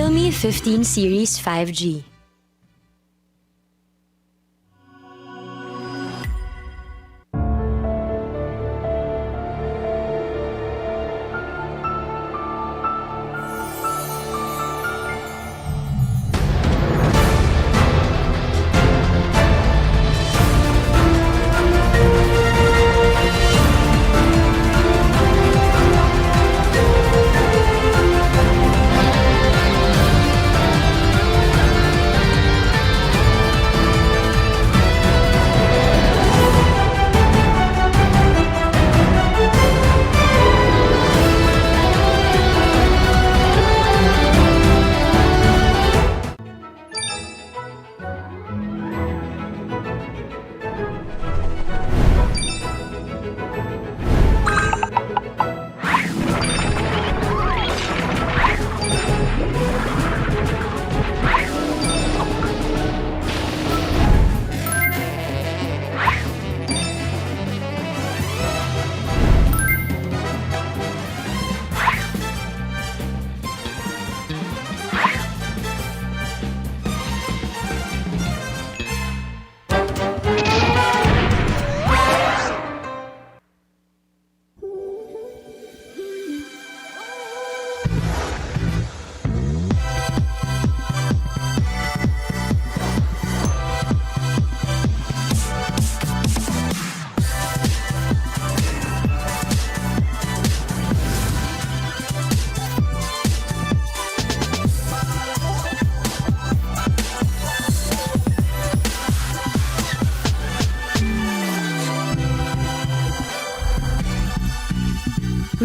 Realme 15 Series 5G.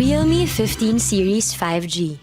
Realme 15 Series 5G.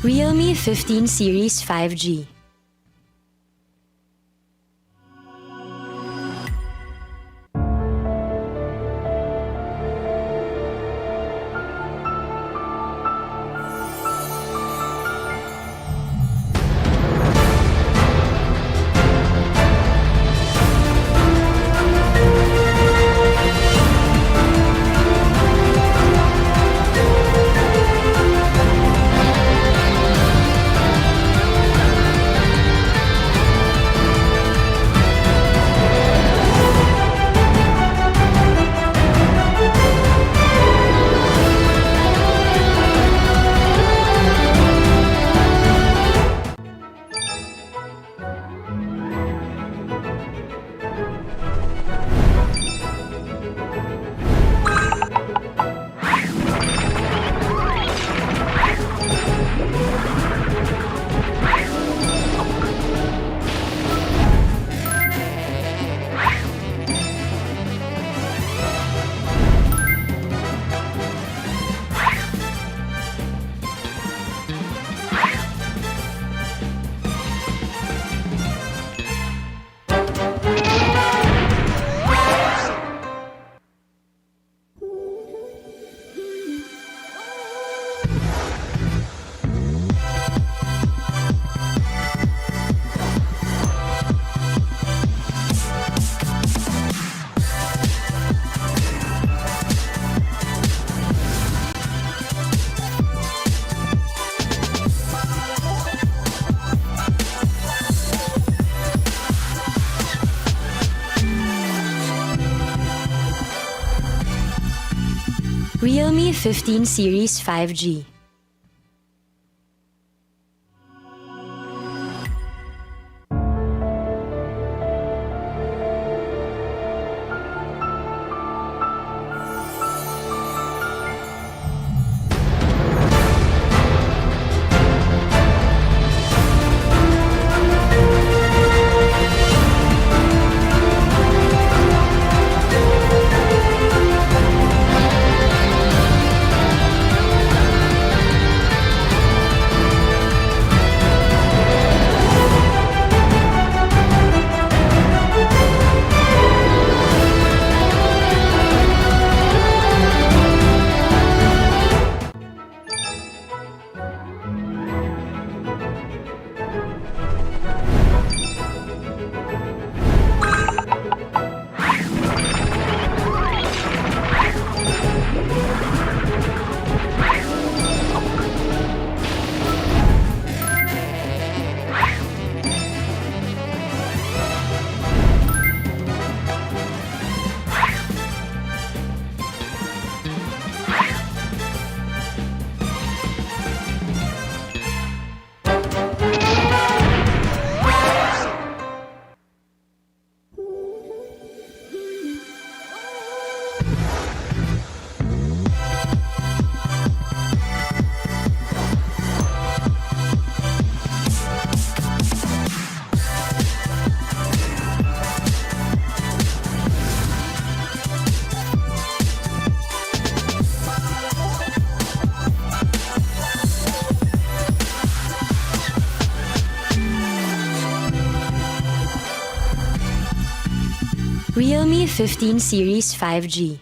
Realme 15 Series 5G. Realme 15 Series 5G. Realme 15 Series 5G.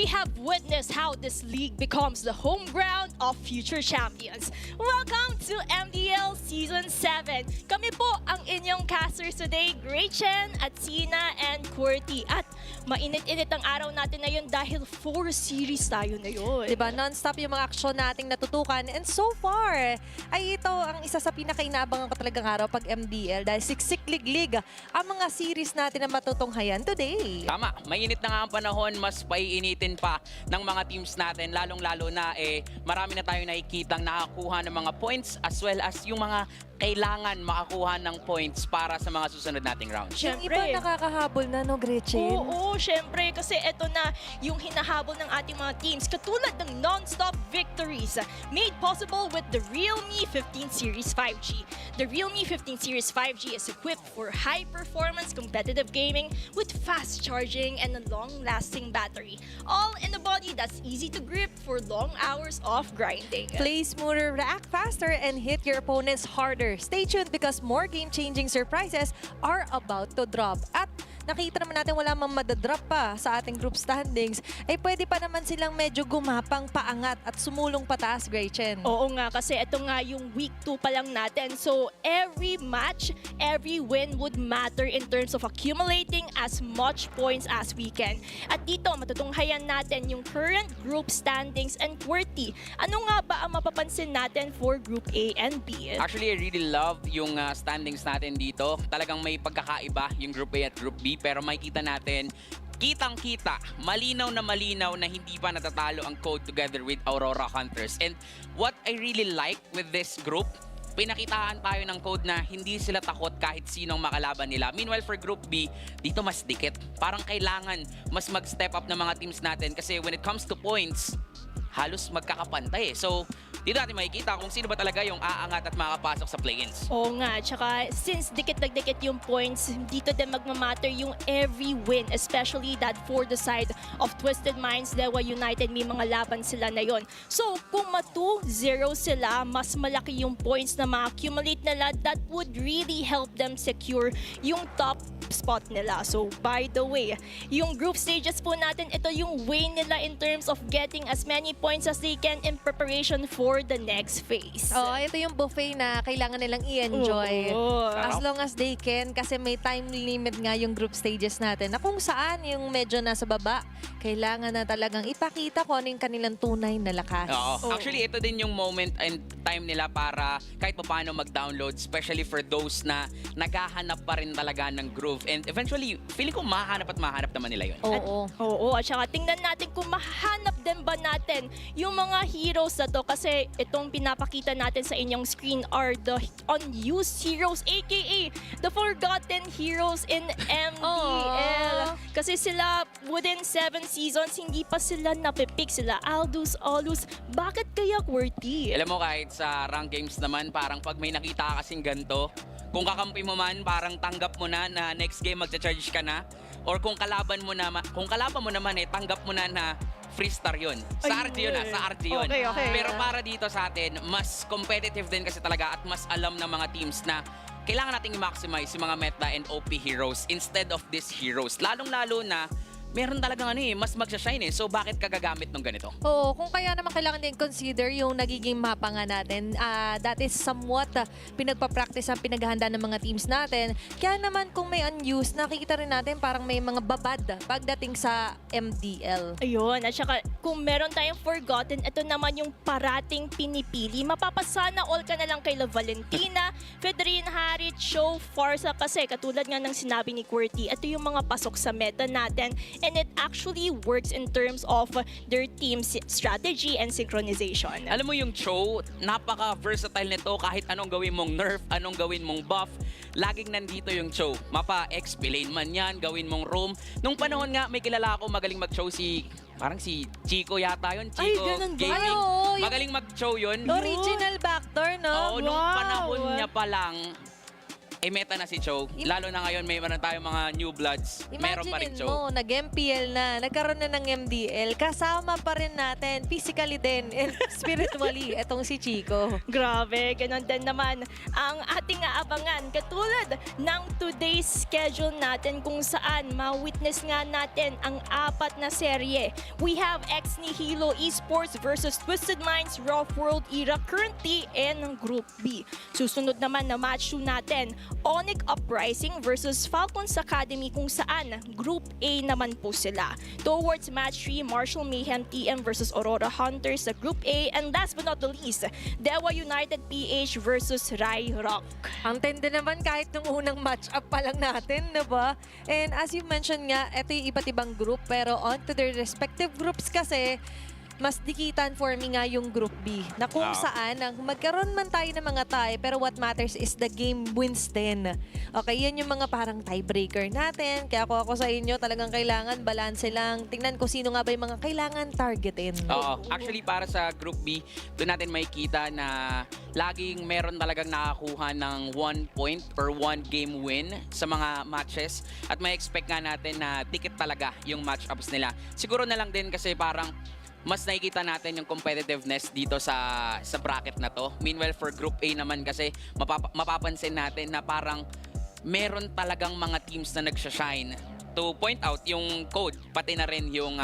we have witnessed how this league becomes the home ground of future champions. Welcome to MDL Season 7. Kami po ang inyong casters today, Gretchen, Atsina, and Qwerty. At mainit-init ang araw natin na yun dahil 4 series tayo na yun. Diba, non-stop yung mga aksyon nating natutukan. And so far, ay ito ang isa sa pinakainabangan ko talagang araw pag MDL dahil siksik-lig-lig ang mga series natin na matutunghayan today. Tama, mainit na nga ang panahon, mas paiinitin pa ng mga teams natin, lalong-lalo na marami na tayong nakikitang nakakuha ng mga points as well as yung mga kailangan makakuha ng points para sa mga susunod nating rounds. Yung iba nakakahabol na, no, Gretchen? Oo, syempre. Kasi ito na yung hinahabol ng ating mga teams. Katulad ng non-stop victories made possible with the Realme 15 Series 5G. The Realme 15 Series 5G is equipped for high-performance competitive gaming with fast charging and a long-lasting battery. All in a body that's easy to grip for long hours of grinding. Play smoother, react faster, and hit your opponents harder. Stay tuned because more game-changing surprises are about to drop. At nakita naman natin wala mang madadrop pa sa ating group standings, ay pwede pa naman silang medyo gumapang paangat at sumulong pataas, Gretchen. Oo nga, kasi ito nga yung week 2 pa lang natin. So every match, every win would matter in terms of accumulating as much points as we can. At dito, matutunghayan natin yung current group standings and Qwerty. Ano nga ba ang mapapansin natin for Group A and B? Actually, I really love yung standings natin dito. Talagang may pagkakaiba yung Group A at Group B, pero makikita natin kitang-kita, malinaw na hindi pa natatalo ang Code together with Aurora Hunters. And what I really like with this group, pinakitaan tayo ng Code na hindi sila takot kahit sinong makalaban nila. Meanwhile, for Group B, dito mas dikit. Parang kailangan mas mag-step up ng mga teams natin kasi when it comes to points, halos magkakapantay. So, dito natin makikita kung sino ba talaga yung aangat at makapasok sa play-ins. Oo nga, tsaka since dikit yung points, dito din magmamatter yung every win, especially that for the side of Twisted Minds, Dewa United, may mga laban sila na yon. So kung ma-2-0 sila, mas malaki yung points na ma-accumulate nila, that would really help them secure yung top spot nila. So by the way, yung group stages po natin, ito yung way nila in terms of getting as many points as they can in preparation for the next phase. Oh, ito yung buffet na kailangan nilang i-enjoy. As long as they can, kasi may time limit nga yung group stages natin na kung saan yung medyo nasa baba, kailangan na talagang ipakita kung ano yung kanilang tunay na lakas. Oo. Actually, ito din yung moment and time nila para kahit paano mag-download, especially for those na naghahanap pa rin talaga ng groove. And eventually, feeling ko mahanap naman nila yun. Oo, at saka tingnan natin kung mahanap din ba natin yung mga heroes na to, kasi itong pinapakita natin sa inyong screen are the unused heroes, aka the forgotten heroes in MDL. Kasi sila within 7 seasons, hindi pa sila napipick. Sila Aldous, Olus. Bakit kaya Qwerty? Alam mo, kahit sa rank games naman, parang pag may nakita kasing ganito, kung kakampi mo man, parang tanggap mo na next game magcha-charge ka na. Or kung kalaban mo naman tanggap mo na free star yun. Sa RG yun sa RG yun. Okay. Pero para dito sa atin, mas competitive din kasi talaga at mas alam ng mga teams na kailangan nating i-maximize yung mga meta and OP heroes instead of these heroes. Lalong-lalo na meron talagang mas magsha-shine So, bakit ka gagamit ng ganito? Oo, kung kaya naman kailangan din consider yung nagiging mapa nga natin. That is somewhat pinagpa-practice ang pinaghahanda ng mga teams natin. Kaya naman kung may unused, nakikita rin natin parang may mga babad pagdating sa MDL. Ayun, at saka kung meron tayong forgotten, ito naman yung parating pinipili. Mapapasana all ka na lang kay La Valentina, Federin Harit, Show, Farsa, kasi katulad nga ng sinabi ni Qwerty, ito yung mga pasok sa meta natin. And it actually works in terms of their team's strategy and synchronization. Alam mo yung Cho, napaka-versatile nito kahit anong gawin mong nerf, anong gawin mong buff. Laging nandito yung Cho. Mapa-XP lane man yan, gawin mong roam. Nung panahon nga, may kilala ako magaling mag-Cho parang si Chico yata yun. Chico ganun ba? Gaming. Oo, Magaling mag-Cho yun. Original backdoor, no? Oo, nung panahon niya pa lang, meta na si Cho. Lalo na ngayon, may meron tayong mga new bloods. Meron pa rin Imaginein Cho. mo, nag-MPL na, nagkaroon na ng MDL, kasama pa rin natin, physically din, and spiritually, etong si Chico. Grabe, ganun din naman ang ating aabangan. Katulad ng today's schedule natin kung saan ma-witness nga natin ang 4 na serye. We have Ex Nihilo Esports versus Twisted Minds Rough World Era currently in Group B. Susunod naman na match 2 natin, ONCU Uprising versus Falcons Academy kung saan Group A naman po sila. Towards match 3, Marshall Mayhem TM versus Aurora Hunters sa Group A. And last but not the least, Dewa United PH versus Rai Rock. Ang tende naman kahit nung unang match-up pa lang natin, diba? And as you mentioned nga, ito yung iba't ibang group, pero on to their respective groups kasi, mas dikitan for me nga yung Group B na kung saan magkaroon man tayo ng mga tie pero what matters is the game wins din. Okay, yan yung mga parang tiebreaker natin. Kaya ako sa inyo talagang kailangan balanse lang. Tingnan ko sino nga ba yung mga kailangan targetin. Oo. Actually, para sa Group B, doon natin makikita na laging meron talagang nakakuha ng 1 point or 1 game win sa mga matches. At may expect nga natin na dikit talaga yung matchups nila. Siguro na lang din kasi parang mas nakikita natin yung competitiveness dito sa bracket na to. Meanwhile, for Group A naman kasi mapapansin natin na parang meron talagang mga teams na nagsashine. To point out, yung Code, pati na rin yung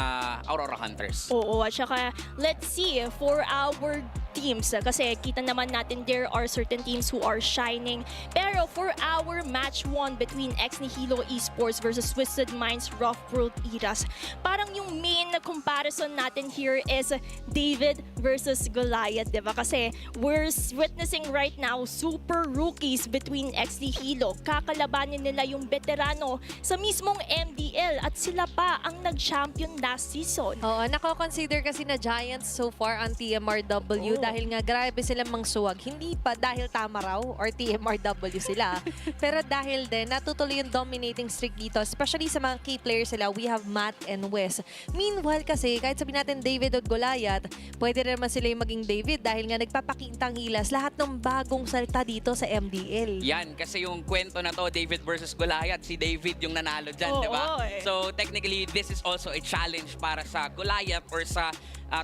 Aurora Hunters. Oo, at saka let's see for our teams kasi kita naman natin there are certain teams who are shining. Pero for our match 1 between Ex Nihilo Esports versus Twisted Minds Rough World Eras, parang yung main comparison natin here is David versus Goliath, diba? Kasi we're witnessing right now super rookies between Ex Nihilo. Kakalabanin nila yung veterano sa mismong MDL at sila pa ang nag-champion last season. Oo, nako-consider kasi na Giants so far ang TMRW dahil nga grabe silang mangsuwag. Hindi pa dahil tama raw or TMRW sila. Pero dahil din natutuloy yung dominating streak dito, especially sa mga key players sila, we have Matt and Wes. Meanwhile kasi, kahit sabihin natin David o Goliath, pwede rin naman sila yung maging David dahil nga nagpapakitang hilas lahat ng bagong salta dito sa MDL. Yan, kasi yung kwento na to, David versus Goliath, si David yung nanalo dyan, di ba? So technically, this is also a challenge para sa Goliath or sa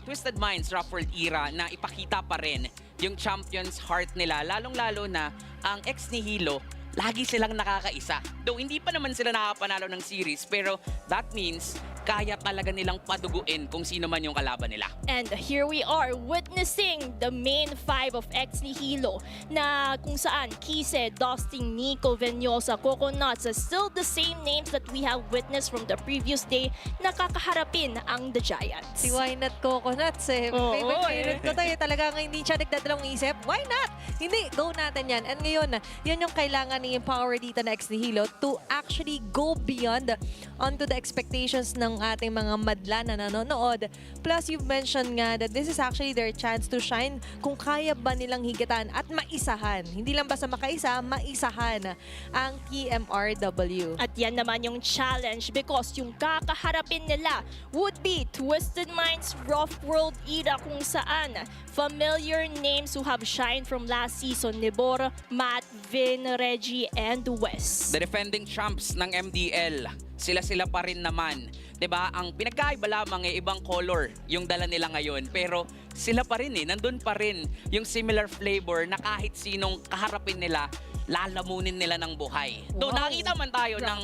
Twisted Minds Rough World Era na ipakita pa rin yung champion's heart nila, lalong-lalo na ang Ex Nihilo, lagi silang nakakaisa. Though hindi pa naman sila nakapanalo ng series, pero that means kaya talaga nilang paduguin kung sino man yung kalaban nila. And here we are witnessing the main 5 of Ex Nihilo na kung saan Kise, Dustin, Nico, Venyosa, Coconuts, still the same names that we have witnessed from the previous day na kakaharapin ang The Giants. Si Why Not Coconuts eh. Favorite ko tayo. Talagang hindi siya nagdadalawang isip. Why not? Hindi, go natin yan. And ngayon, yun yung kailangan i-empower dito na Ex Nihilo to actually go beyond onto the expectations ng ating mga madla na nanonood. Plus, you've mentioned nga that this is actually their chance to shine kung kaya ba nilang higatan at maisahan. Hindi lang basta makaisa, maisahan ang TMRW. At yan naman yung challenge because yung kakaharapin nila would be Twisted Minds Rough World Era kung saan familiar names who have shined from last season, Nibor, Matt, Vin, Reggie, and Wes. The defending champs ng MDL, sila-sila pa rin naman. 'Di ba? Ang pinagkaiba lamang ay ibang color yung dala nila ngayon, pero sila pa rin nandun pa rin yung similar flavor na kahit sinong kaharapin nila, lalamunin nila ng buhay. Though nakita man tayo ng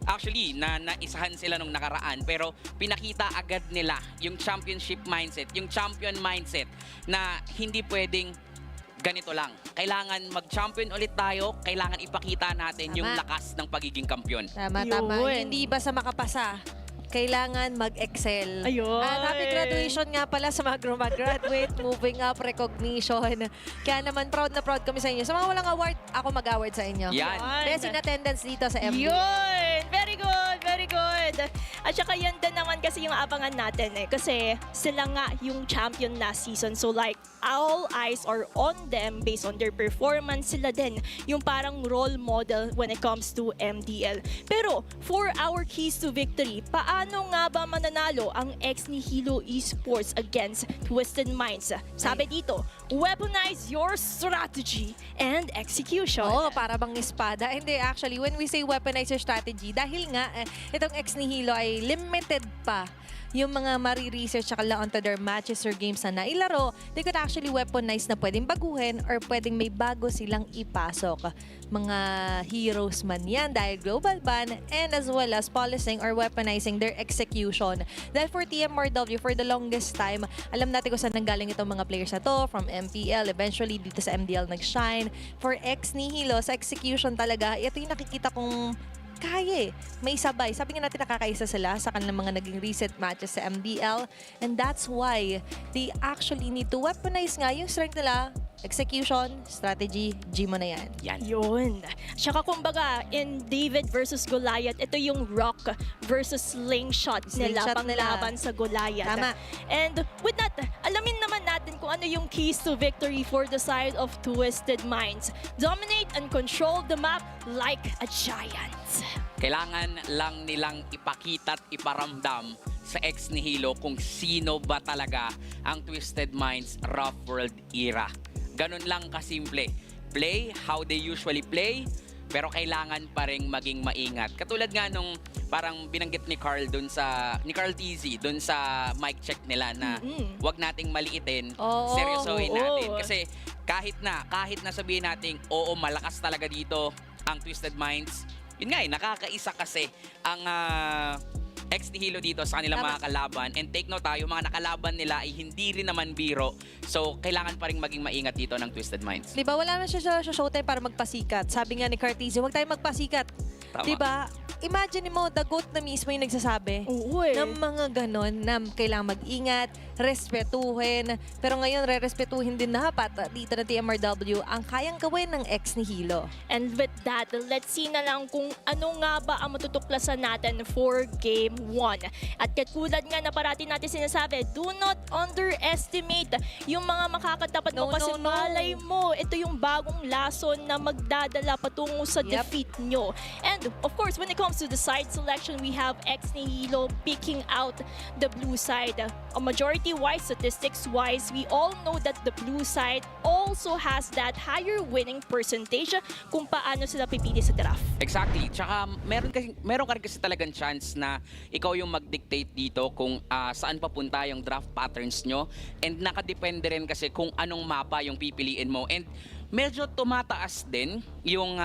actually na naisahan sila nung nakaraan, pero pinakita agad nila yung championship mindset, yung champion mindset na hindi pwedeng ganito lang. Kailangan mag-champion ulit tayo, kailangan ipakita natin yung lakas ng pagiging kampiyon. Tama. Hindi basta makapasa. Kailangan mag-excel. Ayun. At happy graduation nga pala sa mga graduate, moving up, recognition. Kaya naman, proud na proud kami sa inyo. Sa mga walang award, ako mag-award sa inyo. Yan. Best in attendance dito sa MD. Yun! Very good, very good. At saka yan din naman kasi yung abangan natin eh. Kasi sila nga yung champion last season. So like, all eyes are on them based on their performance. Sila din yung parang role model when it comes to MDL. Pero for our keys to victory, paano nga ba mananalo ang ex ni Hilo Esports against Twisted Minds? Sabi dito, weaponize your strategy and execution. Oo, para bang espada. Hindi, actually, when we say weaponize your strategy, dahil nga, itong ex ni Hilo ay limited pa yung mga mari-research tsaka lang onto their matches or games na nailaro, they could actually weaponize na pwedeng baguhin or pwedeng may bago silang ipasok. Mga heroes man yan dahil global ban and as well as policing or weaponizing their execution. Dahil for TMRW, for the longest time, alam natin kung saan nanggaling itong mga players na to, from MPL, eventually dito sa MDL nag-shine. For ex ni Hilo, sa execution talaga, ito yung nakikita kong kaya may sabay. Sabi nga natin nakakaisa sila sa kanilang mga naging recent matches sa MDL and that's why they actually need to weaponize nga yung strength nila. Execution, strategy, G mo na yan. Yun. Tsaka kumbaga, in David versus Goliath, ito yung rock versus slingshot nila panglaban sa Goliath. Tama. And with that, alamin naman natin kung ano yung keys to victory for the side of Twisted Minds. Dominate and control the map like a giant. Kailangan lang nilang ipakita at iparamdam sa ex ni Hilo kung sino ba talaga ang Twisted Minds Rough World era. Ganun lang kasimple. Play how they usually play, pero kailangan pa rin maging maingat. Katulad nga nung parang binanggit ni Carl TZ dun sa mic check nila na wag nating maliitin, seryosohin natin. Kasi kahit na sabihin natin, oo, malakas talaga dito ang Twisted Minds, yun nga nakakaisa kasi ang ex ni Hilo dito sa kanilang mga kalaban. And take note tayo, mga nakalaban nila ay hindi rin naman biro. So, kailangan pa rin maging maingat dito ng Twisted Minds. Diba, wala na siya sa showtime para magpasikat. Sabi nga ni Cartesio, huwag tayo magpasikat. Tama. Diba? Imagine mo, the GOAT na mismo yung nagsasabi ng mga ganon na kailangan mag-ingat, respetuhin. Pero ngayon, re-respetuhin din na dapat dito na TMRW ang kayang gawin ng ex ni Hilo. And with that, let's see na lang kung ano nga ba ang matutuklasan natin for Game 1. At katulad nga na parati natin sinasabi, do not underestimate yung mga makakatapat mo kasi malay mo, ito yung bagong lason na magdadala patungo sa defeat nyo. And of course, when it comes to the side selection, we have ex ni Hilo picking out the blue side. A majority-wise, statistics-wise, we all know that the blue side also has that higher winning percentage kung paano sila pipili sa draft. Exactly. Tsaka meron ka rin kasi talagang chance na ikaw yung mag-dictate dito kung saan papunta yung draft patterns nyo. And nakadepende rin kasi kung anong mapa yung pipiliin mo. And medyo tumataas din yung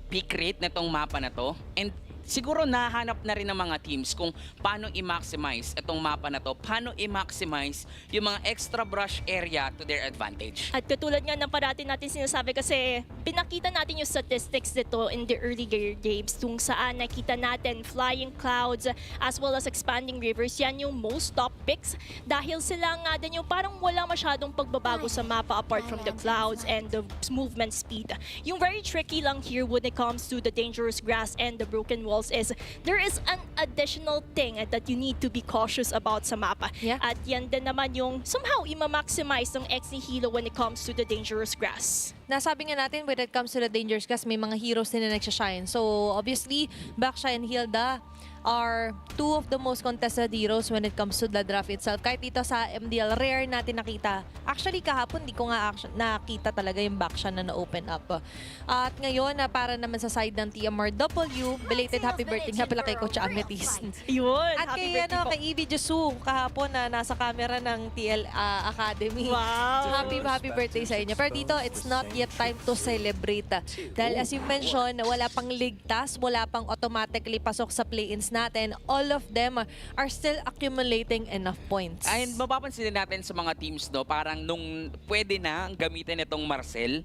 pick rate na itong mapa na to. And siguro nahanap na rin ng mga teams kung paano i-maximize itong mapa na to, paano i-maximize yung mga extra brush area to their advantage. At katulad nga ng parati natin sinasabi kasi pinakita natin yung statistics dito in the earlier games kung saan nakita natin flying clouds as well as expanding rivers. Yan yung most top picks dahil sila nga din yung parang wala masyadong pagbabago sa mapa apart from the clouds and the movement speed. Yung very tricky lang here when it comes to the dangerous grass and the broken wall is there is an additional thing that you need to be cautious about sa mapa. Yeah. At yan din naman yung somehow ima-maximize ng ex ni Hilo when it comes to the dangerous grass. Nasabi nga natin when it comes to the dangers kasi may mga heroes din na nagsashine. So obviously, Baksha and Hilda are two of the most contested heroes when it comes to the draft itself. Kahit dito sa MDL, rare natin nakita. Actually, kahapon, di ko nga nakita talaga yung Baksha na na-open up. At ngayon, para naman sa side ng TMRW, belated happy birthday nga pala kay Coach Amethyst. Yun, At happy kay, birthday po. kay Evie Jusu, kahapon na nasa camera ng TL Academy. Wow! Happy birthday sa inyo. Pero dito, it's not yet time to celebrate. Dahil as you mentioned, wala pang ligtas, wala pang automatically pasok sa play-ins natin. All of them are still accumulating enough points. And mapapansin din natin sa mga teams, no, parang nung pwede na gamitin itong Marcel,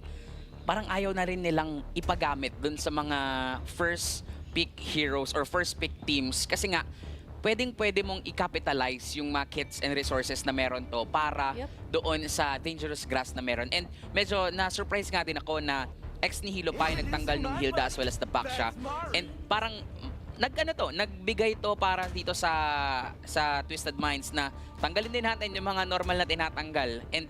parang ayaw na rin nilang ipagamit dun sa mga first pick heroes or first pick teams. Kasi nga, pwede mong i-capitalize yung mga kits and resources na meron to para doon sa dangerous grass na meron. And medyo na-surprise nga din ako na ex ni Hilo pa yung nagtanggal nung Hilda as well as the Baksha. And parang nagbigay to para dito sa Twisted Minds na tanggalin din natin yung mga normal na tinatanggal. And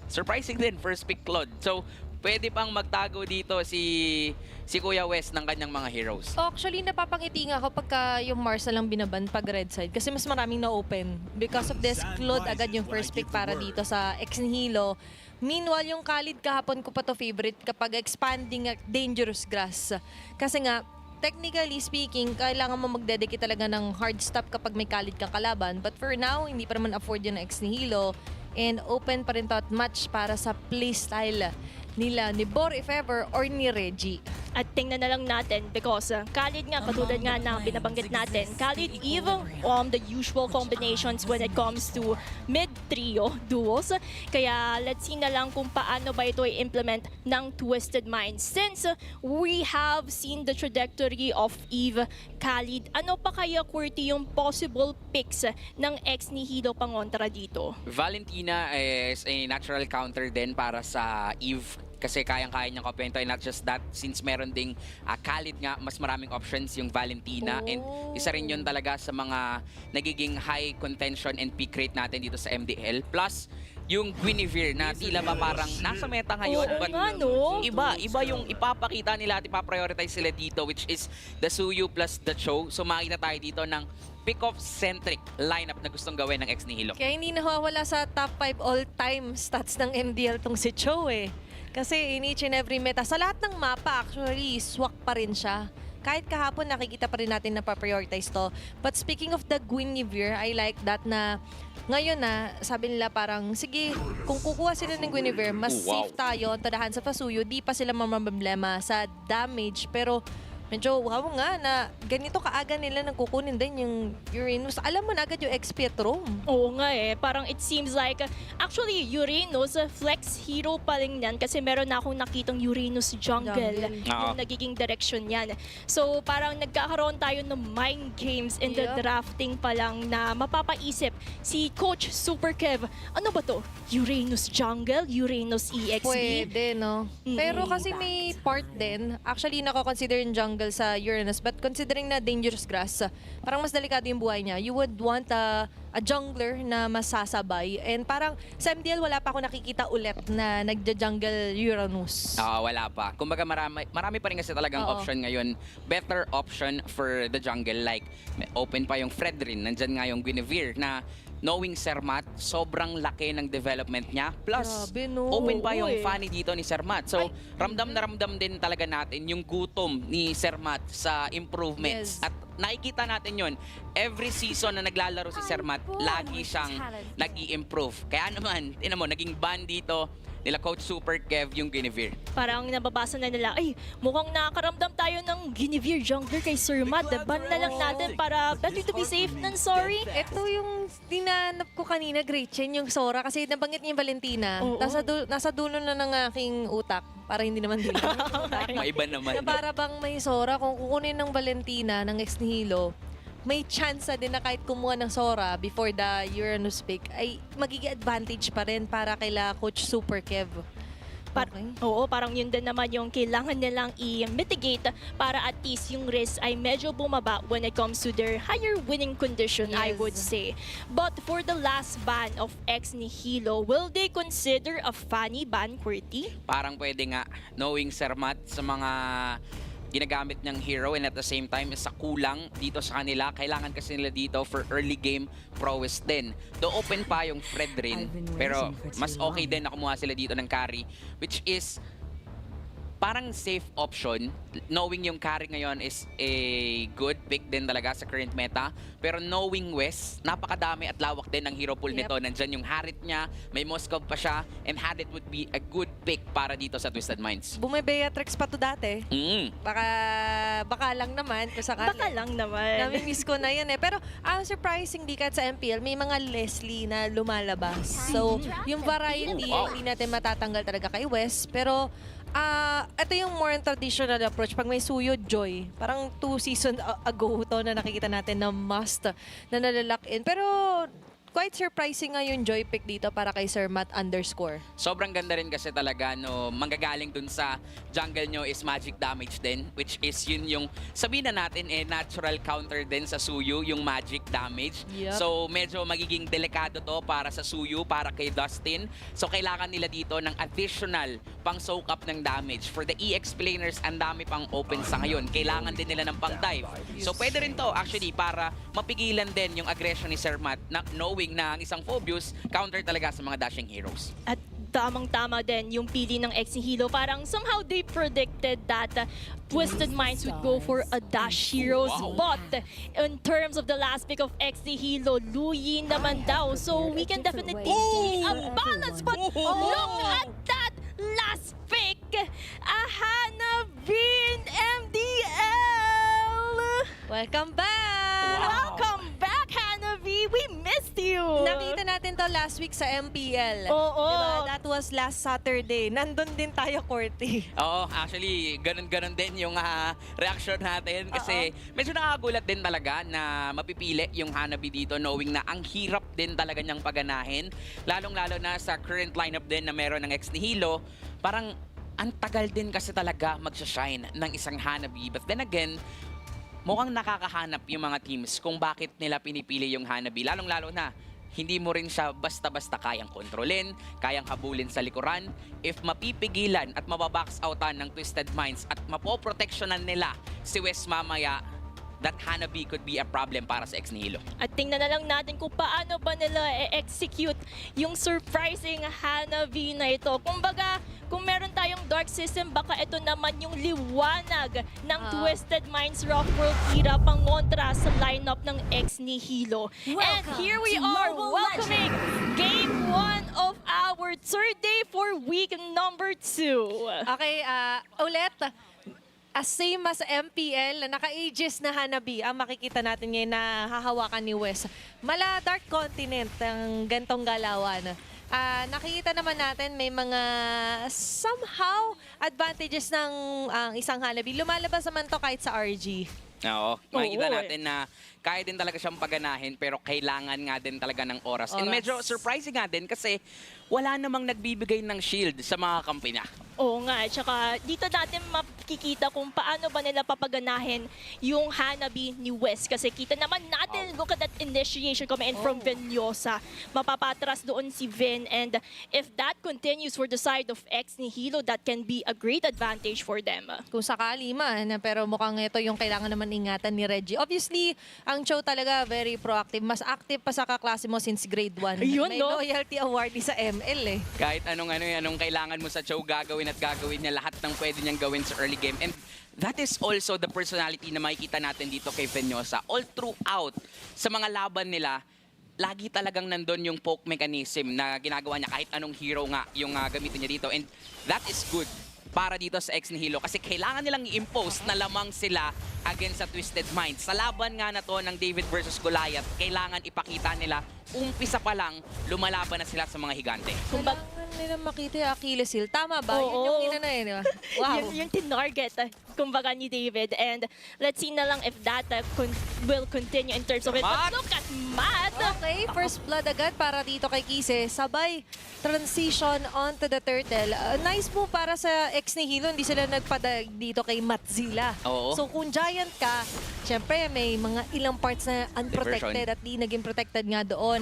surprising din, first pick Claude. So, pwede pang magtago dito si Kuya West ng kanyang mga heroes. Actually, napapangiti nga ako pagka yung Mars na lang binaban pag red side kasi mas maraming na-open. Because of this, Claude agad yung first pick para dito sa Ex Nihilo. Meanwhile, yung Khalid kahapon ko pa to favorite kapag expanding dangerous grass. Kasi nga, technically speaking, kailangan mo magdedicate talaga ng hard stop kapag may Khalid kang kalaban. But for now, hindi pa naman afford yun ng Ex Nihilo. And open pa rin to at match para sa playstyle nila ni Bor if ever or ni Reggie. At tingnan na lang natin because Khalid nga, katulad nga na binabanggit natin, Khalid even the usual combinations when it comes to mid-trio duos. Kaya let's see na lang kung paano ba ito i-implement ng Twisted Minds. Since we have seen the trajectory of Eve, Khalid, ano pa kaya, Qwerty, yung possible picks ng Ex Nihilo pangontra dito? Valentina is a natural counter din para sa Eve. Kasi kayang-kaya niyang kopyahin to, and not just that, since meron ding Khalid nga, mas maraming options yung Valentina. And isa rin yun talaga sa mga nagiging high contention and pick rate natin dito sa MDL. Plus, yung Guinevere na tila ba parang nasa meta ngayon. Oo But nga, no? iba yung ipapakita nila at ipaprioritize sila dito, which is the Suyu plus the Cho. So makikita tayo dito ng pick-off-centric lineup na gustong gawin ng Ex Nihilo. Kaya hindi nawawala sa top 5 all-time stats ng MDL tong si Cho eh. Kasi in each and every meta, sa lahat ng mapa actually, swak pa rin siya. Kahit kahapon nakikita pa rin natin na pa-prioritize to. But speaking of the Guinevere, I like that na ngayon na sabi nila parang, sige, kung kukuha sila ng Guinevere, mas safe tayo, tadahan sa Pasuyo, di pa sila mamamblema sa damage. Pero medyo wow nga na ganito kaaga nila nang kukunin din yung Uranus. Alam mo na agad yung XP at Rome. Oo nga eh. Parang it seems like, actually, Uranus, flex hero pa rin yan kasi meron na akong nakitang Uranus jungle. Yung nagiging direction yan. So parang nagkakaroon tayo ng mind games in the drafting pa lang na mapapaisip si Coach Super Kev, ano ba to? Uranus jungle? Uranus EXP? Pwede, no? Pero kasi may part din, actually nako-consider yung jungle sa Uranus, but considering na dangerous grass, parang mas delikado yung buhay niya. You would want a jungler na masasabay. And parang sa MDL wala pa ako nakikita ulit na nagja-jungle Uranus. Wala pa. Kumbaga marami pa rin kasi talagang option ngayon. Better option for the jungle, like open pa yung Fredrin, nandyan nga yung Guinevere na knowing Sermat, sobrang laki ng development niya. Plus, Grabe, no? open pa yung Oo, funny dito ni Sermat. So, ramdam na ramdam din talaga natin yung gutom ni Sermat sa improvements. Yes. At nakikita natin yon every season na naglalaro si Sermat, lagi siyang nag-i-improve. Kaya naman, tinan mo, naging ban dito nila Coach Super Kev yung Guinevere. Parang nababasa na nila, ay, mukhang nakakaramdam tayo ng Guinevere jungler kay Sir Matt. Ban na lang natin para better to be safe than sorry. Ito yung dinanap ko kanina, Gretchen, yung Sora. Kasi nabanggit niya yung Valentina. Nasa dulo na ng aking utak. Para hindi naman dito. Maiba naman. Na para bang may Sora, kung kukunin ng Valentina, ng Ex Nihilo, may chance din na kahit kumuha ng Sora before the Uranus pick, ay magiging advantage pa rin para kaila Coach Super Kev. Oo, parang yun din naman yung kailangan nilang i-mitigate para at least yung risk ay medyo bumaba when it comes to their higher winning condition, I would say. But for the last ban of Ex Nihilo, will they consider a funny ban, Qwerty? Parang pwede nga, knowing Sermat sa mga ginagamit niyang hero, and at the same time sa kulang dito sa kanila, kailangan kasi nila dito for early game prowess din. Do open pa yung Fredrin, pero mas okay din na kumuha sila dito ng carry, which is parang safe option, knowing yung carry ngayon is a good pick din talaga sa current meta. Pero knowing West, napakadami at lawak din ang hero pool nito. Nandyan yung Harit niya, may Moskov pa siya, and Harit would be a good pick para dito sa Twisted Minds. Bumibeatrix pa to dati. Baka lang naman. Baka lang naman. Nami-miss ko na yan eh. Pero ang surprising di kahit sa MPL, may mga Leslie na lumalabas. So, yung variety, hindi natin matatanggal talaga kay West. Pero, ito yung more traditional approach. Pag may Suyo, Joy. Parang 2 seasons ago to na nakikita natin na must na nalalock in. Pero quite surprising nga yung joy pick dito para kay Sir Matt _ Sobrang ganda rin kasi talaga, no, manggagaling dun sa jungle nyo is magic damage din, which is yun yung, sabihin na natin, natural counter din sa Suyu, yung magic damage. Yep. So, medyo magiging delikado to para sa Suyu, para kay Dustin. So, kailangan nila dito ng additional pang soak up ng damage. For the e-explainers, ang dami pang open sa ngayon. Kailangan din nila ng pang dive. So, pwede rin to actually para mapigilan din yung aggression ni Sir Matt, na knowing na ang isang Phobius counter talaga sa mga dashing heroes. At tamang-tama din yung pili ng Hilo. Parang somehow they predicted that Twisted Minds would go for a dash heroes. Wow. But in terms of the last pick of Hilo, Luyi naman daw. So we can definitely see a balance. But look at that last pick. A Hanabin MDL. Welcome back! Welcome back, Hanabi. We missed you. Nakita natin to last week sa MPL. Oo. Diba? That was last Saturday. Nandun din tayo, Courtney. Oo, actually, ganun-ganun din yung reaction natin kasi medyo nakakagulat din talaga na mapipili yung Hanabi dito knowing na ang hirap din talaga niyang paganahin. Lalong-lalo na sa current lineup din na meron ng Hilo, parang ang tagal din kasi talaga magsashine ng isang Hanabi. But then again, mukhang nakakahanap yung mga teams kung bakit nila pinipili yung Hanabi. Lalong-lalo na, hindi mo rin siya basta-basta kayang kontrolin, kayang habulin sa likuran. If mapipigilan at mababox outan ng Twisted Minds at mapoproteksyonan nila si Wes mamaya, that Hanabi could be a problem para sa Hilo. At tingnan na lang natin kung paano ba nila i-execute yung surprising Hanabi na ito. Kumbaga, kung meron tayong dark system, baka ito naman yung liwanag ng Twisted Minds Rock World era pangontra sa lineup ng Hilo. And here we are welcoming Game 1 of our third day for week number 2. Okay, ulit. Same as MPL, naka-ages na Hanabi ang makikita natin ngayon na hahawakan ni Wes. Mala Dark Continent ang gantong galawan. Nakikita naman natin may mga somehow advantages ng isang Hanabi. Lumalabas naman to kahit sa RG. Oo, makikita natin na kaya din talaga siyang paganahin pero kailangan nga din talaga ng oras. And medyo surprising nga din kasi wala namang nagbibigay ng shield sa mga kampi niya. Oo nga, tsaka dito natin makikita kung paano ba nila papaganahin yung Hanabi ni Wes. Kasi kita naman natin, look at that initiation coming in from Venyosa. Mapapatras doon si Vin. And if that continues for the side of Hilo, that can be a great advantage for them. Kung sakali man, pero mukhang ito yung kailangan naman ingatan ni Reggie. Obviously, ang Cho talaga very proactive. Mas active pa sa kaklase mo since grade 1. Ayun, May no? loyalty awardee sa ML eh. Kahit anong kailangan mo sa show, gagawin at gagawin niya lahat ng pwede niyang gawin sa early game. And that is also the personality na makikita natin dito kay Venyosa. All throughout, sa mga laban nila, lagi talagang nandun yung poke mechanism na ginagawa niya kahit anong hero nga yung gamitin niya dito. And that is good para dito sa Hilo kasi kailangan nilang i-impose na lamang sila against sa Twisted Minds. Sa laban nga na to ng David versus Goliath, kailangan ipakita nila umpisa pa lang, lumalaban na sila sa mga higante. Kailangan nila makita yung Achilles heel. Tama ba? Yun Oo. yung ina na yun. Wow. yung tinarget, kumbaga ni David. And let's see na lang if that will continue in terms of it. But look at Matt! Okay, first blood agad para dito kay Kise. Sabay transition onto the turtle. Nice move para sa Hilo. Hindi sila nagpadag dito kay Matzilla. Oo. So kung giant ka, syempre may mga ilang parts na unprotected at di naging protected nga doon.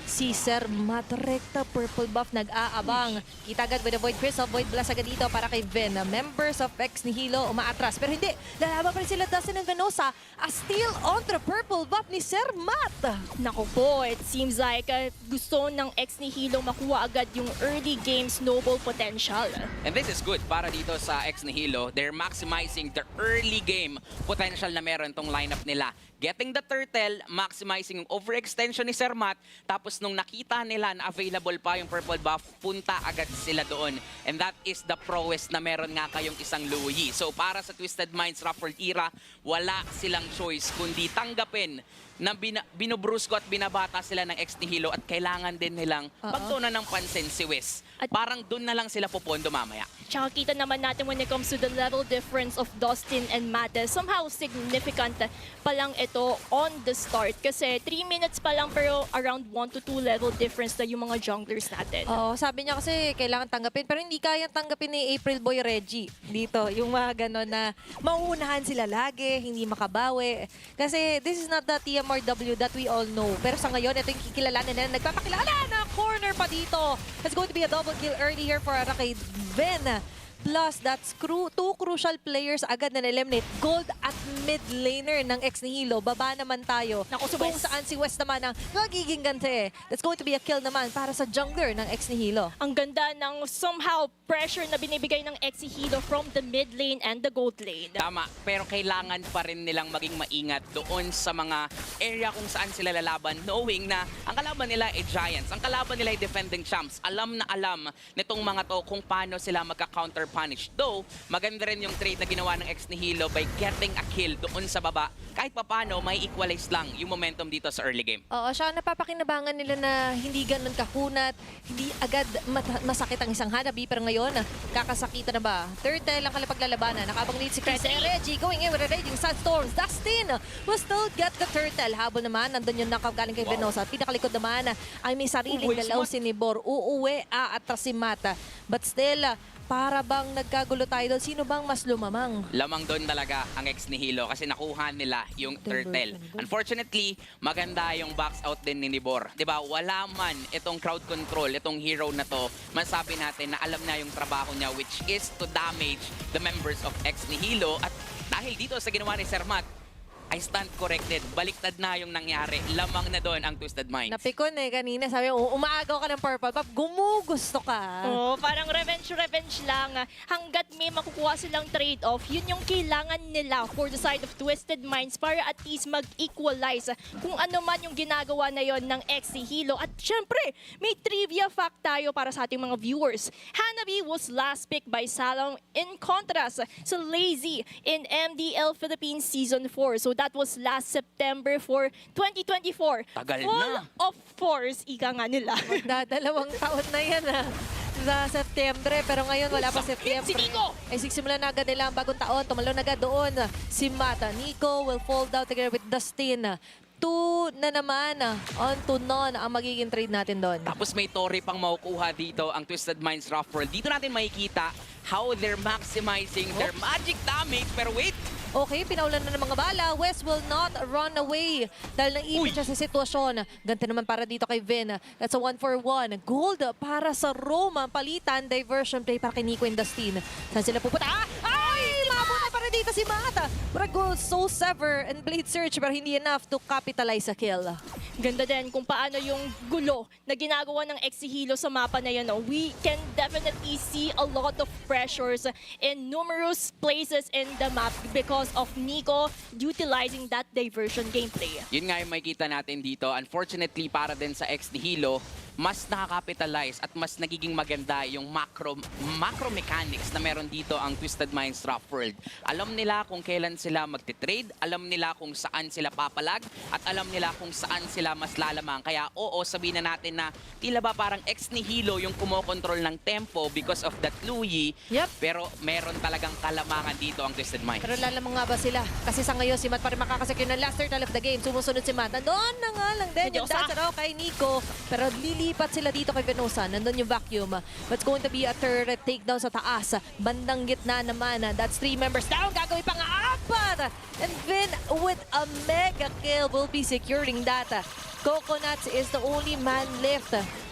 Si Sir Matt Recta, purple buff, nag-aabang. Kita agad with a Void Crystal, Void Blast agad dito para kay Ven. Members of Hilo umaatras. Pero hindi, lalaban pa rin sila Dustin and Venosa. Still on the purple buff ni Sir Matt. Naku po, it seems like gusto ng Hilo makuha agad yung early game snowball potential. And this is good para dito sa Hilo. They're maximizing the early game potential na meron tong lineup nila. Getting the turtle, maximizing yung overextension ni Sir Matt, tapos nung nakita nila na available pa yung purple buff, punta agad sila doon. And that is the prowess na meron nga kayong isang Luyi. So para sa Twisted Minds Rock World era, wala silang choice kundi tanggapin na binubrusko at binabata sila ng ex ni Hilo at kailangan din nilang pagtuunan ng pansin si Wes. Parang doon na lang sila pupondo mamaya. Tsaka kita naman natin when it comes to the level difference of Dustin and Mate, somehow significant pa lang ito on the start. Kasi 3 minutes pa lang pero around 1 to 2 level difference na yung mga junglers natin. Oo, sabi niya kasi kailangan tanggapin pero hindi kayang tanggapin ni April Boy Reggie dito. Yung mga gano'n na mauunahan sila lagi, hindi makabawi. Kasi this is not the TMRW that we all know. Pero sa ngayon, ito yung kikilalanin nila. Nagpapakilala na corner pa dito. It's going to be a double kill early here for kay Vin. Plus, that's two crucial players agad na eliminate. Gold at mid laner ng ex ni Hilo. Baba naman tayo. Naku, si Kung Wes. saan si West naman ang magiging gante. That's going to be a kill naman para sa jungler ng ex ni Hilo. Ang ganda ng somehow pressure na binibigay ng ex Hilo from the mid lane and the gold lane. Tama, pero kailangan pa rin nilang maging maingat doon sa mga area kung saan sila lalaban, knowing na ang kalaban nila ay Giants, ang kalaban nila ay defending champs. Alam na alam nitong mga to kung paano sila magka-counter-punish. Though, maganda rin yung trade na ginawa ng ex ni Hilo by getting a kill doon sa baba. Kahit papano, may equalize lang yung momentum dito sa early game. Oo, siya napapakinabangan nila na hindi ganun kakunat, hindi agad masakit ang isang Hanabi, pero ngayon, kakasakita na ba? Turtle ang kalapaglalabanan. Nakabang lead si Chris and Reggie going in with a raging sandstorms. Dustin will still get the turtle. Habol naman, nandun yung knockout galing kay Venosa. At pinakalikod naman ay may sariling dalaw si Nibor. Uuwi, aatras si Mata. But still, para bang nagkagulo tayo doon? Sino bang mas lumamang? Lamang doon talaga ang ex ni Hilo kasi nakuha nila yung turtle. Unfortunately, maganda yung box out din ni Nibor. 'Di ba? Wala man itong crowd control, itong hero na to. Masabi natin na alam na yung trabaho niya, which is to damage the members of ex ni Hilo. At dahil dito sa ginawa ni Sir Matt, I stand corrected. Baliktad na yung nangyari. Lamang na doon ang Twisted Minds. Napikon kanina. Sabi, umaagaw ka ng purple pop. Gumugusto ka. Oh, parang revenge lang. Hanggat may makukuha silang trade-off, yun yung kailangan nila for the side of Twisted Minds para at least mag-equalize kung ano man yung ginagawa na yon ng ex si Hilo. At syempre, may trivia fact tayo para sa ating mga viewers. Hanabi was last picked by Salom in contrast sa Lazy in MDL Philippines Season 4. So that was last September for 2024. Tagal Full na. of force, ika nga nila. Magdadalawang taon na yan sa September, pero ngayon wala pa September. Si Nico! Ay sigsimula na agad nila ang bagong taon. Tumalon na agad doon si Mata. Nico will fall down together with Dustin. 2 na naman, on to none ang magiging trade natin doon. Tapos may Tori pang makukuha dito ang Twisted Minds Rough World. Dito natin makikita how they're maximizing their magic damage. Pero wait! Okay, pinaulan na ng mga bala. West will not run away dahil naipit siya sa sitwasyon. Gante naman para dito kay Vin. That's a 1-for-1. Gold para sa Roma. Palitan, diversion play para kay Nico and Dustin. Saan sila pupunta? Ay! Mabuta para dito si Mata. Gold, Soul Sever and Blade Search pero hindi enough to capitalize a kill. Ganda din kung paano yung gulo na ginagawa ng ex Hilo sa mapa na yun. We can definitely see a lot of pressures in numerous places in the map because of Nico utilizing that diversion gameplay. Yun nga yung makikita natin dito. Unfortunately, para din sa ex ni Hilo, mas nakakapitalize at mas nagiging maganda yung macro mechanics na meron dito ang Twisted Minds Rough World. Alam nila kung kailan sila magtitrade, alam nila kung saan sila papalag, at alam nila kung saan sila mas lalamang. Kaya oo, sabihin na natin na tila ba parang ex ni Hilo yung kumokontrol ng tempo because of that Louie. Yep. Pero meron talagang kalamangan dito ang Twisted Minds. Pero lalamang nga ba sila? Kasi sa ngayon si Matt pa rin makakasecure ng last turtle of the game. Sumusunod si Matt. Nandun na nga lang din yung dash araw kay Nico. Pero lilipat sila dito kay Venosa. Nandun yung vacuum. But it's going to be a turret takedown sa taas. Bandang gitna naman. That's 3 members down. Gagawin pa nga 4. And Vin with a mega kill will be securing that. Coconuts is the only man left.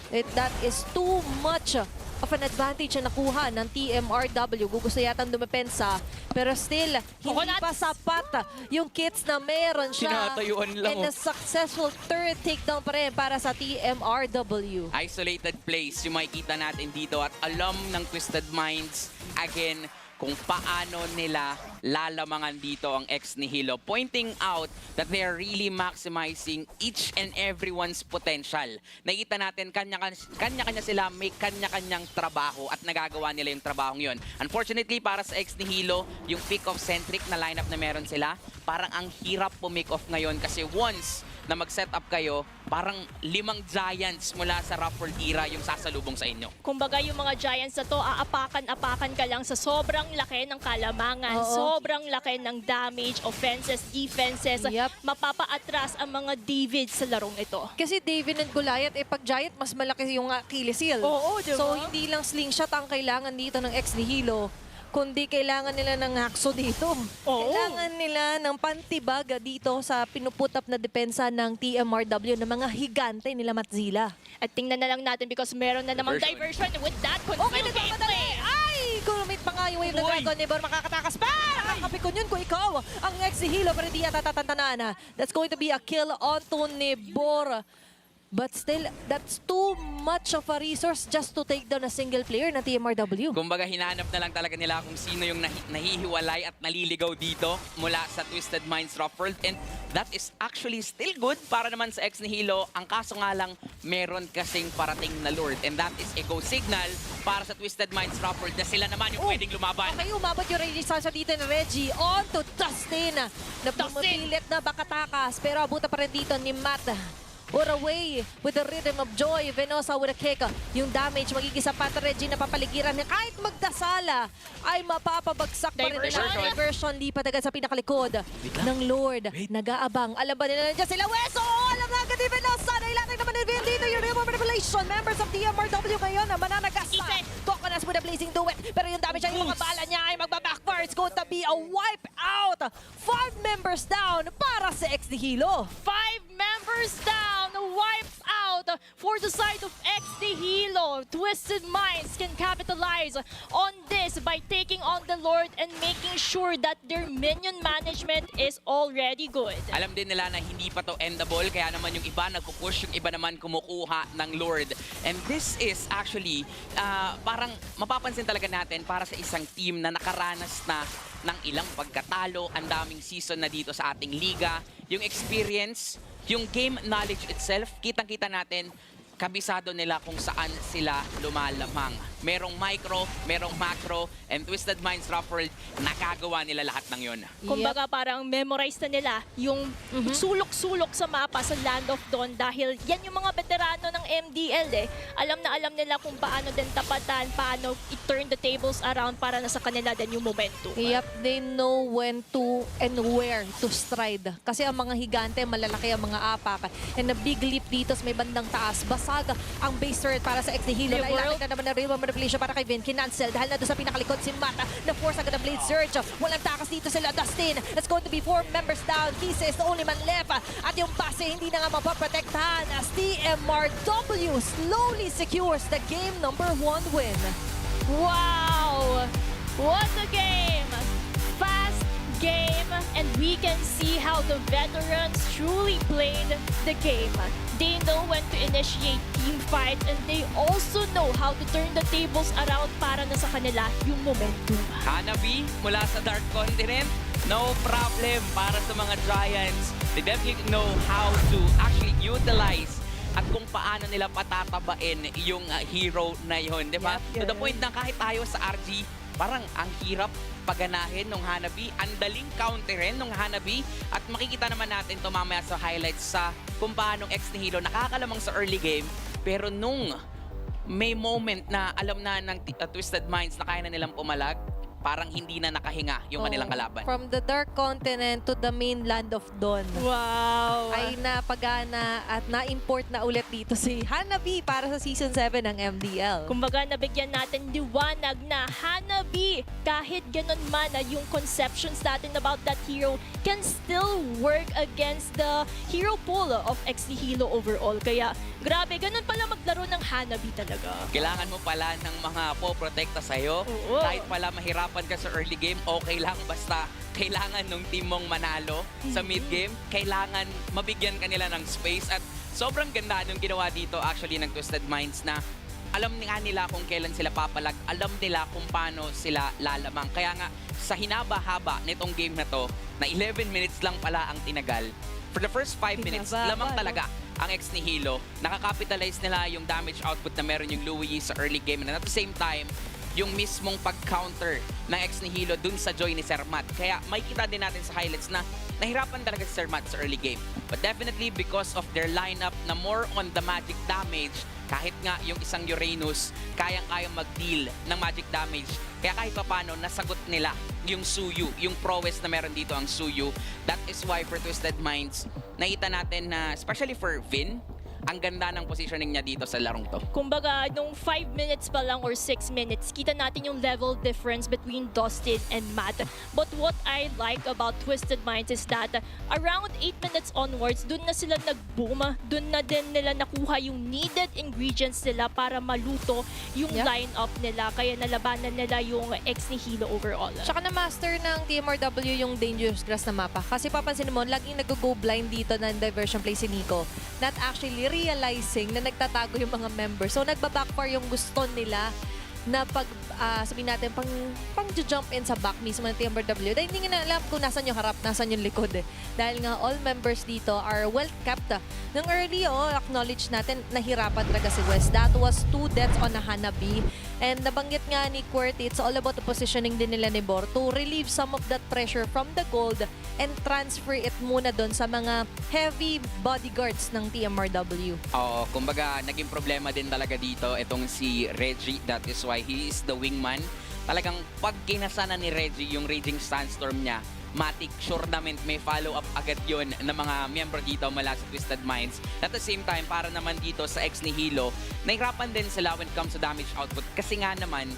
That is too much of an advantage na nakuha ng TMRW. Gusto yatang dumepensa. Pero still, hindi pa sapat yung kits na meron siya. Tinatayuan lang. And a successful third takedown pa rin para sa TMRW. Isolated plays yung makikita natin dito at alam ng Twisted Minds again kung paano nila lalamangan dito ang ex ni Hilo, pointing out that they are really maximizing each and everyone's potential. Nakita natin kanya-kanya sila, may kanya-kanyang trabaho at nagagawa nila yung trabahong yon. Unfortunately, para sa ex ni Hilo, yung pick-off centric na lineup na meron sila, parang ang hirap po make off ngayon kasi once na mag-set up kayo, parang 5 giants mula sa Ruffled era yung sasalubong sa inyo. Kumbaga yung mga Giants na to, aapakan-apakan ka lang sa sobrang laki ng kalamangan, Oo. sobrang laki ng damage, offenses, defenses, Yep. mapapaatras ang mga David sa larong ito. Kasi David and Goliath, pag Giant, mas malaki yung Achilles heel. Oo, diba? So, hindi lang slingshot ang kailangan dito ng ex nihilo, kundi kailangan nila ng hakso dito. Oo. Kailangan nila ng pantibaga dito sa pinuputap na depensa ng TMRW ng mga higante nila Matzila. At tingnan na lang natin because meron na namang diversion with that Okay, confirmed nagmamadali! gameplay. Ay! Kumamit pa nga yung wave ng Uy! Dragon, never makakatakas pa! Nakakapikon yun kung ikaw ang ex nihilo, pero hindi yata tatantanan. That's going to be a kill onto Nibor. But still, that's too much of a resource just to take down a single player na TMRW. Kumbaga, hinanap na lang talaga nila kung sino yung nahihiwalay at naliligaw dito mula sa Twisted Minds Ruffled. And that is actually still good para naman sa ex ni Hilo. Ang kaso nga lang, meron kasing parating na Lord. And that is a go signal para sa Twisted Minds Ruffled na sila naman yung pwedeng lumaban. Okay, umabot yung resistance dito ni Reggie on to Dustin. Na pumapilit na bakatakas, pero abutan pa rin dito ni Matt. Or away with the rhythm of joy. Venosa with a kick. Yung damage magiging sa Pat Reggie na papaligiran niya. Kahit magdasala ay mapapabagsak pa rin nila. Diversion. Diversion lipat agad sa pinakalikod ng Lord. Nag-aabang. Alam ba nila nandiyan sila? Weso! Alam na agad ni Venosa. Nailatag naman ni Vin dito yung Realm of Revelation. Members of TMRW ngayon na mananagas na. Ethan. Coconuts with a blazing duet. Pero yung damage ay yung mga bala niya ay magbabackwards. Going to be a wipe out. 5 members down para sa ex ni Hilo. 5 members down, wiped out for the side of XD Hilo. Twisted Minds can capitalize on this by taking on the Lord and making sure that their minion management is already good. Alam din nila na hindi pa to endable, kaya naman yung iba nagpupush, yung iba naman kumukuha ng Lord. And this is actually, parang mapapansin talaga natin para sa isang team na nakaranas na ng ilang pagkatalo, ang daming season na dito sa ating liga, yung experience, yung game knowledge itself, kitang-kita natin, kabisado nila kung saan sila lumalamang. Merong micro, merong macro, and Twisted Minds Ruffled, nakagawa nila lahat ng yun. Kumbaga parang memorize na nila yung sulok-sulok sa mapa sa Land of Dawn dahil yan yung mga veterano ng MDL eh. Alam na alam nila kung paano din tapatan, paano i-turn the tables around para nasa kanila din yung momentum. Yep, they know when to and where to stride. Kasi ang mga higante, malalaki ang mga apak. And a big leap dito sa may bandang taas. Basag ang base turret para sa ex ni Hilo. Nailatag na naman na Realm of Revelation para kay Vin. Kinancel dahil na doon sa pinakalikod si Mata. Na-force agad ang Blade Surge. Walang takas dito sila. Dustin. That's going to be 4 members down. Kisa is the only man left. At yung base hindi na nga mapaprotektahan as TMRW slowly secures the game number 1 win. Wow! What a game! Fast game, and we can see how the veterans truly played the game. They know when to initiate team fight, and they also know how to turn the tables around para na sa kanila yung momentum. Hanabi mula sa Dark Continent, no problem para sa mga Giants. They definitely know how to actually utilize at kung paano nila patatabain yung hero na yun, di ba? Yep, To the point na kahit tayo sa RG, parang ang hirap paganahin ng Hanabi, ang daling counterin ng Hanabi, at makikita naman natin ito mamaya sa highlights sa kung paano ex ni Hilo nakakalamang sa early game, pero nung may moment na alam na ng Twisted Minds na kaya na nilang pumalag, parang hindi na nakahinga yung kanilang kalaban. From the Dark Continent to the mainland of Dawn. Wow! Ay napagana at na-import na ulit dito si Hanabi para sa Season 7 ng MDL. Kumbaga, nabigyan natin liwanag na Hanabi, kahit ganun man na yung conceptions natin about that hero can still work against the hero pool of XD Hilo overall. Kaya, grabe, ganun pala maglaro ng Hanabi talaga. Kailangan mo pala ng mga po-protekta sa'yo. Oo. Kahit pala mahirapan ka sa early game, okay lang. Basta kailangan nung team mong manalo sa mid-game. Kailangan mabigyan kanila ng space. At sobrang ganda nung ginawa dito actually ng Twisted Minds na alam nga nila kung kailan sila papalag. Alam nila kung paano sila lalamang. Kaya nga, sa hinaba-haba nitong game na to, na 11 minutes lang pala ang tinagal, for the first 5 minutes, lamang talaga ang ex ni Hilo. Nakakapitalize nila yung damage output na meron yung Louis sa early game. And at the same time, yung mismong pag-counter ng ex ni Hilo dun sa joy ni Sir Matt. Kaya may kita din natin sa highlights na nahirapan talaga si Sir Matt sa early game. But definitely because of their lineup na more on the magic damage, kahit nga yung isang Uranus, kayang-kayang mag-deal ng magic damage. Kaya kahit papano, nasagot nila yung Suyu, yung prowess na meron dito ang Suyu. That is why for Twisted Minds, nakita natin na, especially for Vin, ang ganda ng positioning niya dito sa larong to. Kumbaga, nung 5 minutes pa lang or 6 minutes, kita natin yung level difference between Dustin and Matt. But what I like about Twisted Minds is that around 8 minutes onwards, dun na sila nag-boom. Dun na din nila nakuha yung needed ingredients nila para maluto yung lineup nila. Kaya nalabanan nila yung ex ni Hilo overall. Tsaka na-master ng TMRW yung dangerous grass na mapa. Kasi papansin mo, laging nag-go blind dito ng diversion play si Nico. Not actually realizing na nagtatago yung mga members. So, nagbabackfire yung gusto nila na pag, sabihin natin, pang-jump in sa back mismo ng TMRW. Dahil hindi nga na alam kung nasan yung harap, nasan yung likod. Dahil nga all members dito are well-kept. Nung early, acknowledge natin, nahirapan talaga si West. That was 2 deaths on a Hanabi. And nabanggit nga ni QWERTY, it's all about the positioning din nila ni Bor to relieve some of that pressure from the gold and transfer it muna doon sa mga heavy bodyguards ng TMRW. Oo, kumbaga naging problema din talaga dito itong si Reggie. That is why he is the wingman. Talagang pag kinasana ni Reggie yung Raging Sandstorm niya, matik, sure naman may follow-up agad yun ng mga miyembro dito mula sa Twisted Minds. At the same time, para naman dito sa ex ni Hilo, nahirapan din sila when it comes to damage output kasi nga naman,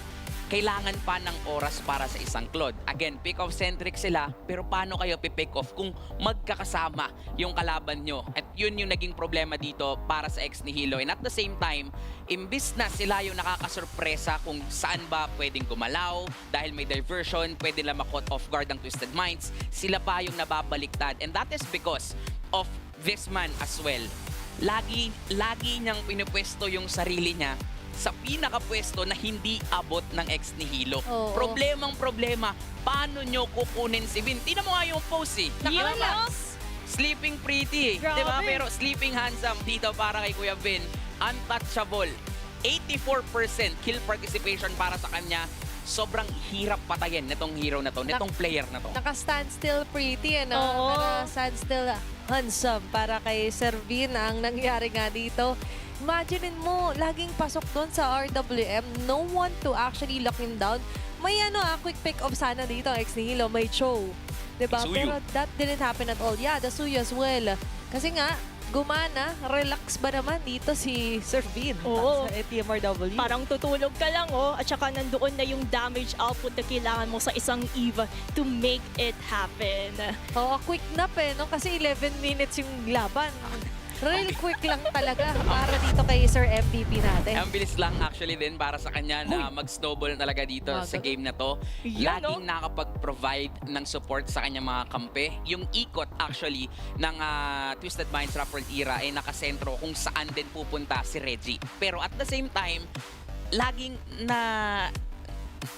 kailangan pa ng oras para sa isang Claude. Again, pick-off-centric sila, pero paano kayo pick off kung magkakasama yung kalaban nyo? At yun yung naging problema dito para sa ex ni Hilo. And at the same time, imbis na sila yung nakakasurpresa kung saan ba pwedeng gumalaw, dahil may diversion, pwede lang makot off guard ang Twisted Minds, sila pa yung nababaliktad. And that is because of this man as well. Lagi niyang pinupwesto yung sarili niya sa pinakapwesto na hindi abot ng ex ni Hilo. Problema, paano nyo kukunin si Vin? Tingnan mo nga yung pose eh. Nakarelax. Sleeping pretty, Grabe. diba? Pero sleeping handsome dito para kay Kuya Vin. Untouchable. 84% kill participation para sa kanya. Sobrang hirap patayin nitong hero na to, nitong player na to. Naka-stand still pretty, ano? Oo. Naka-stand still handsome para kay Sir Vin ang nangyari nga dito. Imagine mo, laging pasok doon sa RWM, no one to actually lock him down. May quick pick off sana dito, ex ni Hilo, may show. Diba? Suyu. Pero that didn't happen at all. Yeah, the Suyu as well. Kasi nga, gumana, relax ba naman dito si Sir Vin Oo. sa TMRW? Parang tutulog ka lang, at saka nandoon na yung damage output na kailangan mo sa isang EVE to make it happen. Oo, quick nap no? Kasi 11 minutes yung laban. Real quick lang talaga para dito kay Sir MVP natin. Ang bilis lang actually din para sa kanya na mag-snowball talaga dito sa game na to. Yan, Laging nakapag-provide ng support sa kanyang mga kampe. Yung ikot actually ng Twisted Minds Rapport era ay nakasentro kung saan din pupunta si Reggie. Pero at the same time, laging na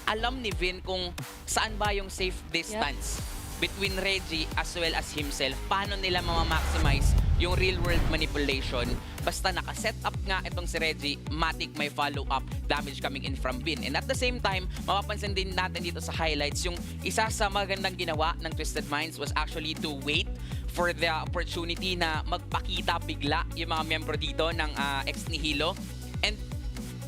alam ni Vin kung saan ba yung safe distance between Reggie as well as himself. Paano nila maximize yung real-world manipulation. Basta nakaset up nga itong si Reggie, matik may follow-up damage coming in from Vin. And at the same time, mapapansin din natin dito sa highlights, yung isa sa magandang ginawa ng Twisted Minds was actually to wait for the opportunity na magpakita bigla yung mga miyembro dito ng ex ni Hilo. And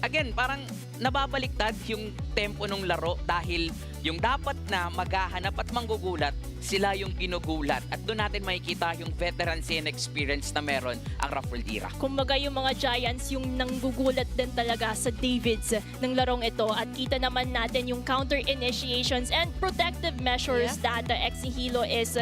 again, parang nababaliktad yung tempo ng laro dahil yung dapat na maghahanap at manggugulat, sila yung ginugulat. At doon natin makikita yung veterancy and experience na meron ang Raffle era. Kumbaga yung mga Giants yung nanggugulat din talaga sa Davids ng larong ito. At kita naman natin yung counter initiations and protective measures that ex ni Hilo is,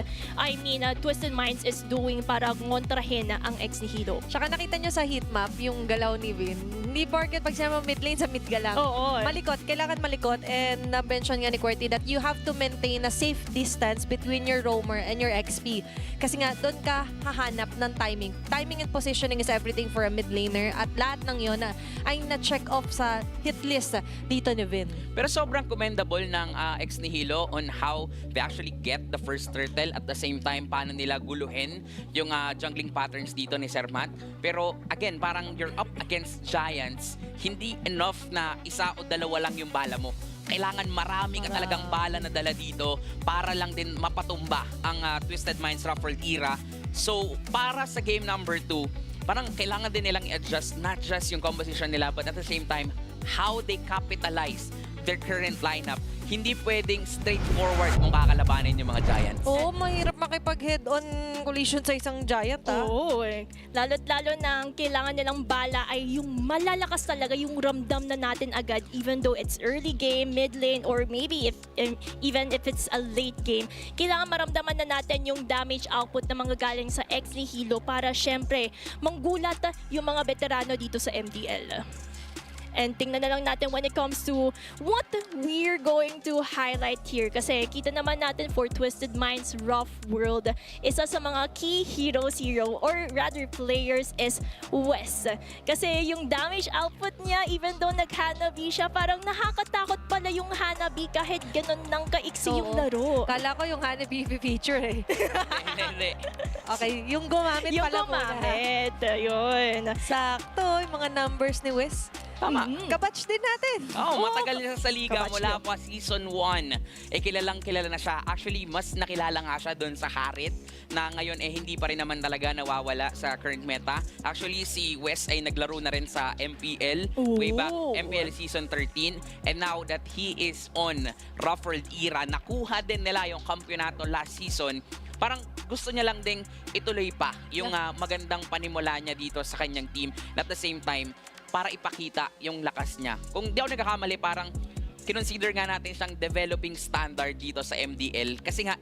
Twisted Minds is doing para ngontrahin ang ex ni Hilo. Tsaka nakita nyo sa heatmap yung galaw ni Vin. Hindi porket pag sinabi mid lane sa mid ka lang. Oo. Malikot, kailangan malikot. And na-mention nga ni QWERTY that you have to maintain a safe distance between your roamer and your XP. Kasi nga, doon ka hahanap ng timing. Timing and positioning is everything for a mid laner. At lahat ng yun ay na-check off sa hit list dito ni Vin. Pero sobrang commendable ng ex ni Hilo on how they actually get the first turtle at the same time paano nila guluhin yung jungling patterns dito ni Sir Matt. Pero again, parang you're up against Giants Giants, hindi enough na isa o dalawa lang yung bala mo. Kailangan marami ka talagang bala na dala dito para lang din mapatumba ang Twisted Minds Ruffled era. So, para sa game number 2, parang kailangan din nilang i-adjust not just yung composition nila but at the same time, how they capitalize their current lineup. Hindi pwedeng straightforward kung kakalabanin yung mga Giants. Oo, mahirap makipag-head-on collision sa isang Giant, ha? Oo, lalo't-lalo na ang kailangan nilang bala ay yung malalakas talaga, yung ramdam na natin agad even though it's early game, mid lane, or maybe even if it's a late game. Kailangan maramdaman na natin yung damage output na mga galing sa X ni Hilo para syempre manggulat yung mga veterano dito sa MDL. And tingnan na lang natin when it comes to what we're going to highlight here. Kasi kita naman natin for Twisted Minds Rough World, isa sa mga key heroes or rather players is Wes. Kasi yung damage output niya, even though nag-Hanabi siya, parang nakakatakot pala yung Hanabi kahit ganun nang kaiksi yung laro. Kala ko yung Hanabi feature eh. Hindi. Okay, yung gumamit Yung pala gumamit, yun. Sakto, yung mga numbers ni Wes. Tama. Kabatch din natin. Matagal na sa liga Kabatch mula din. pa season 1. Kilalang kilala na siya. Actually, mas nakilala nga siya doon sa Harit na ngayon hindi pa rin naman talaga nawawala sa current meta. Actually, si Wes ay naglaro na rin sa MPL way back MPL season 13. And now that he is on Ruffled era, nakuha din nila yung kampyonato last season. Parang gusto niya lang ding ituloy pa yung magandang panimula niya dito sa kanyang team. At the same time, para ipakita yung lakas niya. Kung di ako nagkakamali, parang kinonsider nga natin siyang developing standard dito sa MDL kasi nga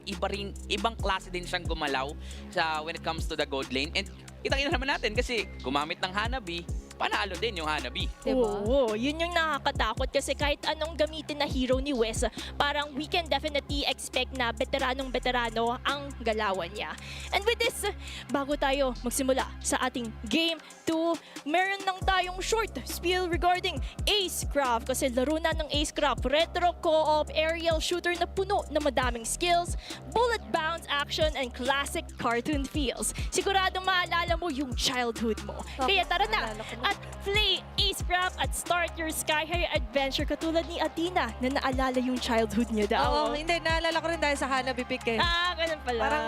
ibang klase din siyang gumalaw sa when it comes to the gold lane. And kita-kita naman natin kasi gumamit ng Hanabi, panalo din yung Hanabi. Diba? Oo, yun yung nakakatakot kasi kahit anong gamitin na hero ni Wes, parang we can definitely expect na veteranong-veterano ang galawan niya. And with this, bago tayo magsimula sa ating Game 2, meron lang tayong short spiel regarding Acecraft kasi laro na ng Acecraft, retro co-op aerial shooter na puno na madaming skills, bullet bounce action, and classic cartoon feels. Siguradong maalala mo yung childhood mo. Kaya tara na! Naalala ko na. At play Acecraft at start your sky high adventure katulad ni Athena na naalala yung childhood niya daw. Oo, hindi. Naalala ko rin dahil sa Hanabi pick eh. Ganun pala. Parang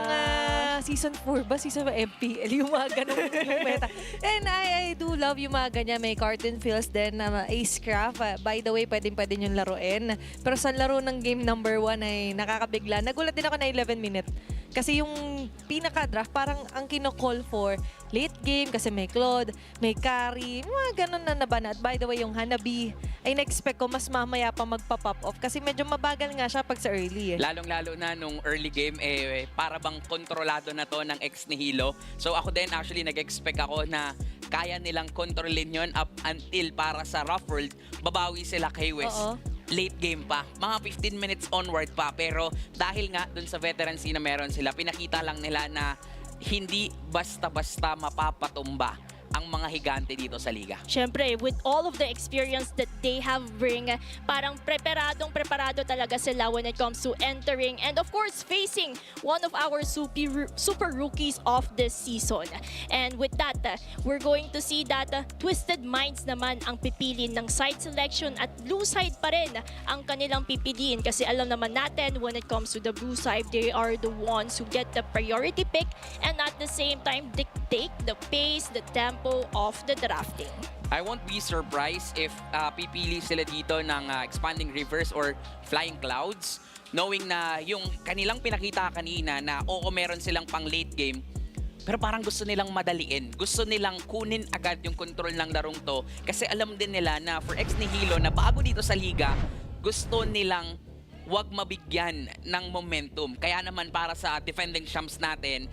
season 4 ba? Season 5 MPL, yung mga ganun yung meta. And I do love yung mga ganyan. May cartoon feels din na Acecraft. By the way, pwede yung laruin. Pero sa laro ng game number 1 ay nakakabigla. Nagulat din ako na 11 minute. Kasi yung pinaka-draft, parang ang kino-call for late game kasi may Claude, may Carry, mga ganun na nabana. At by the way, yung Hanabi, ay na-expect ko mas mamaya pa magpa-pop off kasi medyo mabagal nga siya pag sa early eh. Lalong-lalo na nung early game, para bang kontrolado na to ng ex ni Hilo. So ako din actually nag-expect ako na kaya nilang kontrolin yon up until para sa Rough World, babawi sila kay Wes. Oo. Late game pa, mga 15 minutes onward pa. Pero dahil nga dun sa veterancy na meron sila, pinakita lang nila na hindi basta-basta mapapatumba ang mga higante dito sa liga. Siyempre, with all of the experience that they have bring, parang preparado talaga sila when it comes to entering and of course facing one of our super rookies of this season. And with that, we're going to see that Twisted Minds naman ang pipili ng side selection at blue side pa rin ang kanilang pipiliin kasi alam naman natin when it comes to the blue side, they are the ones who get the priority pick and at the same time dictate the pace, the tempo of the drafting. I won't be surprised if pipili sila dito ng expanding rivers or flying clouds, knowing na yung kanilang pinakita kanina na meron silang pang late game, pero parang gusto nilang madaliin. Gusto nilang kunin agad yung control ng larong to kasi alam din nila na for ex ni Hilo na bago dito sa liga, gusto nilang wag mabigyan ng momentum. Kaya naman para sa defending champs natin,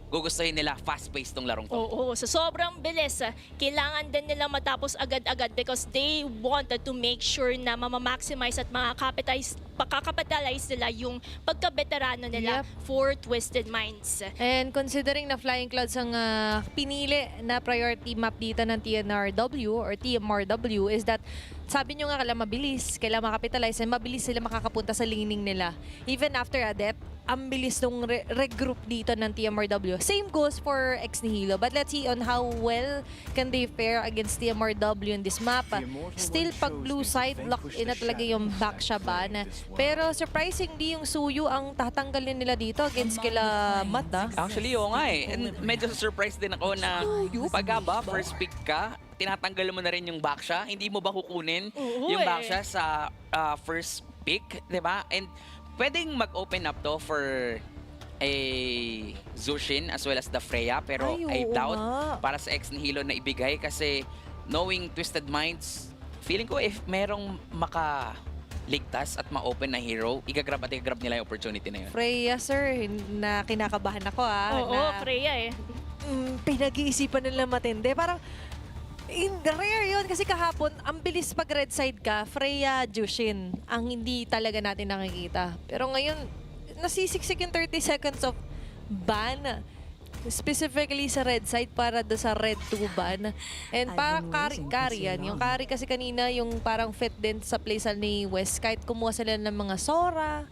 gugustuhin nila fast-paced tong larong to. Oo, sa sobrang bilis, kailangan din nila matapos agad-agad because they wanted to make sure na mamamaximize at makakapitalize nila yung pagka-veterano nila for Twisted Minds. And considering na Flying Clouds ang pinili na priority map dito ng TMRW is that sabi nyo nga kailangan mabilis, kailangan makapitalize and mabilis sila makakapunta sa laning nila. Even after a death, ang bilis nung regroup dito ng TMRW. Same goes for X Nihilo. But let's see on how well can they fare against TMRW in this map. Still, pag blue side, locked in na talaga yung back Shaban. Pero surprisingly, yung Suyu ang tatanggalin nila dito against kila Mata. Actually, oo nga eh. And medyo surprised din ako na pagka ba, first pick ka, tinatanggal mo na rin yung backsha. Hindi mo ba kukunin yung backsha sa first pick, di ba? And pwedeng mag-open up to for a Zushin as well as the Freya, pero I doubt para sa X Nihilo na ibigay kasi knowing Twisted Minds, feeling ko if merong makaligtas at ma-open na hero, igagrab nila yung opportunity na yun. Freya, sir, na kinakabahan ako Oo, Freya eh. Pinag-iisipan nila matindi. Parang, rare yun kasi kahapon, ang bilis pag red side ka, Freya, Jushin, ang hindi talaga natin nakikita. Pero ngayon, nasisiksik yung 30 seconds of ban. Specifically sa red side para do sa red 2 ban. And parang carry yan. Yung carry kasi kanina, yung parang fit din sa playstyle ni West. Kahit kumuha sila ng mga Sora,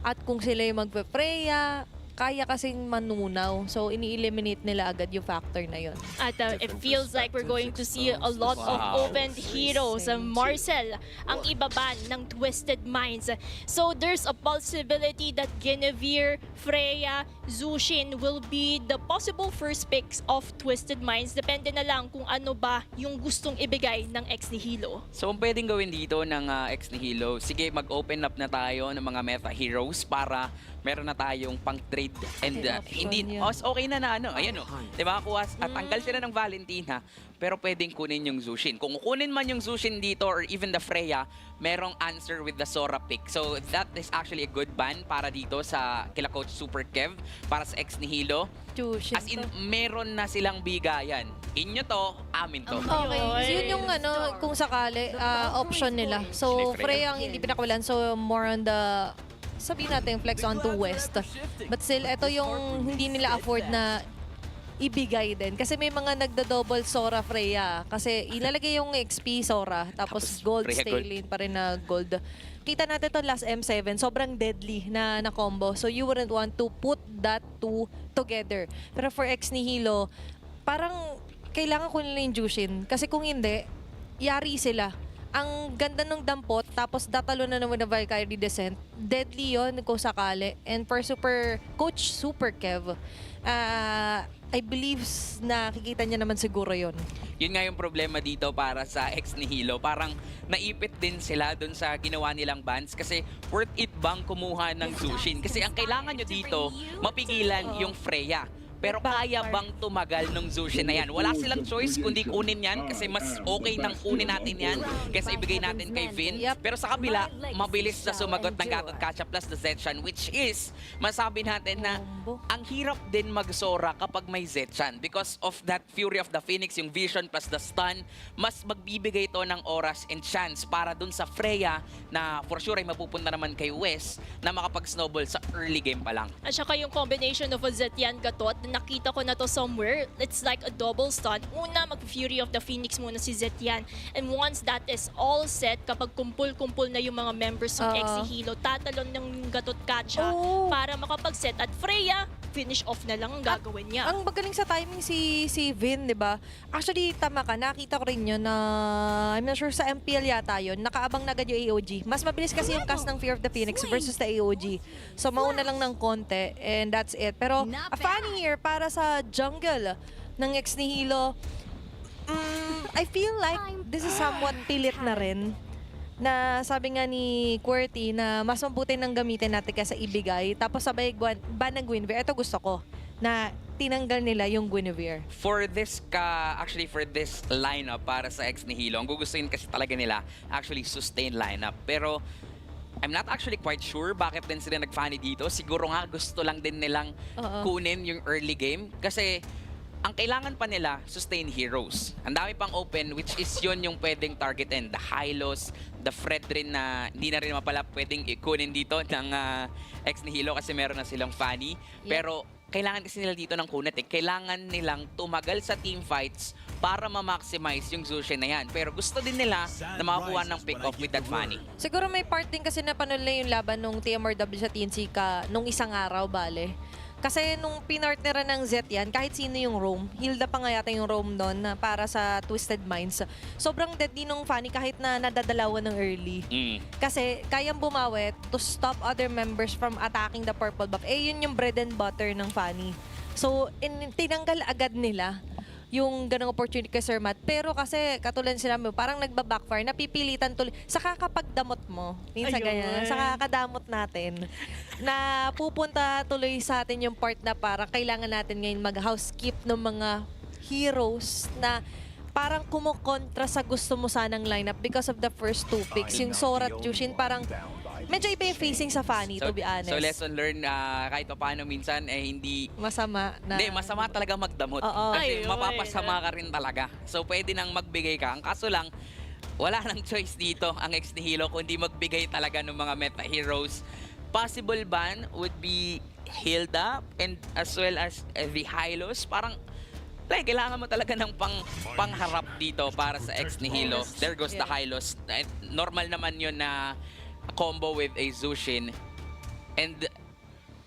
at kung sila yung magpe-Freya, kaya kasing manunaw. So, ini-eliminate nila agad yung factor na yun. At it feels like we're going to see a lot of opened heroes. Marcel ang ibaban ng Twisted Minds. So, there's a possibility that Guinevere, Freya, Zushin will be the possible first picks of Twisted Minds. Depende na lang kung ano ba yung gustong ibigay ng X Nihilo. So, ang pwedeng gawin dito ng X Nihilo, sige, mag-open up na tayo ng mga meta heroes para meron na tayong pang-trade and hindi okay na ano, ayan o. Diba, kuha at tanggal sila ng Valentina, pero pwedeng kunin yung Zushin. Kung kunin man yung Zushin dito or even the Freya, merong answer with the Sora pick. So that is actually a good ban para dito sa kila Coach Super Kev, para sa X Nihilo. As in, meron na silang bigayan. Inyo to, amin to. Okay, so yun yung kung sakali, option nila. So, Freya ang hindi pinakawalan. So, more on the sabihin natin flex onto West. But still, ito yung hindi nila afford na ibigay din. Kasi may mga nagda-double Sora Freya. Kasi ilalagay yung XP Sora, tapos gold stay lane pa rin na gold. Kita natin to last M7, sobrang deadly na combo. So you wouldn't want to put that two together. Pero for X Nihilo, parang kailangan ko nila yung Jushin. Kasi kung hindi, yari sila. Ang ganda ng dampot, tapos datalo na naman na Valkyrie Descent. Deadly yon kung sakali. And for Coach Super Kev, I believe nakikita niya naman siguro yon. Yun nga yung problema dito para sa X Nihilo. Parang naipit din sila dun sa ginawa nilang bans kasi worth it bang kumuha ng Zushin? Kasi ang kailangan nyo dito, mapigilan yung Freya. Pero kaya bang tumagal ng Zushin na yan? Wala silang choice kundi kunin yan kasi mas okay nang kunin natin yan kaysa ibigay natin kay Vin. Pero sa kabila, mabilis na sumagot ng Gatot Kacha plus the Zetshan, which is, masabi natin na ang hirap din mag-Sora kapag may Zetshan because of that Fury of the Phoenix, yung vision plus the stun, mas magbibigay ito ng oras and chance para dun sa Freya na for sure ay mapupunta naman kay West na makapag-snowball sa early game pa lang. At saka yung combination of a Zetyan Gatot, nakita ko na to somewhere. It's like a double stun. Una, mag-Fury of the Phoenix muna si Zetyan. And once that is all set, kapag kumpul-kumpul na yung mga members ng X Nihilo, tatalon ng Gatot Kacha para makapag-set. At Freya, finish off na lang ang gagawin niya. Ang magaling sa timing si Vin, di ba? Actually, tama ka. Nakita ko rin yun na, I'm not sure sa MPL yata yun, nakaabang na agad yung AOG. Mas mabilis kasi yung cast ng Fear of the Phoenix versus the AOG. So, mauna lang ng konti and that's it. Pero, a funny here para sa jungle ng X Nihilo, I feel like this is somewhat pilit na rin. Na sabi nga ni QWERTY na mas mabuti nang gamitin natin kaysa ibigay. Tapos sabay ban ng Guinevere. Ito gusto ko na tinanggal nila yung Guinevere. For this lineup para sa X Nihilo, ang gugustuhin kasi talaga nila actually sustain lineup. Pero I'm not actually quite sure bakit din sila nag-funny dito. Siguro nga gusto lang din nilang kunin yung early game. Kasi ang kailangan pa nila, sustain heroes. Ang dami pang open, which is yun yung pwedeng targetin. The Hylos, the Fred rin na hindi na rin mapala pwedeng ikunin dito ng X Nihilo kasi meron na silang Fanny. Pero kailangan kasi nila dito ng kunat eh. Kailangan nilang tumagal sa team fights para ma-maximize yung Zushin na yan. Pero gusto din nila na makakuha ng pick-off with that Fanny. Siguro may part din kasi na panula yung laban nung TMRW sa TNC nung isang araw, bale. Kasi nung pinartneran ng Z yan, kahit sino yung roam, Hilda pa nga yata yung roam doon para sa Twisted Minds. Sobrang deadly nung Fanny kahit na nadadalawan ng early. Kasi kayang bumawi to stop other members from attacking the purple buff. Eh, yun yung bread and butter ng Fanny. So, tinanggal agad nila yung ganong opportunity kay Sir Matt. Pero kasi, katulad sila mo, parang nagba-backfire, napipilitan tuloy. Sa kakapagdamot mo, minsan ganyan, sa kakadamot natin, na pupunta tuloy sa atin yung part na parang kailangan natin ngayon mag-housekeep ng mga heroes na parang kumukontra sa gusto mo sanang lineup because of the first two picks. Yung Sora at Jushin, parang medyo iba yung facing sa Fanny, to be honest. So lesson learned, kahit pa paano minsan, hindi... Masama na... Hindi, masama talaga magdamot. Kasi mapapasama ka rin talaga. So pwede nang magbigay ka. Ang kaso lang, wala nang choice dito ang ex ni Hilo kundi magbigay talaga ng mga meta heroes. Possible ban would be Hilda and as well as the Hylos. Parang kailangan mo talaga ng pangharap dito para sa ex ni Hilo. There goes the Hylos. Normal naman yun na combo with a Zushin. And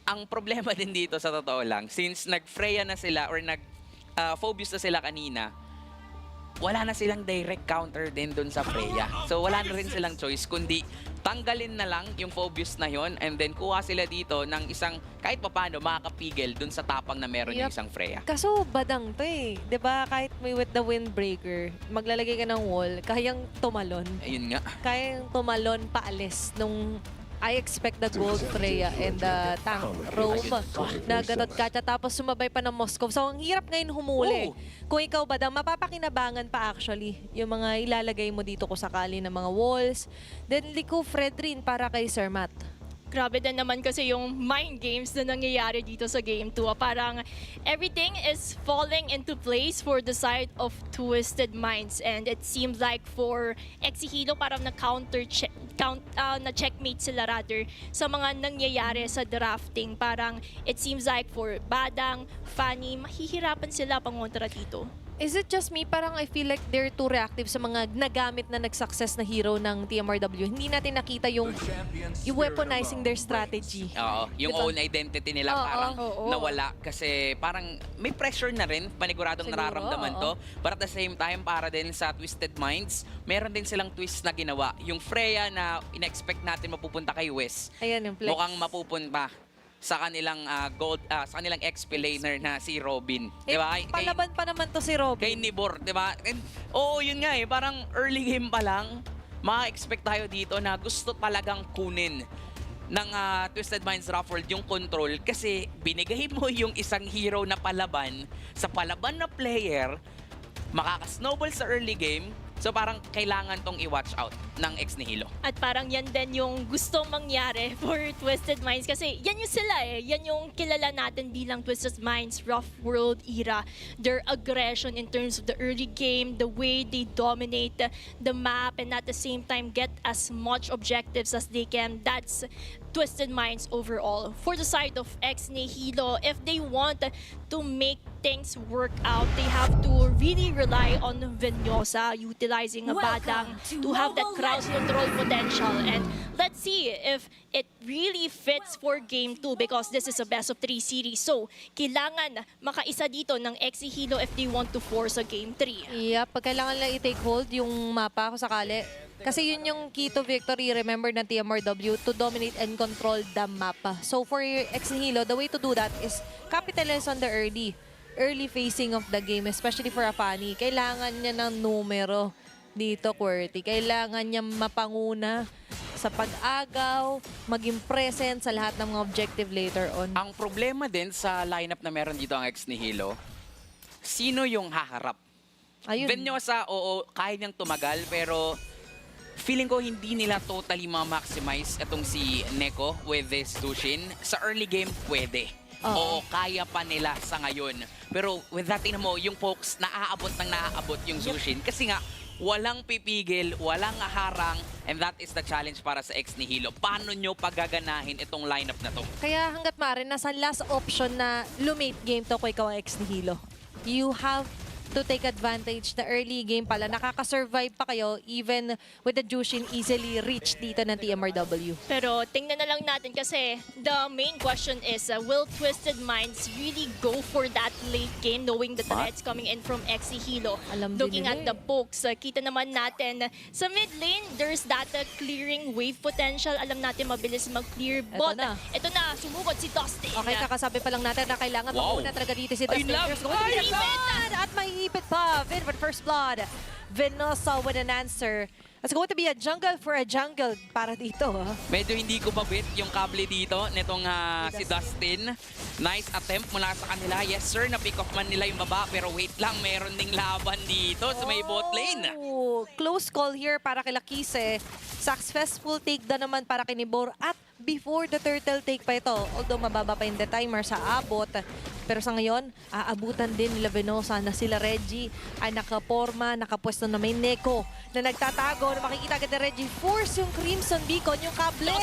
ang problema din dito sa totoo lang, since nag-Freya na sila or nag-Phobius na sila kanina, wala na silang direct counter din dun sa Freya. So wala na rin silang choice kundi tanggalin na lang yung Phobius na yon and then kuha sila dito ng isang kahit papano makakapigil dun sa tapang na meron yung isang Freya. Kaso badang to eh. 'Di ba kahit may with the windbreaker, maglalagay ka ng wall, kayang tumalon. Ayun nga. Kayang tumalon paalis nung I expect the gold Freya and the tank Rome na ganot kacha tapos sumabay pa ng Moscow. So ang hirap ngayon humuli. Kung ikaw badang, mapapakinabangan pa actually yung mga ilalagay mo dito kung sakali ng mga walls. Then Liko Fredrin para kay Sir Matt. Grabe din naman kasi yung mind games na nangyayari dito sa Game 2. Parang everything is falling into place for the side of Twisted Minds. And it seems like for Exihilo parang na-checkmate sila rather sa mga nangyayari sa drafting. Parang it seems like for Badang, Fanny, mahihirapan sila pangontra dito. Is it just me? Parang I feel like they're too reactive sa mga nagamit na nag-success na hero ng TMRW. Hindi natin nakita yung weaponizing their strategy. Oo, yung diba? own identity nila parang nawala kasi parang may pressure na rin, paniguradong Siguro, nararamdaman to. But at the same time, para din sa Twisted Minds, meron din silang twist na ginawa. Yung Freya na in-expect natin mapupunta kay Wes, Ayan yung flex. mukhang mapupunta sa kanilang sa kanilang XP laner na si Robin. Eh, Diba? palaban pa naman to si Robin. Kay Nibor, 'di ba? Oo, yun nga eh, parang early game pa lang, ma-expect tayo dito na gusto talagang kunin ng Twisted Minds Rafford yung control kasi binigay mo yung isang hero na palaban sa palaban na player, makaka-snowball sa early game. So parang kailangan tong i-watch out ng ex ni Hilo. At parang yan din yung gustong mangyari for Twisted Minds kasi yan yung sila eh. Yan yung kilala natin bilang Twisted Minds, Rough World era. Their aggression in terms of the early game, the way they dominate the map and at the same time get as much objectives as they can. That's Twisted Minds overall. For the side of ex ni Hilo, if they want to make things work out, they have to really rely on Venyosa, utilizing a Badang to have that crowd control potential. And let's see if it really fits for Game 2 because this is a best of 3 series. So, kailangan makaisa dito ng Exi Hilo if they want to force a Game 3. Yeah, pag kailangan lang i-take hold yung mapa kung sakali. Kasi yun yung key to victory, remember, ng TMRW, to dominate and control the map. So for Exihilo, the way to do that is capitalize on the early phasing of the game, especially for a Fanny. Kailangan niya ng numero dito, QWERTY. Kailangan niya mapanguna sa pag-agaw, maging present sa lahat ng mga objective later on. Ang problema din sa lineup na meron dito ang ex ni Hilo, sino yung haharap? Ayun. Venyosa, oo, kaya niyang tumagal, pero feeling ko hindi nila totally ma-maximize itong si Neko with this Zushin. Sa early game, pwede. Oo, kaya pa nila sa ngayon. Pero with that, tingnan mo, yung folks, naaabot yung Zushin. Kasi nga, walang pipigil, walang harang, and that is the challenge para sa Ex Nihilo. Paano nyo pagaganahin itong lineup na to? Kaya hanggat maaari, nasa last option na lumate game to kung ikaw ang ex nihilo. You have to take advantage na early game pala. Nakaka-survive pa kayo even with the Jushin easily reach dito ng TMRW. Pero tingnan na lang natin kasi the main question is, will Twisted Minds really go for that late game knowing that the Reds coming in from Ex Nihilo? Alam din Looking nila at the pokes, kita naman natin sa mid lane, there's that clearing wave potential. Alam natin mabilis mag-clear. But ito na, sumugod si Dustin. Okay, kakasabi pa lang natin na kailangan mauna talaga dito si I Dustin. love There's going to be a blood! At may ipit pa. Vin with first blood. Venosa with an answer. It's going to be a jungle for a jungle para dito. Medyo hindi ko mabit yung kable dito nitong si Dustin. Nice attempt mula sa kanila. Yes sir, na-pick off man nila yung baba. Pero wait lang, meron ding laban dito sa may bot lane. Close call here para kay Lakise. Successful take down naman para kay Nibor. At before the turtle take pa ito. Although mababa pa yung the timer sa abot. Pero sa ngayon, aabutan din nila Venosa na sila Reggie ay nakaporma, nakapwesto na may Neko na nagtatago. Na makikita agad na Reggie force yung Crimson Beacon. Yung kable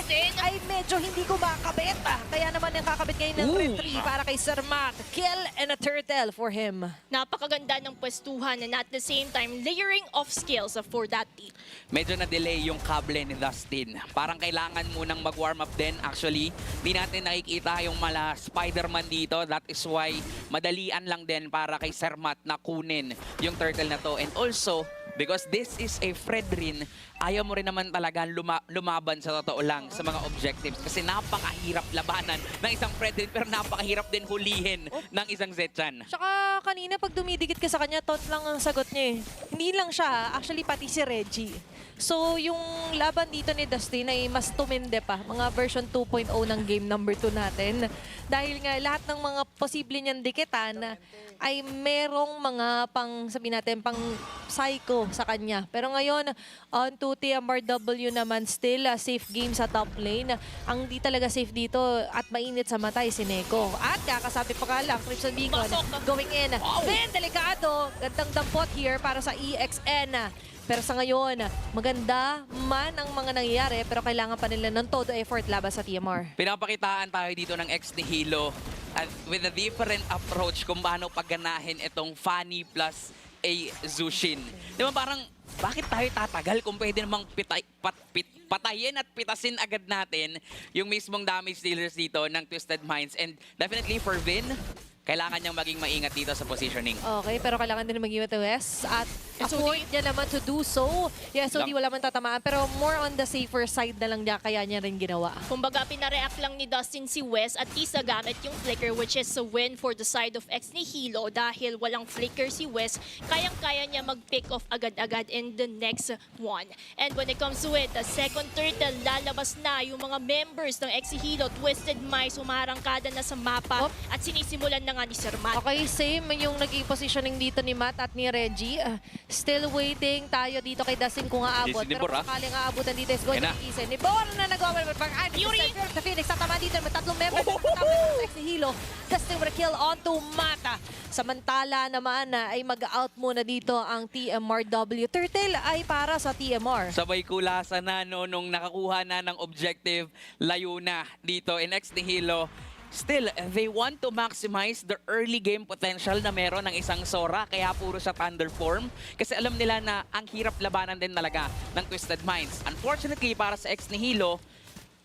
ay medyo hindi ko makakabit. Kaya naman yung kakabit ngayon ng Red 3 para kay Sir Mac. Kill and a turtle for him. Napakaganda ng pwestuhan and at the same time, layering of skills for that team. Medyo na-delay yung kable ni Dustin. Parang kailangan munang mag-warm up din. Actually, di natin nakikita yung mala Spider-Man dito. That is why madalian lang din para kay Sir Matt na kunin yung turtle na to. And also, because this is a Fredrin, ayaw mo rin naman talaga lumaban sa totoo lang sa mga objectives. Kasi napakahirap labanan ng isang Fredrin pero napakahirap din hulihin ng isang Zetchan. Tsaka kanina pag dumidikit ka sa kanya, tot lang ang sagot niya eh. Hindi lang siya, actually pati si Reggie. So yung laban dito ni Dustin ay mas tuminde pa. Mga version 2.0 ng game number 2 natin. Dahil nga lahat ng mga posible niyang dikitan ay merong mga sabihin natin, pang psycho sa kanya. Pero ngayon, on to TMRW naman still, safe game sa top lane. Ang di talaga safe dito at mainit sa mata ay si Neko. At kakasabi pa ka lang, Crimson Beacon going in. Then, delikado. Gandang dampot here para sa EXN. Pero sa ngayon, maganda man ang mga nangyayari pero kailangan pa nila ng todo effort laban sa TMR. Pinapakitaan tayo dito ng Ex Nihilo at with a different approach kung paano pagganahin itong Fanny plus a Zushin. Di ba parang, bakit tayo tatagal kung pwede namang patayin at pitasin agad natin yung mismong damage dealers dito ng Twisted Minds. And definitely for Vin, kailangan niyang maging maingat dito sa positioning. Okay, pero kailangan din mag-iwat West at afford niya naman to do so. Yes, so di wala man tatamaan, pero more on the safer side na lang niya, kaya niya rin ginawa. Kumbaga, pinareact lang ni Dustin si West at least gamit yung flicker which is a win for the side of Ex Nihilo dahil walang flicker si West, kayang-kaya niya mag-pick off agad-agad in the next one. And when it comes to it, the second turtle, lalabas na yung mga members ng Ex Nihilo, Twisted Minds, umarangkada na sa mapa at sinisimulan na nga ni Sir Matt. Okay, same yung naging positioning dito ni Matt at ni Reggie. Still waiting tayo dito kay Dustin kung aabot. Yes, Pero sakaling aabutan dito is going to be easy. Nibor na nagawa mo. Yuri! Sa Phoenix, tatama dito. May tatlong members ng Ex Nihilo. Dustin with a kill onto Mata. Samantala naman ay mag-out muna dito ang TMRW. Turtle ay para sa TMR. Sabay kulasan na nung nakakuha na ng objective, layo na dito in Ex Nihilo. Still, they want to maximize the early game potential na meron ng isang Sora, kaya puro sa Thunder form. Kasi alam nila na ang hirap labanan din talaga ng Twisted Minds. Unfortunately, para sa Ex Nihilo,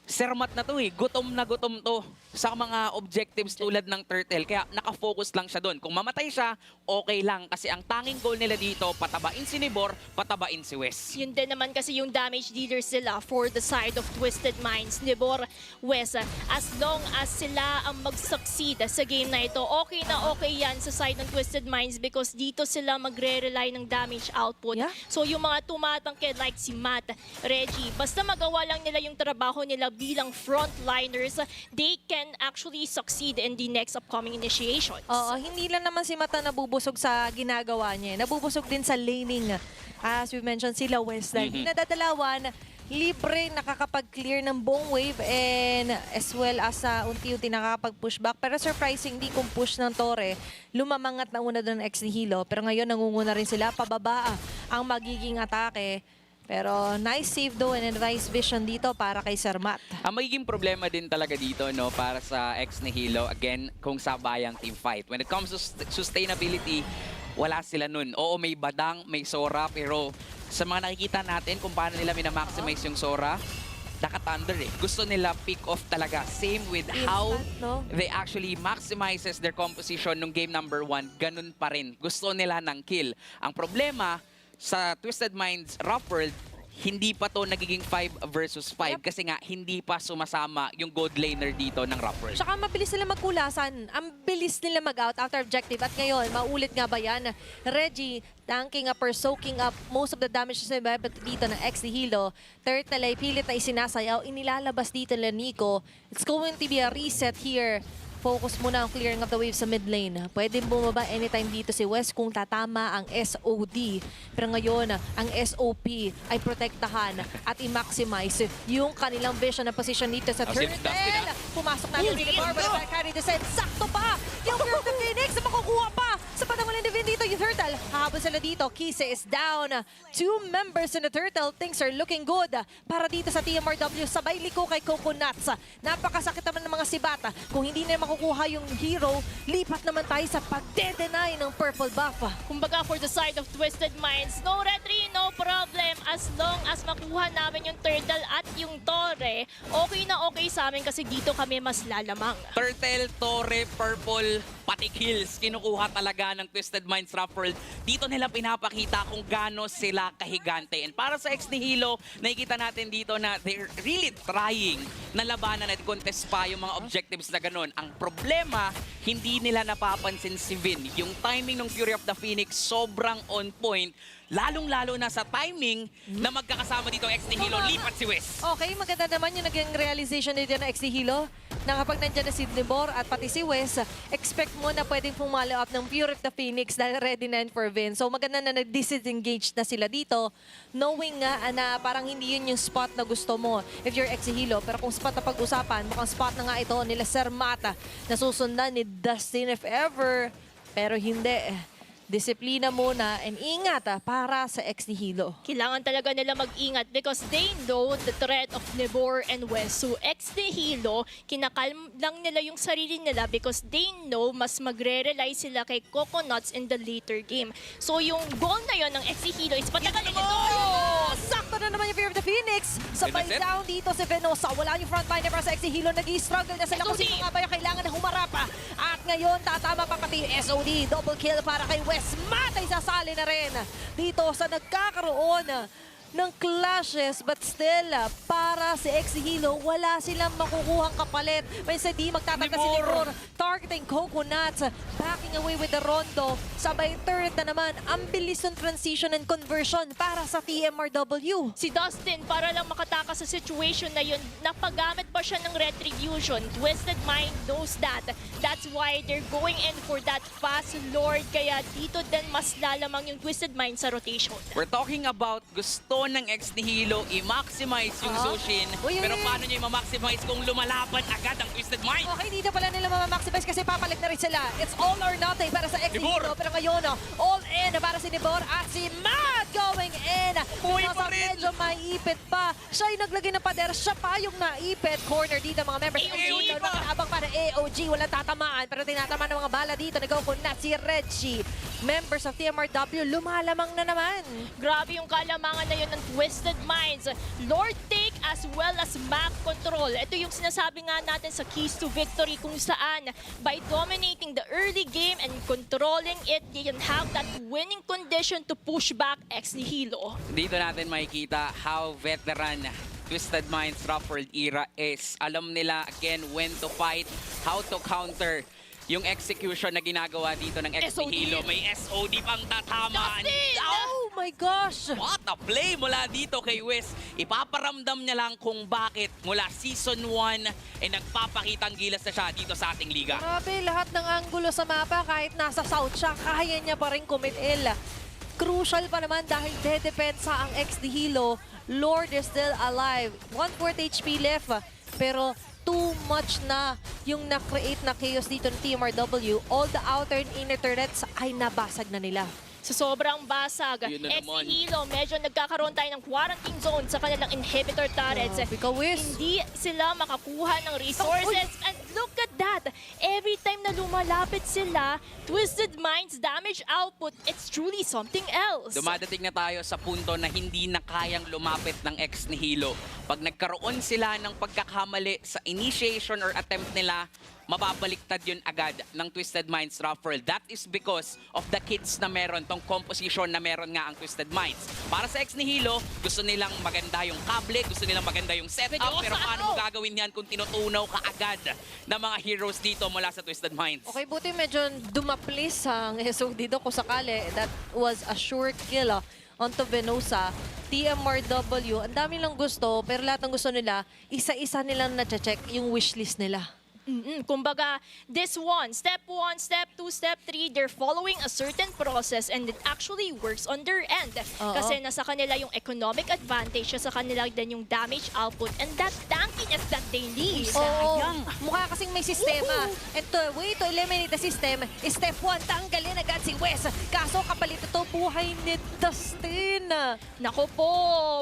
sermat na to eh. Gutom na gutom to sa mga objectives tulad ng Turtle. Kaya nakafocus lang siya doon. Kung mamatay siya, okay lang. Kasi ang tanging goal nila dito, patabain si Nibor, patabain si Wes. Yun din naman kasi yung damage dealer sila for the side of Twisted Minds, Nibor, Wes. As long as sila ang mag-succeed sa game na ito, okay na okay yan sa side ng Twisted Minds because dito sila magre-rely ng damage output. Yeah. So yung mga tumatangke like si Matt, Reggie, basta magawa lang nila yung trabaho nila bilang frontliners, they can actually succeed in the next upcoming initiations. Oo, hindi lang naman si Mata nabubusog sa ginagawa niya. Nabubusog din sa laning. As we mentioned, sila West. Hindi nadadalawan, libre nakakapag-clear ng buong wave and as well as unti-unti nakakapag-pushback. Pero surprisingly, kung push ng Torre, lumamangat na una doon Ex Nihilo. Pero ngayon, nangunguna rin sila pababa. ang magiging atake. Pero nice save though and nice vision dito para kay Sir Matt. Ang magiging problema din talaga dito, no, para sa ex ni Hilo, again, kung sabayang team fight. When it comes to sustainability, wala sila nun. Oo, may badang, may Sora, pero sa mga nakikita natin kung paano nila minamaximize yung Sora, naka-thunder eh. Gusto nila pick off talaga. Same with how they actually maximizes their composition nung game number 1. Ganun pa rin. Gusto nila ng kill. Ang problema, sa Twisted Minds Rough World, hindi pa to nagiging 5 versus 5 kasi nga hindi pa sumasama yung gold laner dito ng Rough World. Tsaka mabilis nila magkulasan. Ang bilis nila mag-out after objective. At ngayon, maulit nga ba yan? Reggie, tanking up or soaking up most of the damage sa dito ng X ni Hilo. Turtle ay pilit na isinasayaw. Inilalabas dito nila Nico. It's going to be a reset here. Focus muna ang clearing of the wave sa mid lane. Pwedeng bumaba anytime dito si West kung tatama ang SOD. Pero ngayon, ang SOP ay protektahan at i-maximize yung kanilang vision na position dito sa turtle. Pumasok natin rin ni Barbara by carry descent. Sakto pa! Yung Fear of the Phoenix na makukuha pa sa panahon ng Divine dito yung turtle. Hahabol sila dito. Kise is down. 2 members in the turtle. Things are looking good para dito sa TMRW. Sabay liko kay Coconuts. Napakasakit naman ng mga sibata. Kung hindi na makukuha yung hero, lipat naman tayo sa pagde-deny ng purple buff. Kumbaga for the side of Twisted Minds, no retry, no problem. As long as makuha namin yung turtle at yung tore, okay na okay sa amin kasi dito kami mas lalamang. Turtle, Torre, Purple, pati kills, kinukuha talaga ng Twisted Minds Rough World. Dito nila pinapakita kung gaano sila kahigante. And para sa ex ni Hilo, nakikita natin dito na they're really trying na labanan at contest pa yung mga objectives na ganun. Ang problema, hindi nila napapansin si Vin. Yung timing ng Fury of the Phoenix sobrang on point. Lalong-lalo na sa timing na magkakasama dito ex ni Hilo, lipat si Wes. Okay, maganda naman yung naging realization dito na X ni Hilo na kapag nandyan na si Libor at pati si Wes, expect mo na pwedeng pumalo up ng Fury of the Phoenix dahil ready na for Vin. So maganda na nag-disengage na sila dito, knowing nga na parang hindi yun yung spot na gusto mo if you're X ni Hilo. Pero kung spot na pag-usapan, mukhang spot na nga ito nila Sir Mata na susundan ni Dustin if ever. Pero hindi. Disiplina muna and ingat para sa ex ni Hilo. Kailangan talaga nila mag-ingat because they know the threat of Nebor and West. So, ex ni Hilo, kinakalm lang nila yung sarili nila because they know mas magre-rely sila kay Coconuts in the later game. So, yung goal na yon ng ex ni Hilo is patagalin ito. Sakto na naman yung Fear of the Phoenix. Sabay down dito si Venosa. Wala yung frontliner para sa ex ni Hilo. Nag-i-struggle na sila kung sino nga ba yung kailangan na humarapa. At ngayon, tatama pa pati yung SOD. Double kill para kay West. Matay sasali na rin dito sa nagkakaroon ng clashes, but still, para si X Hilo, wala silang makukuhang kapalit. May sa di magtatagda si Libor, targeting Coconuts, backing away with the Rondo. Sabay third na naman, ang bilis ng transition and conversion para sa TMRW. Si Dustin, para lang makatakas sa situation na yun, napagamit pa siya ng retribution. Twisted Mind knows that. That's why they're going in for that fast Lord. Kaya dito din mas lalamang yung Twisted Mind sa rotation. We're talking about gusto ng ex ni Hilo i-maximize yung Zushin. Pero paano niya i-maximize kung lumalaban agad ang Twisted Mind? Okay, dito pala nila ma-maximize kasi papalik na rin sila. It's all or nothing para sa ex ni Hilo. Pero ngayon, all in para si Nebor at si Matt going in. Uy pa rin! Medyo maipit pa. Siya yung naglagay ng pader. Siya pa yung naipit. Corner dito mga members. AOG pa! Nakaabang para AOG. Walang tatamaan. Pero tinatamaan ng mga bala dito. Nag-go na si Reggie. Members of TMRW, lumalamang na naman. Grabe yung kalamangan na yun ng Twisted Minds. Lord take as well as map control. Ito yung sinasabi nga natin sa keys to victory kung saan by dominating the early game and controlling it, they can have that winning condition to push back ex ni Hilo. Dito natin makikita how veteran Twisted Minds Rough World era is. Alam nila again when to fight, how to counter yung execution na ginagawa dito ng ex ni Hilo. May SOD pang tatamaan. Oh my gosh! What a play mula dito kay Wes. Ipaparamdam niya lang kung bakit mula Season 1 ay nagpapakitang gilas na siya dito sa ating liga. Grabe, lahat ng anggulo sa mapa, kahit nasa south siya, kaya niya pa rin kumitil. Crucial pa naman dahil dedepensa ang ex ni Hilo. Lord is still alive. 1/4 HP left. Pero too much na yung na-create na chaos dito ng TMRW. All the outer and inner turrets ay nabasag na nila. Sa sobrang basag, Yun na naman. Hilo, medyo nagkakaroon tayo ng quarantine zone sa kanilang inhibitor turrets. Because Hindi sila makakuha ng resources. And look at that! Every time na lumalapit sila, Twisted Minds damage output, it's truly something else. Dumadating na tayo sa punto na hindi na kayang lumapit ng ex ni Hilo. Pag nagkaroon sila ng pagkakamali sa initiation or attempt nila, mababaliktad yun agad ng Twisted Minds Ruffle. That is because of the kids na meron, tong composition na meron nga ang Twisted Minds. Para sa ex ni Hilo, gusto nilang maganda yung kable, gusto nilang maganda yung setup, Seryoso pero paano ako? mo gagawin yan kung tinutunaw ka agad ng mga heroes dito mula sa Twisted Minds? okay, buti medyo dumaplis ang SO dito kung sakali. That was a sure kill onto Venosa. TMRW, ang dami lang gusto, pero lahat ng gusto nila, isa-isa nilang na-check yung wishlist nila. Kumbaga, this one, step 1, step 2, step 3, they're following a certain process and it actually works on their end. Oo. Kasi nasa kanila yung economic advantage, sa kanila din yung damage output and that tankiness that they need. Oo, mukha kasing may sistema. And the way to eliminate the system is step 1, tanggalin agad si Wes. Kaso kapalit ito, buhay ni Dustin. Nako po,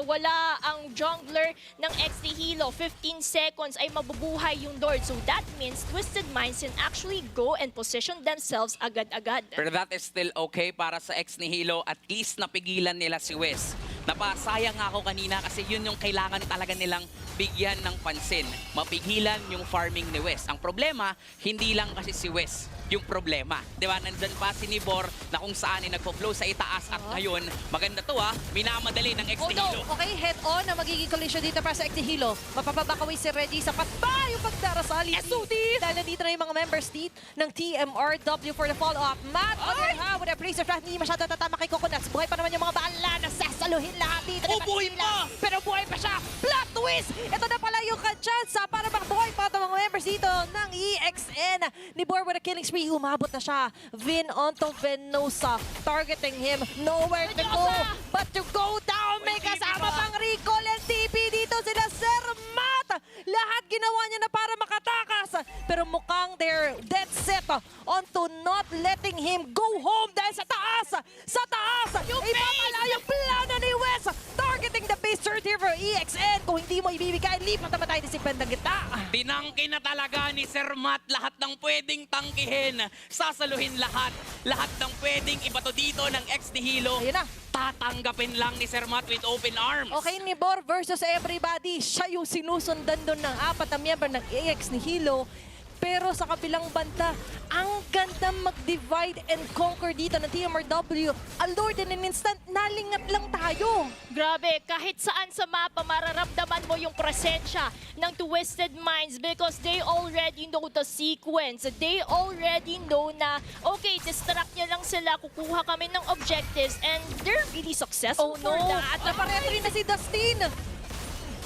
wala ang jungler ng XT Hilo. 15 seconds ay mabubuhay yung Lord. So that means Twisted Minds can actually go and position themselves agad-agad. Pero that is still okay para sa ex ni Hilo. At least napigilan nila si Wes. Napasayang nga ako kanina kasi yun yung kailangan talaga nilang bigyan ng pansin. Mapigilan yung farming ni Wes. Ang problema, hindi lang kasi si Wes yung problema. Diba? Nandun pa si Nibor na kung saan ay nagpo-flow sa itaas at ngayon, maganda to minamadali ng ex Oh ni no, Hilo. okay, head on na magiging collision dito para sa XT Hilo. Mapapabakaway si Reggie sa patba yung pagdarasali. SOD! Dahil nandito na yung mga members ng TMRW for the follow-up. Matt, Magandang with a place of flat, hindi masyado tatama kay Coconuts. Buhay pa naman yung mga baala na sasaluhin lahat dito. Oh, buhay pa! Pero buhay pa siya! Plot twist! Ito na pala yung ka-chance para mabuhay pa itong mga members dito ng EXN. Ni Bor with a killing spree, umabot na siya. Vin onto Venosa, targeting him. Nowhere to go but to go down. May kasama pang recall and TP dito sila Sir Matt. Lahat ginawa niya na para makatakas. Pero mukhang they're dead set onto not letting him go home dahil sa taas. Sa taas! Ipapala yung plano ni Wes. Targeting the base third here for EXN. Kung hindi mo ibibigay, lipat naman tayo sa bandang gitna. Tinangki na talaga ni Sir Matt lahat ng pwedeng tangkihin. Sasaluhin lahat. Lahat ng pwedeng ibato dito ng ex ni Hilo. Ayun na. Tatanggapin lang ni Sir Matt with open arms. Okay, ni Bor versus everybody. Siya yung sinusundan doon ng 4 na miyembro ng AX ni Hilo. Pero sa kabilang banda, ang ganda mag-divide and conquer dito ng TMRW. Lord, in an instant, nalingat lang tayo. Grabe, kahit saan sa mapa mararamdaman mo yung presensya ng Twisted Minds because they already know the sequence. They already know na, okay, distract nyo lang sila, kukuha kami ng objectives and they're really successful Oh no, for that. naparetry na si Dustin.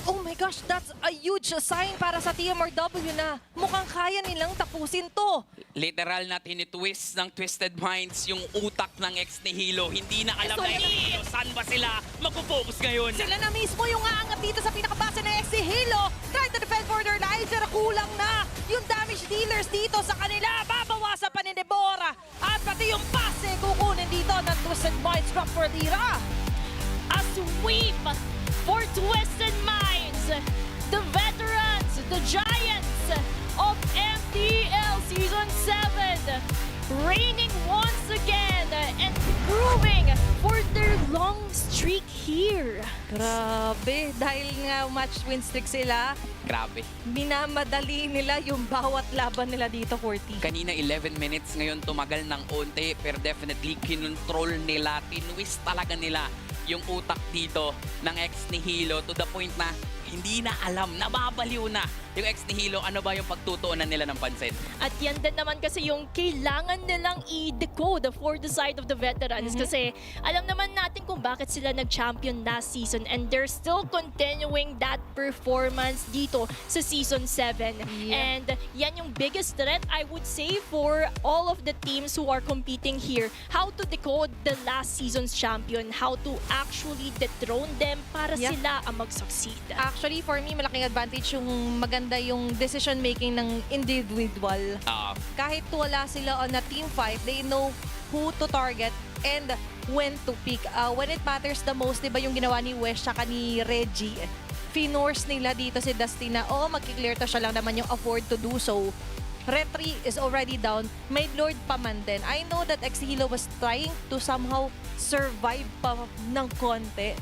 Oh my gosh, that's a huge sign para sa TMRW na mukhang kaya nilang tapusin to. Literal na tinitwist ng Twisted Minds yung utak ng ex ni Hilo. Hindi na alam na ex ni Hilo saan ba sila magpo-focus ngayon. Sila na mismo yung aangat dito sa pinakabase ng XC Hilo. Try to defend for their lives, pero kulang na yung damage dealers dito sa kanila. Babawasan pa ni Deborah. At pati yung pase kukunin dito ng Twisted Minds drop for Lira. A sweep for Twisted Minds, the veterans, the giants of MDL Season 7, reigning once again and proving for their long streak here. Grabe, dahil nga match win streak sila, Grabe. minamadali nila yung bawat laban nila dito, 40. Kanina 11 minutes, ngayon tumagal ng onte, pero definitely kinontrol nila, tinwist talaga nila yung utak dito ng ex ni Hilo to the point na hindi na alam, nababaliw na yung ex ni Hilo, ano ba yung pagtutuunan nila ng pansin. At yan din naman kasi yung kailangan nilang i-decode for the side of the veterans kasi alam naman natin kung bakit sila nag-champion last season and they're still continuing that performance dito sa Season 7. Yeah. And yan yung biggest threat, I would say, for all of the teams who are competing here. How to decode the last season's champion, how to actually dethrone them para Yeah. sila ang mag-succeed. Actually, for me, malaking advantage yung maganda yung decision making ng individual. Kahit wala sila on a team fight, they know who to target and when to pick. When it matters the most, di ba yung ginawa ni Wes tsaka ni Reggie, finorce nila dito si Dustin na, magkiklear to siya lang naman yung afford to do so. Retry is already down. May Lord pa man din. I know that Exhilo was trying to somehow survive pa ng konti.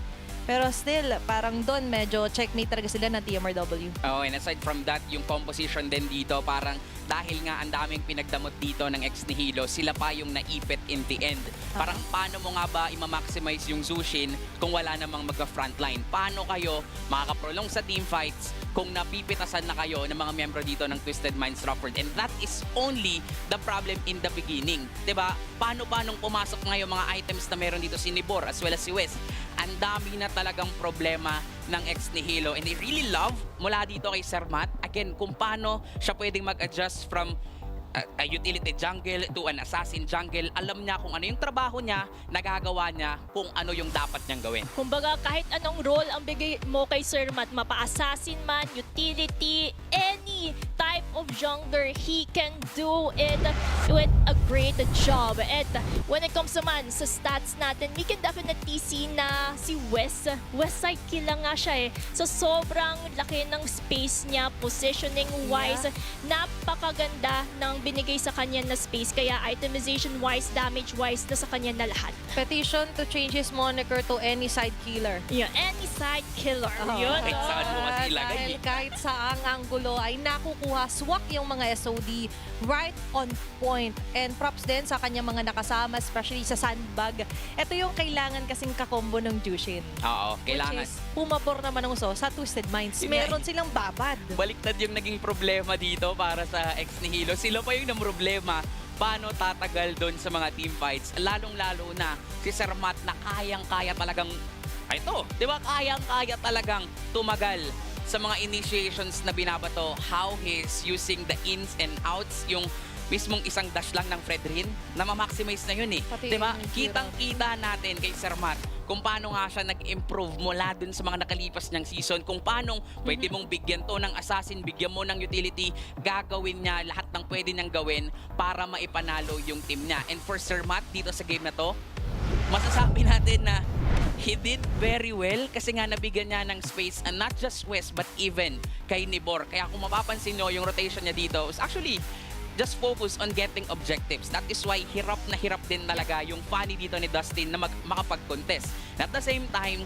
Pero still, parang doon medyo checkmate talaga sila ng TMRW. Oh, and aside from that, yung composition din dito, parang dahil nga ang daming pinagdamot dito ng ex ni Hilo, sila pa yung naipit in the end. Parang paano mo nga ba i-maximize yung Zushin kung wala namang magka-frontline? Paano kayo makakaprolong sa team fights kung napipitasan na kayo ng mga miyembro dito ng Twisted Minds Rockford? And that is only the problem in the beginning. Diba? Paano nung pumasok ngayon mga items na meron dito si Nibor as well as si Wes? Ang dami na talagang problema ng ex ni Hilo. And I really love mula dito kay Sir Matt, again, kung paano siya pwedeng mag-adjust from a utility jungle to an assassin jungle. Alam niya kung ano yung trabaho niya, nagagawa niya kung ano yung dapat niyang gawin. Kumbaga, kahit anong role ang bigay mo kay Sir Matt, mapa-assassin man, utility, any type of jungler, he can do it with a great job. And when it comes naman sa stats natin, we can definitely see na si West side kill lang nga siya eh. So sobrang laki ng space niya, positioning-wise, napakaganda ng binigay sa kanya na space. Kaya itemization-wise, damage-wise, na sa kanya na lahat. Petition to change his moniker to any side killer. Yeah, any side killer. Yun. Kahit saan mo kasi ilagay Dahil eh. kahit saang anggulo ay nakukuha, swak yung mga SOD right on point. And props din sa kanya mga nakasama, especially sa sandbag. Ito yung kailangan kasing kakombo ng Jushin. Oo, kailangan. Which is, pumabor naman ng uso sa Twisted Minds. Yun nga Meron silang babad. Baliktad yung naging problema dito para sa ex ni Hilo. Sila pa yung problema paano tatagal doon sa mga team fights. Lalong-lalo na si Sir Matt na kayang-kaya talagang, di ba? Kayang-kaya talagang tumagal sa mga initiations na binabato. How he's using the ins and outs, yung mismong isang dash lang ng Fredrin, na ma-maximize na yun eh. Pati Di ba? yung Kitang-kita natin kay Sir Matt kung paano nga siya nag-improve mula dun sa mga nakalipas niyang season, kung paano pwede mong bigyan to ng assassin, bigyan mo ng utility, gagawin niya lahat ng pwede niyang gawin para maipanalo yung team niya. And for Sir Matt, dito sa game na to, masasabi natin na he did very well kasi nga nabigyan niya ng space, and not just West but even kay Nibor. Kaya kung mapapansin nyo, yung rotation niya dito is actually just focus on getting objectives. That is why hirap na hirap din talaga yung funny dito ni Dustin na makapag-contest. At the same time,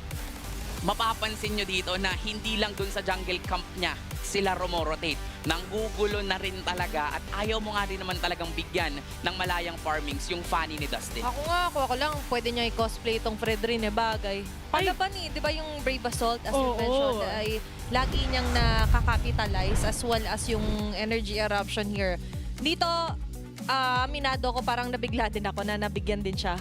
mapapansin nyo dito na hindi lang dun sa jungle camp niya sila rumorotate. Nanggugulo na rin talaga at ayaw mo nga rin naman talagang bigyan ng malayang farmings yung funny ni Dustin. Ako lang, pwede niya i-cosplay itong Fredrin bagay. Palaban di ba yung Brave Assault, as you mentioned, ay lagi niyang nakakapitalize as well as yung energy eruption here. Dito, aminado ko, parang nabigla din ako na nabigyan din siya.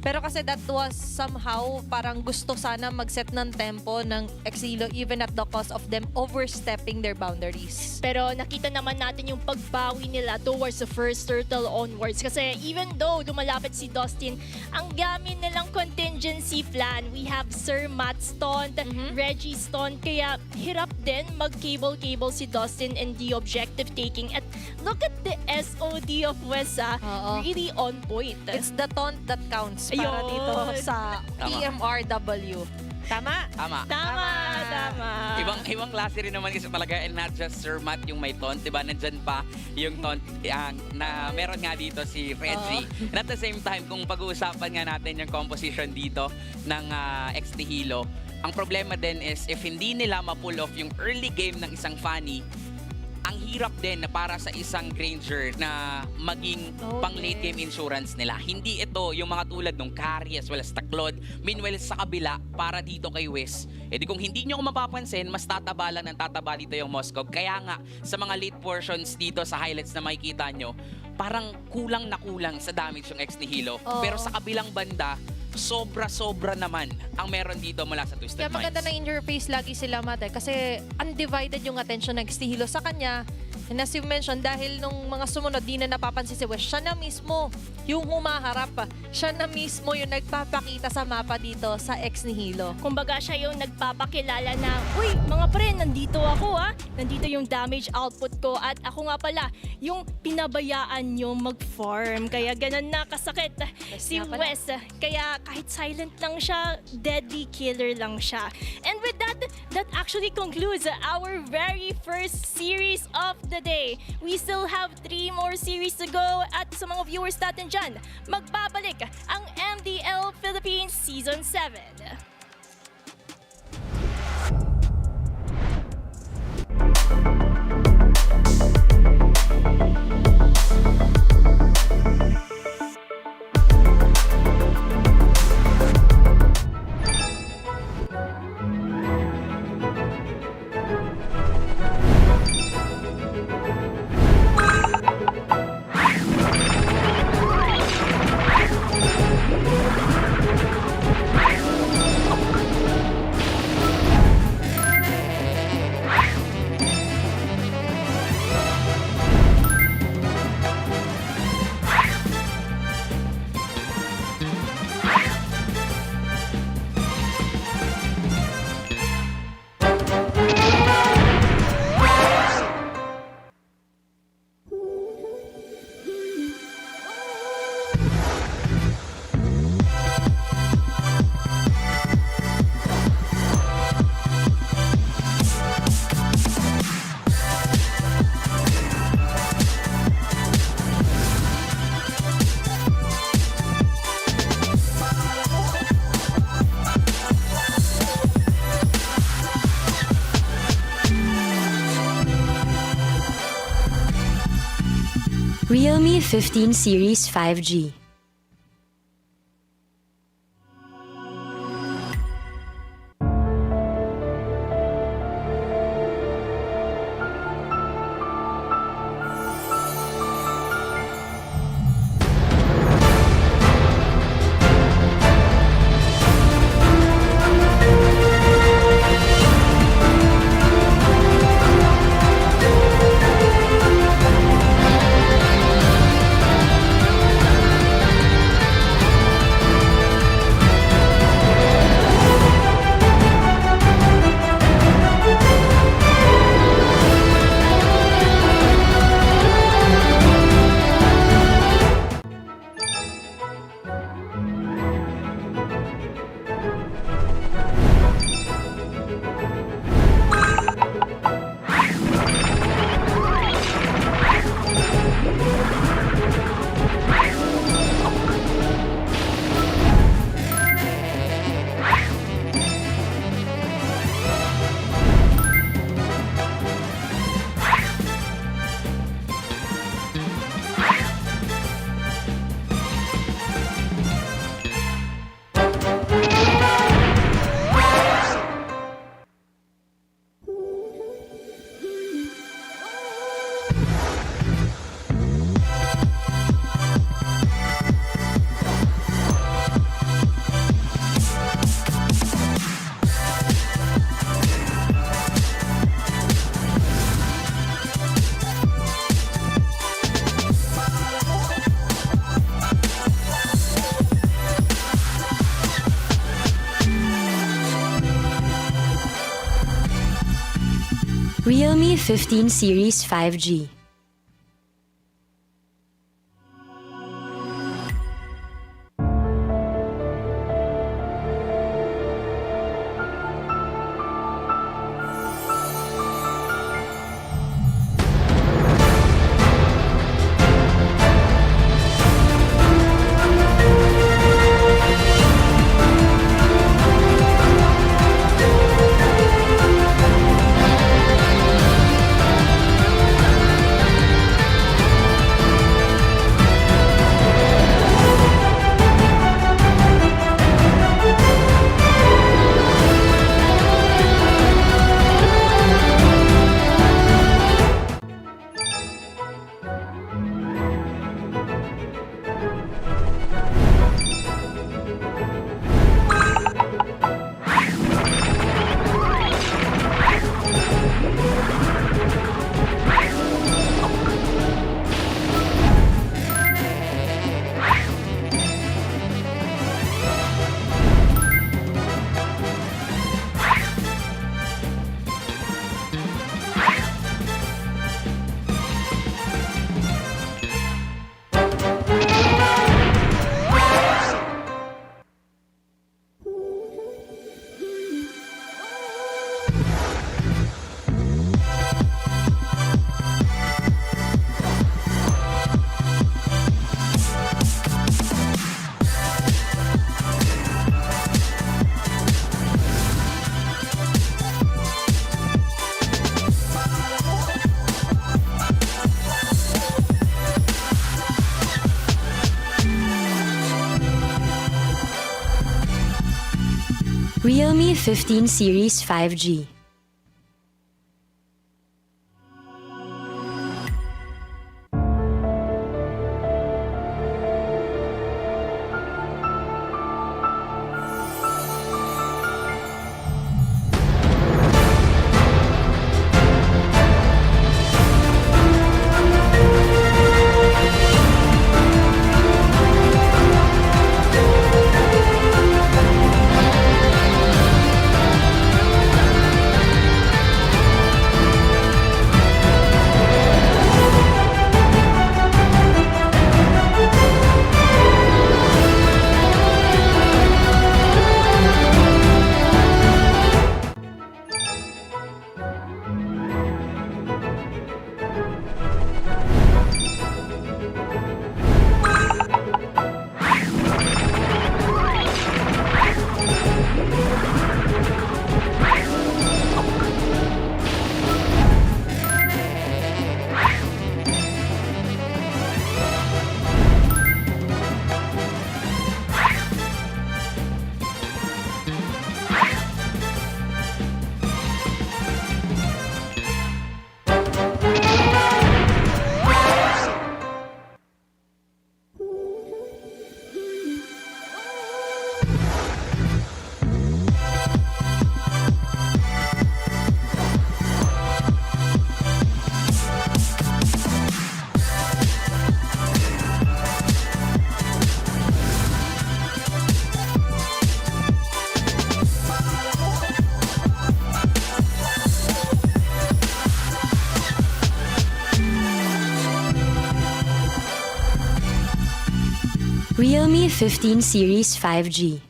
Pero kasi that was somehow parang gusto sana mag-set ng tempo ng Exhilo even at the cost of them overstepping their boundaries. Pero nakita naman natin yung pagbawi nila towards the first turtle onwards. Kasi even though lumalapit si Dustin, ang gamit nilang contingency plan, we have Sir Matt stunned, Reggie stunned, kaya hirap din mag-cable-cable si Dustin and the objective taking. At look at the SOD of Wesa, really on point. It's the taunt that counts para dito sa TMRW. Tama? Tama. Tama. Ibang klase rin naman kasi talaga, and not just Sir Matt yung may taunt, diba? Nandyan pa yung taunt na meron nga dito si Reggie. And at the same time, kung pag-uusapan nga natin yung composition dito ng ex ni Hilo, ang problema din is if hindi nila ma-pull off yung early game ng isang funny, ang hirap din na para sa isang Granger na maging pang late game insurance nila. Hindi ito yung mga tulad ng Carry as well as Taklod. Meanwhile, sa kabila, para dito kay Wes, di kung hindi nyo mapapansin, mas tataba lang ng tataba dito yung Moskov. Kaya nga, sa mga late portions dito sa highlights na makikita nyo, parang kulang na kulang sa damage yung ex ni Hilo. Pero sa kabilang banda, sobra-sobra naman ang meron dito mula sa Twisted Kaya maganda Minds. na in your face lagi sila, Mate, kasi undivided yung attention ng Exhilo sa kanya. And as you mentioned, dahil nung mga sumunod, di na napapansin si West, siya na mismo yung humaharap. Siya na mismo yung nagpapakita sa mapa dito sa ex ni Hilo. Kumbaga siya yung nagpapakilala na, uy, mga pre, nandito ako ha. Nandito yung damage output ko at ako nga pala, yung pinabayaan nyo mag-farm. Kaya ganun na kasakit si nga pala. Wes. Kaya kahit silent lang siya, deadly killer lang siya. And with that, that actually concludes our very first series of the day. We still have 3 more series to go at sa mga viewers natin dyan, magbabalik ang MDL Philippines Season 7. Realme 15 Series 5G. Realme 15 Series 5G. Realme 15 Series 5G. Realme 15 Series 5G.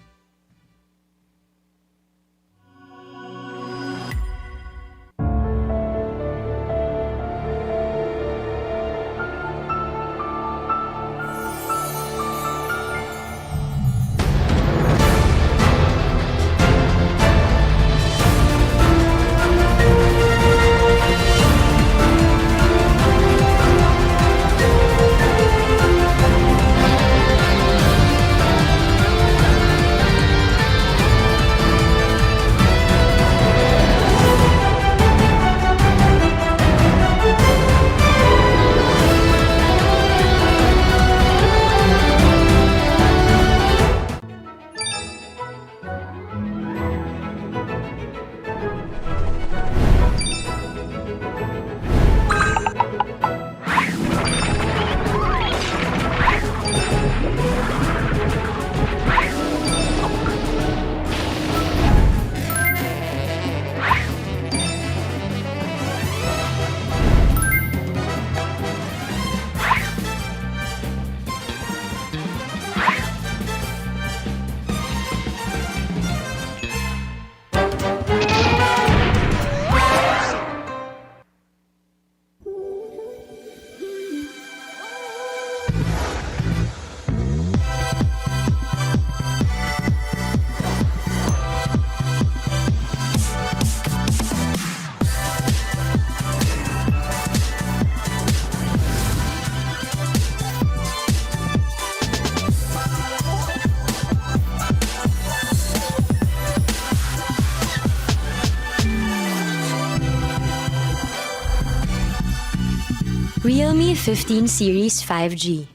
Realme 15 Series 5G.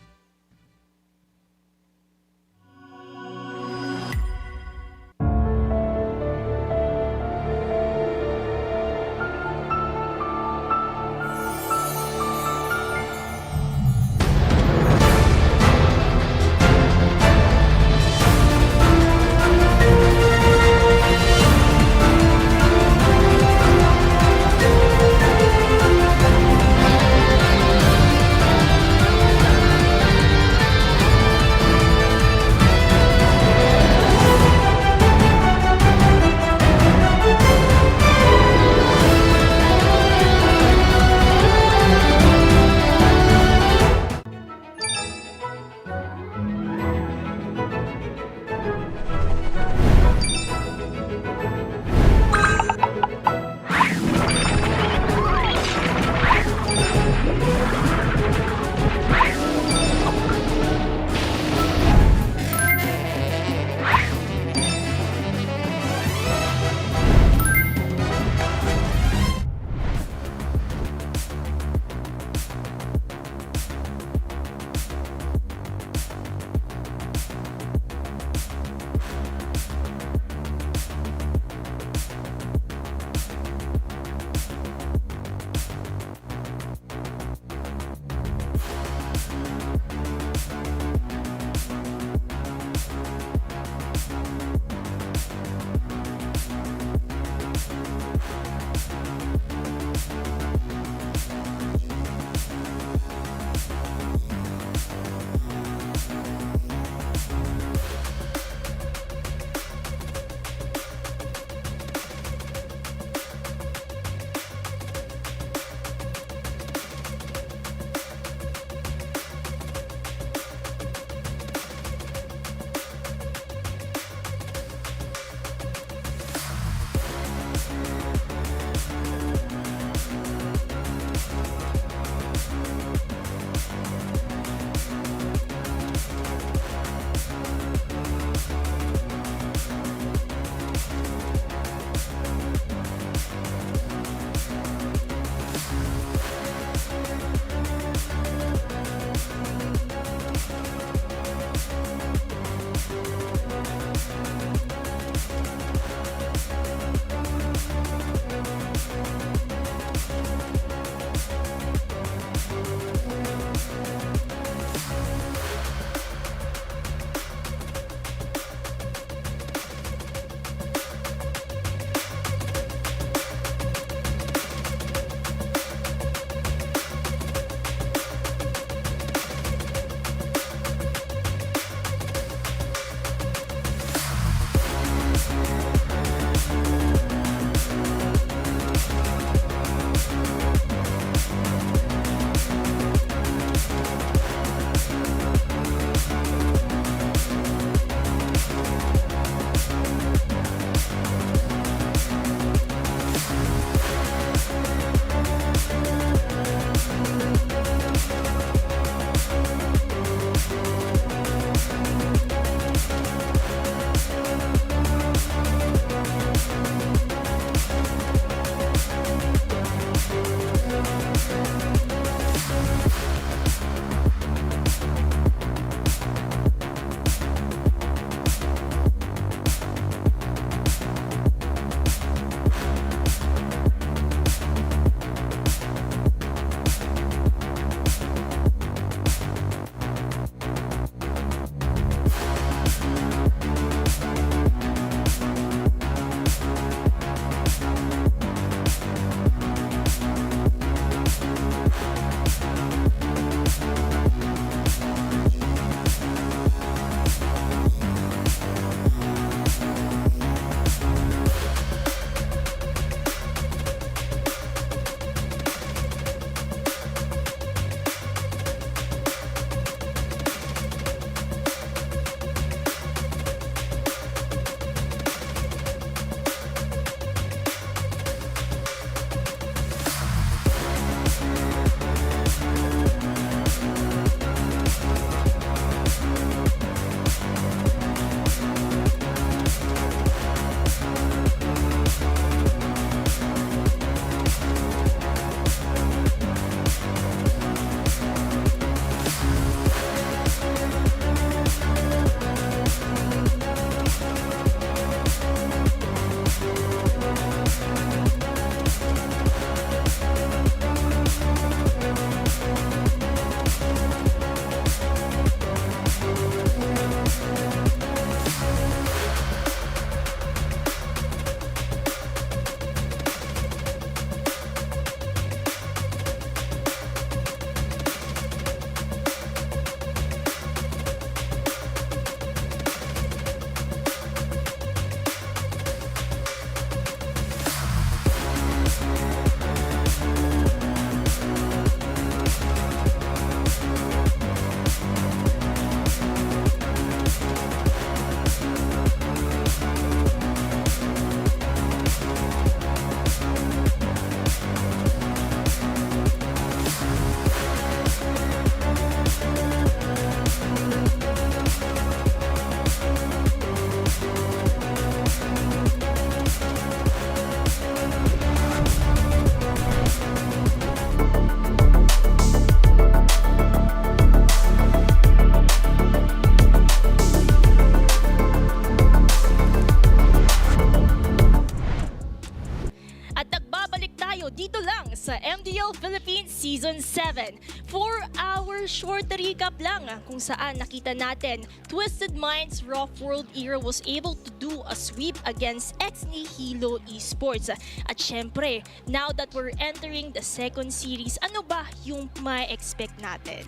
Season 7. For our short recap lang kung saan nakita natin, Twisted Minds Rough World Era was able to do a sweep against ex-Nihilo Esports. At syempre, now that we're entering the second series, ano ba yung ma-expect natin?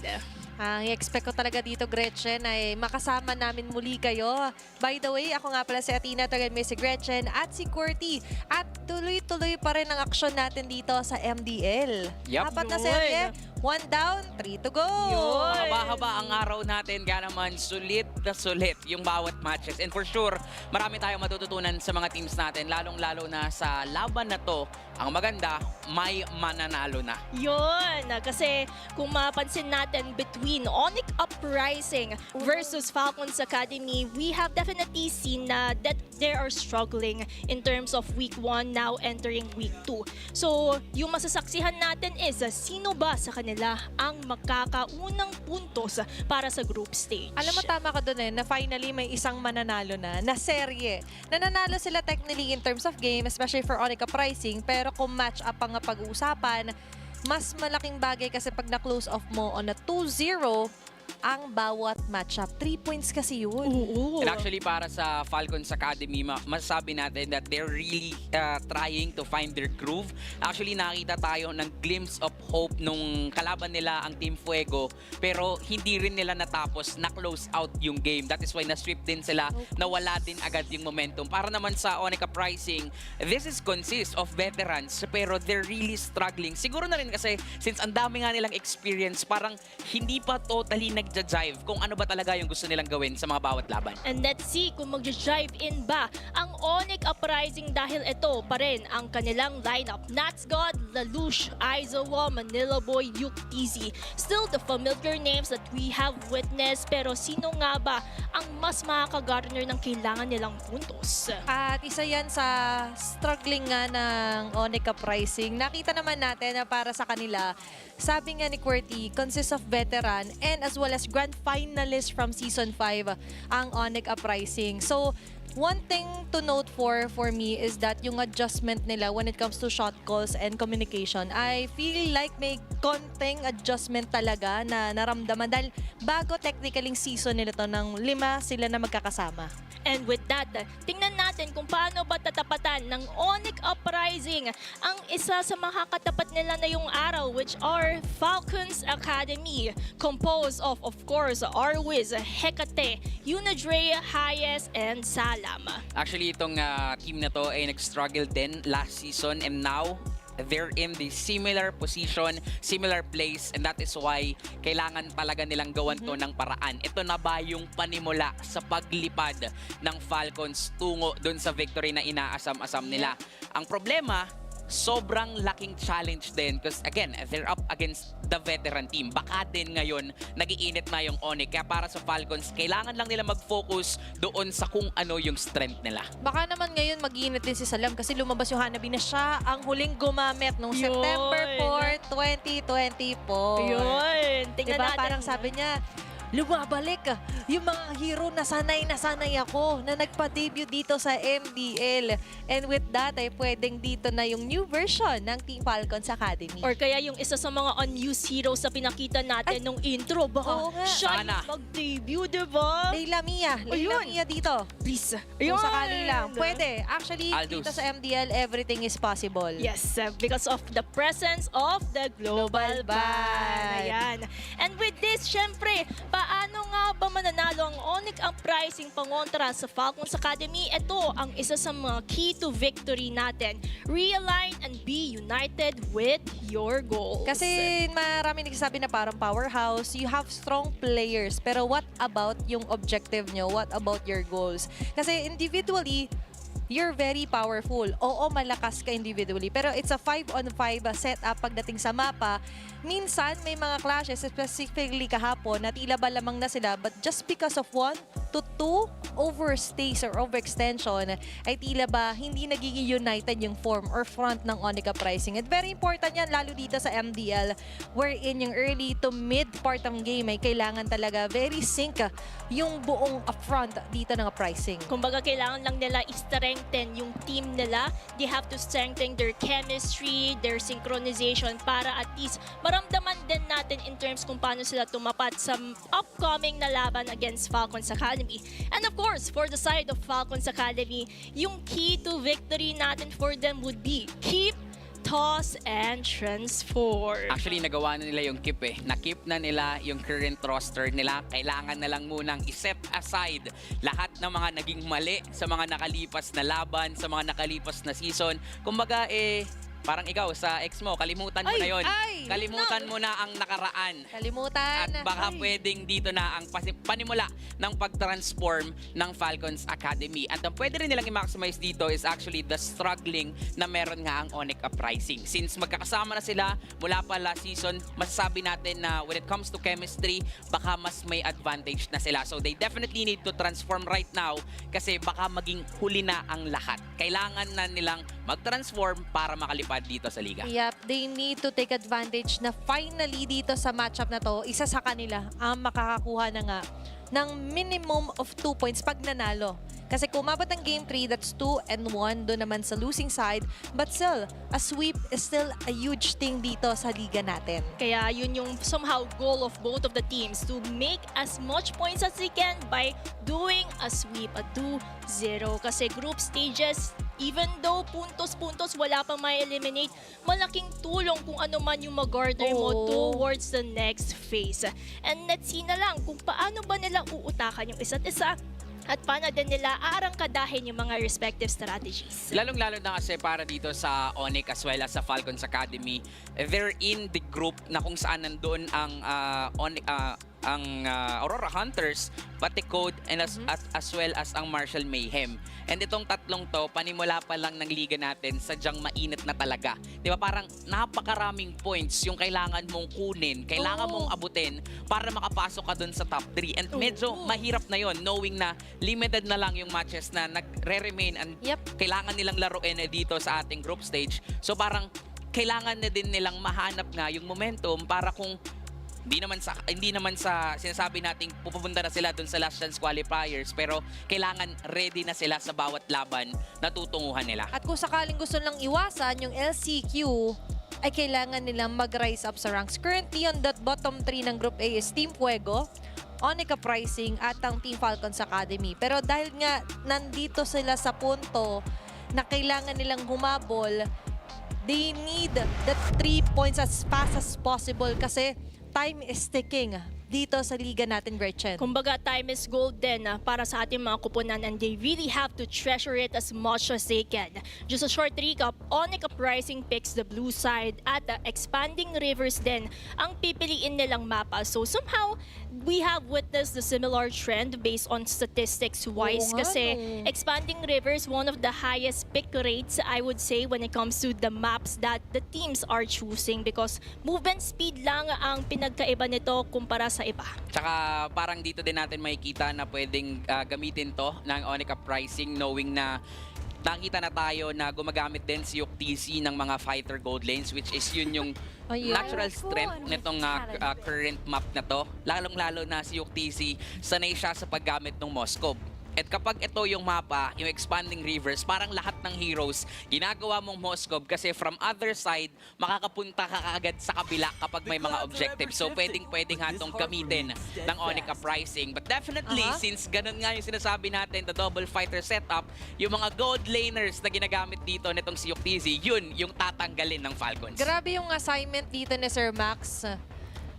Ang expect ko talaga dito, Gretchen, ay makasama namin muli kayo. By the way, ako nga pala si Athena, tagad may si Gretchen at si Qwerty. At tuloy-tuloy pa rin ang aksyon natin dito sa MDL. Yup. Apat na Yun. serye, 1 down, 3 to go. Yun. Mahaba-haba ang araw natin, kaya naman sulit na sulit yung bawat matches. And for sure, marami tayong matututunan sa mga teams natin, lalong-lalo na sa laban na to. Ang maganda, may mananalo na. Yun, kasi kung mapansin natin between ONCU Uprising versus Falcons Academy, we have definitely seen na that they are struggling in terms of week 1 now entering week 2. So, yung masasaksihan natin is sino ba sa kanila ang magkakaunang puntos para sa group stage. Alam mo, tama ka dun na finally may isang mananalo na serye. Nananalo sila technically in terms of game, especially for ONCU Uprising, pero kung match up ang pag-uusapan, mas malaking bagay kasi pag na-close off mo on a 2-0, ang bawat matchup. 3 points kasi yun. Oo. And actually, para sa Falcons Academy, masasabi natin that they're really trying to find their groove. Actually, nakita tayo ng glimpse of hope nung kalaban nila ang Team Fuego, pero hindi rin nila natapos, na-close out yung game. That is why na-sweep din sila, nawala din agad yung momentum. Para naman sa ONCU Uprising, this is consist of veterans, pero they're really struggling. Siguro na rin kasi, since ang dami nga nilang experience, parang hindi pa totally nagja-jive kung ano ba talaga yung gusto nilang gawin sa mga bawat laban. And let's see kung mag-drive in ba ang ONCU Uprising dahil ito pa rin ang kanilang lineup. Nats God, Lalush, Aizawa, Manila Boy, Yuk TZ. Still the familiar names that we have witnessed, pero sino nga ba ang mas makaka-garner ng kailangan nilang puntos? At isa yan sa struggling nga ng ONCU Uprising. Nakita naman natin na para sa kanila, sabi nga ni Qwerty, consists of veteran and as well as grand finalist from Season 5 ang ONCU Uprising. So, one thing to note for me is that yung adjustment nila when it comes to shot calls and communication, I feel like may konting adjustment talaga na naramdaman dahil bago technically season nila to ng 5 sila na magkakasama. And with that, tingnan natin kung paano ba tatapatan ng ONCU Uprising ang isa sa makakatapat nila na yung araw, which are Falcons Academy, composed of course, Arwiz, Hecate, Unadre, Hayes, and Salam. Actually, itong team na to ay nag-struggle din last season, and now they're in the similar position, similar place, and that is why kailangan talaga nilang gawan to ng paraan. Ito na ba yung panimula sa paglipad ng Falcons tungo dun sa victory na inaasam-asam nila? Ang problema, sobrang laking challenge din because again, they're up against the veteran team. Baka din ngayon, nagiinit na yung ONCU. Kaya para sa Falcons, kailangan lang nila mag-focus doon sa kung ano yung strength nila. Baka naman ngayon mag-iinit din si Salam kasi lumabas yung Hanabi na siya ang huling gumamit noong Yun. September 4, 2024. Yun, tingnan Diba? natin. Parang sabi niya, lumabalik yung mga hero na sanay ako na nagpa-debut dito sa MDL. And with that, ay pwedeng dito na yung new version ng Team Falcons Academy. Or kaya yung isa sa mga unused heroes sa pinakita natin nung intro, baka Oo nga. siya Sana. yung mag-debut, diba? Layla Ayun. Mia dito. Please. Kung sakali lang. Pwede. Actually, Aldous. dito sa MDL, everything is possible. Yes, because of the presence of the Global Global Ban. Ban. Ayan. And with this, syempre, paano nga ba mananalo ang ONCU Uprising pangontra sa Falcons Academy? Ito ang isa sa mga key to victory natin. Realign and be united with your goals. Kasi marami nagsasabi na parang powerhouse, you have strong players. Pero what about yung objective nyo? What about your goals? Kasi individually, you're very powerful. Oo, malakas ka individually. Pero it's a 5-on-5 setup pagdating sa mapa. Minsan, may mga clashes, specifically kahapon, na tila ba lamang na sila. But just because of one to 2 overstays or overextension ay tila ba hindi nagiging united yung form or front ng ONCU pricing. At very important yan lalo dito sa MDL wherein yung early to mid part ng game ay kailangan talaga very sync yung buong upfront dito ng pricing. Kumbaga, kailangan lang nila i-strengthen yung team nila. They have to strengthen their chemistry, their synchronization para at least maramdaman din natin in terms kung paano sila tumapat sa upcoming na laban against Falcons Academy. And of course, for the side of Falcons Academy, yung key to victory natin for them would be keep, toss, and transform. Actually, nagawa na nila yung keep eh. Na-keep na nila yung current roster nila. Kailangan na lang munang i-set aside lahat ng mga naging mali sa mga nakalipas na laban, sa mga nakalipas na season. Kumbaga parang ikaw sa ex mo, kalimutan mo na yon. Kalimutan mo na ang nakaraan. Kalimutan. At baka pwedeng dito na ang panimula ng pag-transform ng Falcons Academy. At ang pwede rin nilang i-maximize dito is actually the struggling na meron nga ang ONCU pricing. Since magkakasama na sila mula pa last season, masasabi natin na when it comes to chemistry, baka mas may advantage na sila. So they definitely need to transform right now kasi baka maging huli na ang lahat. Kailangan na nilang mag-transform para makalipad dito sa liga. Yep, they need to take advantage na finally dito sa matchup na to, isa sa kanila ang makakakuha na nga ng minimum of 2 points pag nanalo. Kasi kung umabot ng Game 3, that's 2-1 doon naman sa losing side. But still, a sweep is still a huge thing dito sa liga natin. Kaya yun yung somehow goal of both of the teams to make as much points as they can by doing a sweep, a 2-0. Kasi group stages, even though puntos-puntos wala pang may eliminate, malaking tulong kung ano man yung mag-garner mo towards the next phase. And let's see na lang kung paano ba nila uutakan yung isa't isa at paano din nila aarangkadahin yung mga respective strategies. Lalong-lalo na kasi para dito sa ONCU as well as sa Falcons Academy, they're in the group na kung saan nandoon ang Aurora Hunters, Pati Code, and as well as ang Marshall Mayhem. And itong tatlong to, panimula pa lang ng liga natin, sadyang mainit na talaga. Di ba parang napakaraming points yung kailangan mong kunin, kailangan mong abutin para makapasok ka dun sa top 3. And medyo mahirap na yon knowing na limited na lang yung matches na nagre-remain and kailangan nilang laruin dito sa ating group stage. So parang kailangan na din nilang mahanap nga yung momentum para kung hindi naman sa sinasabi nating pupunta na sila dun sa last chance qualifiers, pero kailangan ready na sila sa bawat laban na tutunguhan nila. At kung sakaling gusto lang iwasan yung LCQ, ay kailangan nilang mag-rise up sa ranks. Currently on that bottom 3 ng Group A is Team Fuego, ONCU Pricing at ang Team Falcons Academy. Pero dahil nga nandito sila sa punto na kailangan nilang humabol, they need the 3 points as fast as possible kasi time is ticking dito sa liga natin, Gretchen. Kumbaga, time is gold din para sa ating mga kuponan and they really have to treasure it as much as they can. Just a short recap, ONCU Pricing picks the blue side at Expanding Rivers din ang pipiliin nilang mapa. So somehow, we have witnessed the similar trend based on statistics-wise kasi Expanding Rivers, one of the highest pick rates, I would say, when it comes to the maps that the teams are choosing because movement speed lang ang pinagkaiba nito kumpara sa iba. Tsaka parang dito din natin makikita na pwedeng gamitin to ng ONCU Pricing knowing na nakita na tayo na gumagamit din si UTC ng mga fighter gold lanes which is yun yung natural strength nitong current map na to. Lalong-lalo na si UTC sanay siya sa paggamit ng Moscow. At kapag ito yung mapa, yung Expanding Rivers, parang lahat ng heroes, ginagawa mong Moscow kasi from other side, makakapunta ka kaagad sa kabila kapag may mga objectives. So pwedeng hatong gamitin ng ONCU Pricing. But definitely, since ganun nga yung sinasabi natin, the double fighter setup, yung mga gold laners na ginagamit dito nitong si UTZ, yun yung tatanggalin ng Falcons. Grabe yung assignment dito ni Sir Max.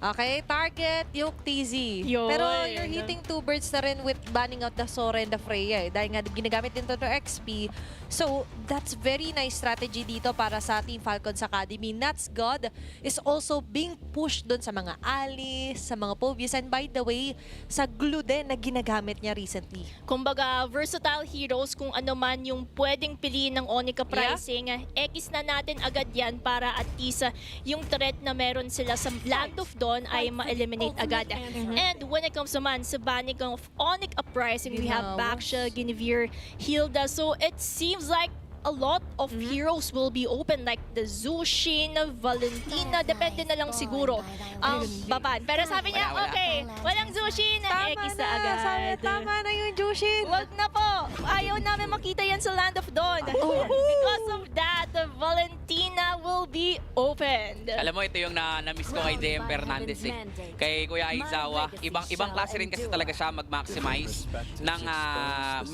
Okay, target, Yoke TZ. Pero you're hitting 2 birds na rin with banning out the Sora and the Freya. Dahil nga ginagamit din to XP. So, that's very nice strategy dito para sa Team Falcons Academy. Nuts God is also being pushed dun sa mga Ali, sa mga Povius. And by the way, sa glue din na ginagamit niya recently. Kumbaga, versatile heroes kung ano man yung pwedeng piliin ng ONCU Pricing. X na natin agad yan para at least yung threat na meron sila sa Land of Dawn doon ay ma-eliminate agad. And when it comes naman sa banning of ONCU Uprising, we have Baksha, Guinevere, Hilda. So it seems like a lot of heroes will be open like the Zushin, Valentina, depende na lang siguro ang baban. Pero sabi niya, okay, walang Zushin, Ekisa agad. Tama na yung Jushin. Wag na po. Ayaw namin makita yan sa Land of Dawn. Because of that, Valentina will be opened. Alam mo, ito yung na-miss ko kay JM Fernandez eh. Kay Kuya Aizawa. Ibang klase rin kasi talaga siya mag-maximize ng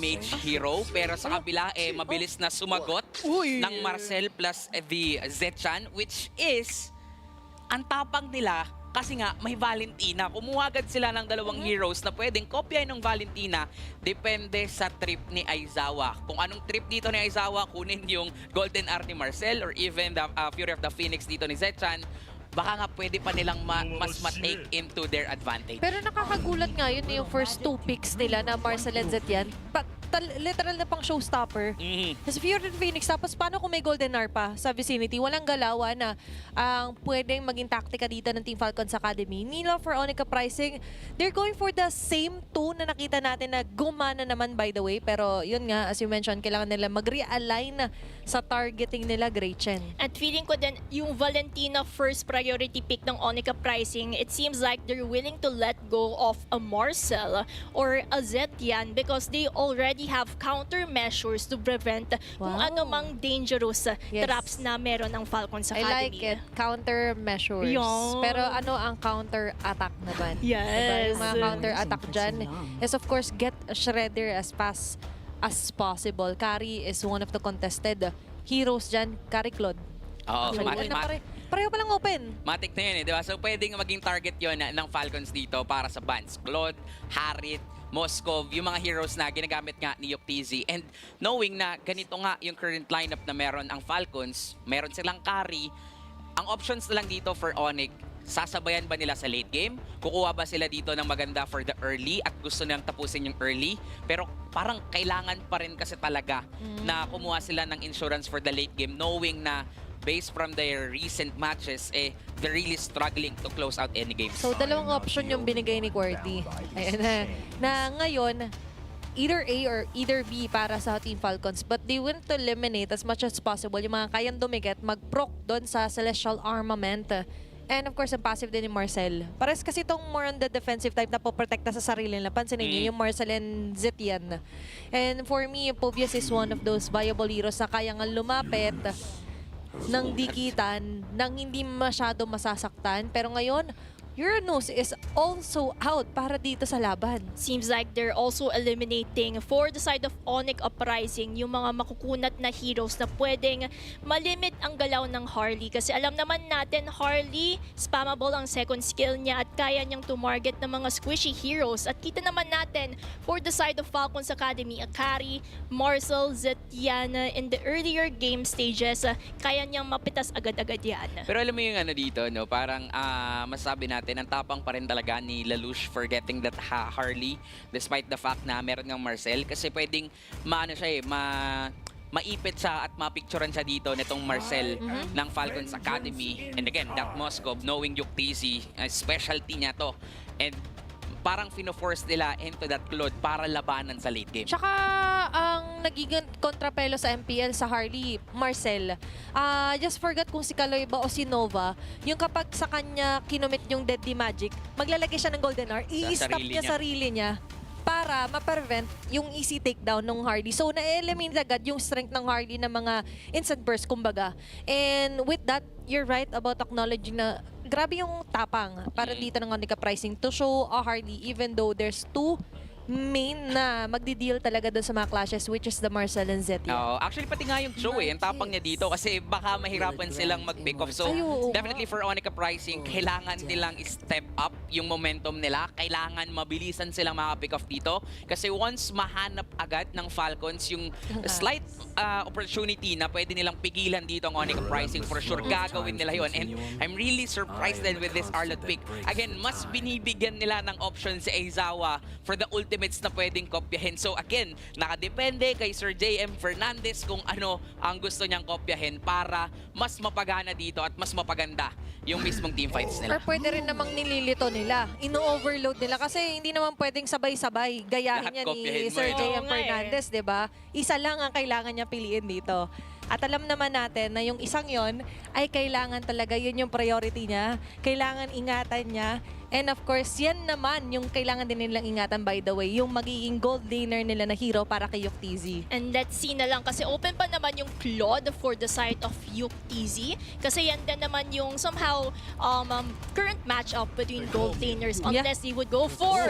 mage hero. Pero sa kabila, mabilis na sumagot ng Marcel plus the Zetchan, which is ang tapang nila kasi nga may Valentina. Kumuha agad sila ng dalawang heroes na pwedeng kopyahin ng Valentina depende sa trip ni Aizawa. Kung anong trip dito ni Aizawa, kunin yung Golden Art ni Marcel or even the Fury of the Phoenix dito ni Zetchan, baka nga pwede pa nilang mas ma-take into their advantage. Pero nakakagulat nga yun yung first 2 picks nila na Marcel and Zetian. Literal na pang showstopper. Kasi Fury and Phoenix, tapos paano kung may Golden Hour pa sa vicinity? Walang galawa na ang pwedeng maging taktika dito ng Team Falcons Academy. Nila for ONCU Uprising, they're going for the same two na nakita natin na gumana naman by the way. Pero yun nga, as you mentioned, kailangan nila mag-realign sa targeting nila, Gretchen. At feeling ko din, yung Valentina first priority pick ng ONCU Uprising, it seems like they're willing to let go of a Marcel or a Zetian because they already have countermeasures to prevent kung ano mang dangerous traps na meron ng Falcons Academy. I like it. Countermeasures. Yung... Pero ano ang counter-attack naman? Yes. Diba? Yung mga counter-attack dyan is of course get Shredder as fast as possible. Kari is one of the contested heroes dyan. Kari Claude. Oo, pareho palang open. matik na yun eh, di ba? So pwedeng maging target yun ng Falcons dito para sa bans. Claude, Harit, Moskov, yung mga heroes na ginagamit nga ni Yuktz. And knowing na ganito nga yung current lineup na meron ang Falcons, meron silang carry, ang options na lang dito for ONCU, sasabayan ba nila sa late game? Kukuha ba sila dito ng maganda for the early at gusto nilang tapusin yung early? Pero parang kailangan pa rin kasi talaga na kumuha sila ng insurance for the late game knowing na based from their recent matches, they're really struggling to close out any game. So, dalawang option yung binigay ni QWERTY. Ayan na ngayon, either A or either B para sa Team Falcons. But they want to eliminate as much as possible yung mga kayang dumikit, mag-proc doon sa Celestial Armament. And of course, ang passive din ni Marcel. Pares kasi itong more on the defensive type na poprotekta sa sarili nila. Pansinin niyo yung Marcel and Zetian. And for me, FUPH is one of those viable heroes na kaya nga lumapit ng dikitan, nang hindi masyado masasaktan. Pero ngayon, Uranus is also out para dito sa laban. Seems like they're also eliminating for the side of ONCU Uprising yung mga makukunat na heroes na pwedeng malimit ang galaw ng Harley. Kasi alam naman natin, Harley, spammable ang second skill niya at kaya niyang tumarget ng mga squishy heroes. At kita naman natin for the side of Falcons Academy, Akari, Marcel, Zetiana, in the earlier game stages, kaya niyang mapitas agad-agad yan. Pero alam mo yung ano dito, no? Parang masabi natin, ang tapang pa rin talaga ni Lelouch for getting that Harley despite the fact na meron ng Marcel kasi pwedeng maipit siya at mapicturean siya dito nitong Marcel ng Falcons Academy. And again, that Moskov, knowing Yuktz, specialty niya to. And parang fino-force nila into that Claude para labanan sa late game. Tsaka ang nagiging kontrapelo sa MPL sa Harley, Marcel. Just forgot kung si Kaloy ba o si Nova, yung kapag sa kanya kinumit yung Deadly Magic, maglalagay siya ng Golden Hour, i-stop niya sarili niya para ma-prevent yung easy takedown ng Harley. So, na-eliminate agad yung strength ng Harley na mga instant burst, kumbaga. And with that, you're right about acknowledging na grabe yung tapang para dito ng ONCU Uprising to show a Harley even though there's two main na magdi-deal talaga doon sa mga clashes which is the Marcel and Zetian. Actually, pati nga yung show ang tapang niya dito kasi baka mahirapan silang mag-pick off. So, definitely for ONCU Uprising, kailangan nilang step up yung momentum nila. Kailangan mabilisan silang maka-pick off dito kasi once mahanap agad ng Falcons yung slight opportunity na pwede nilang pigilan dito ang ONCU Uprising, for sure gagawin nila yun. And I'm really surprised then with this Arlot pick. Again, mas binibigyan nila ng option si Aizawa for the ultimate ultimates na pwedeng kopyahin. So again, nakadepende kay Sir JM Fernandez kung ano ang gusto niyang kopyahin para mas mapagana dito at mas mapaganda yung mismong team fights nila. Or pwede rin namang nililito nila. Ino-overload nila kasi hindi naman pwedeng sabay-sabay gayahin Lahat niya kopyahin ni mo, Sir eh. J.M. Oo nga eh. Fernandez, di ba? Isa lang ang kailangan niya piliin dito. At alam naman natin na yung isang yon ay kailangan talaga, yun yung priority niya. Kailangan ingatan niya. And of course, yan naman yung kailangan din nilang ingatan, by the way, yung magiging gold laner nila na hero para kay Yuktz. And let's see na lang kasi open pa naman yung Claude for the side of Yuktz. Kasi yan din naman yung somehow current matchup between gold laners unless he would go for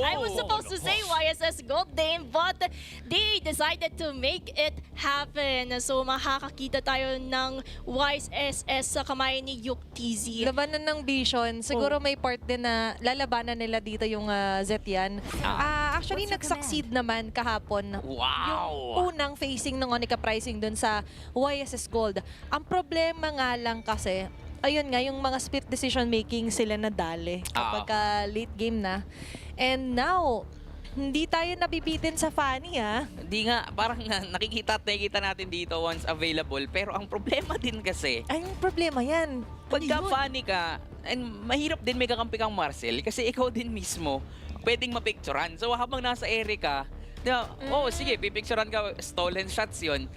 I was supposed to say YSS gold lane but they decided to make it happen. So makakakita tayo ng YSS sa kamay ni Yuktz. Labanan ng Vision, siguro may part din na lalabanan nila dito yung Zetian. Actually, nag-succeed naman kahapon. Wow! Yung unang facing ng Onica Pricing dun sa YSS Gold. Ang problema nga lang kasi, ayun nga, yung mga split decision making sila nadali kapag late game na. And now, hindi tayo nabibitin sa Fanny, Hindi nga, parang nakikita natin dito once available. Pero ang problema din kasi, Ay, yung problema yan. pagka Ano yun? funny ka, and mahirap din may kakampi kang Marcel kasi ikaw din mismo pwedeng mapicturan. So habang nasa area ka, sige, pipicturan ka, stolen shots yun.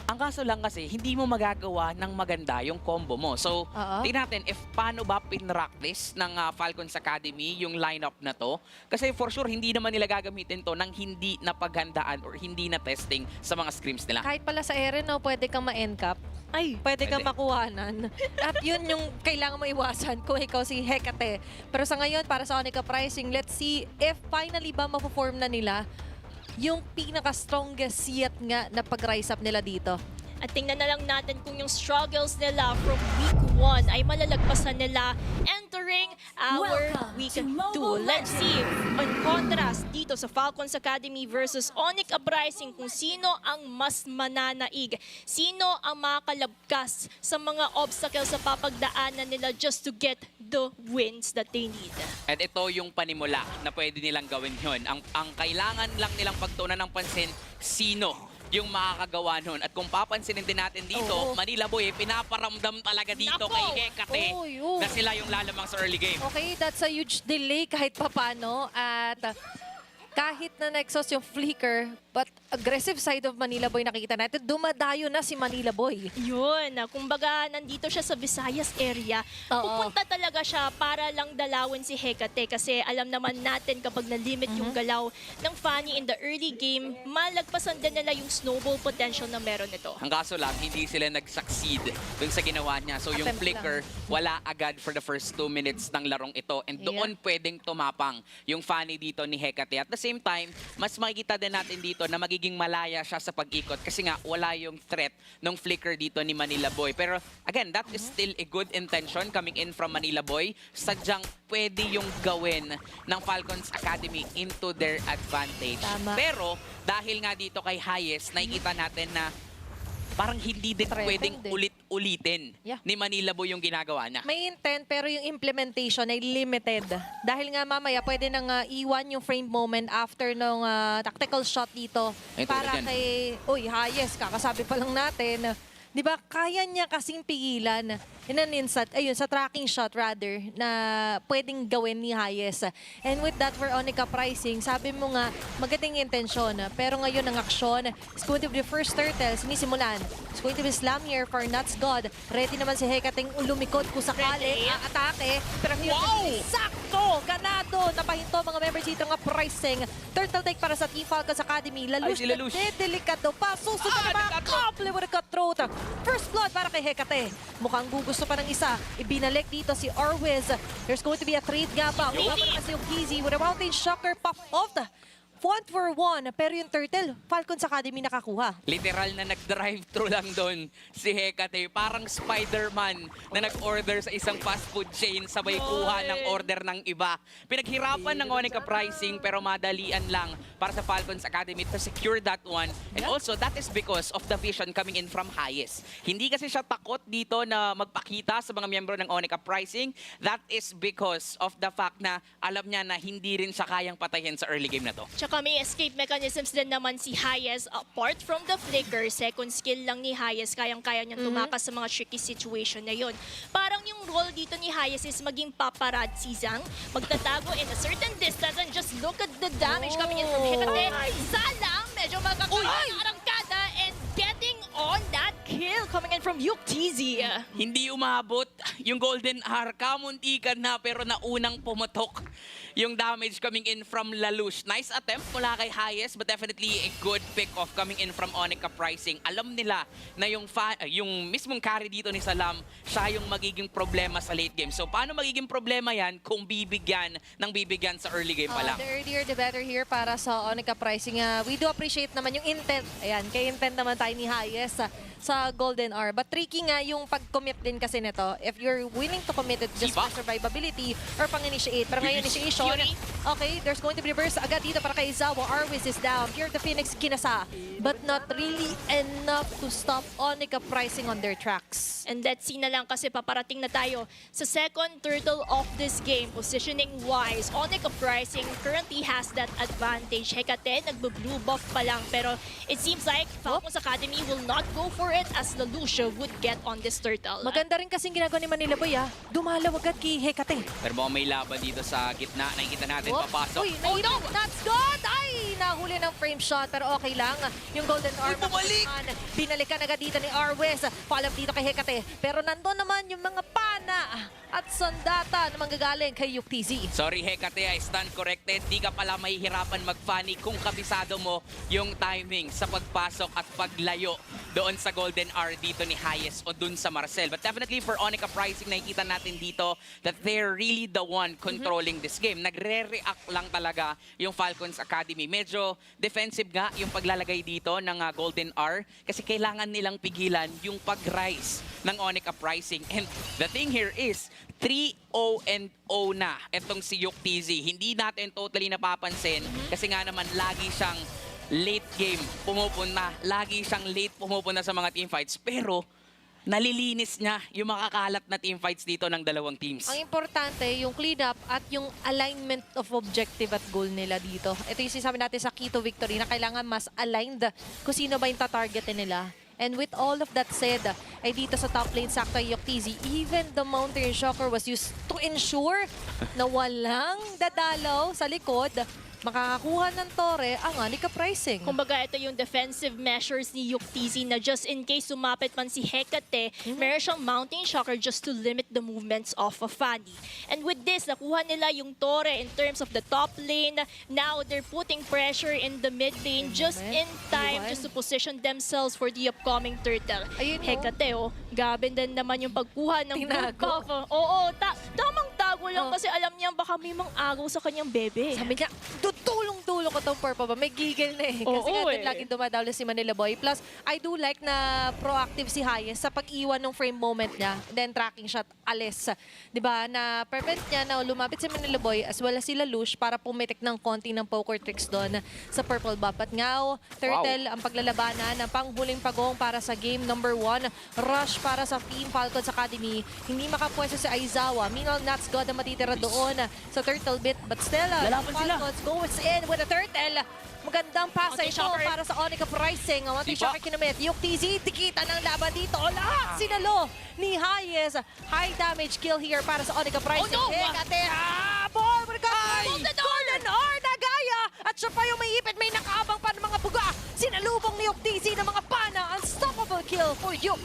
Ang kaso lang kasi, hindi mo magagawa ng maganda yung combo mo. So, tingnan natin if paano ba pinractice ng Falcons Academy yung lineup na to. Kasi for sure, hindi naman nila gagamitin to ng hindi napaghandaan or hindi na testing sa mga scrims nila. Kahit pala sa ere, no, pwede kang ma-encap. Ay, Pwede kang makuhanan. At yun yung kailangan mo iwasan kung ikaw si Hecate. Pero sa ngayon, para sa Onica Pricing, let's see if finally ba maperform na nila yung pinaka-strongest yet nga na pag-rise up nila dito. at tingnan na lang natin kung yung struggles nila from week 1 ay malalagpasan nila entering our week 2. Let's see, on contrast dito sa Falcons Academy versus Onyx Uprising, kung sino ang mas mananaig, sino ang makakalabkas sa mga obstacles sa papagdaanan nila just to get the wins that they need. At ito yung panimula na pwede nilang gawin yun. Ang kailangan lang nilang pagtuunan ng pansin, sino yung makakagawa nun. At kung papansinin din natin dito, Manila Boy, pinaparamdam talaga dito kay Hecate na sila yung lalamang sa early game. Okay, that's a huge delay kahit papano. At kahit na na-exhaust yung flicker, but aggressive side of Manila Boy nakikita natin, dumadayo na si Manila Boy. Yun, kumbaga nandito siya sa Visayas area. Pupunta talaga siya para lang dalawin si Hecate kasi alam naman natin kapag na-limit yung galaw ng Fanny in the early game, malagpasan din nila yung snowball potential na meron nito. Ang kaso lang, hindi sila nag-succeed dun sa ginawa niya. So yung Attempt flicker, wala agad for the first 2 minutes ng larong ito. And doon pwedeng tumapang yung Fanny dito ni Hecate. At the same time, mas makikita din natin dito na magiging malaya siya sa pag-ikot kasi nga wala yung threat ng flicker dito ni Manila Boy. Pero again, that is still a good intention coming in from Manila Boy. Sadyang pwede yung gawin ng Falcons Academy into their advantage. Tama. Pero dahil nga dito kay Hayes, nakikita natin na parang hindi din pwedeng ulit-ulitin ni Manila Boy yung ginagawa niya. May intent pero yung implementation ay limited. Dahil nga mamaya pwede nang iwan yung frame moment after nung tactical shot dito. Ay, Para tulad yan. kay, Hayes, kakasabi pa lang natin. Di ba, kaya niya kasing pigilan in an instant, sa tracking shot rather, na pwedeng gawin ni Hayes. And with that, for Onica Pricing, sabi mo nga, magandang intensyon. Pero ngayon ang aksyon, it's going to be the first turtle, sinisimulan. It's going to be slam here for Nuts God. Ready naman si Hecate lumikod kung sakali ang atake. Pero ngayon, sakto! Ganado! Napahinto mga members dito ng Pricing. Turtle take para sa Team Falcons Academy. Lalush na delikado pa. Susunod na mga couple with a cutthroat. First blood para kay Hecate. Mukhang gugusto pa ng isa. Ibinalik dito si Orwiz. There's going to be a trade nga ba? Umabot na si Yuktz with a mountain shocker pop off. 1-for-1. Pero yung turtle, Falcons Academy nakakuha. Literal na nag-drive-thru lang doon si Hecate. Parang Spider-Man na nag-order sa isang fast food chain sabay kuha ng order ng iba. Pinaghirapan ng Onica Pricing pero madalian lang para sa Falcons Academy to secure that one. And also, that is because of the vision coming in from highest. Hindi kasi siya takot dito na magpakita sa mga miyembro ng Onica Pricing. That is because of the fact na alam niya na hindi rin siya kayang patayin sa early game na to. Tsaka may escape mechanisms din naman si Hayes. Apart from the flicker, second skill lang ni Hayes, kayang-kaya niyang tumakas sa mga tricky situation na yun. Parang yung role dito ni Hayes is maging paparad si Zhang, magtatago in a certain distance, and just look at the damage coming in from Hecate. Salang, medyo magkakaroon ng arangkada and getting on that kill coming in from Yuktz. Hindi umabot yung Golden R. Kamuntikan na pero naunang pumutok yung damage coming in from Lalush. Nice attempt mula kay Hayes but definitely a good pick off coming in from Onica Pricing. Alam nila na yung mismong carry dito ni Salam, siya yung magiging problema sa late game. So paano magiging problema yan kung bibigyan sa early game pa lang? The earlier the better here para sa Onica Pricing. We do appreciate naman yung intent. Ayan, kay intent naman tayo ni Hayes sa Golden R. But tricky nga yung pag-commit din kasi nito. If you're willing to commit it just for survivability or pang-initiate. Pero ngayon initiation, okay, there's going to be reverse agad dito para kay Zawa. Arwiz is down. Here the Phoenix kinasa. But not really enough to stop Onica Pricing on their tracks. And let's see na lang kasi paparating na tayo sa second turtle of this game. Positioning-wise, Onica Pricing currently has that advantage. Hecate, nagbo-blue buff pa lang. Pero it seems like Falcons Academy will not go for it as Lelouch would get on this turtle. Maganda rin kasing ginagawa ni Manila Boy, dumalaw agad kay Hecate. Pero mukhang may laban dito sa gitna. Nakikita natin papasok. Uy, no! That's good! Ay, nahuli ng frame shot pero okay lang. Yung Golden Arm. Bumalik! Binalikan agad dito ni Arwiz. Follow dito kay Hecate. Pero nandun naman yung mga pana at sandata na manggagaling kay Yuktz. Sorry Hecate, I stand corrected. Di ka pala mahihirapan mag-funny kung kabisado mo yung timing sa pagpasok at paglayo doon sa Golden R dito ni Hayes o dun sa Marcel. But definitely for Onica Pricing, nakikita natin dito that they're really the one controlling this game. Nagre-react lang talaga yung Falcons Academy. Medyo defensive nga yung paglalagay dito ng Golden R kasi kailangan nilang pigilan yung pag-rise ng Onica Pricing. And the thing here is 3-0-0 na itong si Yuktz. Hindi natin totally napapansin kasi nga naman lagi siyang late game pumupunta. Lagi siyang late pumupunta sa mga teamfights. Pero nalilinis niya yung makakalat na teamfights dito ng dalawang teams. Ang importante, yung cleanup at yung alignment of objective at goal nila dito. Ito yung sinasabi natin sa key to victory na kailangan mas aligned kung sino ba yung tatargetin nila. And with all of that said, ay dito sa top lane sakto ay Yuktz, even the Mountain Shocker was used to ensure na walang dadalaw sa likod. Makakakuha ng Torre ang Onica Pricing. Kumbaga, ito yung defensive measures ni Yuktz na just in case sumapit man si Hecate, meron siyang Mountain Shocker just to limit the movements of Fanny. And with this, nakuha nila yung Torre in terms of the top lane. Now, they're putting pressure in the mid lane just in time just to position themselves for the upcoming turtle. Ayun, Hecate, gabin din naman yung pagkuha ng Tinago. buff. Oo, tamang tago lang kasi alam niya baka may mang agaw sa kanyang bebe. Sabi niya, tulong-tulo ko tong purple ba? May gigil na eh. Kasi nga din laging dumadalo si Manila Boy. Plus, I do like na proactive si Hayes sa pag-iwan ng frame moment niya. Then tracking shot, alis. Diba? Na prevent niya na lumapit si Manila Boy as well as si Lelouch para pumitik ng konti ng poker tricks doon sa purple buff. At ngaw, turtle ang paglalabanan ng panghuling pagong para sa game number 1. Rush para sa Team Falcons Academy. Hindi makapwesto si Aizawa. Meanwhile, Nats God ang matitira doon sa turtle bit. But still, Falcons goes in with a turtle. Magandang pasa ito para sa Onica Pricing. Ang Mountain Shocker kinumit. Yuktz, tikita ng laban dito. Lahat sinalo ni Hayes. High damage kill here para sa Onica Pricing. Hecate, ball! Golden R na gaya! At siya pa yung may ipit, may nakaabang pa ng mga buga. Sinalubong ni Yuktz ng mga pana. Unstoppable kill for Yuk.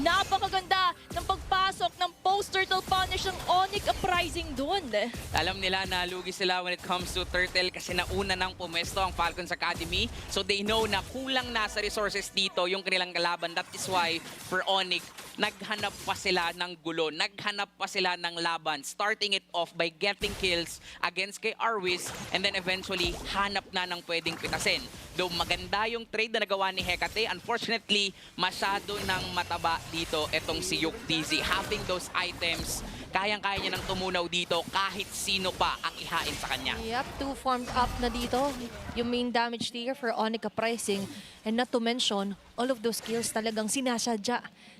Napakaganda ng pagpasok ng post-turtle punish ng Onica Pricing. Uprising dun. Alam nila na lugi sila when it comes to Turtle kasi nauna nang pumesto ang Falcons Academy. So they know na kulang na sa resources dito yung kanilang kalaban. That is why for Onyx, naghanap pa sila ng gulo. Naghanap pa sila ng laban. Starting it off by getting kills against kay Arwiz and then eventually hanap na ng pwedeng pitasin. Though maganda yung trade na nagawa ni Hecate, unfortunately, masyado nang mataba dito itong si Yuktizzy. Having those items, kayang-kaya niya nang tumunaw dito kahit sino pa ang ihain sa kanya. Yep, 2 formed up na dito. Yung main damage tier for ONCU Pricing. And not to mention, all of those kills talagang sinasadya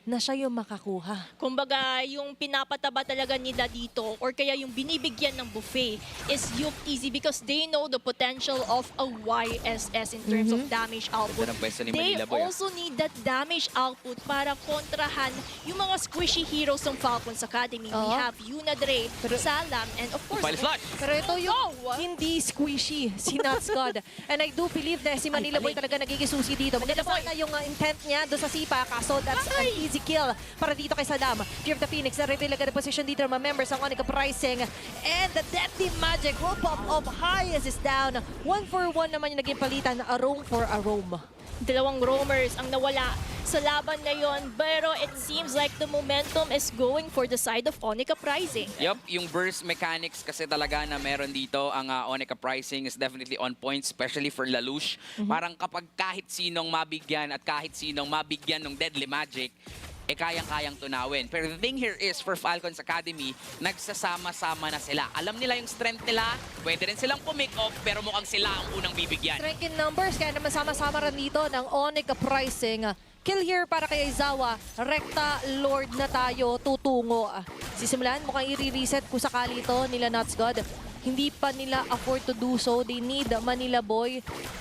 na siya yung makakuha. Kumbaga, yung pinapataba talaga nila dito or kaya yung binibigyan ng buffet is Yuktizzy because they know the potential of a YSS in terms of damage output. Ganda ng pwesto ni They Manila Boy, also need that damage output para kontrahan yung mga squishy heroes ng Falcons Academy. We have Yunadre, Salam, and of course... Pilot Flash! Pero ito yung hindi squishy, si Nuts God. And I do believe na si Manila Boy talaga nagigisusi dito. Maganda sana yung intent niya doon sa sipa, kaso that's an easy kill para dito kay Saddam. Fear of the Phoenix, na-reveal agad ang position dito ng mga members ng ONCU Pricing. And the Deadly Magic will pop up high as is down. 1-for-1 naman yung naging palitan, a roam for a roam. Dalawang roamers ang nawala sa laban na yon, pero it seems like the momentum is going for the side of ONCU Pricing. Yup, yung burst mechanics kasi talaga na meron dito ang ONCU Pricing is definitely on point, especially for Lelouch. Parang kapag kahit sinong mabigyan at kahit sinong mabigyan ng Deadly Magic, eh kayang-kayang tunawin. Pero the thing here is, for Falcons Academy, nagsasama-sama na sila. Alam nila yung strength nila, pwede rin silang pumick off, pero mukhang sila ang unang bibigyan. Strength in numbers, kaya naman sama-sama rin dito ng ONCU Pricing. Kill here para kay Aizawa. Rekta Lord na tayo tutungo. Sisimulan, mukhang i-reset kung sakali ito nila Nuts God. Hindi pa nila afford to do so. They need Manila Boy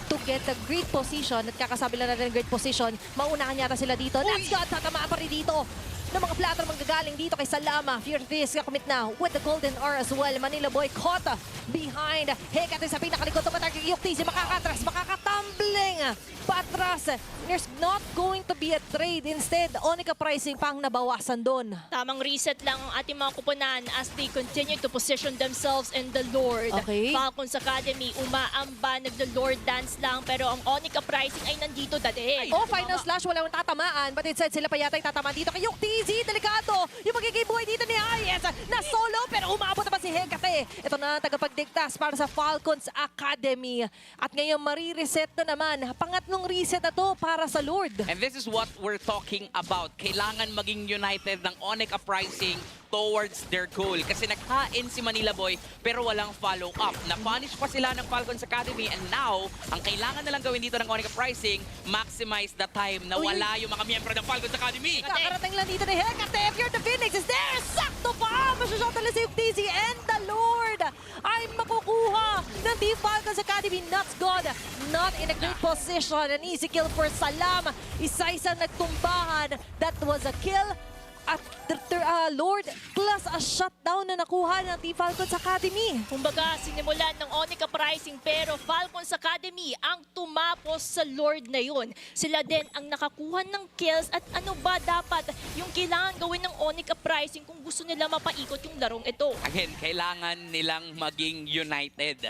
to get a great position. At kakasabi lang natin great position. Maunahan yata sila dito. Nuts God, tatamaan pa rin dito ng mga platter manggagaling dito kay Salama. Fear this, kakomit na with the Golden R as well. Manila Boy caught behind. Hecate sa pinakalikot. Tumatar kay Yuktizzy. Makakatras, makakatumbling patras. There's not going to be a trade. Instead, ONCU Pricing pang nabawasan doon. Tamang reset lang ang ating mga kuponan as they continue to position themselves in the Lord. Okay. Falcons Academy, umaamba, nagda-Lord dance lang, pero ang ONCU Pricing ay nandito dati. Oh, final slash, walang tatamaan. But instead, sila pa yata yung tatamaan dito kay Yuktizzy. Delikado. Yung magiging buhay dito ni Ayes na solo, pero umabot naman si Hecate. Ito na ang tagapagdigtas para sa Falcons Academy. At ngayon, marireset na naman. Pangatlong reset na to para sa Lord. And this is what we're talking about. Kailangan maging united ng ONCU Pricing towards their goal. Kasi naghain si Manila Boy pero walang follow-up. Na-punish pa sila ng Falcons Academy and now, ang kailangan na lang gawin dito ng ONCU Pricing, maximize the time na wala yung mga miyembro ng Falcons Academy. Kakarating lang dito ni Hecate. If you're the Phoenix is there, sakto pa! Masyashota lang si Yuktizzy and the Lord ay makukuha ng Team Falcons Academy. Nuts God, not in a great position. An easy kill for Salam. Isa-isa nagtumbahan. That was a kill. At Lord plus a shutdown na nakuha ng Team Falcons Academy. Kumbaga, sinimulan ng ONCU Pricing pero Falcons Academy ang tumapos sa Lord na yun. Sila din ang nakakuha ng kills at ano ba dapat yung kailangan gawin ng ONCU Pricing kung gusto nila mapaikot yung larong ito. Again, kailangan nilang maging united.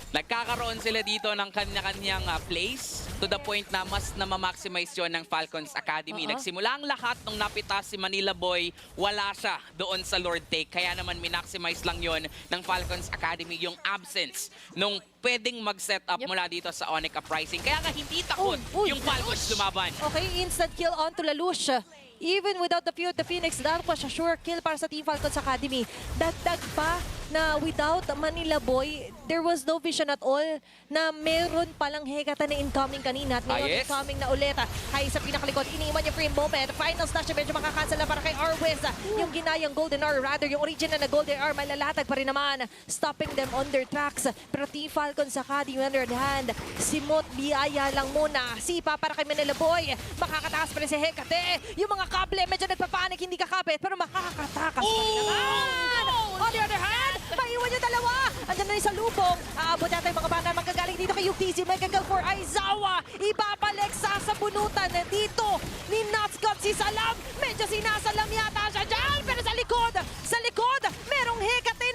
Nagkakaroon sila dito ng kanya-kanyang place to the point na mas na-maximize yun ng Falcons Academy. Nagsimula ang lahat nung napitas si Manila Boy, wala siya doon sa Lord Take. Kaya naman minmaximize lang yun ng Falcons Academy yung absence nung pwedeng mag-set up mula dito sa ONCU Pricing. Kaya nga hindi takot yung Falcons lumaban. Okay, instant kill onto Lelouch. Even without the Fear of the Phoenix, that was a sure kill para sa Team Falcons Academy. Dagdag pa na without Manila Boy, there was no vision at all na meron palang Hecate na incoming kanina at ngayon incoming na ulit. Hay sa pinakalikod, iniwan yung frame moment. Final slash medyo makakansel na para kay Arwiz. Yung ginayang Golden R, rather yung original na Golden R, malalatag pa rin naman. Stopping them on their tracks. Pero Team Falcons Academy on their hand. Simot, biyaya lang muna. Sipa para kay Manila Boy. Makakataas pa rin si Hecate. Yung mga kable, medyo nagpapanik, hindi kakapit, pero makakatakas pa rin naman. On the other hand, maiwan yung dalawa. Andyan na rin sa lubong. Aabot natin yung mga bana magagaling dito kay Yuktizzy. Megagal for Aizawa. Ibabalik sa sabunutan dito ni Nuts God si Salam. Medyo sinasalam yata siya dyan, pero sa likod, merong Hecate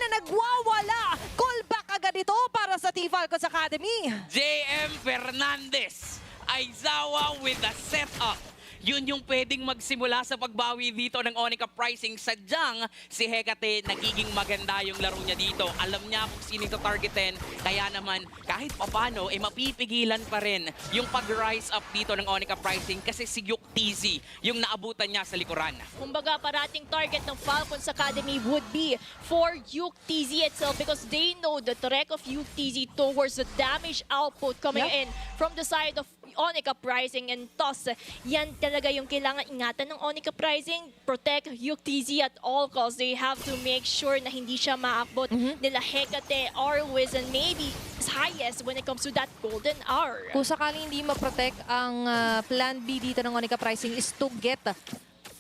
Falcons Academy. JM Fernandez, Aizawa with the setup. Yun yung pwedeng magsimula sa pagbawi dito ng ONCU pricing. Sadyang si Hecate nagiging maganda yung laro niya dito. Alam niya kung sino ito targetin. Kaya naman kahit papano, mapipigilan pa rin yung pag-rise up dito ng ONCU pricing kasi si Yuk TZ yung naabutan niya sa likuran. Kumbaga, parating target ng Falcons Academy would be for Yuk TZ itself because they know the threat of Yuk TZ towards the damage output coming in from the side of ONCU pricing and toss. Yan talaga yung kailangan ingatan ng ONCU pricing. Protect Yuk TZ at all costs. They have to make sure na hindi siya maakbot nila Hecate, Arwiz, and maybe as highest when it comes to that golden hour. Kung sakaling hindi ma-protect, ang plan B dito ng ONCU pricing is to get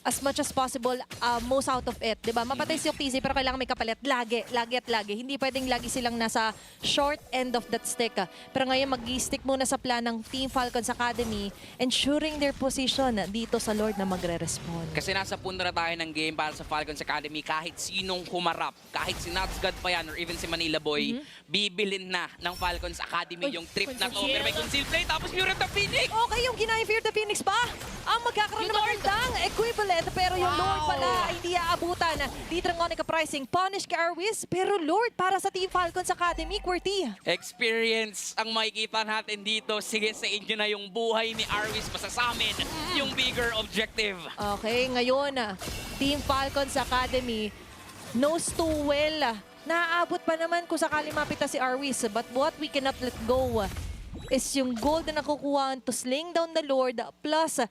as much as possible, most out of it. Diba? Mapatay si Octizzi pero kailangan may kapalit. Lagi at lagi. Hindi pwedeng lagi silang nasa short end of that stick. Pero ngayon mag-stick muna sa plan ng Team Falcons Academy, ensuring their position dito sa Lord na magre-respond. Kasi nasa punto na tayo ng game para sa Falcons Academy. Kahit sinong humarap, kahit si Nuts God pa yan or even si Manila Boy, bibilin na ng Falcons Academy yung trip na to. Pero may conceal play tapos Fury of the Phoenix. Okay, yung ginaya Fear the Phoenix ba? Ang magkakaroon ng magandang equivalent. Pero yung Lord pala ay hindi aabutan. Dito ng ONCU pricing. Punish kay Arwiz. Pero Lord para sa Team Falcons Academy, QWERTY. Experience ang makikita natin dito. Sige, sa inyo na yung buhay ni Arwiz. Masasamin yung bigger objective. Okay, ngayon, Team Falcons Academy knows too well. Naaabot pa naman kung sakali mapita si Arwiz. But what we cannot let go is yung gold na nakukuha to sling down the Lord plus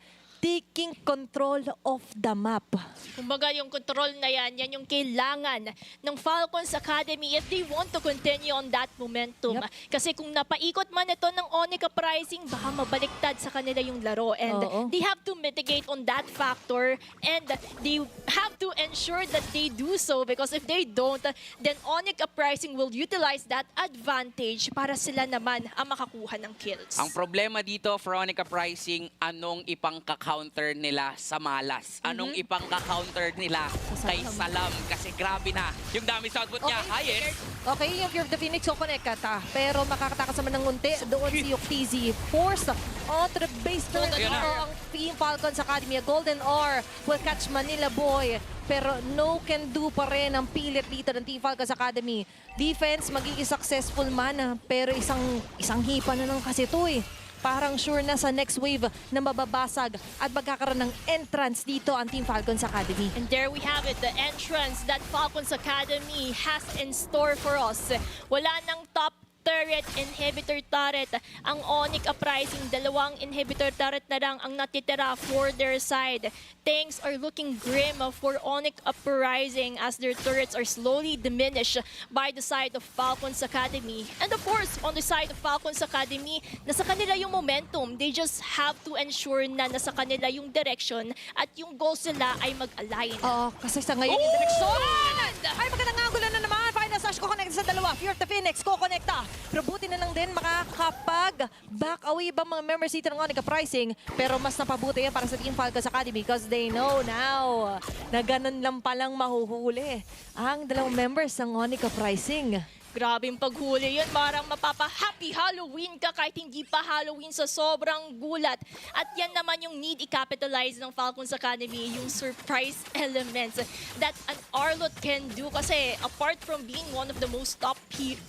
taking control of the map. Kumbaga, yung control na yan yung kailangan ng Falcons Academy if they want to continue on that momentum. Kasi kung napaikot man ito ng ONCU pricing, baka mabaliktad sa kanila yung laro. And they have to mitigate on that factor and they have to ensure that they do so because if they don't, then ONCU pricing will utilize that advantage para sila naman ang makakuha ng kills. Ang problema dito for ONCU pricing, anong ipangkakaroon counter nila sa malas. Anong ipangka-counter nila kay Salam? Kasi grabe na yung damage output niya. Highest. Okay, yung Fear of the Phoenix ko connect ka. Pero makakatakas naman ng unti. Doon si Yuk TZ. Forced onto the base turn. Ang Team Falcons Academy. A golden ore will catch Manila Boy. Pero no can do pa rin ang pilit dito ng Team Falcons Academy. Defense, magiging successful man. Pero isang hipa na lang kasi ito eh. Parang sure na sa next wave na mababasag at magkakaroon ng entrance dito ang Team Falcons Academy. And there we have it, the entrance that Falcons Academy has in store for us. Wala nang top turret, inhibitor turret. Ang ONCU pricing, dalawang inhibitor turret na lang ang natitira for their side. Things are looking grim for ONCU Uprising as their turrets are slowly diminished by the side of Falcons Academy. And of course, on the side of Falcons Academy, nasa kanila yung momentum. They just have to ensure na nasa kanila yung direction at yung goals nila ay mag-align. Oo, kasi sa ngayon yung direksyon! Ay, magandang angulo na naman. Final slash ko connect sa dalawa. Fear of the Phoenix, ko-connecta. Pero buti na lang din makakapag-back away ba mga members dito ng ONCU pricing. Pero mas napabuti yan para sa Team Falcons Academy because they know now na ganun lang palang mahuhuli ang dalawang members ng ONCU pricing. Grabing paghuli yun. Parang mapapa-happy Halloween ka kahit hindi pa Halloween sa sobrang gulat. At yan naman yung need i-capitalize ng Falcons Academy, yung surprise elements that an Arlot can do. Kasi apart from being one of the most top pick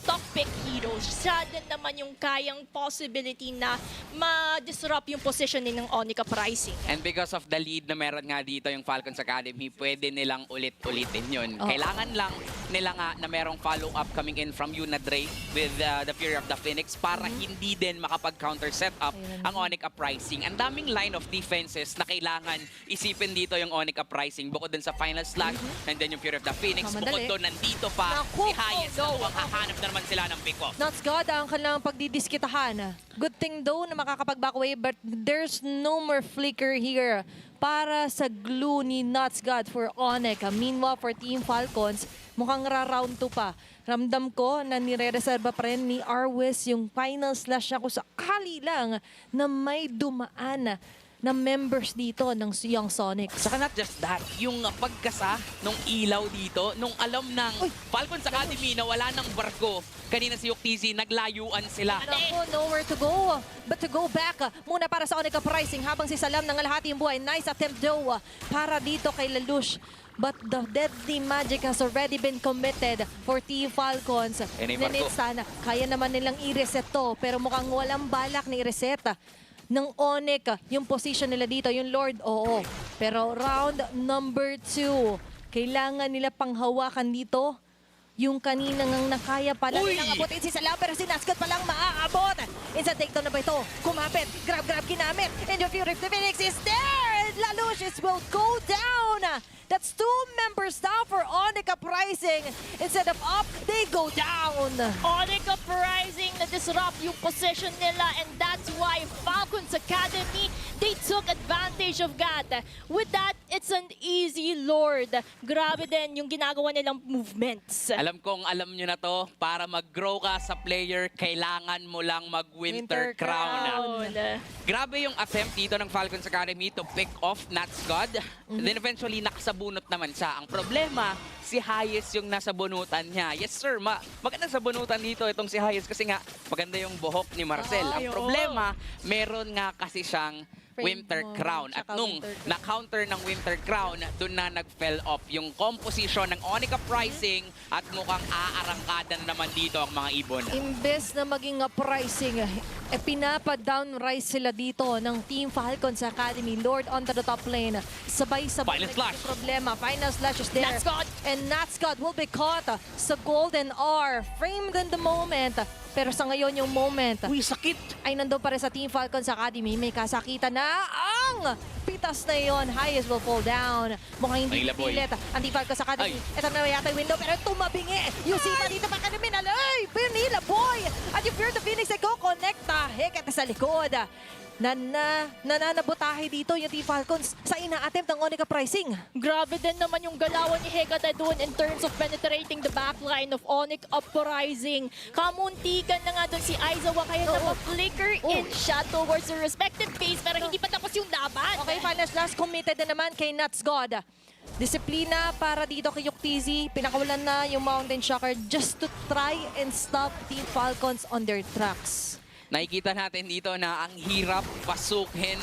heroes, siya din naman yung kayang possibility na ma-disrupt yung positioning ng ONCU pricing. And because of the lead na meron nga dito yung Falcons Academy, pwede nilang ulit-ulitin yun. Kailangan lang nila nga na merong follow-up coming in from Unadre with the Fury of the Phoenix para hindi din makapag-counter setup ang ONCU pricing. Ang daming line of defenses na kailangan isipin dito yung ONCU pricing. Bukod dun sa final slash, and then yung Fury of the Phoenix. Bukod doon, nandito pa si Highest. Hahanap na naman sila ng pick-off. Nuts God ang kanilang pagdidiskitahan. Good thing though na makakapag-back away but there's no more flicker here para sa glue ni Nuts God for ONCU. Meanwhile, for Team Falcons, mukhang round 2 pa. Ramdam ko na nire-reserva pa rin ni Arwiz yung final slash na kung sakali lang na may dumaan na members dito ng Young Sonics. Saka not just that, yung pagkasa nung ilaw dito, nung alam ng Falcons Academy na wala ng barko, kanina si Yuktisi, naglayuan sila. Naku, nowhere to go. But to go back muna para sa ONCU Uprising habang si Salam ng alahati yung buhay. Nice attempt though para dito kay Lalush. But the deadly magic has already been committed for Team Falcons. Sana, kaya naman nilang i-reset to. Pero mukhang walang balak na i-reset ng ONCU yung position nila dito. Yung Lord, oo. Pero round number 2, kailangan nila panghawakan dito yung kanina ngang nakaya pala nilang abutin si Salam, pero si Nascot pa lang maaabot. Instant takedown na ba ito? Kumapit, grab, ginamit. And the Fury of the Phoenix is there! Lalucious will go down! That's 2 members down for ONCU Uprising. Instead of up, they go down. ONCU Uprising na disrupt yung position nila, and that's why Falcons Academy, they took advantage of that. With that, it's an easy Lord. Grabe din yung ginagawa nilang movements. Alam kong alam nyo na to, para mag-grow ka sa player, kailangan mo lang mag-Winter Crown. Grabe yung attempt dito ng Falcons Academy to pick off Nats God. Then eventually, nakasabunot naman siya. Ang problema, si Hayes yung nasa bunutan niya. Yes sir, maganda sa bunutan dito itong si Hayes kasi nga maganda yung buhok ni Marcel. Ang problema, meron nga kasi siyang Winter Crown. At nung na-counter ng Winter Crown, doon na nag-fell off yung composition ng ONCU Uprising at mukhang aarangkada na naman dito ang mga ibon. Imbes na maging uprising, pinapa-down rise sila dito ng Team Falcons Academy. Lord onto the top lane. Sabay-sabay Final slash. yung problema. Final slash is there. Natscott! And Natscott will be caught sa Golden R. Framed in the moment. Pero sa ngayon yung moment Uy, sakit! ay nandun pa rin sa Team Falcons Academy. May kasakitan na ang pitas na yon. Highest will fall down. Mukhang hindi Nila, boy. pilit ang Team Falcons Academy. Ito na yata yung window, pero tumabingi. Yung Sipa dito pa ka namin. Ay, Nila, boy! At yung Fear the Phoenix ay ko-connecta. Heket sa likod. Nananabotahe dito yung Team Falcons sa ina-attempt ng ONCU Uprising. Grabe din naman yung galawan ni Hecate doon in terms of penetrating the backline of ONCU Uprising. Kamuntikan na nga doon si Aizawa, kaya na-flicker in shot towards the respective base, pero hindi pa tapos yung laban. Okay, final last committed na naman kay Nuts God. Disiplina para dito kay Yuktisi. Pinakawalan na yung Mountain Shocker just to try and stop Team Falcons on their tracks. Nakikita natin dito na ang hirap pasukin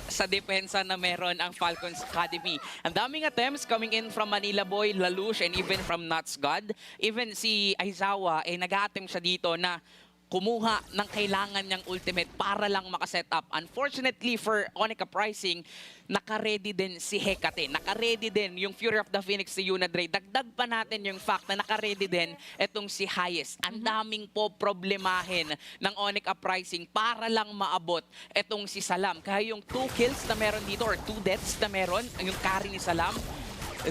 sa depensa na meron ang Falcons Academy. Ang daming attempts coming in from Manila Boy, Lalush, and even from Nuts God. Even si Aizawa, nag-attempt siya dito na kumuha ng kailangan niyang ultimate para lang makaset up. Unfortunately for ONCU Uprising, naka-ready din si Hecate. Naka-ready din yung Fury of the Phoenix si Unadre. Dagdag pa natin yung fact na naka-ready din itong si Hayes. Ang daming po problemahin ng ONCU Uprising para lang maabot itong si Salam. Kaya yung 2 kills na meron dito or 2 deaths na meron, yung carry ni Salam,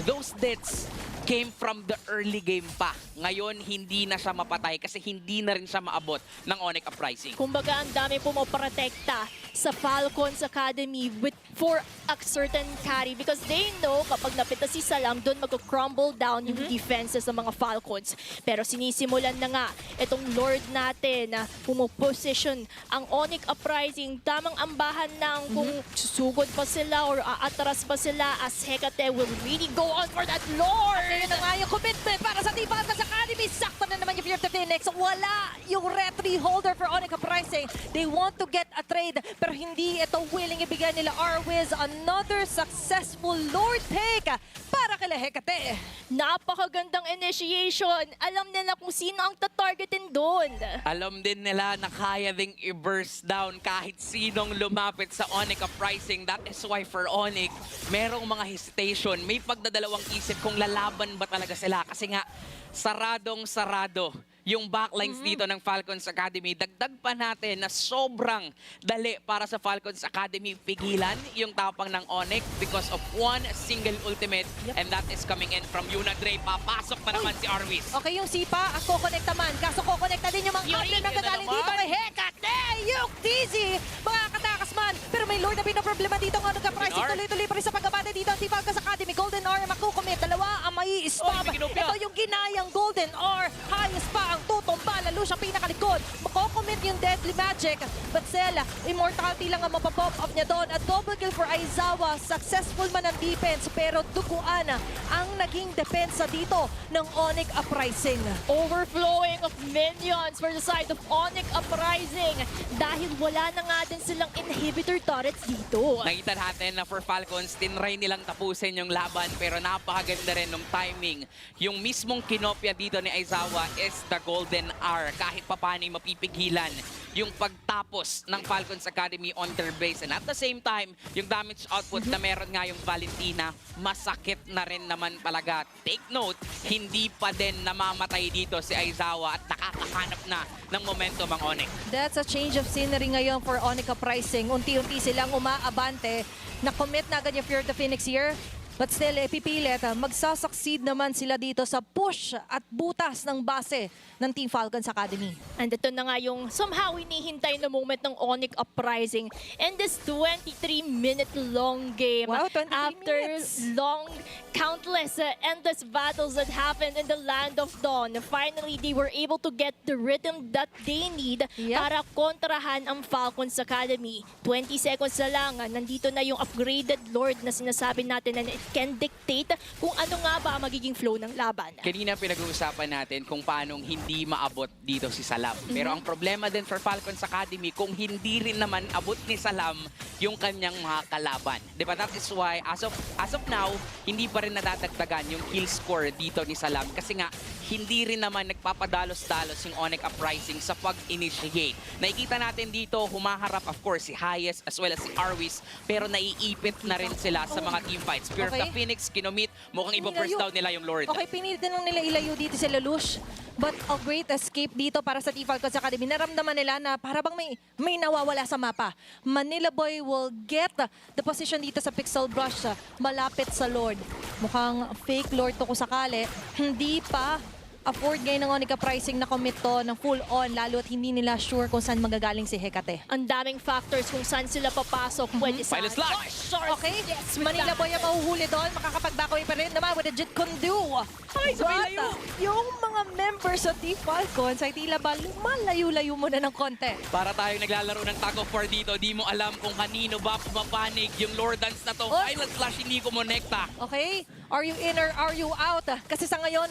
those deaths came from the early game pa. Ngayon, hindi na siya mapatay kasi hindi na rin siya maabot ng ONCU Uprising. Kumbaga, ang dami pumoprotekta sa Falcons Academy for a certain carry because they know kapag napita si Salam, doon mag-crumble down yung defenses ng mga Falcons. Pero sinisimulan na nga itong Lord natin na pumoposition ang ONCU Uprising. Tamang ambahan ng kung susugod pa sila or aatras pa sila as Hecate will really go on for that Lord! Ayun na nga yung commitment para sa Team Falcons Academy. Sakto na naman yung Fear of the Phoenix. Wala yung retry holder for ONCU Uprising. They want to get a trade pero hindi ito willing ibigay nila Arwiz. Another successful Lord take para kay Hecate. Napakagandang initiation. Alam nila kung sino ang tatargetin doon. Alam din nila na kaya ding i-burst down kahit sinong lumapit sa ONCU Uprising. That is why for ONCU, merong mga hesitation. May pagdadalawang isip kung lalaban ba talaga sila. Kasi nga, saradong-sarado yung backlines dito ng Falcons Academy. Dagdag pa natin na sobrang dali para sa Falcons Academy pigilan yung tapang ng ONCU because of one single ultimate and that is coming in from Unadre. Papasok na naman si Arwiz. Okay, yung Sipa, ako connecta man. Kaso ko connecta din yung mga Yuri, captain na yun na gagaling naman. dito kay Hecate. Yung Tizi, mga katakas man. Pero may Lord na pinoproblema dito ng ONCU Uprising. R. Tuloy-tuloy pa rin sa pagkabate dito ang Team Falcons Academy. Golden R, makukumit. Dalawa ang may stop. Oy, may kinupya. Ito yung ginayang Golden R. Highest pa ang tutumba. Lalo siyang pinakalikod. Makukumit commit yung Deadly Magic. But still, Immortality lang ang mapapop up niya doon. At double kill for Aizawa. Successful man ang defense, pero duguan ang naging depensa dito ng Onyx Uprising. Overflowing of minions for the side of Onyx Uprising dahil wala na nga din silang inhibitor turrets dito. Nakita natin na for Falcons, tinry nilang tapusin yung laban pero napakaganda rin ng timing. Yung mismong kinopya dito ni Aizawa is the Golden Hour. Kahit papaano mapipigilan yung pagtapos ng Falcons Academy on their base. And at the same time, yung damage output na meron nga yung Valentina, masakit na rin naman talaga. Take note, hindi pa din namamatay dito si Aizawa at nakakahanap na ng momentum ang Onyx. That's a change of scenery ngayon for Onyx Uprising. Unti-unti silang umaabante. Na-commit na agad yung Fear the Phoenix here. But still, pipilit, magsasucceed naman sila dito sa push at butas ng base ng Team Falcons Academy. And ito na nga yung somehow hinihintay na moment ng Onyx Uprising in this 23-minute long game. Wow, 23 After minutes. long, countless, endless battles that happened in the Land of Dawn, finally they were able to get the rhythm that they need para kontrahan ang Falcons Academy. 20 seconds na lang, nandito na yung upgraded Lord na sinasabi natin and it can dictate kung ano nga ba ang magiging flow ng laban. Kanina pinag-uusapan natin kung paanong hindi maabot dito si Salam. Pero ang problema din for Falcons Academy, kung hindi rin naman abot ni Salam yung kanyang mga kalaban. Diba? That is why, as of now, hindi pa rin nadadagdagan yung kill score dito ni Salam. Kasi nga, hindi rin naman nagpapadalos-dalos yung Onyx Uprising sa pag-initiate. Nakikita natin dito, humaharap of course si Hayes as well as si Arwis, pero naiipit na rin sila sa mga teamfights. Fear of the Phoenix, kinomit, mukhang iba-burst down nila yung Lord. Okay, pinitin lang nila ilayo dito si Lelouch. But a great escape dito para sa Team Falcons Academy. Naramdaman nila na para bang may nawawala sa mapa. Manila Boy will get the position dito sa Pixel Brush, malapit sa Lord. Mukhang fake Lord to kung sakali. Hindi pa afford ngayon ng Onyx Uprising na commit to ng full on, lalo at hindi nila sure kung saan magagaling si Hecate. Ang daming factors kung saan sila papasok. Pwede sa Pilot slash! Okay, Manila Boy ang mahuhuli doon. Makakapag-backaway pa rin naman with a Jit Kundu. Ay, But yung mga members of Team Falcons ay tila ba lumalayo-layo muna ng konti. Para tayong naglalaro ng tag of war dito, di mo alam kung kanino ba pumapanig yung Lord Dance na to. Oh. Pilot slash hindi kumonekta. Okay? Are you in or are you out? Kasi sa ngayon,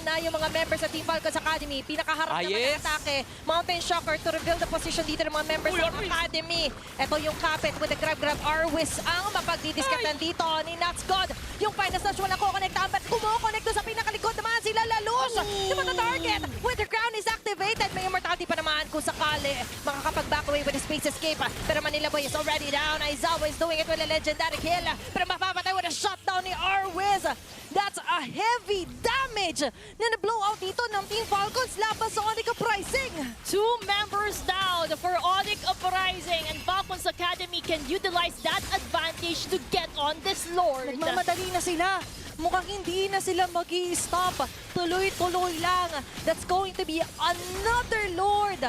na yung mga members sa Team Falcons Academy. Pinakaharap naman ng atake. Mountain Shocker to reveal the position dito ng mga members ng Academy. Ito yung kapit with the grab. Arwis ang mapagdidiskatan dito ni Nuts God. Yung final slash walang kukonektahan, but kumukonect doon sa pinakalikod naman sila Lelouch. Yung mga target with the crown is activated. May immortality pa naman kung sakali. Makakapag-back away with the space escape. Pero Manila Boy is already down. Aizawa is doing it with a legendary kill. Pero mapapatay with a shutdown ni Arwis. That's a heavy damage na na-blow out dito ng Team Falcons laban sa Onyx Uprising. 2 members down for Onyx Uprising, and Falcons Academy can utilize that advantage to get on this Lord. Nagmamadali na sila. Mukhang hindi na sila mag-i-stop. Tuloy-tuloy lang. That's going to be another Lord.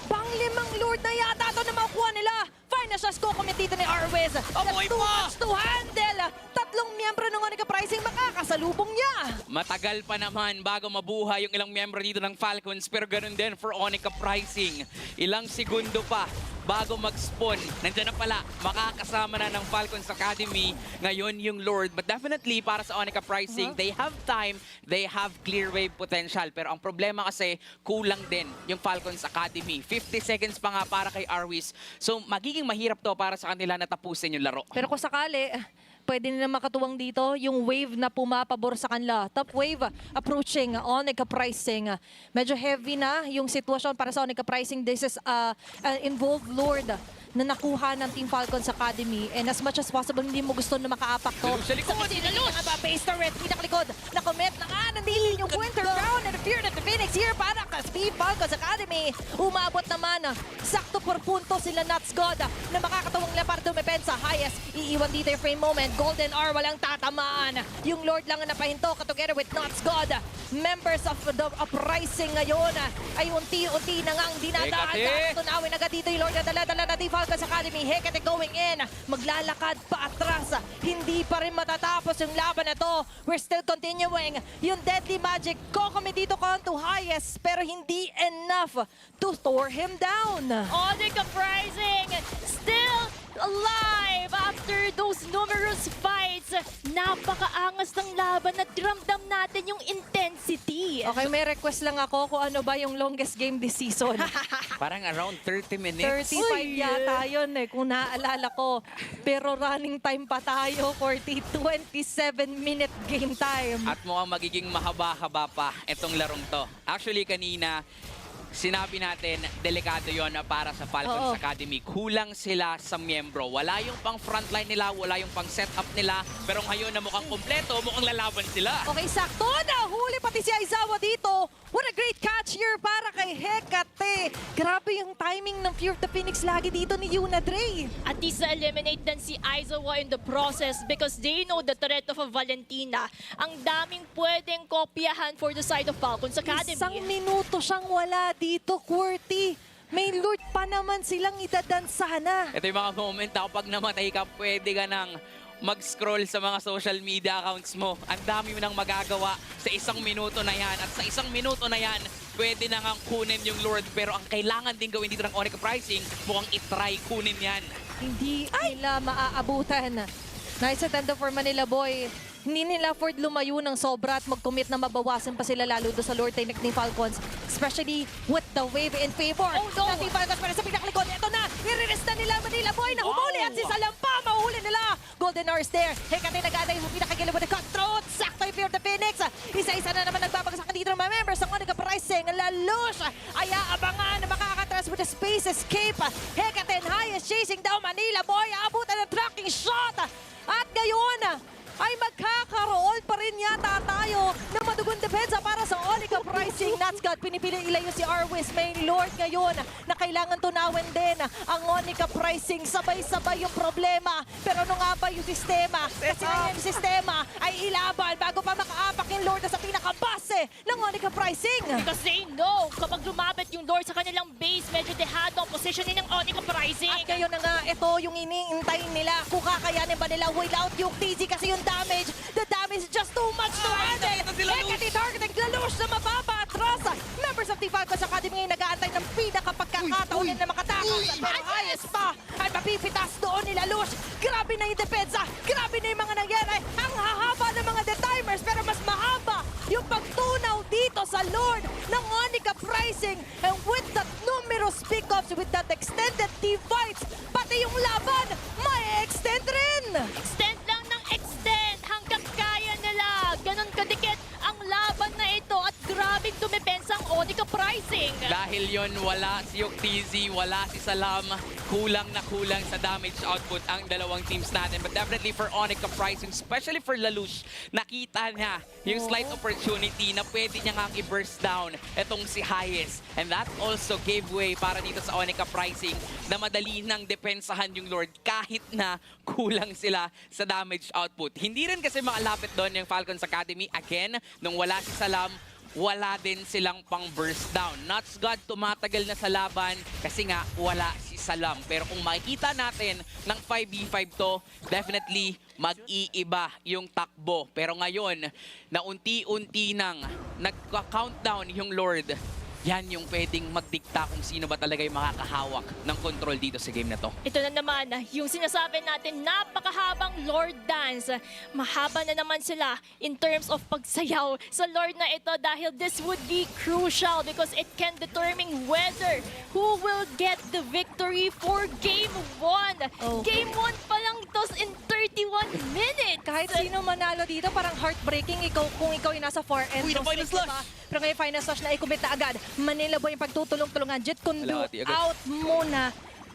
Pang-limang Lord na yata ito na makukuha nila. Final shots ko commit dito ni Arwis. Amoy That's too pa! much to handle. Tatlong miyembro ng Onyx Uprising makakasalubong niya. Matagal pa naman bago mabuhay yung ilang miyembro dito ng Falcons, pero ganun din for Onyx Uprising. Ilang segundo pa bago mag-spawn. Nandiyan na pala, makakasama na ng Falcons Academy ngayon yung Lord. But definitely, para sa Onyx Uprising, they have time, they have clear wave potential. Pero ang problema kasi, kulang din yung Falcons Academy. 50 seconds pa nga para kay Arwis. So, magiging mahirap to para sa kanila na tapusin yung laro. Pero kung sakali, pwede nila makatuwang dito yung wave na pumapabor sa kanila. Top wave approaching Onyx Uprising. Medyo heavy na yung sitwasyon para sa Onyx Uprising. This is an involved Lord na nakuha ng Team Falcons Academy. And as much as possible, hindi mo gusto na makaapak to. Lelouch sa likod! Lelouch! Base turret, pinakalikod. Na-commit na nga, nandito yung Winter Crown and the Fear of the Phoenix here para ka Team Falcons Academy. Umabot naman, sakto por punto sila Nuts God na makakatawang lang para dumepensa. Highest, iiwan dito yung frame moment. Golden Hour, walang tatamaan. Yung Lord lang ang napahinto together with Nuts God. Members of the Uprising ngayon ay unti-unti na ngang dinadaan. Tunawin agad dito yung Lord na dala-dala na Team Falcons Falcons Academy. Hecate going in. Maglalakad pa atras. Hindi pa rin matatapos yung laban na to. We're still continuing. Yung Deadly Magic, Kokome dito to highest, pero hindi enough to tore him down. Onica Uprising still alive after those numerous fights. Napakaangas ng laban at ramdam natin yung intensity. Okay, may request lang ako kung ano ba yung longest game this season. Parang around 30 minutes. 35 yata yun kung naaalala ko. Pero running time pa tayo, 27-minute game time. At mukhang magiging mahaba-haba pa itong larong to. Actually, kanina, sinabi natin, delikado yon para sa Falcons Oo. Academy. Kulang sila sa miyembro. Wala yung pang frontline nila, wala yung pang setup nila. Pero ngayon na mukhang kompleto, mukhang lalaban sila. Okay, sakto na. Huli pati si Aizawa dito. What a great catch here para kay Hecate. Grabe yung timing ng Fear of the Phoenix lagi dito ni Yuna Dre. At least na-eliminate din si Aizawa in the process because they know the threat of a Valentina. Ang daming pwedeng kopyahan for the side of Falcons Academy. Isang minuto siyang wala dito, Qwerty. May Lord pa naman silang itadansana. Ito yung mga moment na kapag namatay ka, pwede ka nang mag-scroll sa mga social media accounts mo. Ang dami mo nang magagawa sa isang minuto na yan. At sa isang minuto na yan, pwede na ngang kunin yung Lord. Pero ang kailangan din gawin dito ng Onica Pricing, mukhang itry kunin yan. Hindi nila maaabutan. Nice attempt for Manila Boy. Hindi nila afford lumayo ng sobra at mag-commit na mabawasan pa sila lalo doon sa Lord Technique ni Falcons. Especially with the wave in favor. Oh no! Ng Team Falcons para sa pinakalikod. Ito na! I-release na nila Manila Boy na humuli at si Salampa mahuli nila. Golden Hours there. Hecate nag-aday sa pinakagilid with the cutthroat. Sakto yung Fear of the Phoenix. Isa-isa na naman nagbabagsakan dito ng mga members ng Onica Pricing. Lalush ay aabangan na makakatras with the space escape. Hecate and highest chasing down Manila Boy. Aabutan ng tracking shot. At ngayon, ay magkakaroon pa rin yata tayo ng madugong depensa para sa Onica Pricing. Natsgat, pinipili ilayo si Arwis. May Lord ngayon na kailangan tunawin din ang Onica Pricing. Sabay-sabay yung problema. Pero ano nga ba yung sistema? Kasi ngayon yung sistema ay ilaban bago pa makaapak yung Lord na sa pinakabase ng Onica Pricing. Because they know, kapag lumapit yung Lord sa kanilang base, medyo dehado ang positioning ng Onica Uprising. At ngayon na nga, ito yung iniintay nila. Kung kakayanin ba nila without yung TZ kasi yung damage, the damage is just too much to handle. Hecate targeting Lalush na mababa atras. Members of the Falcons Academy ngayon nag-aantay ng pinakapagkakataon na makatakas. Pero highest pa ay mapipitas doon ni Lalush. Grabe na yung depensa. Grabe na yung mga nangyari. Ang hahaba ng mga detimers pero mas mahaba yung pagtunaw dito sa Lord ng Onica Pricing. And with that numerous pickups, with that extended divides, pati yung laban, may extend rin. Extend lang ng extend hanggang kaya nila. Ganon kadikit ang laban na ito at grabing dumepensa ang Onica Pricing. Dahil yon wala si Yuktz, wala si Salam. Kulang na kulang sa damage output ang dalawang teams natin. But definitely for Onica Pricing, especially for Lalush, nakita niya yung slight opportunity na pwede niya ngang i-burst down itong si Hayes. And that also gave way para dito sa Onica Pricing na madali nang depensahan yung Lord kahit na kulang sila sa damage output. Hindi rin kasi makalapit doon yung Falcons Academy. Again, nung wala si Salam, wala din silang pang burst down. Nuts God tumatagal na sa laban kasi nga wala si Salam. Pero kung makikita natin ng 5v5 to, definitely mag-iiba yung takbo. Pero ngayon, na unti-unti nang nagka-countdown yung Lord, yan yung pwedeng magdikta kung sino ba talaga yung makakahawak ng control dito sa game na to. Ito na naman, yung sinasabi natin, napakahabang Lord Dance. Mahaba na naman sila in terms of pagsayaw sa Lord na ito dahil this would be crucial because it can determine whether who will get the victory for Game 1. Oh. Game 1 pa lang ito in 31 minutes. Kahit sino manalo dito, parang heartbreaking kung ikaw yung nasa far end. Uy, ng na-final stage, slash! diba? Pero ngayon, final slash na i-commit na agad. Manila Boy yung pagtutulong-tulungan. Jet Kundo Alati agad. out muna.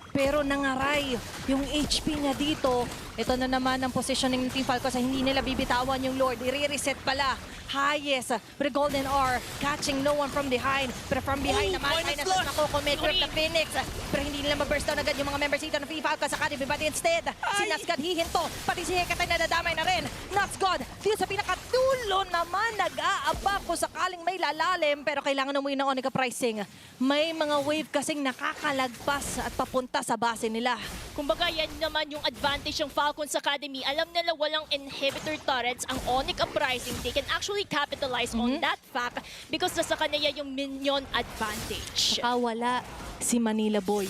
Pero nangaray yung HP niya dito. Ito na naman ang positioning ng Team Falcons. Hindi nila bibitawan yung Lord. I-reset pala. Highest. But Golden R catching no one from behind. Pero from behind naman ay nasa nakokomit with the Phoenix. Pero hindi nila ma-burst down agad yung mga members dito ng Team Falcons Academy. But instead, si Natsgod hihinto. Pati si Hecate na nadamay na rin. Natsgod, dito sa pinakatulo naman nag-aabak kung sakaling may malalalim pero kailangan umuwi ng Onica pricing. May mga wave kasing nakakalagpas at papunta sa base nila. Kumbaga yan naman yung advantage ng Falcons Academy. Alam nila walang inhibitor turrets ang Onyx Uprising. They can actually capitalize on that fact because nasa kanila yung minion advantage. Saka wala si Manila Boy.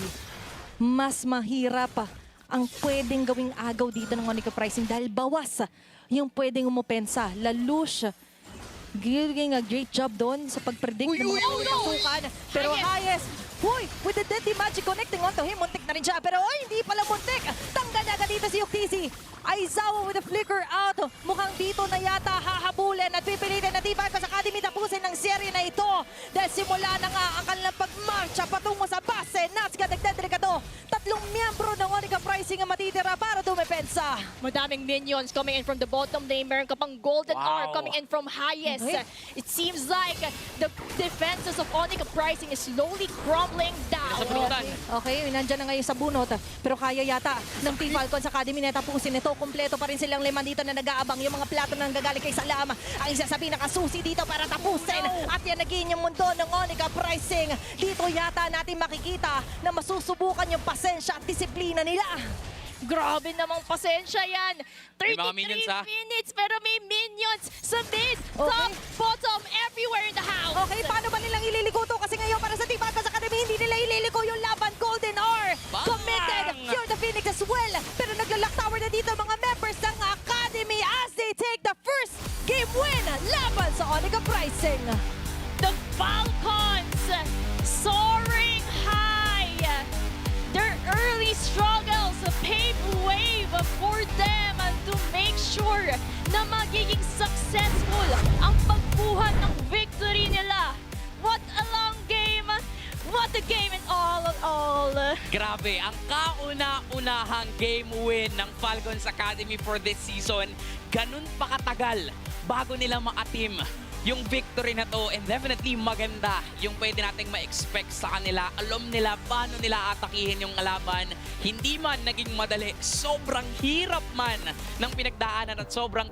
Mas mahirap ang pwedeng gawing agaw dito ng Onyx Uprising dahil bawas yung pwedeng umupensa. Lalush, giving a great job doon sa pag-predict ng mga pasukan. Pero highest, with the deadly magic connecting onto him, muntik na rin siya. Pero hindi pala muntik. Tanggal na dito si Yuktisi. Aizawa with the flicker out. Mukhang dito na yata hahabulin at pipilitin na T5 sa Academy tapusin ng serye na ito. Dahil simula na nga ang kanilang pagmarcha patungo sa base. Natska nagdedelikado. 3 miyembro ng Onyx Uprising ang matitira para dumepensa. Madaming minions coming in from the bottom lane. Meron ka pang Golden R coming in from highest. Okay. It seems like the defenses of Onyx Uprising is slowly crumbling down. Okay, nandyan na ngayon sa bunot. Pero kaya yata ng Team Falcons Academy na tapusin ito. Kompleto pa rin silang 5 dito na nag-aabang. Yung mga plato na nanggagaling kay Salam. Ang isa sabi nakasusi dito para tapusin. At yan naging yung mundo ng Onyx Uprising. Dito yata natin makikita na masusubukan yung pasensya at disiplina nila. Grabe namang pasensya yan. 33 mga minions, ha? minutes pero may minions sa mid, top, bottom, everywhere in the house. Okay, paano ba nilang ililiko to? Kasi ngayon para sa Team Falcons Academy, hindi nila ililiko yung laban. Golden R, committed. You're the Phoenix as well. Pero naglalak tower na dito mga members ng Academy as they take the first game win laban sa Onyx Uprising. The Falcons soaring high. Their early struggles paved way for them to make sure na magiging successful ang pagbuhat ng victory nila. What a long game! What a game in all. Grabe, ang kauna-unahang game win ng Falcons Academy for this season, ganun pa katagal bago nila makatim yung victory na to, and definitely maganda yung pwede nating ma-expect sa kanila. Alam nila paano nila atakihin yung laban. Hindi man naging madali, sobrang hirap man ng pinagdaanan at sobrang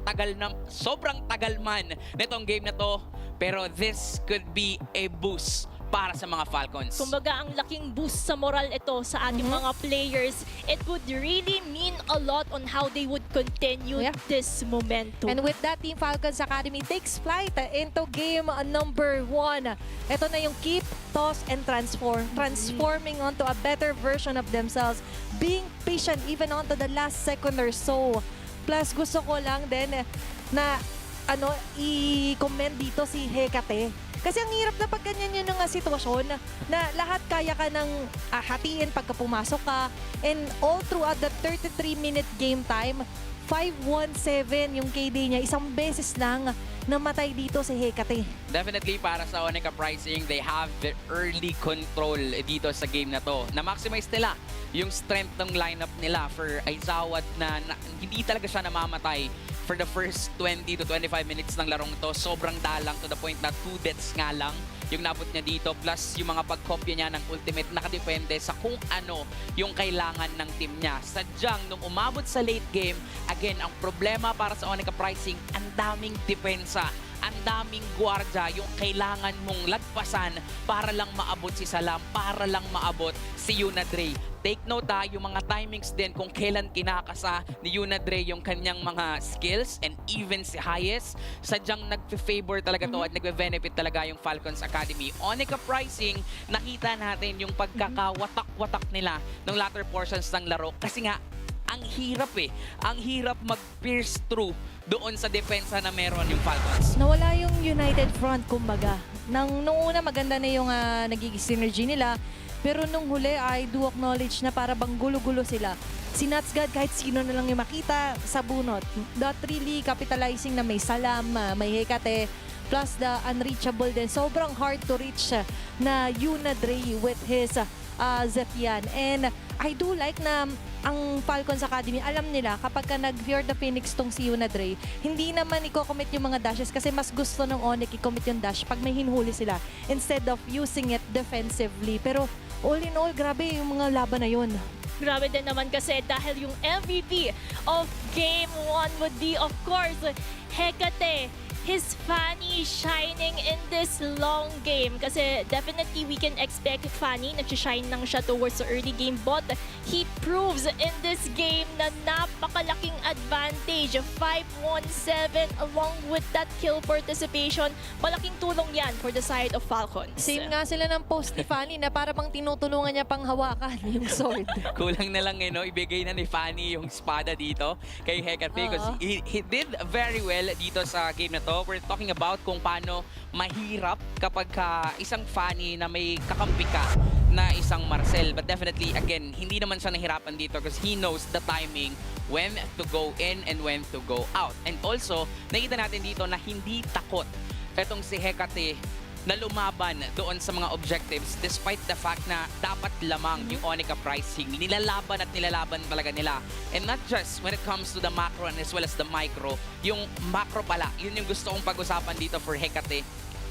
tagal man nitong game na to. Pero this could be a boost para sa mga Falcons. Kumbaga, ang laking boost sa moral ito sa ating mga players. It would really mean a lot on how they would continue this momentum. And with that, Team Falcons Academy takes flight into game number 1. Ito na yung keep, toss, and transform. Transforming onto a better version of themselves. Being patient even onto the last second or so. Plus, gusto ko lang din na i-comment dito si Hecate. Kasi ang hirap na pag ganyan yun ng sitwasyon na lahat kaya ka ng hatiin pagka pumasok ka. And all throughout the 33-minute game time, 5-1-7 yung KD niya. Isang beses lang namatay dito si Hecate. Definitely para sa Onyx Uprising, they have the early control dito sa game na to. Na-maximize nila yung strength ng lineup nila for Aizawa na hindi talaga siya namamatay for the first 20 to 25 minutes ng larong to. Sobrang dalang to the point na 2 deaths nga lang yung nabot niya dito. Plus yung mga pagkopya niya ng ultimate nakadepende sa kung ano yung kailangan ng team niya. Sadyang nung umabot sa late game, again, ang problema para sa Onyx Uprising, ang daming depensa, ang daming gwardya yung kailangan mong lagpasan para lang maabot si Salam, para lang maabot si Yunadre. Take note yung mga timings din kung kailan kinakasa ni Yunadre yung kanyang mga skills, and even si Highest, sadyang nag-favor talaga to at nagbe-benefit talaga yung Falcons Academy. Onyx Uprising, nakita natin yung pagkakawatak-watak nila ng latter portions ng laro kasi nga ang hirap ang hirap mag-pierce through doon sa depensa na meron yung Falcons. Nawala yung united front, kumbaga. Nung una, maganda na yung nagiging synergy nila. Pero nung huli, I do acknowledge na para bang gulo-gulo sila. Si Natsgad, kahit sino na lang yung makita sa bunot. Not really capitalizing na may Salam, may Hecate, plus the unreachable din. Sobrang hard to reach na Yunadre with his Zetian. And I do like na ang Falcons Academy, alam nila kapag ka nag-Fear the Phoenix tong si Yunadre, hindi naman i-commit yung mga dashes kasi mas gusto ng Onyx i-commit yung dash pag may hinhuli sila instead of using it defensively. Pero all in all, grabe yung mga laban na yun. Grabe din naman kasi dahil yung MVP of Game 1 would be, of course, Hecate. his Fanny shining in this long game. Kasi definitely we can expect Fanny nag-shine lang siya towards the early game. But he proves in this game na napakalaking advantage. 5-1-7 along with that kill participation. Malaking tulong yan for the side of Falcons. Same nga sila ng post ni Fanny na para bang tinutulungan niya pang hawakan yung sword. Kulang na lang ibigay na ni Fanny yung espada dito kay Hecate because he did very well dito sa game na to. We're talking about kung paano mahirap kapag isang Fanny na may kakampi ka na isang Marcel. But definitely, again, hindi naman siya nahirapan dito because he knows the timing when to go in and when to go out. And also, nakita natin dito na hindi takot etong si Hecate na lumaban doon sa mga objectives despite the fact na dapat lamang yung Onica pricing. Nilalaban at nilalaban talaga nila. And not just when it comes to the macro and as well as the micro, yung macro pala, yun yung gusto kong pag-usapan dito for Hecate.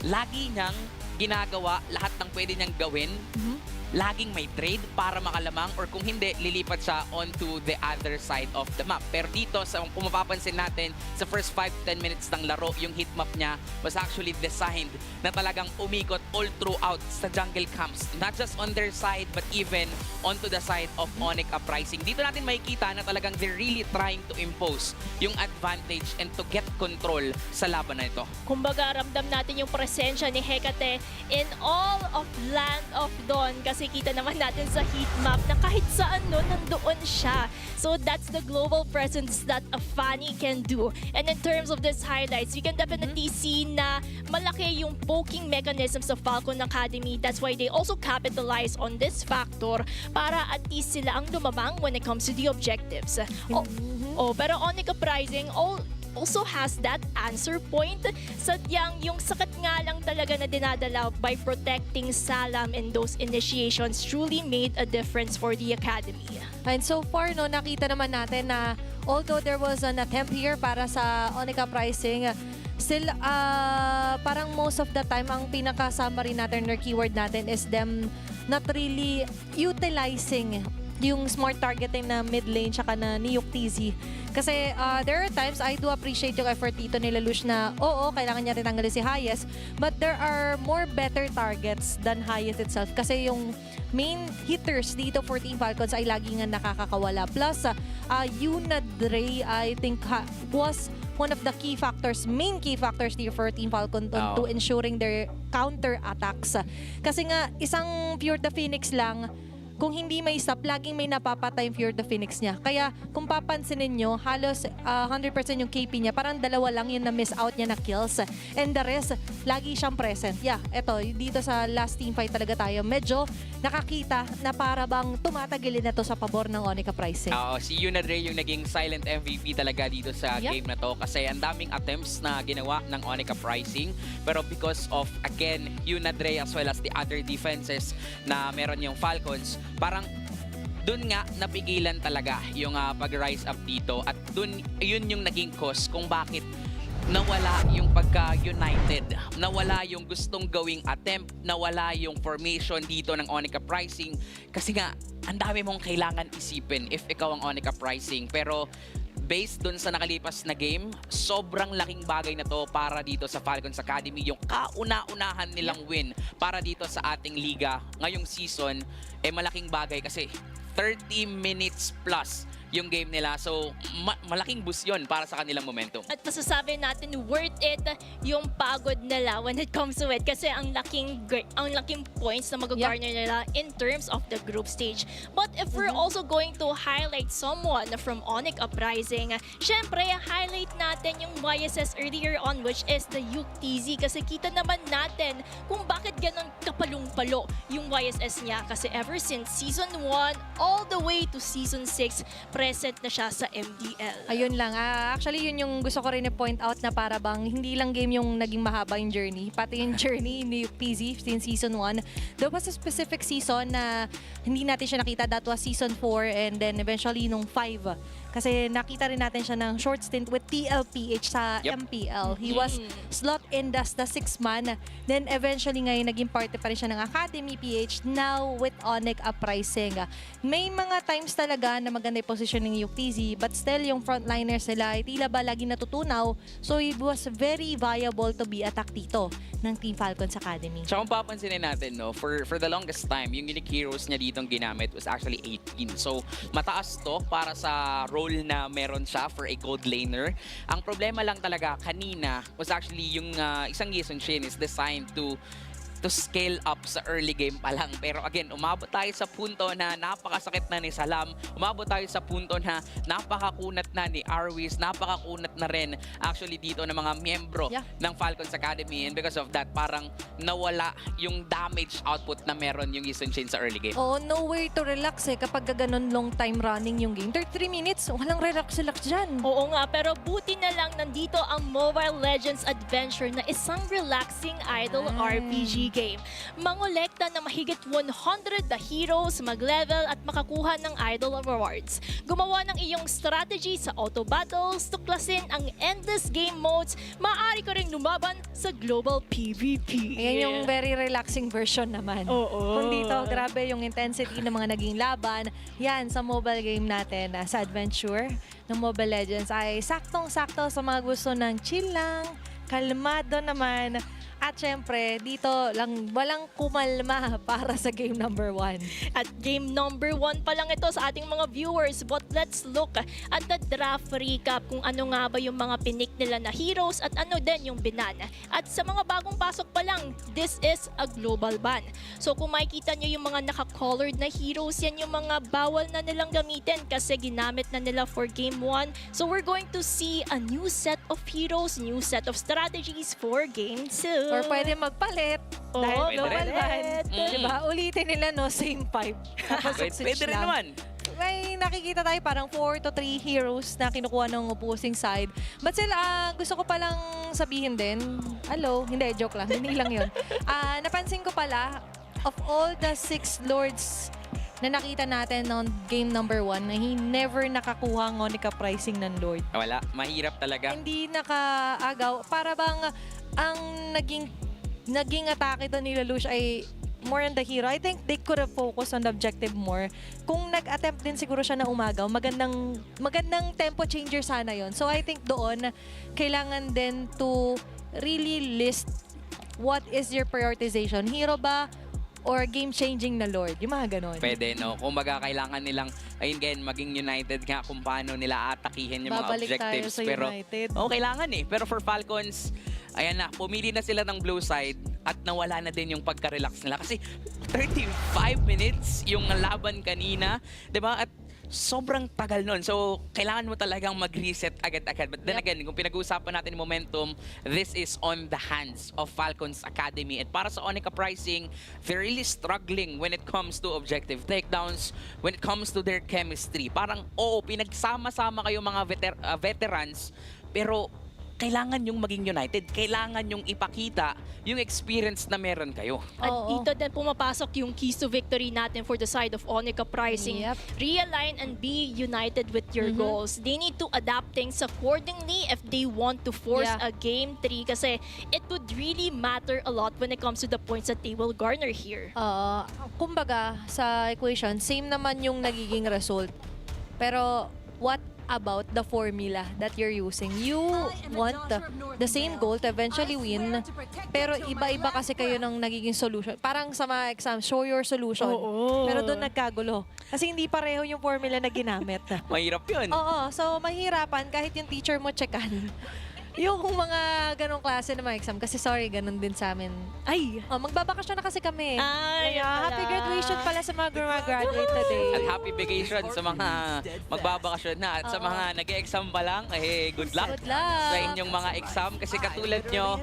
Lagi niyang ginagawa lahat ng pwede niyang gawin. Laging may trade para makalamang or kung hindi, lilipat siya onto the other side of the map. Pero dito, kung mapapansin natin, sa first 5-10 minutes ng laro, yung heat map niya was actually designed na talagang umikot all throughout sa jungle camps. Not just on their side, but even onto the side of Onyx Uprising. Dito natin makikita na talagang they're really trying to impose yung advantage and to get control sa laban na ito. Kumbaga, ramdam natin yung presensya ni Hecate in all of Land of Dawn kasi kita naman natin sa heat map na kahit saan nandoon siya. So that's the global presence that a Fanny can do. And in terms of these highlights, you can definitely see na malaki yung poking mechanisms of Falcon Academy. That's why they also capitalize on this factor para at least sila ang lumamang when it comes to the objectives. Pero Onyx Uprising, also has that answer point. Sadyang yung sakit nga lang talaga na dinadala by protecting Salam in those initiations truly made a difference for the Academy. And so far, nakita naman natin na although there was an attempt here para sa Onica pricing, still, parang most of the time, ang pinaka-summary natin or keyword natin is them not really utilizing yung smart targeting na mid lane tsaka na ni TZ. Kasi there are times I do appreciate yung effort dito nila Lush na kailangan niya rin tanggalin si Hayes, but there are more better targets than Hayes itself kasi yung main hitters dito for Team Falcons ay lagi nga nakakakawala. Plus, Yuna Dre I think was one of the main key factors here for Team Falcon to ensuring their counter attacks. Kasi nga isang Pure the Phoenix lang, kung hindi may stop, laging may napapatay yung Fear the Phoenix niya. Kaya kung papansinin nyo, halos 100% yung KP niya. Parang dalawa lang yung na-miss out niya na kills. And the rest, lagi siyang present. Yeah, eto, dito sa last team fight talaga tayo. Medyo nakakita na para bang tumatagilin na to sa pabor ng Onica pricing. Si Yuna Dre yung naging silent MVP talaga dito sa game na to. Kasi ang daming attempts na ginawa ng Onica pricing. Pero because of, again, Yuna Dre as well as the other defenses na meron yung Falcons, parang dun nga napigilan talaga yung pag-rise up dito at dun yun yung naging cause kung bakit nawala yung pagka-united, nawala yung gustong gawing attempt, nawala yung formation dito ng Onica pricing kasi nga ang dami mong kailangan isipin if ikaw ang Onica pricing. Pero based dun sa nakalipas na game, sobrang laking bagay na to para dito sa Falcons Academy. Yung kauna-unahan nilang win para dito sa ating liga ngayong season, malaking bagay kasi 30 minutes plus yung game nila. So, malaking boost yun para sa kanilang momentum. At masasabi natin, worth it yung pagod nila when it comes to it. Kasi ang laking points na mag-garner nila in terms of the group stage. But if we're also going to highlight someone from Onyx Uprising, syempre, highlight natin yung YSS earlier on, which is the TZ. Kasi kita naman natin kung bakit ganun kapalong-palo yung YSS niya. Kasi ever since Season 1 all the way to Season 6, present na siya sa MDL. Ayun lang. Actually, yun yung gusto ko rin i-point out na para bang hindi lang game yung naging mahaba yung journey. Pati yung journey ni TZ since Season 1. There was a specific season na hindi natin siya nakita. That was Season 4 and then eventually nung 5. Kasi nakita rin natin siya ng short stint with TLPH sa MPL. He was slot in as the 6th man. Then eventually ngayon naging parte pa rin siya ng Academy PH. Now with Onyx Uprising. May mga times talaga na maganda yung position positioning yung TZ, but still yung frontliners nila ay tila ba lagi natutunaw. So it was very viable to be attack dito ng Team Falcons Academy. Tsaka kung papansinin natin, no, for the longest time, yung unique heroes niya ditong ginamit was actually 18. So, mataas to para sa role na meron siya for a gold laner. Ang problema lang talaga kanina was actually yung isang Yison Shin is designed to scale up sa early game pa lang. Pero again, umabot tayo sa punto na napakasakit na ni Salam. Umabot tayo sa punto na napakakunat na ni Arwis. Napakakunat na rin actually dito ng mga miyembro ng Falcons Academy. And because of that, parang nawala yung damage output na meron yung Yison Shin sa early game. Oo, nowhere to relax kapag ganun long time running yung game. 33 minutes, walang relax-relax dyan. Oo nga, pero buti na lang nandito ang Mobile Legends Adventure na isang relaxing idle RPG game. Mangolekta na mahigit 100 na heroes, mag-level at makakuha ng idol rewards. Gumawa ng iyong strategy sa auto battles, tuklasin ang endless game modes, maaari ka ring lumaban sa global PvP. Ayan yung very relaxing version naman. Oo. Kung dito, grabe yung intensity ng mga naging laban. Yan, sa mobile game natin, sa adventure ng Mobile Legends ay saktong-sakto sa mga gusto ng chill lang, kalmado naman. At syempre, dito lang walang kumalma para sa game number 1. At game number 1 pa lang ito sa ating mga viewers. But let's look at the draft recap kung ano nga ba yung mga pinik nila na heroes at ano din yung binan. At sa mga bagong pasok pa lang, this is a global ban. So kung makikita nyo yung mga naka-colored na heroes, yan yung mga bawal na nilang gamitin kasi ginamit na nila for game 1. So we're going to see a new set of heroes, new set of strategies for game 2. Or pwede magpalit. Dahil global pwede ban. Diba? Ulitin nila, no? Same 5. Tapos switch Pwede rin lang. naman. May nakikita tayo parang 4 to 3 heroes na kinukuha ng opposing side. But still, gusto ko palang sabihin din, hindi, joke lang, hindi lang yun. Napansin ko pala, of all the 6 lords na nakita natin on game number 1, na he never nakakuha ng Onika pricing ng lord. Wala, mahirap talaga. Hindi nakaagaw. Para bang ang naging atake to ni Lelouch ay more on the hero. I think they could have focused on the objective more. Kung nag-attempt din siguro siya na umagaw, magandang tempo changer sana yon. So I think doon, kailangan din to really list what is your prioritization. Hero ba or game-changing na Lord? Yung mga ganon. Pwede, no? Kumbaga, kailangan nilang, ayun again, maging united nga kung paano nila atakihin yung Babalik mga objectives. tayo sa Pero, United. kailangan eh. Pero for Falcons, ayan na, pumili na sila ng blue side at nawala na din yung pagka-relax nila. Kasi 35 minutes yung laban kanina, di ba? At sobrang tagal nun. So, kailangan mo talagang mag-reset agad-agad. But then again, kung pinag-uusapan natin yung momentum, this is on the hands of Falcons Academy. And para sa Onika pricing, they're really struggling when it comes to objective takedowns, when it comes to their chemistry. Parang, pinagsama-sama kayo mga veterans, pero kailangan yung maging united. Kailangan yung ipakita yung experience na meron kayo. At dito din pumapasok yung keys to victory natin for the side of Onika pricing. Realign and be united with your goals. They need to adapt things accordingly if they want to force a game 3 kasi it would really matter a lot when it comes to the points that they will garner here. Kumbaga, sa equation, same naman yung nagiging result. Pero, what about the formula that you're using? You want the same goal to eventually win, pero iba-iba kasi kayo ng nagiging solution. Parang sa mga exam, show your solution. Pero doon nagkagulo. Kasi hindi pareho yung formula na ginamit. Mahirap yun. Oo, so mahirapan kahit yung teacher mo checkan. Yung mga ganong klase na mga exam. Kasi sorry, ganon din sa amin. Ay! Magbabakasyon na kasi kami. Ay, Happy graduation pala sa mga graduate today. At happy vacation sa mga magbabakasyon na. At sa mga nag-exam pa lang, good luck, Good luck sa inyong mga exam. Kasi katulad nyo,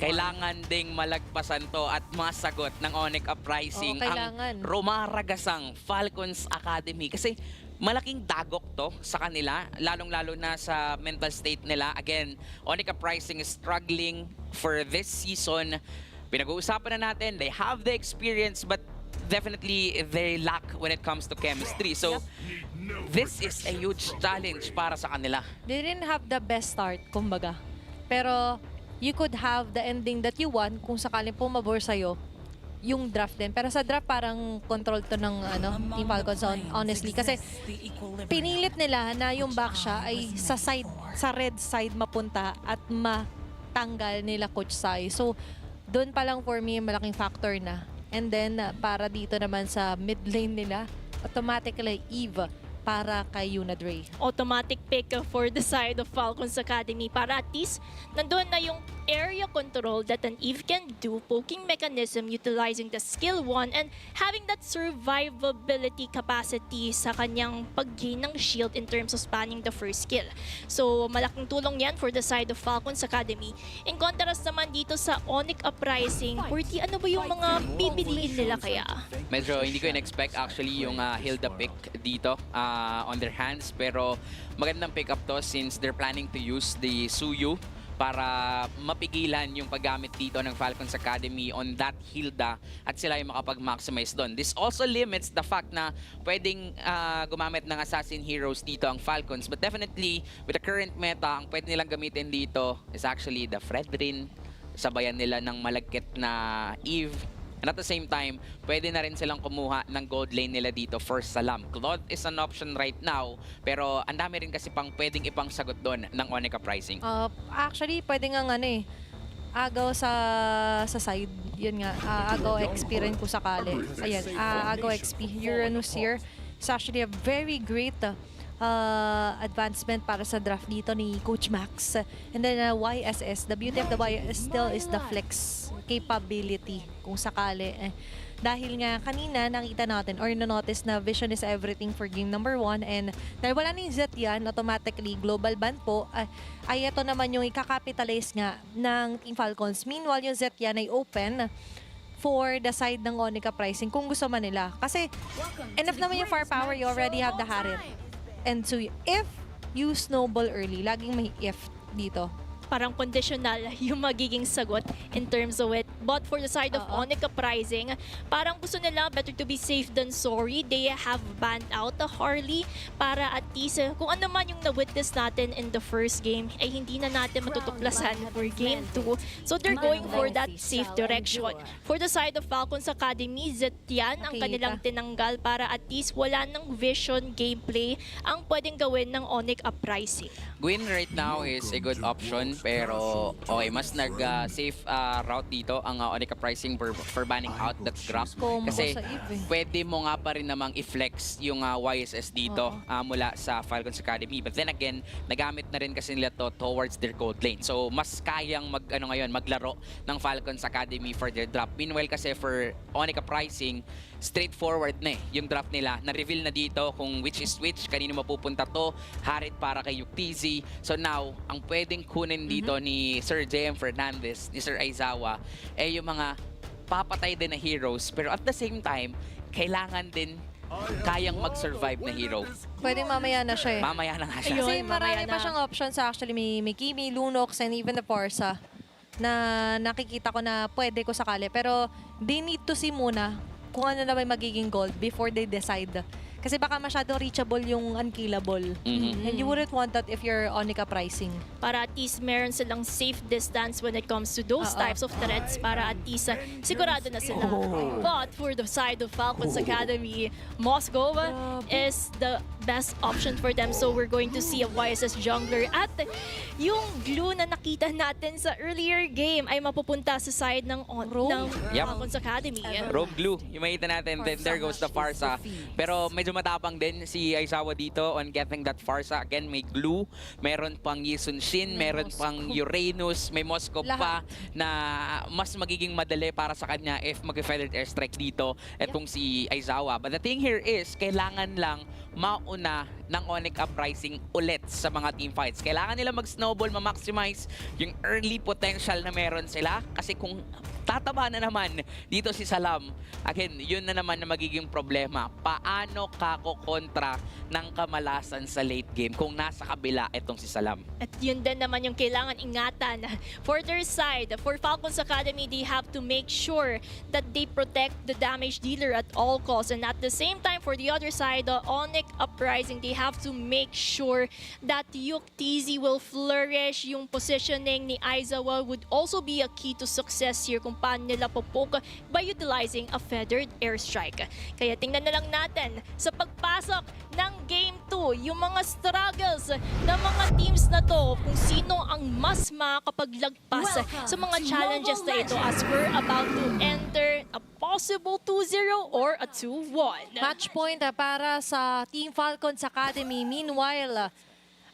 kailangan ding malagpasan to at masagot ng Onika pricing kailangan. ang rumaragasang Falcons Academy. Kasi malaking dagok to sa kanila, lalong-lalo na sa mental state nila. Again, Onika pricing is struggling for this season. Pinag-uusapan na natin, they have the experience but definitely they lack when it comes to chemistry. So, this is a huge challenge para sa kanila. They didn't have the best start, kumbaga. Pero, you could have the ending that you want kung sakaling pumabor sa'yo yung draft din. Pero sa draft parang control to ng Team Falcons honestly. Kasi pinilit nila na yung back siya ay sa red side mapunta at matanggal nila Coach Sai. So, doon pa lang for me malaking factor na. And then, para dito naman sa mid lane nila, automatically Eve para kay Unadre. Automatic pick for the side of Falcons Academy para at least nandun na yung area control that an Eve can do, poking mechanism, utilizing the skill 1 and having that survivability capacity sa kanyang pag-gain ng shield in terms of spanning the first skill. So malaking tulong yan for the side of Falcons Academy. In contrast naman dito sa Onyx Uprising, Porty, ano ba yung mga pipiliin nila kaya? Medyo hindi ko in-expect actually yung Hilda pick dito on their hands. Pero magandang pick up to since they're planning to use the Suyu para mapigilan yung paggamit dito ng Falcons Academy on that Hilda at sila yung makapag-maximize doon. This also limits the fact na pwedeng gumamit ng assassin heroes dito ang Falcons. But definitely, with the current meta, ang pwede nilang gamitin dito is actually the Fredrin. Sabayan nila ng malagkit na Eve. And at the same time, pwede na rin silang kumuha ng gold lane nila dito for Salam. Claude is an option right now, pero ang dami rin kasi pang pwedeng ipang sagot doon ng Onyx Uprising. Actually, pwede nga agaw sa side. Yun nga, agaw XP rin kung sakali. Ayan, agaw XP. Uranus here is actually a very great advancement para sa draft dito ni Coach Max. And then YSS, the beauty of the YSS still is the flex capability kung sakali. Dahil nga kanina nakita natin or na-notice na vision is everything for game number 1 and dahil wala ni Zet yan, automatically global ban po, ay ito naman yung ikakapitalize nga ng Team Falcons. Meanwhile, yung Zet yan ay open for the side ng Onyx Uprising kung gusto man nila. Kasi enough naman yung firepower, you already have the Harit. And so, if you snowball early, laging may if dito. Parang conditional yung magiging sagot in terms of it. But for the side of Onyx Uprising, parang gusto nila better to be safe than sorry. They have banned out the Harley para at least kung ano man yung na-witness natin in the first game ay hindi na natin matutuklasan for game 2. So they're going for that safe direction. For the side of Falcons Academy, Zetian ang kanilang tinanggal para at least wala ng vision gameplay ang pwedeng gawin ng Onyx Uprising. Gwyn right now is a good option, pero okay, mas nag-safe route dito ang Onyx Uprising for banning out that drop. Kasi pwede mo nga pa rin namang i-flex yung YSS dito mula sa Falcons Academy. But then again, nagamit na rin kasi nila to towards their gold lane. So mas kayang maglaro ng Falcons Academy for their drop. Meanwhile kasi for Onyx Uprising, straightforward na yung draft nila. Na-reveal na dito kung which is which, kanino mapupunta to, Harit para kay Yuktizzy. So now, ang pwedeng kunin dito ni Sir JM Fernandez, ni Sir Aizawa, eh yung mga papatay din na heroes, pero at the same time, kailangan din kayang mag-survive na hero. Pwede mamaya na siya Mamaya na nga siya. Kasi marami pa siyang options actually. May Kimi, Lunox, and even the Forza na nakikita ko na pwede ko sakali. Pero they need to see muna kung ano na may magiging gold before they decide. Kasi baka masyadong reachable yung unkillable. And you wouldn't want that if you're Onyx Uprising. Para at least meron silang safe distance when it comes to those types of threats para at least sigurado na sila. But for the side of Falcons Academy, Moscow is the best option for them. So we're going to see a YSS jungler at yung glue na nakita natin sa earlier game ay mapupunta sa side ng Falcons Academy. Rogue glue, yung makita natin, then there goes the Farsa. Pero medyo matapang din si Aizawa dito on getting that Farsa. Again, may glue, meron pang Yisun Shin, meron pang Uranus, may Moscow pa na mas magiging madali para sa kanya if mag-feathered airstrike dito etong si Aizawa. But the thing here is, kailangan lang mauna ng Onyx Uprising ulit sa mga team fights. Kailangan nila mag-snowball, ma-maximize yung early potential na meron sila. Kasi kung tataba na naman dito si Salam, again, yun na naman na magiging problema. Paano ka kukontra ng kamalasan sa late game kung nasa kabila itong si Salam? At yun din naman yung kailangan ingatan. For their side, for Falcons Academy, they have to make sure that they protect the damage dealer at all costs. And at the same time, for the other side, the Onyx Uprising, they have to make sure that Yuktizzy will flourish. Yung positioning ni Aizawa would also be a key to success here kung pa nila Popok by utilizing a feathered airstrike. Kaya tingnan na lang natin sa pagpasok ng Game 2, yung mga struggles ng mga teams na to, kung sino ang mas makapaglagpas sa mga challenges na ito as we're about to enter a possible 2-0 or a 2-1. Match point para sa Team Falcons Academy. Meanwhile,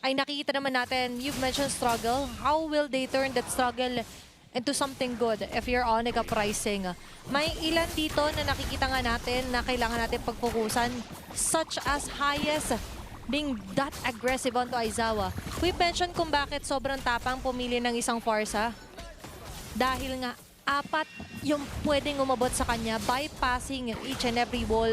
ay nakikita naman natin, you've mentioned struggle. How will they turn that struggle into something good if you're on a pricing? May ilan dito na nakikita nga natin na kailangan natin pagpukusan, such as highest being that aggressive onto Aizawa. We mentioned kung bakit sobrang tapang pumili ng isang Farsa. Dahil nga, 4 yung pwedeng umabot sa kanya, bypassing each and every wall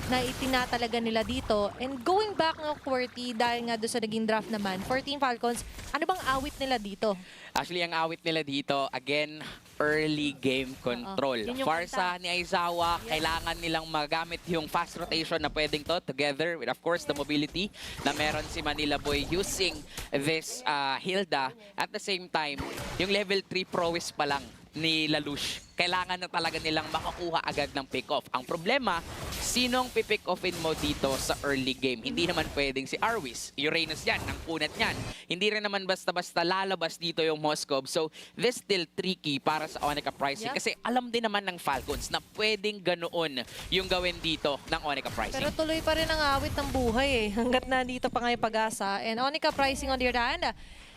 na itinatalaga nila dito. And going back ng QWERTY, dahil nga doon sa naging draft naman, for Team Falcons, ano bang awit nila dito? Actually, ang awit nila dito, again, early game control. Yun yung Farsa ni Aizawa, kailangan nilang magamit yung fast rotation na pwedeng to together with, of course, the mobility na meron si Manila Boy using this Hilda. At the same time, yung level 3 prowess pa lang ni Lalush, kailangan na talaga nilang makakuha agad ng pick-off. Ang problema, sinong pipick offin mo dito sa early game? Hindi naman pwedeng si Arwis. Uranus yan, ang kunat yan. Hindi rin naman basta-basta lalabas dito yung Moskov. So, this still tricky para sa Onika Pricing. Yep. Kasi alam din naman ng Falcons na pwedeng ganoon yung gawin dito ng Onika Pricing. Pero tuloy pa rin ang awit ng buhay hanggat na dito pa nga yung pag-asa. And Onika Pricing on the other hand,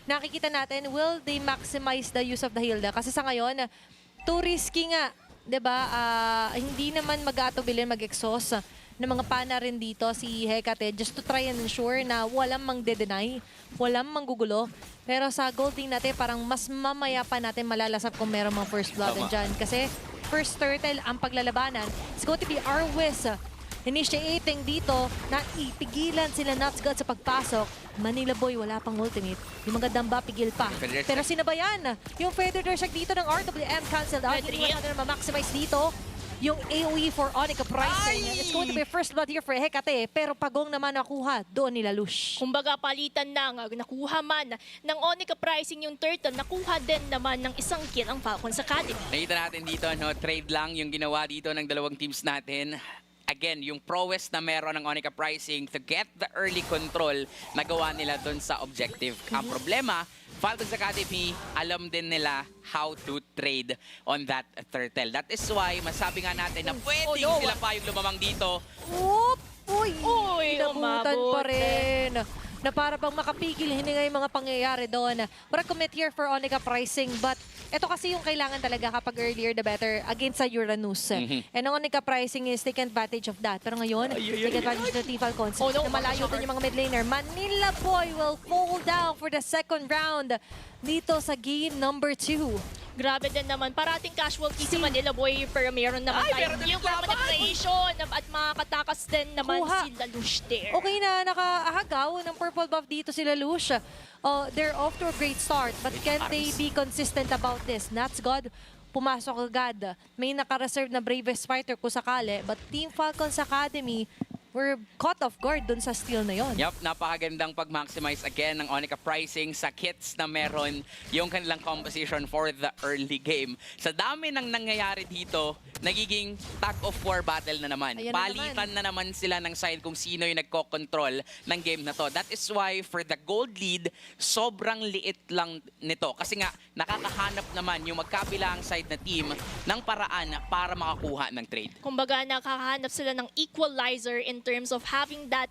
nakikita natin, will they maximize the use of the Hilda? Kasi sa ngayon, too risky nga. 'Di ba? Hindi naman mag-atubilin, mag-exhaust ng mga pana rin dito si Hecate just to try and ensure na walang mang-deny, walang manggugulo. Pero sa gold team natin, parang mas mamaya pa natin malalasap kung meron mga first blood dyan. Kasi first turtle ang paglalabanan. It's going to be Arwis initiating dito na ipigilan sila Nuts God sa pagpasok. Manila Boy, wala pang ultimate. Yung magandang ba, pigil pa. Pero sinabayan yung feather shot dito ng RWM cancelled out. Hindi natin na ma-maximize dito yung AoE for Onika Pricing. It's going to be first blood here for Hecate. Pero pagong naman nakuha doon nila Lush. Kumbaga palitan na nga, nakuha man ng Onika Pricing yung turtle, nakuha din naman ng isang kill ang Falcons Academy. Nakita natin dito, no, trade lang yung ginawa dito ng dalawang teams natin. Again, yung prowess na meron ng Onika Pricing to get the early control na gawa nila doon sa objective. Ang problema, Falcons Academy, alam din nila how to trade on that turtle. That is why, masabi nga natin na pwedeng sila pa yung lumamang dito. Oop! Uy! Inabutan pa rin. Na para bang makapigil, hindi nga yung mga pangyayari doon. Recommit here for Onika Pricing, but ito kasi yung kailangan talaga kapag earlier the better against sa Uranus. And ang Onika Pricing is taking advantage of that. Pero ngayon, taking advantage of the Falcons. Na malayo doon yung mga mid laner. Manila Boy will fall down for the second round dito sa game number 2. Grabe din naman. Parating casualty si Manila Boy, pero meron naman tayo yung manipulation at makakatakas din naman si Lalush there. Okay na nakahagaw ng purple buff dito si Lalush. They're off to a great start, but can they be consistent about this? Nuts God, pumasok agad. May naka-reserve na bravest fighter kung sakali, but Team Falcons Academy were caught off guard dun sa steal na yon. Yup, napakagandang pag-maximize again ng Onika Pricing sa kits na meron yung kanilang composition for the early game. Sa dami ng nangyayari dito, nagiging tug of war battle na naman. Ayan Palitan na naman sila ng side kung sino yung nagko-control ng game na to. That is why for the gold lead, sobrang liit lang nito. Kasi nga, nakakahanap naman yung magkabilang side na team ng paraan para makakuha ng trade. Kumbaga, nakakahanap sila ng equalizer in terms of having that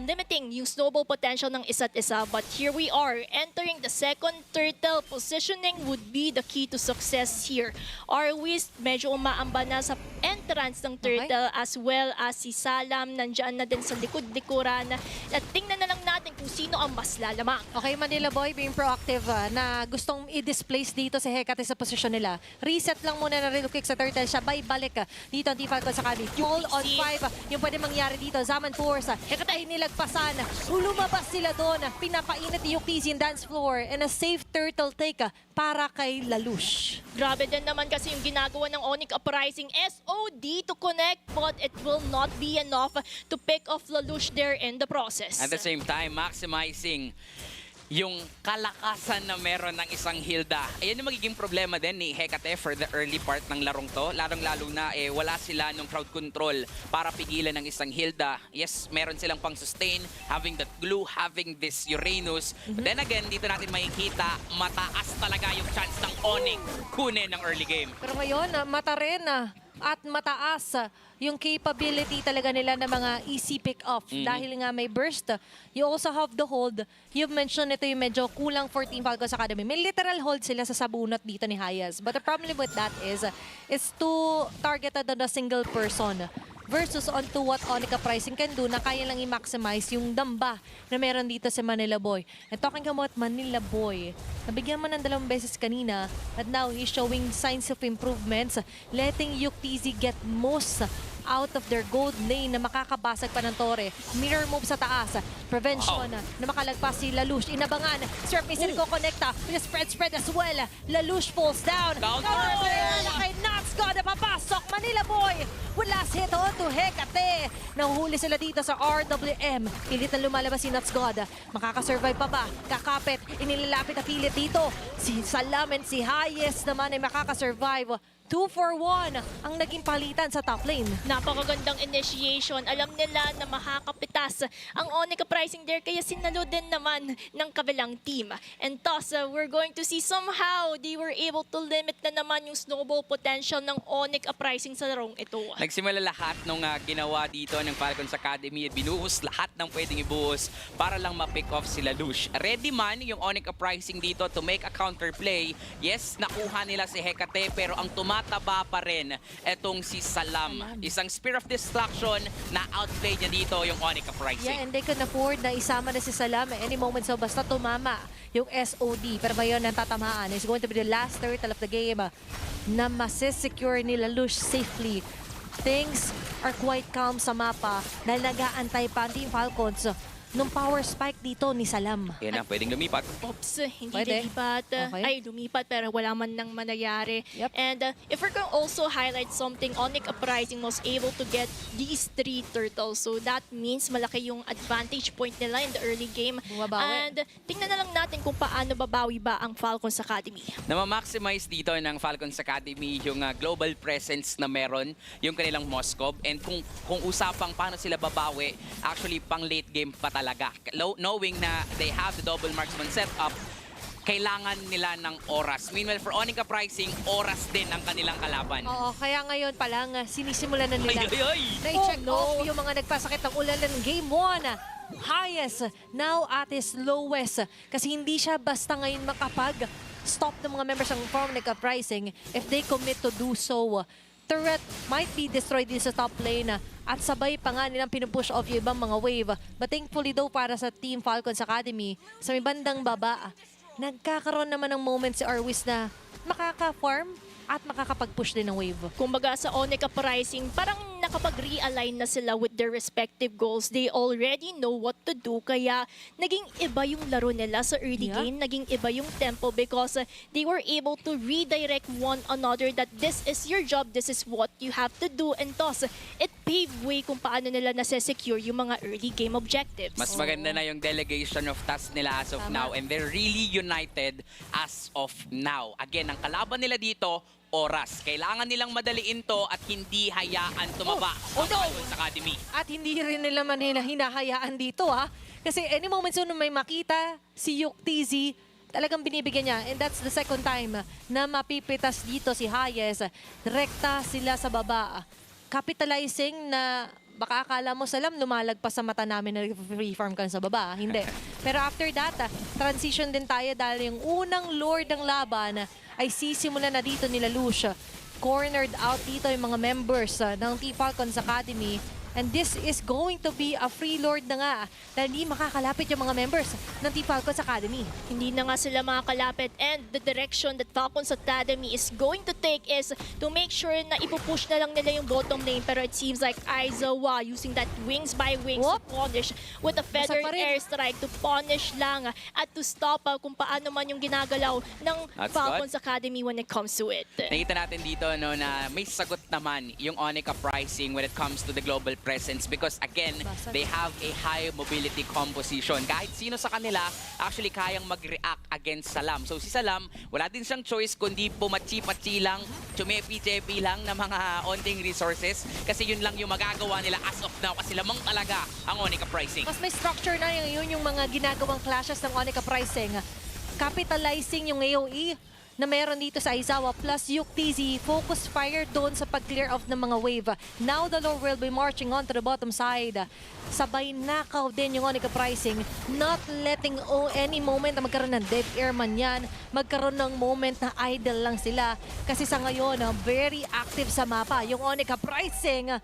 limiting yung snowball potential ng isa't isa. But here we are, entering the second turtle. Positioning would be the key to success here. Arwis, medyo umaamba na sa entrance ng turtle as well as si Salam nandyan na din sa likod-likuran. At tingnan na lang natin kung sino ang mas lalamang. Okay, Manila Boy being proactive na gustong i-displace dito si Hecate sa posisyon nila. Reset lang muna na real quick sa turtle siya. Balik dito ang Team Falcons Academy. Fall on 5 yung pwede mangyari dito. Zaman Force. Hecate ay nilagpasan. Lumabas sila doon. Pinapainit yung TC dance floor and a safe turtle take para kay Lalush. Grabe din naman kasi yung ginagawa ng Onika Uprising SOD to connect, but it will not be enough to pick off Lalush there in the process. At the same time, maximizing yung kalakasan na meron ng isang Hilda. Ayan yung magiging problema din ni Hecate for the early part ng larong to. Lalong-lalo na wala sila nung crowd control para pigilan ng isang Hilda. Yes, meron silang pang sustain, having that glue, having this Uranus. But then again, dito natin makikita, mataas talaga yung chance ng Onyx kunin ng early game. Pero ngayon, mata rin at mataas yung capability talaga nila ng mga easy pick-off. Dahil nga may burst, you also have the hold. You've mentioned ito yung medyo kulang for Team Falcons Academy. May literal hold sila sa sabunot dito ni Hayes. But the problem with that is, it's too targeted on a single person versus onto what Onica Pricing can do na kaya lang i-maximize yung damba na meron dito sa Manila Boy. And talking about Manila Boy, nabigyan man ng 2 beses kanina at now he's showing signs of improvements, letting Yuktz get most out of their gold lane na makakabasag pa ng Torre. Mirror move sa taas. Prevention na makalagpas si Lalush. Inabangan. Strap missile ko connecta. Spread as well. Lalush falls down. Counter! Kay Nuts God na papasok. Manila Boy. With last hit on to Hecate. Nahuhuli sila dito sa RWM. Pilit na lumalabas si Nuts God. Makakasurvive pa ba? Kakapit. Inilalapit na pilit dito. Si Salam and si Hayes naman ay makakasurvive. 2 for 1 ang naging palitan sa top lane. Napakagandang initiation. Alam nila na makakapitas ang Onica Pricing there, kaya sinalo din naman ng kabilang team. And thus, we're going to see somehow they were able to limit na naman yung snowball potential ng Onica Pricing sa larong ito. Nagsimula lahat nung ginawa dito ng Falcons Academy. Binuhos lahat ng pwedeng ibuhos para lang ma-pick off sila Lush. Ready man yung Onyx Pricing dito to make a counterplay. Yes, nakuha nila si Hecate pero ang tumataba pa rin etong si Salam. Isang Spear of Destruction na outplay niya dito yung Onyx Pricing. Yeah, and they can afford na isama na si Salam any moment, so basta tumama yung SOD. Pero ba yun ang tatamaan? It's going to be the last turtle of the game na masisecure nila Lush safely. Things are quite calm sa mapa dahil nag-aantay pa ang Team Falcons nung power spike dito ni Salam. Yan na, pwedeng lumipat. Oops, hindi Pwede. lumipat. Okay. Ay, lumipat pero wala man nang manayari. Yep. And if we're going to also highlight something, Onyx Uprising was able to get these 3 turtles. So that means malaki yung advantage point nila in the early game. Bumabawi. And tingnan na lang natin kung paano babawi ba ang Falcons Academy. Na ma-maximize dito ng Falcons Academy yung global presence na meron, yung kanilang Moscow. And kung usapang paano sila babawi, actually pang late game pa talaga. Knowing na they have the double marksman setup, kailangan nila ng oras. Meanwhile, for Onyx Pricing, oras din ang kanilang kalaban. Oo, kaya ngayon pa lang sinisimulan na nila Ay! na i-check off yung mga nagpasakit ng ulan ng Game 1. Highest, now at his lowest. Kasi hindi siya basta ngayon makapag-stop ng mga members ng Onyx Pricing if they commit to do so. Turret might be destroyed din sa top lane at sabay pa nga nilang pinupush off yung ibang mga wave. But thankfully daw para sa Team Falcons Academy, sa may bandang baba, nagkakaroon naman ng moment si Arwis na makaka-farm at makakapag-push din ng wave. Kumbaga sa Onyx Uprising, parang nakapag-realign na sila with their respective goals. They already know what to do, kaya naging iba yung laro nila sa early game, naging iba yung tempo because they were able to redirect one another that this is your job, this is what you have to do, and thus, it paved way kung paano nila nasa-secure yung mga early game objectives. Mas maganda na yung delegation of tasks nila as of now, and they're really united as of now. Again, ang kalaban nila dito, oras. Kailangan nilang madaliin to at hindi hayaan tumaba ang Falcons Academy. At hindi rin nila hinahayaan dito Kasi any moment soon may makita si Yuktz, talagang binibigyan niya. And that's the second time na mapipitas dito si Hayes. Direkta sila sa baba. Capitalizing na baka akala mo, Salam, lumalagpas sa mata namin na free farm ka sa baba. Hindi. Pero after that, transition din tayo dahil yung unang lord ng laban ay sisimula na dito nila Lush. Cornered out dito yung mga members ng Team Falcons Academy. And this is going to be a free lord na nga dahil hindi makakalapit yung mga members ng Team Falcons Academy. Hindi na nga sila makakalapit, and the direction that Falcons Academy is going to take is to make sure na ipupush na lang nila yung bottom lane, pero it seems like Aizawa using that wings by wings to punish with a feathered airstrike to punish lang at to stop kung paano man yung ginagalaw ng Falcons Academy when it comes to it. Nakita natin dito no, na may sagot naman yung Onyx Pricing when it comes to the global immediate presence because again, Basag. they have a high mobility composition. Kahit sino sa kanila, actually kayang mag-react against Salam. So si Salam, wala din siyang choice kundi pumatsi-patsi lang, chumepi-chepi lang ng mga onting resources kasi yun lang yung magagawa nila as of now kasi lamang talaga ang ONCU pricing. Mas may structure na yun yung mga ginagawang clashes ng ONCU pricing. Capitalizing yung AOE na meron dito sa Aizawa plus UTZ focus fire doon sa pag-clear off ng mga wave. Now the Lord will be marching on to the bottom side. Sabay nakaw din yung ONCU pricing, not letting any moment na magkaroon ng dead air man yan, magkaroon ng moment na idle lang sila. Kasi sa ngayon, very active sa mapa yung ONCU pricing.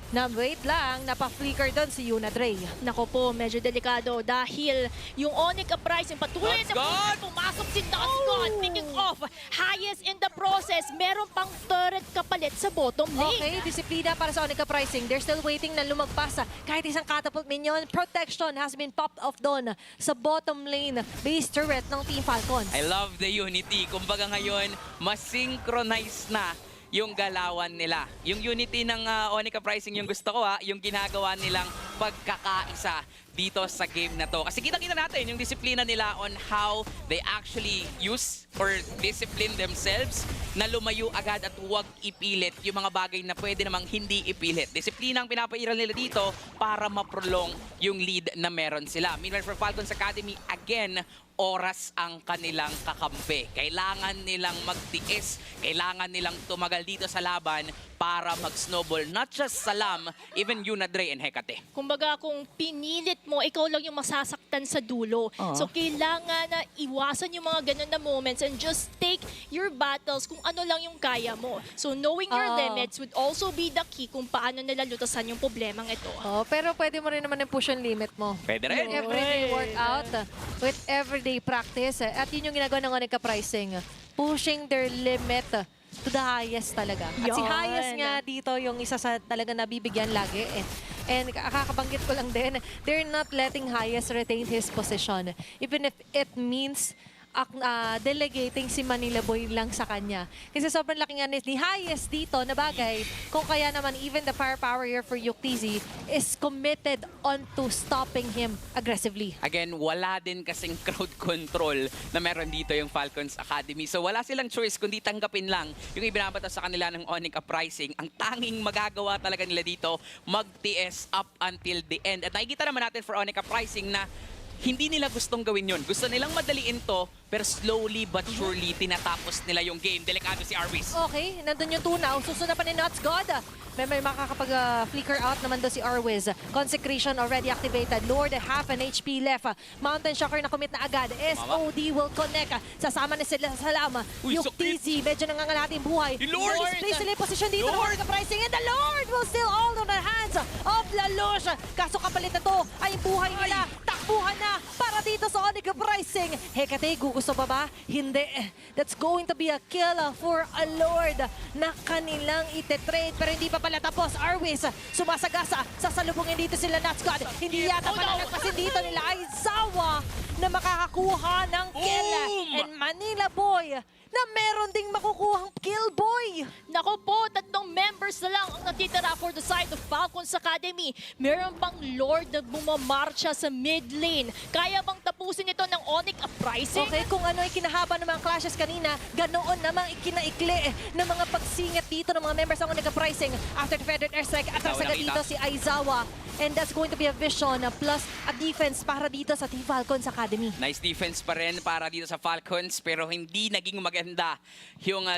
Na wait lang, napa-flicker doon si Yuna Dre. Nako po, medyo delikado dahil yung ONCU pricing patuloy That's na God! pumasok si That's God. Picking off, highest in the process. Meron pang turret kapalit sa bottom lane. Okay, disiplina para sa ONCU pricing. They're still waiting na lumagpas. Kahit isang catapult minion, protection has been popped off doon sa bottom lane base turret ng Team Falcons. I love the unity. Kumbaga ngayon, mas synchronize na yung galawan nila. Yung unity ng ONCU pricing yung gusto ko yung ginagawa nilang pagkakaisa dito sa game na to. Kasi kita-kita natin yung disiplina nila on how they actually use or discipline themselves na lumayo agad at huwag ipilit yung mga bagay na pwede namang hindi ipilit. Disiplina ang pinapairal nila dito para ma-prolong yung lead na meron sila. Meanwhile for Falcons Academy, again, oras ang kanilang kakampi. Kailangan nilang magtiis, kailangan nilang tumagal dito sa laban para mag-snowball. Not just Salam, even Yuna Dre and Hecate. Kumbaga kung pinilit mo, ikaw lang yung masasaktan sa dulo. So kailangan na iwasan yung mga ganun na moments and just take your battles kung ano lang yung kaya mo. So knowing your limits would also be the key kung paano nila lutasan yung problemang ito. Pero pwede mo rin naman yung push yung limit mo. Pwede rin. With everyday workout, with everyday practice. At yun yung ginagawa ng ONCU pricing. Pushing their limit to the highest talaga. At si Yan. highest nga dito yung isa sa talaga nabibigyan lagi. And kakabanggit ko lang din, they're not letting highest retain his position. Even if it means delegating si Manila Boy lang sa kanya. Kasi sobrang laki nga ni highest dito na bagay. Kung kaya naman even the firepower here for UTZ is committed on to stopping him aggressively. Again, wala din kasing crowd control na meron dito yung Falcons Academy. So wala silang choice kundi tanggapin lang yung ibinabato sa kanila ng ONCU pricing. Ang tanging magagawa talaga nila dito, mag-TS up until the end. At nakikita naman natin for ONCU pricing na hindi nila gustong gawin yun. Gusto nilang madaliin to, pero slowly but surely tinatapos nila yung game. Delikado si Arwiz. Okay, nandun yung tunaw. Susunod pa ni Nuts God. May makakapag-flicker out naman doon si Arwiz. Consecration already activated. Lord, half an HP left. Mountain Shocker na commit na agad. SOD will connect. Sasama na sila sa Salam. Uy, Yung TZ, medyo nangangalati yung buhay. Lord! Display sila yung position dito ng Lord! ONCU pricing. And the Lord will still hold on the hands of Lalush. Kaso kapalit na to ay buhay nila. Takbuhan na para dito sa ONCU pricing. Hecate, gusto pa ba? Hindi. That's going to be a kill for a Lord na kanilang itetrade. Pero hindi pa pala tapos. Arwiz, sumasagasa. Sasalubungin dito sila Nuts God. Hindi yata pala nagpasin dito nila Aizawa na makakakuha ng kill. Boom! And Manila Boy na meron ding makukuhang kill, boy. Nako po, 3 members na lang ang natitira for the side of Falcons Academy. Meron pang Lord na bumamarcha sa mid lane. Kaya bang tapusin ito ng ONCU pricing? Okay, kung ano ay kinahaba ng mga clashes kanina, ganoon namang ikinaikli ng mga pagsingit dito ng mga members ng ONCU pricing. After the Federal Airstrike, atras agad dito si Aizawa. And that's going to be a vision plus a defense para dito sa Team Falcons Academy. Nice defense pa rin para dito sa Falcons pero hindi naging maganda yung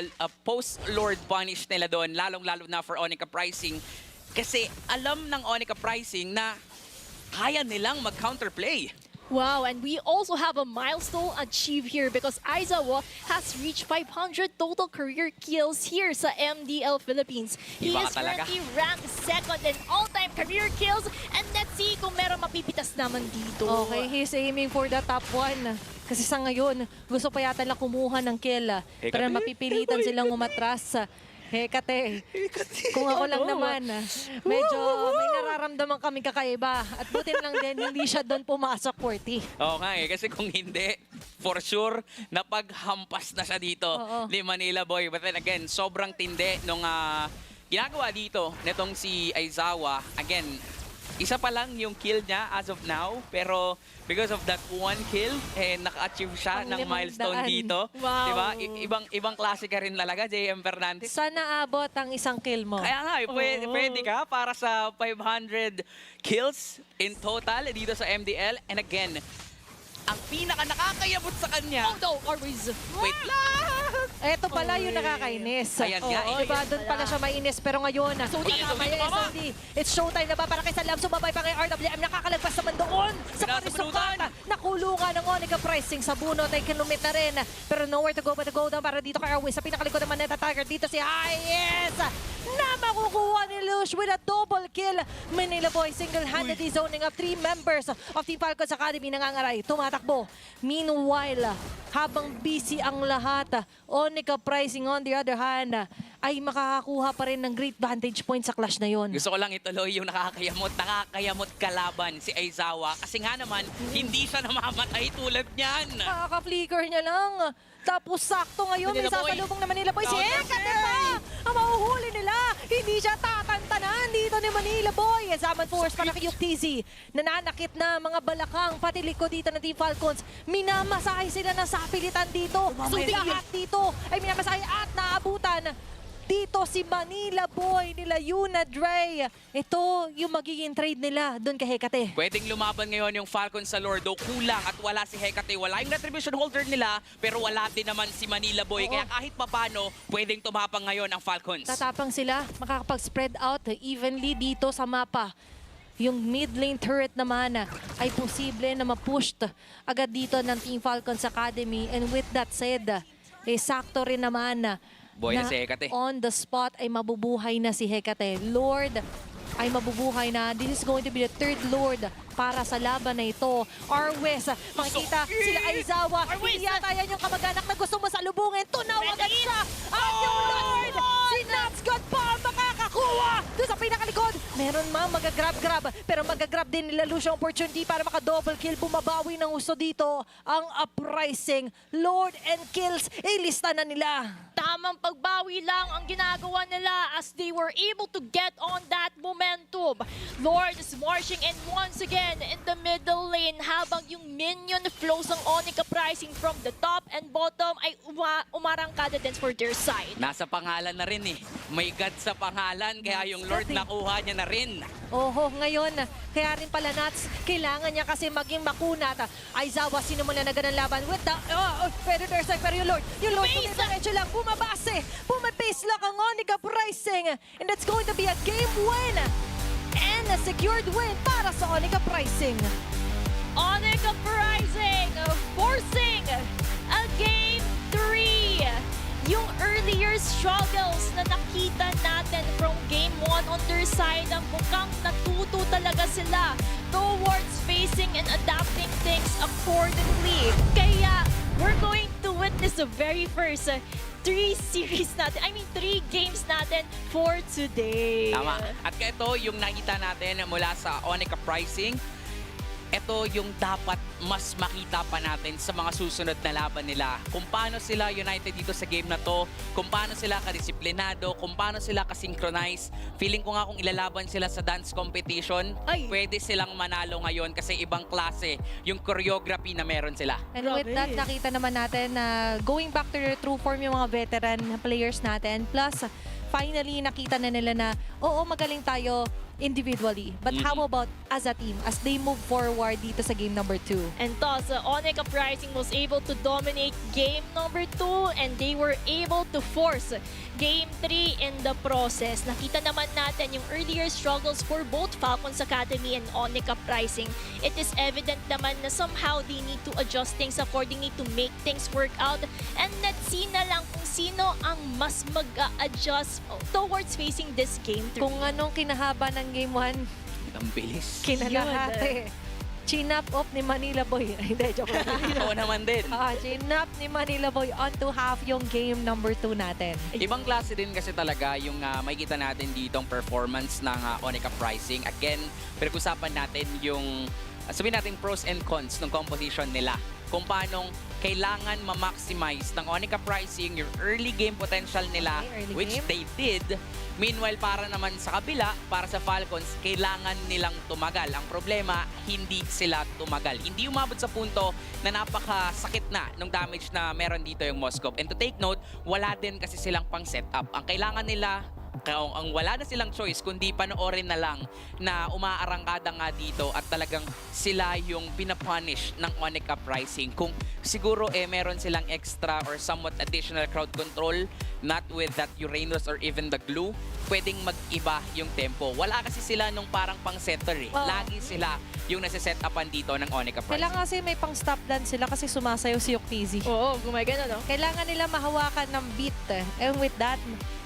post-Lord punish nila doon, lalong-lalo na for ONCU pricing. Kasi alam ng ONCU pricing na kaya nilang mag-counterplay. Wow, and we also have a milestone achieved here because Aizawa has reached 500 total career kills here sa MDL Philippines. He Iba is ka talaga. currently ranked 2nd in all-time career kills, and let's see kung meron mapipitas naman dito. Okay, he's aiming for the top 1. Kasi sa ngayon, gusto pa yata lang kumuha ng kill. Pero mapipilitan silang umatras. Hecate, kung ako lang naman, medyo may nararamdaman kami kakaiba. At buti lang din, hindi siya doon pumasok, 40. Oo nga kasi kung hindi, for sure, napaghampas na siya dito ni Manila Boy. But then again, sobrang tindi nung ginagawa dito netong si Aizawa, again, isa pa lang yung kill niya as of now, pero because of that one kill, naka-achieve siya Ang ng 500. milestone dito. Wow. Diba? Ibang klase ka rin talaga, JM Fernandez. Sana abot ang isang kill mo. Kaya nga, pwede ka para sa 500 kills in total dito sa MDL. And again, ang pinaka nakakayabot sa kanya. Oh no, always. Wait lang! Eto pala yung nakakainis. Ayan nga, Oo, eh. diba? Yun Doon pala pala. siya mainis. Pero ngayon, SOD, kasama yung tama. SOD. It's showtime na ba para kay Salam? Sumabay pa kay RWM. Nakakalagpas naman doon. Sa Pinasubunutan. parisukat. Nakulungan ng Onika Pricing sa bunot ay kilomit na rin. Pero nowhere to go but to go down para dito kay Airways. Sa pinakalikod naman Neta Tiger dito si Hayes. Na makukuha ni Lush with a double kill. Manila Boy single-handedly zoning up 3 members of Team Falcons Academy nangangaray. Tumatakbo. Meanwhile, habang busy ang lahat, Onika Pricing on the other hand ay makakakuha pa rin ng great vantage point sa clash na yon. Gusto ko lang ituloy yung nakakayamot kalaban si Aizawa. Kasi nga naman, hindi siya namamatay tulad niyan. Nakaka-flicker niya lang. Tapos sakto ngayon, may Manila Boy. sasalubong na Manila Boy. Si Oh, Hecate pa! Ang mahuhuli nila. Hindi siya tatantanan dito ni Manila Boy. Zaman Force para kay TZ. Nananakit na mga balakang pati likod dito ng Team Falcons. Minamasahe sila ng sapilitan dito. So lahat dito ay minamasahe at naabutan. Dito si Manila Boy nila Yuna Dre. Ito yung magiging trade nila doon kay Hecate. Pwedeng lumaban ngayon yung Falcons sa Lordo. Kulang at wala si Hecate. Wala yung retribution holder nila, pero wala din naman si Manila Boy. Oo. Kaya kahit papano, pwedeng tumapang ngayon ang Falcons. Tatapang sila, makakapag-spread out evenly dito sa mapa. Yung mid lane turret naman ay posible na ma-pushed agad dito ng Team Falcons Academy. And with that said, sakto rin naman Boy na si Hecate. on the spot ay mabubuhay na si Hecate. Lord ay mabubuhay na. This is going to be the third Lord para sa laban na ito. Arwes, makikita sila Aizawa. Hindi yata yan yung kamag-anak na gusto mo salubungin. Tunaw agad siya. At yung Lord, si Natscott pa ang makakakuha. Doon sa pinakalikod, meron magagrab-grab. Pero magagrab din nila Lucio opportunity para maka-double kill. Bumabawi ng gusto dito ang uprising. Lord and kills, ilista na nila. Tamang pagbawi lang ang ginagawa nila as they were able to get on that momentum. Lord is marching in once again in the middle lane habang yung minion flows ng Onika Pricing from the top and bottom ay umarangkada din for their side. Nasa pangalan na rin eh. May God sa pangalan, kaya yung Lord nakuha niya na rin. Oho, ngayon, kaya rin pala Nats, kailangan niya kasi maging makunat. Aizawa, sinimula na ganang laban with the Predator Strike, pero yung Lord pumipiretso lang, bumabase, pumipace lang ang Onika Pricing, and that's going to be a game win and a secured win para sa Onika Pricing. Onika Pricing forcing a game 3. Yung earlier struggles na nakita natin from game 1 on their side, ang mukhang natuto talaga sila towards facing and adapting things accordingly. Kaya we're going to witness the very first 3 games natin for today. Tama. At ito yung nakita natin mula sa Onika Pricing. Ito yung dapat mas makita pa natin sa mga susunod na laban nila. Kung paano sila united dito sa game na to, kung paano sila kadisiplinado, kung paano sila kasynchronize. Feeling ko nga kung ilalaban sila sa dance competition, pwede silang manalo ngayon kasi ibang klase yung choreography na meron sila. And with that, nakita naman natin na going back to their true form yung mga veteran players natin. Plus, finally, nakita na nila na, oo, magaling tayo individually. But how about as a team, as they move forward dito sa game number 2? And thus, Onika Pricing was able to dominate game number 2 and they were able to force game 3 in the process. Nakita naman natin yung earlier struggles for both Falcons Academy and Onika Pricing. It is evident naman na somehow they need to adjust things accordingly to make things work out. And let's see na lang kung sino ang mas mag-adjust towards facing this game 3. Kung anong kinahaba ng game 1, Ang bilis. kinalahati. Chinap off ni Manila Boy. Hindi, joke lang. Oo naman din. Chinap ni Manila Boy onto half yung game number 2 natin. Ibang klase din kasi talaga yung makikita natin ditong performance ng Onika Pricing. Again, pinag-usapan natin yung sabihin natin pros and cons ng composition nila. Kung paanong kailangan ma-maximize ng ONCU pricing yung early game potential nila, Okay, early which game. they did. Meanwhile, para naman sa kabila, para sa Falcons, kailangan nilang tumagal. Ang problema, hindi sila tumagal. Hindi umabot sa punto na napakasakit na nung damage na meron dito yung Moskov. And to take note, wala din kasi silang pang setup. Ang kailangan nila, ang wala na silang choice kundi panoorin na lang na umaarangkada nga dito at talagang sila yung pinapunish ng ONCU pricing. Kung siguro meron silang extra or somewhat additional crowd control, not with that Uranus or even the glue, pwedeng mag-iba yung tempo. Wala kasi sila nung parang pang-setter eh. Oo. Lagi sila yung nasa-set-upan dito ng ONCU pricing. Kailangan kasi may pang-stop dance sila kasi sumasayaw si Yuktizi. Oo, gumagano, no? Kailangan nila mahawakan ng beat. And with that,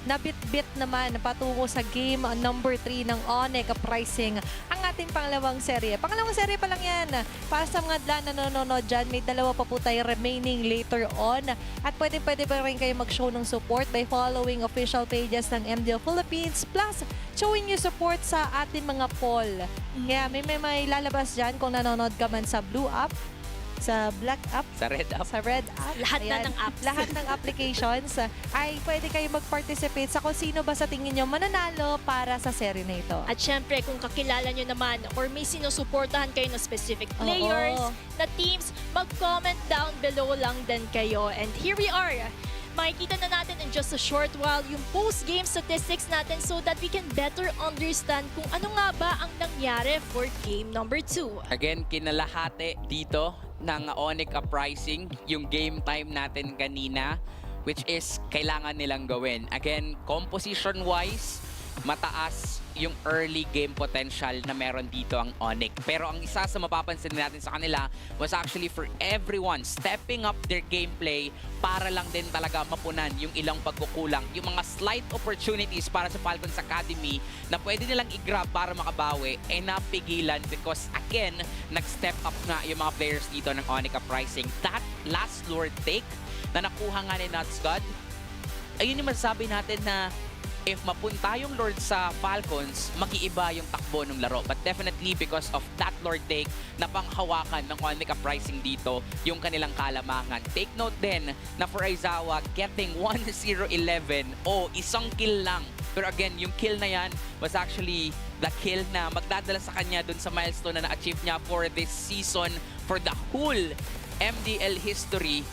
nabit-bit naman patungo sa game number 3 ng ONCU pricing ang ating pangalawang serye. Pangalawang serye pa lang yan. Para sa mga nanonood dyan, may dalawa pa po tayo remaining later on. At pwede pa rin kayo mag-show ng support by following official pages ng MDL Philippines plus showing your support sa ating mga poll. Kaya may lalabas dyan kung nanonood ka man sa Blue app, sa Black app, Sa red up. sa Red app. Lahat na Ayan. ng apps. Lahat ng applications ay pwede kayo mag-participate sa kung sino ba sa tingin nyo mananalo para sa serye na ito. At syempre, kung kakilala nyo naman or may sinusuportahan kayo na specific Oo. players, na teams, mag-comment down below lang din kayo. And here we are. Makikita na natin in just a short while yung post-game statistics natin so that we can better understand kung ano nga ba ang nangyari for game number 2. Again, kinalahati dito ng ONCU pricing, yung game time natin kanina, which is kailangan nilang gawin. Again, composition-wise, mataas yung early game potential na meron dito ang ONCU. Pero ang isa sa mapapansin natin sa kanila was actually for everyone stepping up their gameplay para lang din talaga mapunan yung ilang pagkukulang. Yung mga slight opportunities para sa Falcons Academy na pwede nilang i-grab para makabawi ay napigilan because again, nag-step up nga yung mga players dito ng ONCU pricing. That last Lord take na nakuha nga ni Nuts God, ayun yung masasabi natin na if mapunta yung Lord sa Falcons, mag-iiba yung takbo ng laro. But definitely because of that Lord take na panghawakan ng ONCU pricing dito, yung kanilang kalamangan. Take note din na for Aizawa, getting 1-0-11, isang kill lang. Pero again, yung kill na yan was actually the kill na magdadala sa kanya dun sa milestone na na-achieve niya for this season, for the whole MDL history.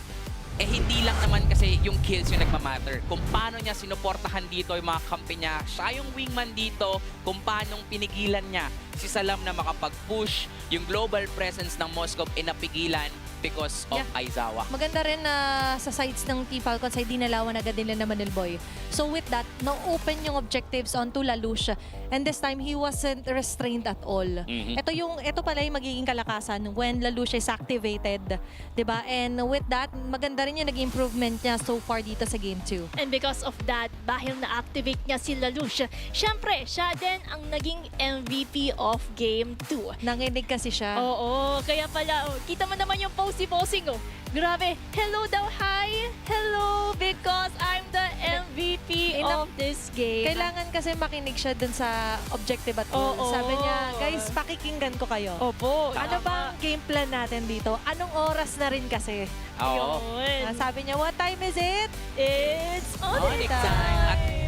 Hindi lang naman kasi yung kills yung nagmamatter. Kung paano niya sinuportahan dito yung mga kampi niya. Siya yung wingman dito. Kung paano pinigilan niya si Salam na makapag-push. Yung global presence ng Moskov ay napigilan because of Aizawa. Maganda rin na sa sides ng Team Falcons ay dinalawan agad nila na Manilboy. So with that, na-open yung objectives onto Lalush. And this time, he wasn't restrained at all. Ito pala yung magiging kalakasan when Lalush is activated. Diba? And with that, maganda rin yung naging improvement niya so far dito sa Game 2. And because of that, dahil na-activate niya si Lalush, syempre, siya din ang naging MVP of Game 2. Nanginig kasi siya. Oo, kaya pala, kita mo naman yung posing, Grabe, hello daw, hi! Hello, because I'm the MVP of this game. Kailangan kasi makinig siya dun sa objective at goal. Oo. Sabi niya, guys, pakikinggan ko kayo. Opo. Ano ba ang game plan natin dito? Anong oras na rin kasi? Oo. Sabi niya, what time is it? It's ONCU on time. time.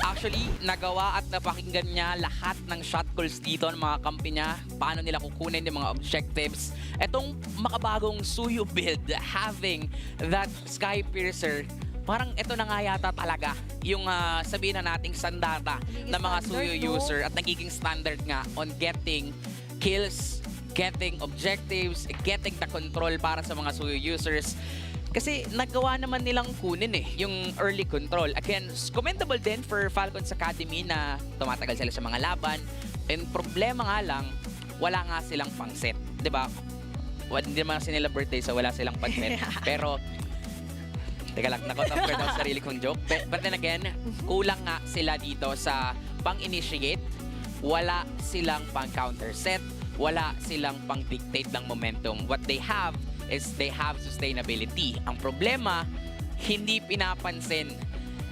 Actually, nagawa at napakinggan niya lahat ng shot calls dito ng mga kampi niya. Paano nila kukunin yung mga objectives. Etong makabagong Suyu build, having that Sky Piercer, parang ito na nga yata talaga yung sabihin na nating sandata ng mga Suyu user at nagiging standard nga on getting kills, getting objectives, getting the control para sa mga Suyu users. Kasi nagawa naman nilang kunin yung early control. Again, commendable din for Falcons Academy na tumatagal sila sa mga laban. And problema nga lang, wala nga silang pang-set. Diba? Hindi naman kasi nila birthday, so wala silang pang-set. Pero, teka lang, nakot-upgrade ako sa sarili kong joke. But then again, kulang nga sila dito sa pang-initiate. Wala silang pang-counter set. Wala silang pang-dictate ng momentum. What they have is they have sustainability. Ang problema, hindi pinapansin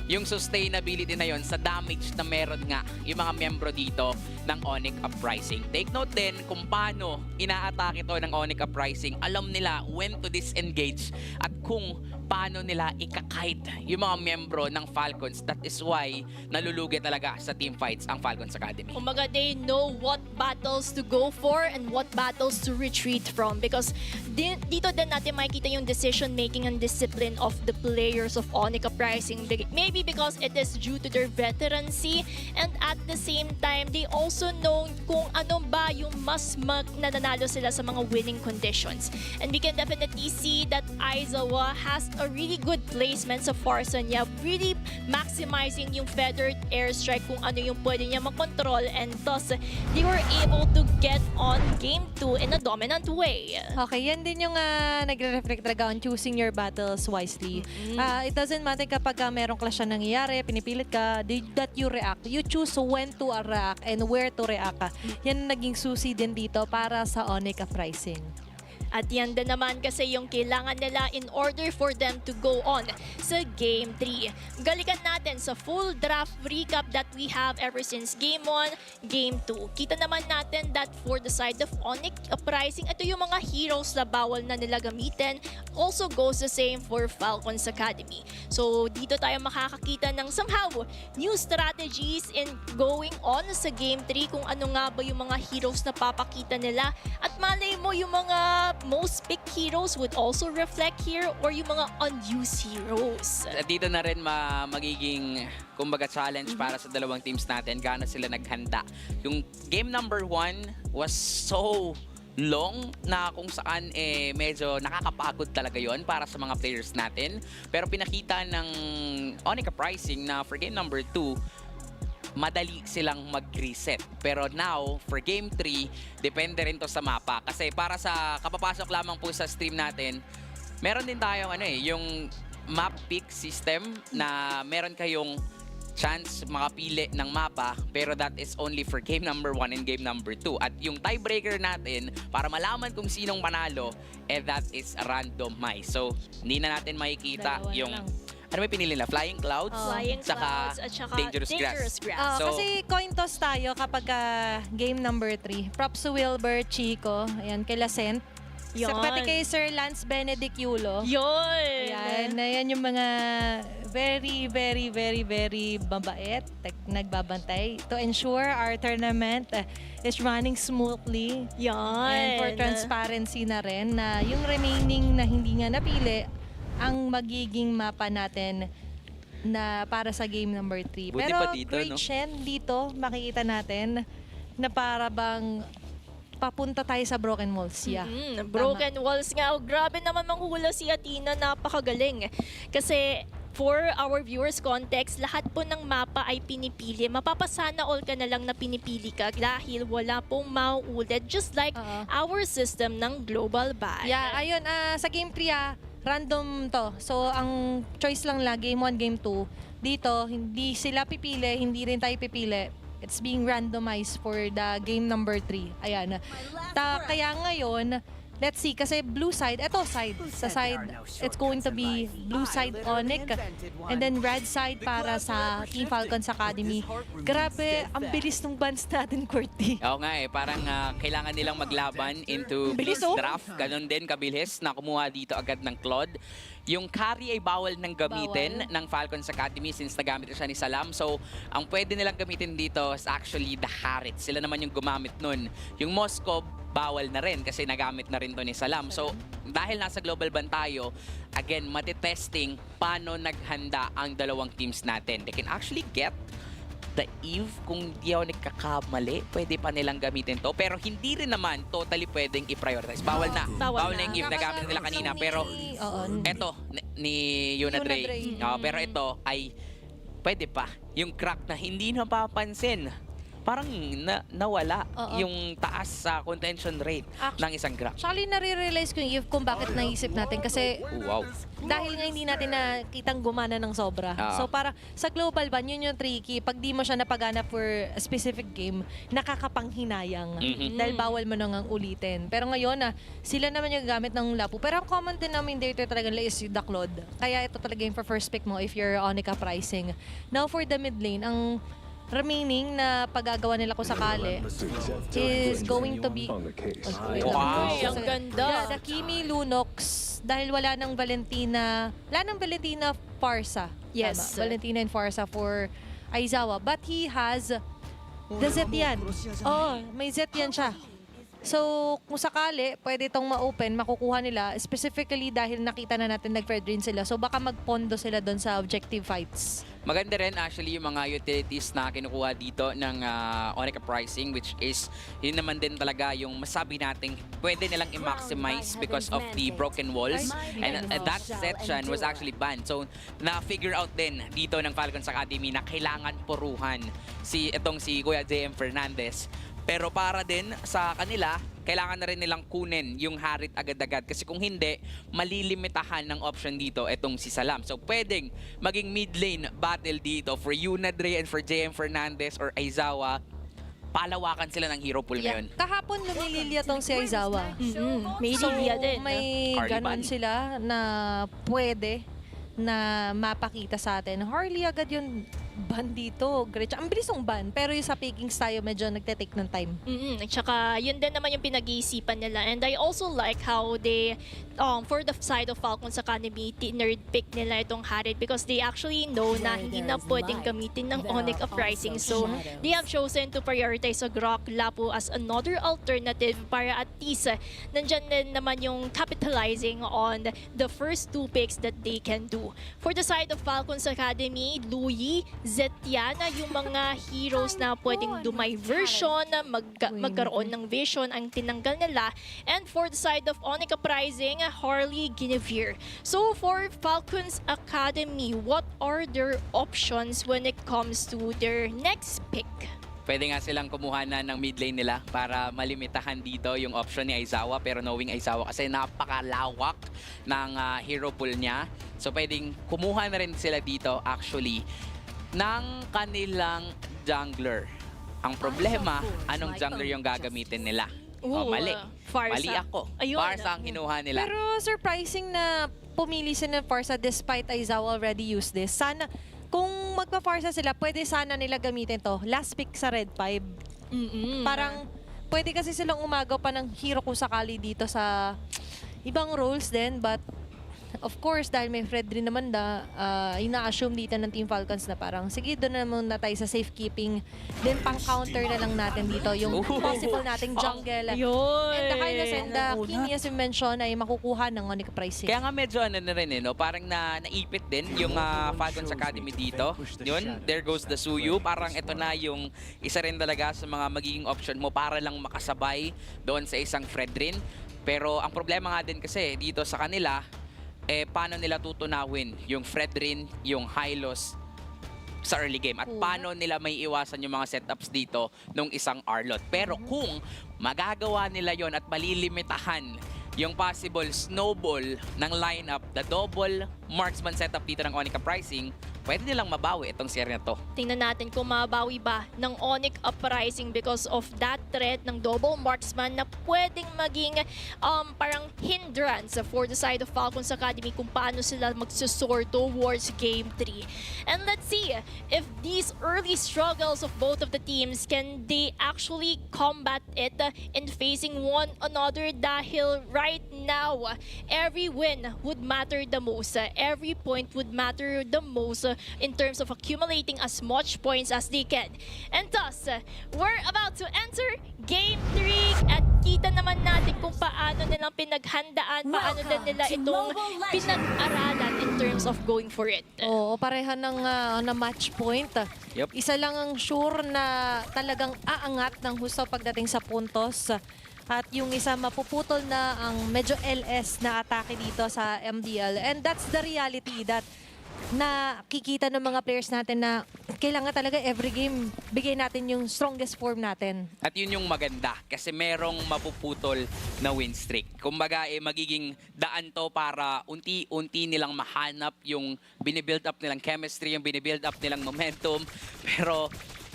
yung sustainability na yon sa damage na meron nga yung mga membro dito ng ONIC Uprising. Take note din kung paano inaatake ito ng ONIC Uprising. Alam nila when to disengage at kung paano nila ikakite yung mga membro ng Falcons. That is why nalulugi talaga sa team fights ang Falcons Academy. Kumbaga, they know what battles to go for and what battles to retreat from because dito din natin makikita yung decision making and discipline of the players of ONIC Uprising. Maybe because it is due to their veterancy and at the same time, they also know kung ano ba yung mas nananalo sila sa mga winning conditions. And we can definitely see that Aizawa has a really good placement sa Farson niya, really maximizing yung feathered airstrike kung ano yung pwede niya makontrol and thus they were able to get on game 2 in a dominant way. Okay, yan din yung nagre-reflect talaga on choosing your battles wisely. It doesn't matter kapag merong clash na nangyayari, pinipilit ka, that you react. You choose when to react and where to react ka. Yan naging susi din dito para sa ONIC Uprising. At yan din naman kasi yung kailangan nila in order for them to go on sa Game 3. Galikan natin sa full draft recap that we have ever since Game 1, Game 2. Kita naman natin that for the side of ONIC Uprising, ito yung mga heroes na bawal na nila gamitin. Also goes the same for Falcons Academy. So dito tayo makakakita ng somehow new strategies in going on sa Game 3 kung ano nga ba yung mga heroes na papakita nila. At malay mo yung mga most picked heroes would also reflect here or yung mga unused heroes. At dito na rin magiging kumbaga challenge para sa dalawang teams natin. Gaano sila naghanda. Yung game number 1 was so long na kung saan medyo nakakapagod talaga yon para sa mga players natin. Pero pinakita ng ONIC Uprising na for game number 2, madali silang mag-reset. Pero now, for Game 3, depende rin to sa mapa. Kasi para sa kapapasok lamang po sa stream natin, meron din tayong yung map pick system na meron kayong chance makapili ng mapa, pero that is only for game number 1 and game number 2. At yung tiebreaker natin, para malaman kung sinong manalo, that is randomized. So, hindi na natin makikita Dalawa yung... lang. Ano may pinili nila? Flying Clouds? Flying Saka Clouds at saka Dangerous Grass. So- Kasi coin toss tayo kapag game number 3. Props to Wilbur, Chico, ayan, kay Lacent. Yan. Pati kay Sir Lance Benedict Yulo. Yun! Ayan yung mga very, very, very, very mabait, nagbabantay to ensure our tournament is running smoothly. Yan! And for transparency na rin na yung remaining na hindi nga napili ang magiging mapa natin na para sa game number 3. Buti Pero pa dito, Great no? Shen, dito makikita natin na para bang papunta tayo sa broken walls. Yeah. Broken walls nga. Oh, grabe naman manghula si Athena. Napakagaling. Kasi for our viewers context, lahat po ng mapa ay pinipili. Mapapasana all ka na lang na pinipili ka dahil wala pong mauulit. Just like our system ng Global Ban. Yeah, ayun. Sa game 3, random to. So, ang choice lang game 1, game 2. Dito, hindi sila pipili, hindi rin tayo pipili. It's being randomized for the game number 3. Ayan. Kaya ngayon, let's see, kasi blue side, eto side. Sa side, it's going to be blue side ONIC. And then red side para sa Team Falcons Academy. Grabe, ang bilis ng bans natin, Courtney. Oo nga parang kailangan nilang maglaban into Bilis, draft. Ganon din kabilis na kumuha dito agad ng Claude. Yung carry ay bawal nang gamitin ng Falcons Academy since nagamit siya ni Salam. So, ang pwede nilang gamitin dito is actually the Harriet. Sila naman yung gumamit nun. Yung Moscow, bawal na rin kasi nagamit na rin to ni Salam. So, dahil nasa global ban tayo, again, matitesting paano naghanda ang dalawang teams natin. They can actually get the Eve, kung di ako nagkakamali, pwede pa nilang gamitin to. Pero hindi rin naman totally pwedeng i-prioritize. Bawal na. Bawal na yung Eve na gamit nila kanina. Pero eto, ni Yuna Dre. Pero ito ay pwede pa. Yung crack na hindi napapansin. Parang nawala yung taas sa contention rate ng isang crack. Actually, nare-realize ko yung Eve kung bakit naisip natin. Kasi Wow. dahil nga hindi natin nakitang gumana ng sobra. So para sa global ban, yun yung tricky. Pag di mo siya napagana for a specific game, nakakapanghinayang. Dahil bawal mo nang ulitin. Pero ngayon, sila naman yung gamit ng lapu. Pero ang common din namin dito talaga is the Claude. Kaya ito talaga yung for first pick mo if you're ONIC Uprising. Now for the mid lane, ang remaining na paggagawa nila kung sakali is going to be... Wow. Ay, ang ganda. Yeah, the Kimi Lunox, dahil wala ng Valentina Farsa. Yes. Tama, Valentina and Farsa for Aizawa. But he has the Zetian. Oh, may Zetian siya. So, kung sakali, pwede itong ma-open, makukuha nila, specifically dahil nakita na natin nag-Fred rin sila. So, baka magpondo sila doon sa objective fights. Maganda rin actually yung mga utilities na kinukuha dito ng ONCU pricing, which is yun naman din talaga yung masabi nating pwede nilang i-maximize because of the broken walls. And that section was actually banned. So, na-figure out din dito ng Falcons Academy na kailangan puruhan si Kuya JM Fernandez. Pero para din sa kanila, kailangan na rin nilang kunin yung Harit agad-agad. Kasi kung hindi, malilimitahan ng option dito itong si Salam. So pwedeng maging mid lane battle dito for Yunadre and for JM Fernandez or Aizawa. Palawakan sila ng hero pool ngayon. Kahapon lumililya tong si Aizawa. May So, Lilia din. may Harley ganon ban. sila na pwede na mapakita sa atin. Harley agad yung ban dito. Great. Ang bilis ng ban. Pero yung sa pickings tayo, medyo nagte-take ng time. At saka, yun din naman yung pinag-iisipan nila. And I also like how they, for the side of Falcons Academy, nerd pick nila itong Harit because they actually know na hindi na pwedeng gamitin ng ONCU Uprising. So, they have chosen to prioritize Grok Lapu as another alternative para at least nandyan din naman yung capitalizing on the first two picks that they can do. For the side of Falcons Academy, Louis, Zetiana, yung mga heroes na pwedeng dumay version, magkaroon ng vision ang tinanggal nila. And for the side of ONCU Uprising, Harley, Guinevere. So for Falcons Academy, what are their options when it comes to their next pick? Pwede nga silang kumuha na ng mid lane nila para malimitahan dito yung option ni Aizawa. Pero knowing Aizawa kasi napakalawak ng hero pool niya. So pwedeng kumuha na rin sila dito actually ng kanilang jungler. Ang problema, anong jungler yung gagamitin nila? Mali. Farsa. Mali ako. Ayun. Farsa ang kinuha nila. Pero surprising na pumili sila ng Farsa despite Aizawa already used this. Sana, kung magpa-Farsa sila, pwede sana nila gamitin to. Last pick sa Red 5. Parang, pwede kasi silang umagaw pa ng hero kung sakali dito sa ibang roles din. But, of course, dahil may Fred rin naman na ina-assume dito ng Team Falcons na parang, sige, doon na muna tayo sa safekeeping. Then, pang-counter na lang natin dito yung possible nating jungle. Yun. And the kindness and the Kimi, as you mentioned, ay makukuha ng ONCU pricing. Kaya nga medyo ano na rin no? Parang naipit din yung Falcons Academy dito. Yun, there goes the Suyu. Parang ito na yung isa rin talaga sa mga magiging option mo para lang makasabay doon sa isang Fred rin. Pero ang problema nga din kasi dito sa kanila, paano nila tutunawin yung Fred rin, yung Hylos sa early game at paano nila may iwasan yung mga setups dito nung isang Arlot. Pero kung magagawa nila yon at malilimitahan yung possible snowball ng lineup, the double marksman setup dito ng ONCU pricing, pwede nilang mabawi itong series na to. Tingnan natin kung mabawi ba ng ONCU Uprising because of that threat ng double marksman na pwedeng maging parang hindrance for the side of Falcons Academy kung paano sila magsusor towards Game 3. And let's see if these early struggles of both of the teams can they actually combat it in facing one another dahil right now, every win would matter the most. Every point would matter the most in terms of accumulating as much points as they can. And thus, we're about to enter Game 3 at kita naman natin kung paano nilang pinaghandaan, paano din nila itong pinag-aralan in terms of going for it. Oo, pareha ng na match point. Yep. Isa lang ang sure na talagang aangat ng husto pagdating sa puntos. At yung isa mapuputol na ang medyo LS na atake dito sa MDL. And that's the reality that nakikita ng mga players natin na kailangan talaga every game bigay natin yung strongest form natin. At yun yung maganda kasi merong mapuputol na win streak. Kumbaga magiging daan to para unti-unti nilang mahanap yung binibuild up nilang chemistry, yung binibuild up nilang momentum. Pero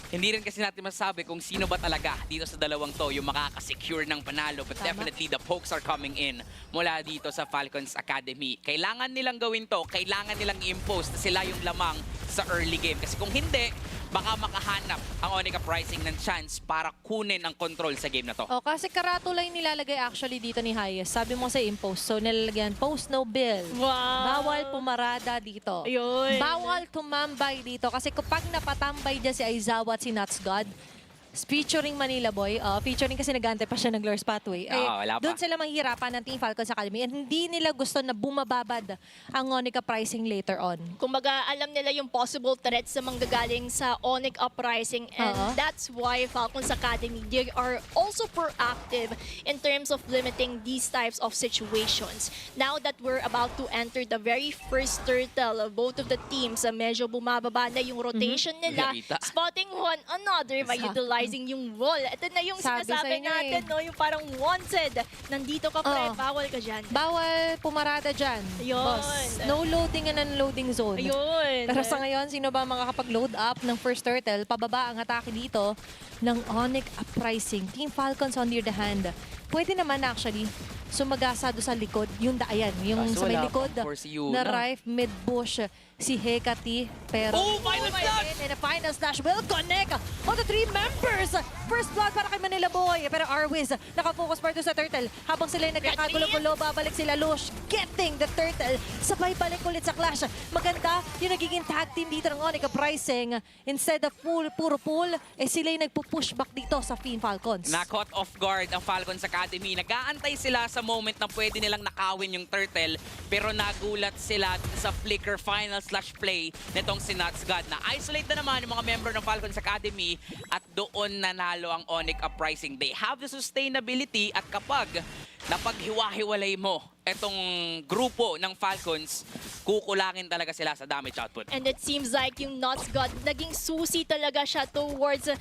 hindi rin kasi natin masasabi kung sino ba talaga dito sa dalawang to yung makakasecure ng panalo. But definitely the pokes are coming in mula dito sa Falcons Academy. Kailangan nilang gawin to, kailangan nilang i-impose na sila yung lamang sa early game. Kasi kung hindi, baka makahanap ang Onika Pricing ng chance para kunin ang control sa game na to. Oh, kasi karatula yung nilalagay actually dito ni Hayes. Sabi mo sa impose. So, nilalagyan, post no bill. Wow. Bawal pumarada dito. Ayun. Bawal tumambay dito. Kasi kapag napatambay dyan si Aizawa at si Nuts God, featuring Manila Boy, featuring kasi nag-aantay pa siya ng Glorious Pathway. wala pa. Doon sila mahihirapan ng Team Falcons Academy and hindi nila gusto na bumababad ang Onika pricing later on. Kumbaga, alam nila yung possible threats sa manggagaling sa Onyx Uprising, and that's why Falcons Academy, they are also proactive in terms of limiting these types of situations. Now that we're about to enter the very first turtle, both of the teams, medyo bumababa na yung rotation nila, Yarita. spotting one another by utilizing yung wall. Ito na yung Sabi sa sinasabi inyo natin, no? Yung parang wanted. Nandito ka, pre, bawal ka dyan. Bawal pumarada dyan, Ayun. boss. No loading and unloading zone. Ayun. Pero sa ngayon, sino ba makakapag-load up ng first turtle? Pababa ang atake dito ng Onyx Uprising. Team Falcons on the other hand. Pwede naman actually sumagasa doon sa likod. Yung ayan, yung Kaso sa may wala likod pang force yun, na Rife mid-bush si Hecate. Pero Final slash! and a final slash will connect on the three members. First blood para kay Manila Boy. Pero Arwiz nakafocus pa doon sa turtle. Habang sila nagkakagulo-gulo, babalik sila Lush getting the turtle. Sabay balik ulit sa clash. Maganda yung nagiging tag team dito ng Onyx Pricing. Instead of puro pool, sila yung nagpo-push back dito sa Team Falcons. Na-caught off guard ang Falcons Academy. Nag-aantay sila sa moment na pwede nilang nakawin yung turtle, pero nagulat sila sa flicker final slash play nitong si Nuts God. Na-isolate na naman yung mga member ng Falcons Academy at doon nanalo ang Onyx Uprising. They have the sustainability at kapag napaghiwa-hiwalay mo itong grupo ng Falcons, kukulangin talaga sila sa damage output. And it seems like yung Nuts God, naging susi talaga siya towards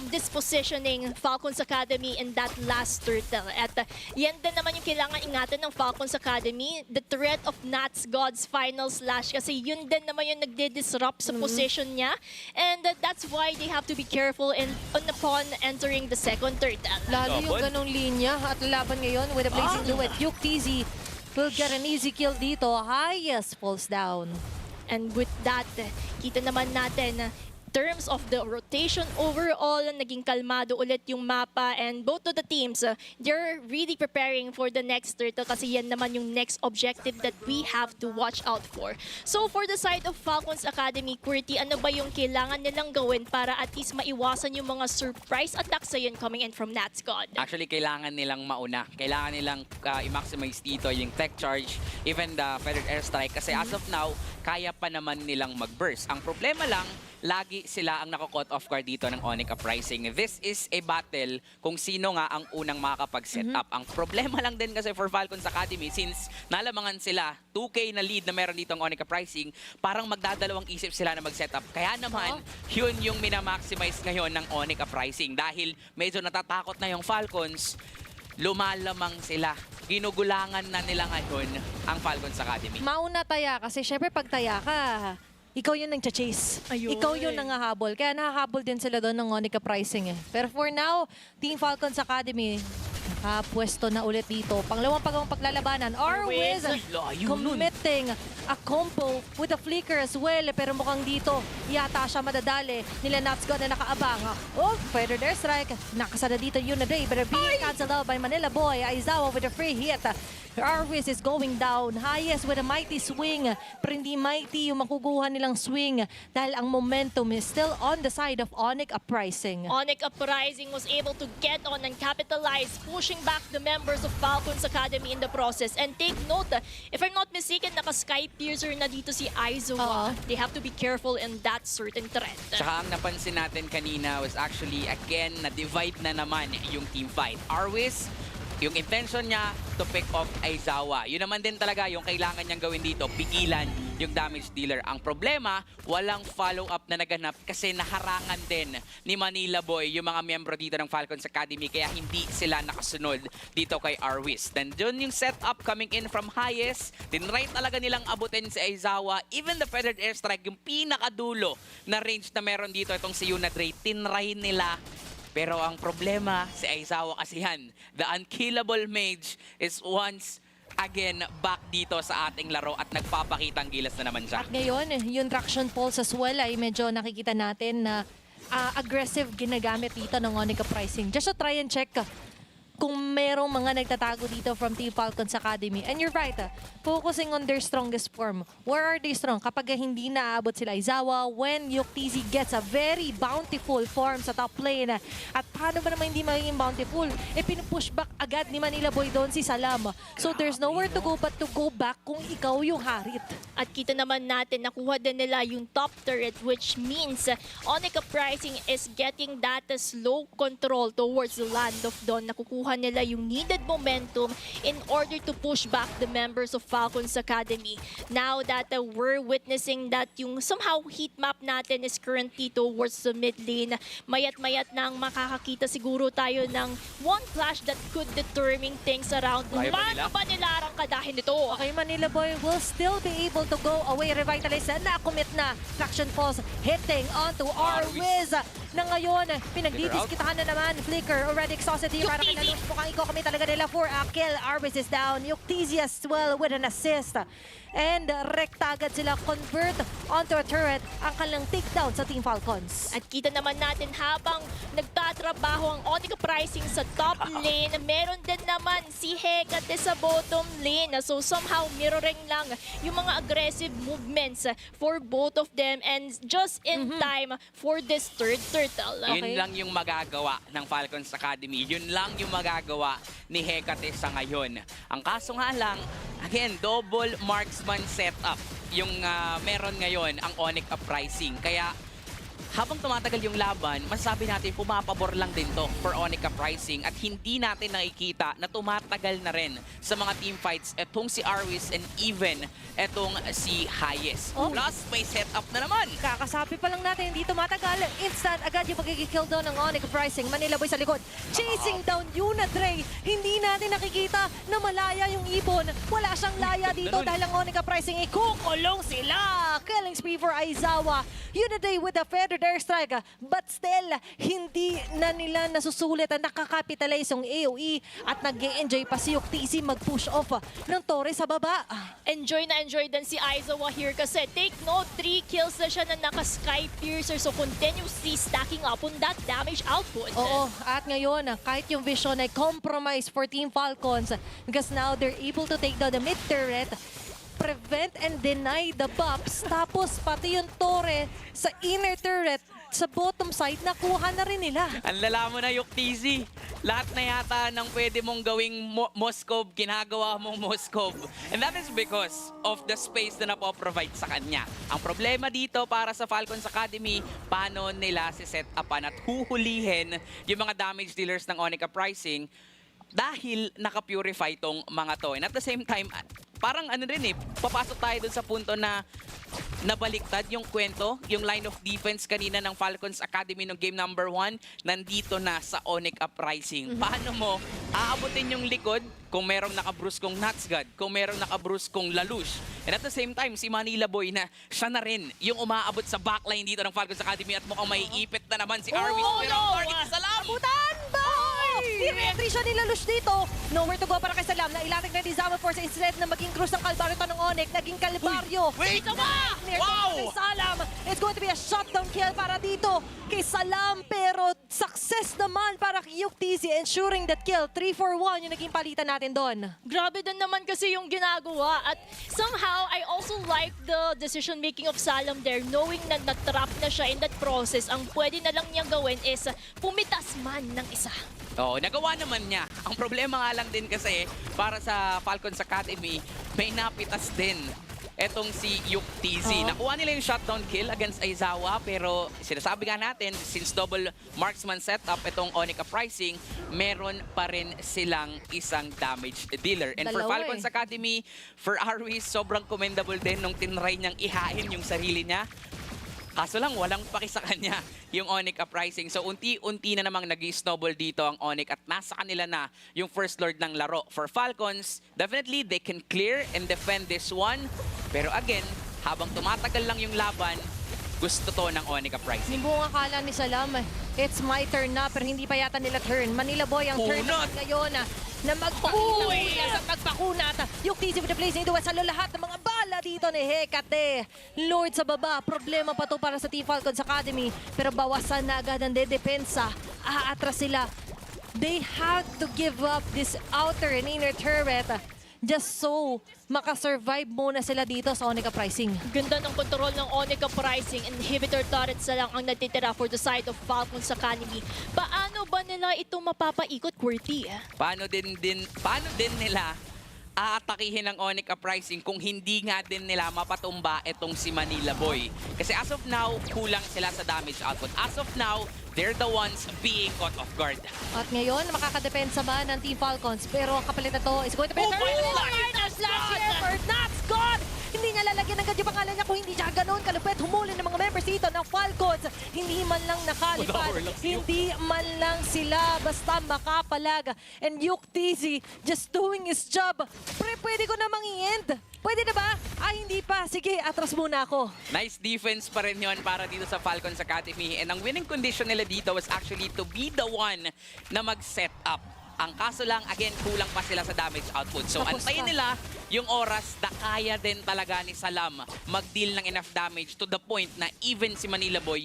this positioning Falcons Academy in that last turtle. At yan din naman yung kailangan ingatan ng Falcons Academy, the threat of Nuts God's final slash, kasi yun din naman yung nagde-disrupt sa position niya. And that's why they have to be careful upon entering the second turtle. Lalo yung Double. ganong linya at laban ngayon with a blazing duet. Duke TZ will get an easy kill dito. Hayes falls down. And with that, kita naman natin terms of the rotation overall, naging kalmado ulit yung mapa, and both of the teams, they're really preparing for the next turtle kasi yan naman yung next objective that we have to watch out for. So for the side of Falcons Academy, Qwerty, ano ba yung kailangan nilang gawin para at least maiwasan yung mga surprise attacks na yun coming in from Nuts God? Actually, kailangan nilang mauna. Kailangan nilang i-maximize dito yung tech charge, even the feathered airstrike. Kasi as of now, kaya pa naman nilang mag-burst. Ang problema lang, lagi sila ang nako-caught off guard dito ng Onyx Uprising. This is a battle kung sino nga ang unang makakapag-set up. Ang problema lang din kasi for Falcons Academy, since nalamangan sila, 2K na lead na meron dito ang Onyx Uprising, parang magdadalawang isip sila na mag-set up. Kaya naman, yun yung minamaximize ngayon ng Onyx Uprising. Dahil medyo natatakot na yung Falcons, lumalamang sila. Ginugulangan na nila ngayon ang Falcons Academy. Mauna taya kasi syempre pag taya ka, ikaw yung nang-chase. Ayun. Ikaw yung nangahabol. Kaya nakahabol din sila doon ng Onyx Pricing eh. Pero for now, Team Falcons Academy, nakapwesto na ulit dito. Pangalawang paglalabanan. Arwiz Layo nun. committing a combo with a flicker as well. Pero mukhang dito, yata siya madadali. Nila Nuts God na nakaabang. Oh, feathered airstrike. Nakasada dito yun na day. But being cancelled out by Manila Boy. Aizawa with a free hit. Arwiz is going down. Hayes with a mighty swing. Pero hindi mighty yung makukuha nilang swing dahil ang momentum is still on the side of Onyx Uprising. Onyx Uprising was able to get on and capitalize, pushing back the members of Falcons Academy in the process. And take note, if I'm not mistaken, naka-sky piercer na dito si Aizawa. They have to be careful in that certain threat. Tsaka ang napansin natin kanina was actually, again, na-divide na naman yung team fight. Arwiz, yung intention niya to pick off Aizawa. Yun naman din talaga yung kailangan niyang gawin dito, pigilan yung damage dealer. Ang problema, walang follow-up na naganap kasi naharangan din ni Manila Boy yung mga miyembro dito ng Falcons Academy kaya hindi sila nakasunod dito kay Arwiz. Then dun yung setup coming in from Hayes, tinry talaga nilang abutin si Aizawa. Even the feathered airstrike, yung pinakadulo na range na meron dito itong si Yuna Dre, tinry nila. Pero ang problema, si Aizawa kasi yan, the unkillable mage is once again, back dito sa ating laro at nagpapakitang gilas na naman siya. At ngayon, yung traction pulse as well ay medyo nakikita natin na aggressive ginagamit dito ng ONCU pricing. Just to try and check kung merong mga nagtatago dito from Team Falcons Academy. And you're right, focusing on their strongest form. Where are they strong? Kapag hindi naaabot sila Izawa, when Yuktisi gets a very bountiful form sa top lane. At paano ba naman hindi magiging bountiful? Pinupush back agad ni Manila Boy doon si Salam. So there's nowhere to go but to go back kung ikaw yung harit. At kita naman natin, nakuha din nila yung top turret, which means ONCU pricing is getting that slow control towards the Land of Dawn. Nakukuha nila yung needed momentum in order to push back the members of Falcons Academy. Now that we're witnessing that yung somehow heat map natin is currently towards the mid lane, mayat-mayat nang makakakita siguro tayo ng one flash that could determine things around. Kaya ba nila? Paano ba nila arangkadahin ito? Okay, Manila Boy will still be able to go away. Revitalize na commit na. Traction pulse hitting onto our Wiz. Na ngayon, pinagdidiskitahan na naman. Flicker already exhausted here. Para kay Lalush. Mukhang i-commit talaga nila for a kill. Arvis is down. Yuktisi as well with an assist. And rekta agad sila convert onto a turret ang kanilang takedown sa Team Falcons. At kita naman natin habang nagtatrabaho ang ONCU pricing sa top lane, meron din naman si Hecate sa bottom lane. So somehow mirroring lang yung mga aggressive movements for both of them and just in time for this third turtle. Yun lang yung magagawa ng Falcons Academy. Yun lang yung magagawa ni Hecate sa ngayon. Ang kaso nga lang, again, double marksman setup yung meron ngayon ang ONCU pricing. Kaya habang tumatagal yung laban, masasabi natin pumapabor lang din to for ONCU pricing at hindi natin nakikita na tumatagal na rin sa mga team fights etong si Arwis and even etong si Hayes. Oh. Plus, may setup na naman. Kakasabi pa lang natin, hindi tumatagal. Instant agad yung pagkikill down ng ONCU pricing. Manila Boy sa likod. Chasing down Yuna Dre. Hindi natin nakikita na malaya yung ibon. Wala siyang laya dito dahil ang ONCU pricing ikukulong sila. Killing spree for Aizawa. Yuna Dre with a feathered airstrike. But still, hindi na nila nasusulit at nakakapitalize yung AOE at nag-e-enjoy pa si Yuktisi mag-push off ng Torre sa baba. Enjoy na enjoy din si Aizawa here kasi take note, 3 kills na siya na naka-Sky Piercer, so continuously stacking up on that damage output. Oo, at ngayon, kahit yung vision ay compromise for Team Falcons because now they're able to take down the mid turret, prevent and deny the buffs, tapos pati yung Torre sa inner turret, sa bottom side, nakuha na rin nila. Ang lala mo na, Yuktisi. Lahat na yata ng pwede mong gawing Moskov, ginagawa mong Moskov. And that is because of the space na napoprovide sa kanya. Ang problema dito para sa Falcons Academy, paano nila si set upan at huhulihin yung mga damage dealers ng ONCU pricing dahil naka-purify tong mga to. And at the same time, parang ano rin papasok tayo dun sa punto na nabaliktad yung kwento, yung line of defense kanina ng Falcons Academy ng game number 1, nandito na sa ONCU pricing. Paano mo aabutin yung likod kung merong nakabruskong Natsgad, kung merong nakabruskong Lalush. And at the same time, si Manila Boy na siya na rin yung umaabot sa backline dito ng Falcons Academy at mukhang may ipit na naman si Arwis. Pero ang target sa Salam! Abutan ba? Di-re-entry siya ni Lalush dito. Nowhere to go para kay Salam. Nailating na Dizama Force instead na maging cruise ng Kalbaryo ito ng ONCU. Naging Kalbaryo. Wait! Wow! Salam. It's going to be a shutdown kill para dito kay Salam. Pero success naman para kay Yuktisi ensuring that kill. 3-4-1 yung naging palitan natin doon. Grabe din naman kasi yung ginagawa at somehow I also like the decision making of Salam there, knowing na natrap na siya in that process. Ang pwede na lang niyang gawin is pumitas man ng isa. Oo, nagawa naman niya. Ang problema nga lang din kasi para sa Falcons Academy, may napitas din etong si Yuktisi. Nakuha nila yung shutdown kill against Aizawa, pero sinasabi nga natin, since double marksman setup itong ONCU pricing, meron pa rin silang isang damage dealer. And for Dalawa Falcons Academy, for Arwis, sobrang commendable din nung tinry niyang ihain yung sarili niya. Kaso lang, walang paki sa kanya yung ONCU pricing. So, unti-unti na namang nag-snowball dito ang ONCU at nasa kanila na yung first lord ng laro. For Falcons, definitely they can clear and defend this one. Pero again, habang tumatagal lang yung laban, gusto to ng ONCU pricing. Buong akala ni Salam, it's my turn na, pero hindi pa yata nila turn. Manila Boy ang turn Punot! ngayon. na magpakita sa pagpakunat. Yung TC with the place nito sa lahat ng mga bala dito ni Hecate. Lord sa baba, problema pa to para sa Team Falcons Academy. Pero bawasan na agad ang dedepensa. Aatras sila. They had to give up this outer and inner turret just so makasurvive muna sila dito sa Onica Pricing. Ganda ng kontrol ng Onica Pricing. Inhibitor turrets na lang ang natitira for the side of Falcons Academy. Paano ba nila ito mapapaikot, QWERTY? Paano din nila aatakihin ng Onica Pricing kung hindi nga din nila mapatumba itong si Manila Boy? Kasi as of now, kulang sila sa damage output. As of now, they're the ones being caught off guard. At ngayon, makakadepensa ba ng Team Falcons? Pero ang kapalit na to is going to be Flash here for Nuts God! Hindi niya lalagyan agad yung pangalan niya kung hindi siya ganun kalupit. Humuli ng mga members dito ng Falcons. Hindi man lang nakalipad. Hindi man lang sila basta makapalag. And Yuk TZ just doing his job. Pwede ko namang i-end. Pwede na ba? Hindi pa. Sige, atras muna ako. Nice defense pa rin yun para dito sa Falcons Academy. And ang winning condition nila dito was actually to be the one na mag-set up. Ang kaso lang, again, kulang pa sila sa damage output. So, Tapos antayin nila yung oras na kaya din talaga ni Salam mag-deal ng enough damage to the point na even si Manila Boy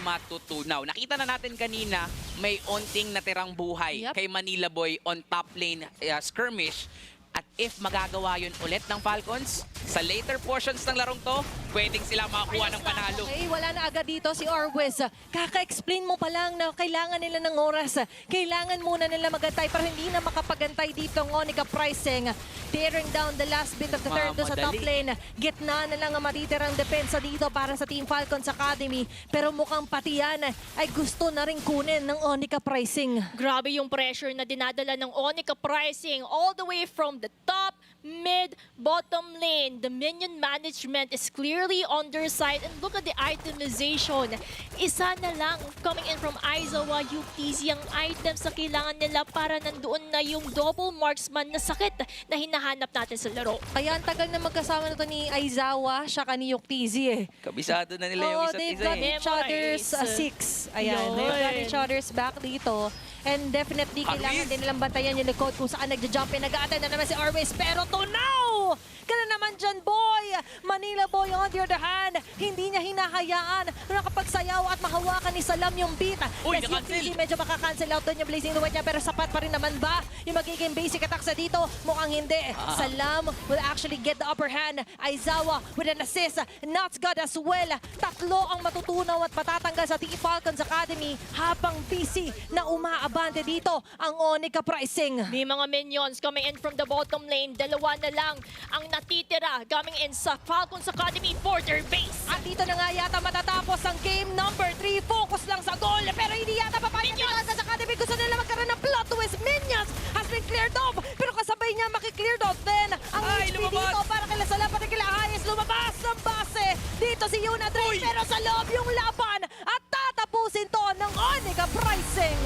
matutunaw. Nakita na natin kanina, may onting natirang buhay kay Manila Boy on top lane skirmish. At if magagawa yun ulit ng Falcons, sa later portions ng larong to, pwedeng sila makakuha ng panalo. Okay, wala na agad dito si Orwes. Kaka-explain mo pa lang na kailangan nila ng oras. Kailangan muna nila magantay para hindi na makapagantay dito ang Onica Pricing. Tearing down the last bit of the turn sa top lane. Gitna na lang ang matitirang depensa dito para sa Team Falcons Academy. Pero mukhang pati yan ay gusto na rin kunin ng Onica Pricing. Grabe yung pressure na dinadala ng Onica Pricing all the way from the top, mid, bottom lane. The minion management is clearly on their side. And look at the itemization. Isa na lang coming in from Aizawa, UTZ ang items na kailangan nila para nandoon na yung double marksman na sakit na hinahanap natin sa laro. Kaya ang tagal na magkasama na to ni Aizawa, siya ni Yuk TZ eh. Kabisado na nila yung isa't they've isa got each other's six. Ayan, they've got each other's back dito. And definitely, kailangan din nilang bantayan yung likod kung saan nagja-jump in. Nag-a-attend na naman si Arways. Pero to now! Gana naman dyan, boy! Manila Boy, on the other hand, hindi niya hinahayaan na nakapagsayaw at mahawakan ni Salam yung beat. Uy, Yung TC medyo makakancel out doon yung Blazing Luwet niya. Pero sapat pa rin naman ba yung magiging basic attacks na dito? Mukhang hindi. Salam will actually get the upper hand. Aizawa with an assist. Not God as well. Tatlo ang matutunaw at patatanggal sa Team Falcons Academy habang busy na umaabante dito ang Onica Pricing. May mga minions coming in from the bottom lane. Dalawa na lang ang natitira coming in sa Falcons Academy for their base. At dito na nga yata matatapos ang game number 3. Focus lang sa goal. Pero hindi yata papayag yung Falcons Academy. Gusto nila magkaroon ng plot twist. Minions has been cleared off. Pero kasabay niya makikleared off din. Ang HP dito para kila Salam pati kila Hayes. Lumabas ng base. Dito si Yuna Drake. Pero sa loob yung laban. At tatapusin to ng Onica Pricing.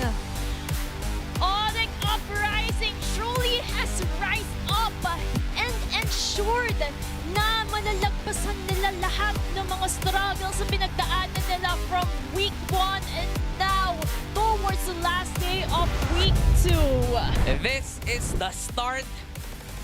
Onica Pricing truly has rise up and ensured na malalagpasan nila lahat ng mga struggles sa pinagdaanan nila from week 1 and now towards the last day of week 2. This is the start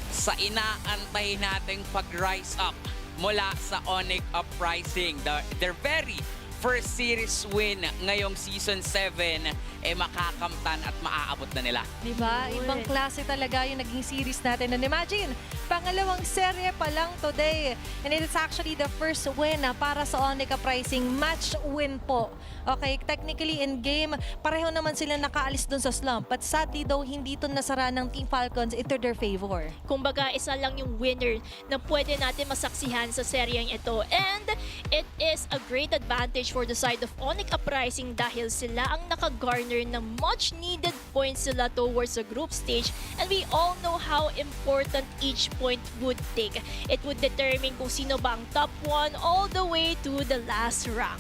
sa inaantay nating pag-rise up mula sa Onica Pricing. Their very first series win ngayong Season 7 makakamtan at maaabot na nila. Diba? Ibang klase talaga yung naging series natin. And imagine, pangalawang serye pa lang today. And it's actually the first win para sa Onica Pricing. Match win po. Okay, technically in game, pareho naman sila nakaalis dun sa slump. But sadly though, hindi ito nasara ng Team Falcons into their favor. Kumbaga, isa lang yung winner na pwede natin masaksihan sa seryeng ito. And it is a great advantage for the side of Onica Pricing dahil sila ang naka-garner ng much needed points sila towards the group stage. And we all know how important each point would take. It would determine kung sino ba ang top 1 all the way to the last rank.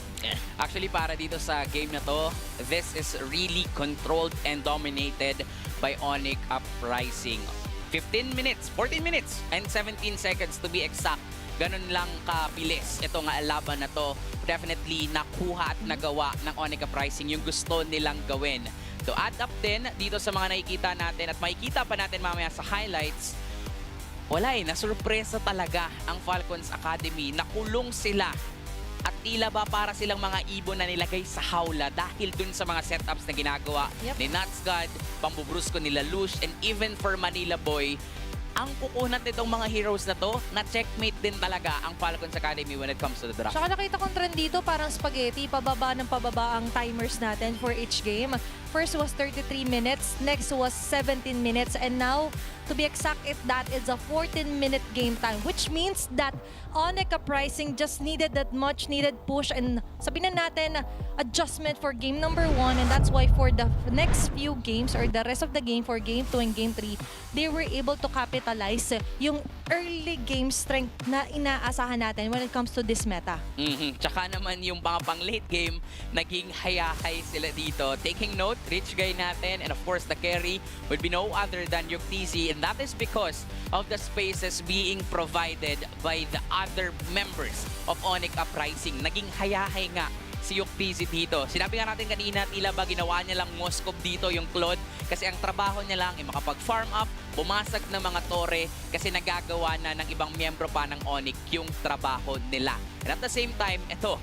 Actually, para dito sa game na to, this is really controlled and dominated by Onica Pricing. 15 minutes, 14 minutes, and 17 seconds to be exact. Ganun lang kabilis ito nga laban na to. Definitely nakuha at nagawa ng Onica Pricing yung gusto nilang gawin To add up din dito sa mga nakikita natin at makikita pa natin mamaya sa highlights, wala nasurpresa talaga ang Falcons Academy. Nakulong sila at tila ba para silang mga ibon na nilagay sa hawla dahil dun sa mga setups na ginagawa ni Nuts God, pambubrusko nila Lush, and even for Manila Boy. Ang kukunat nitong mga heroes na to, na checkmate din talaga ang Falcons Academy when it comes to the draft. Saka nakita kong trend dito, parang spaghetti, pababa ng pababa ang timers natin for each game. First was 33 minutes, next was 17 minutes, and now, to be exact, that is a 14-minute game time, which means that ONCU Uprising just needed that much needed push and sabihin na natin adjustment for game number 1, and that's why for the next few games or the rest of the game for game 2 and game 3, they were able to capitalize yung early game strength na inaasahan natin when it comes to this meta. Tsaka naman yung mga pang late game, naging hayahay sila dito. Taking note, Rich Guy natin, and of course the carry would be no other than Yuktisi, and that is because of the spaces being provided by the other members of ONCU Uprising. Naging hayahay nga si Yuktisi dito. Sinabi nga natin kanina, tila ba ginawa niya lang Moskov dito yung Claude kasi ang trabaho niya lang ay makapag-farm up, bumasag ng mga tore kasi nagagawa na ng ibang miyembro pa ng ONCU yung trabaho nila. And at the same time, ito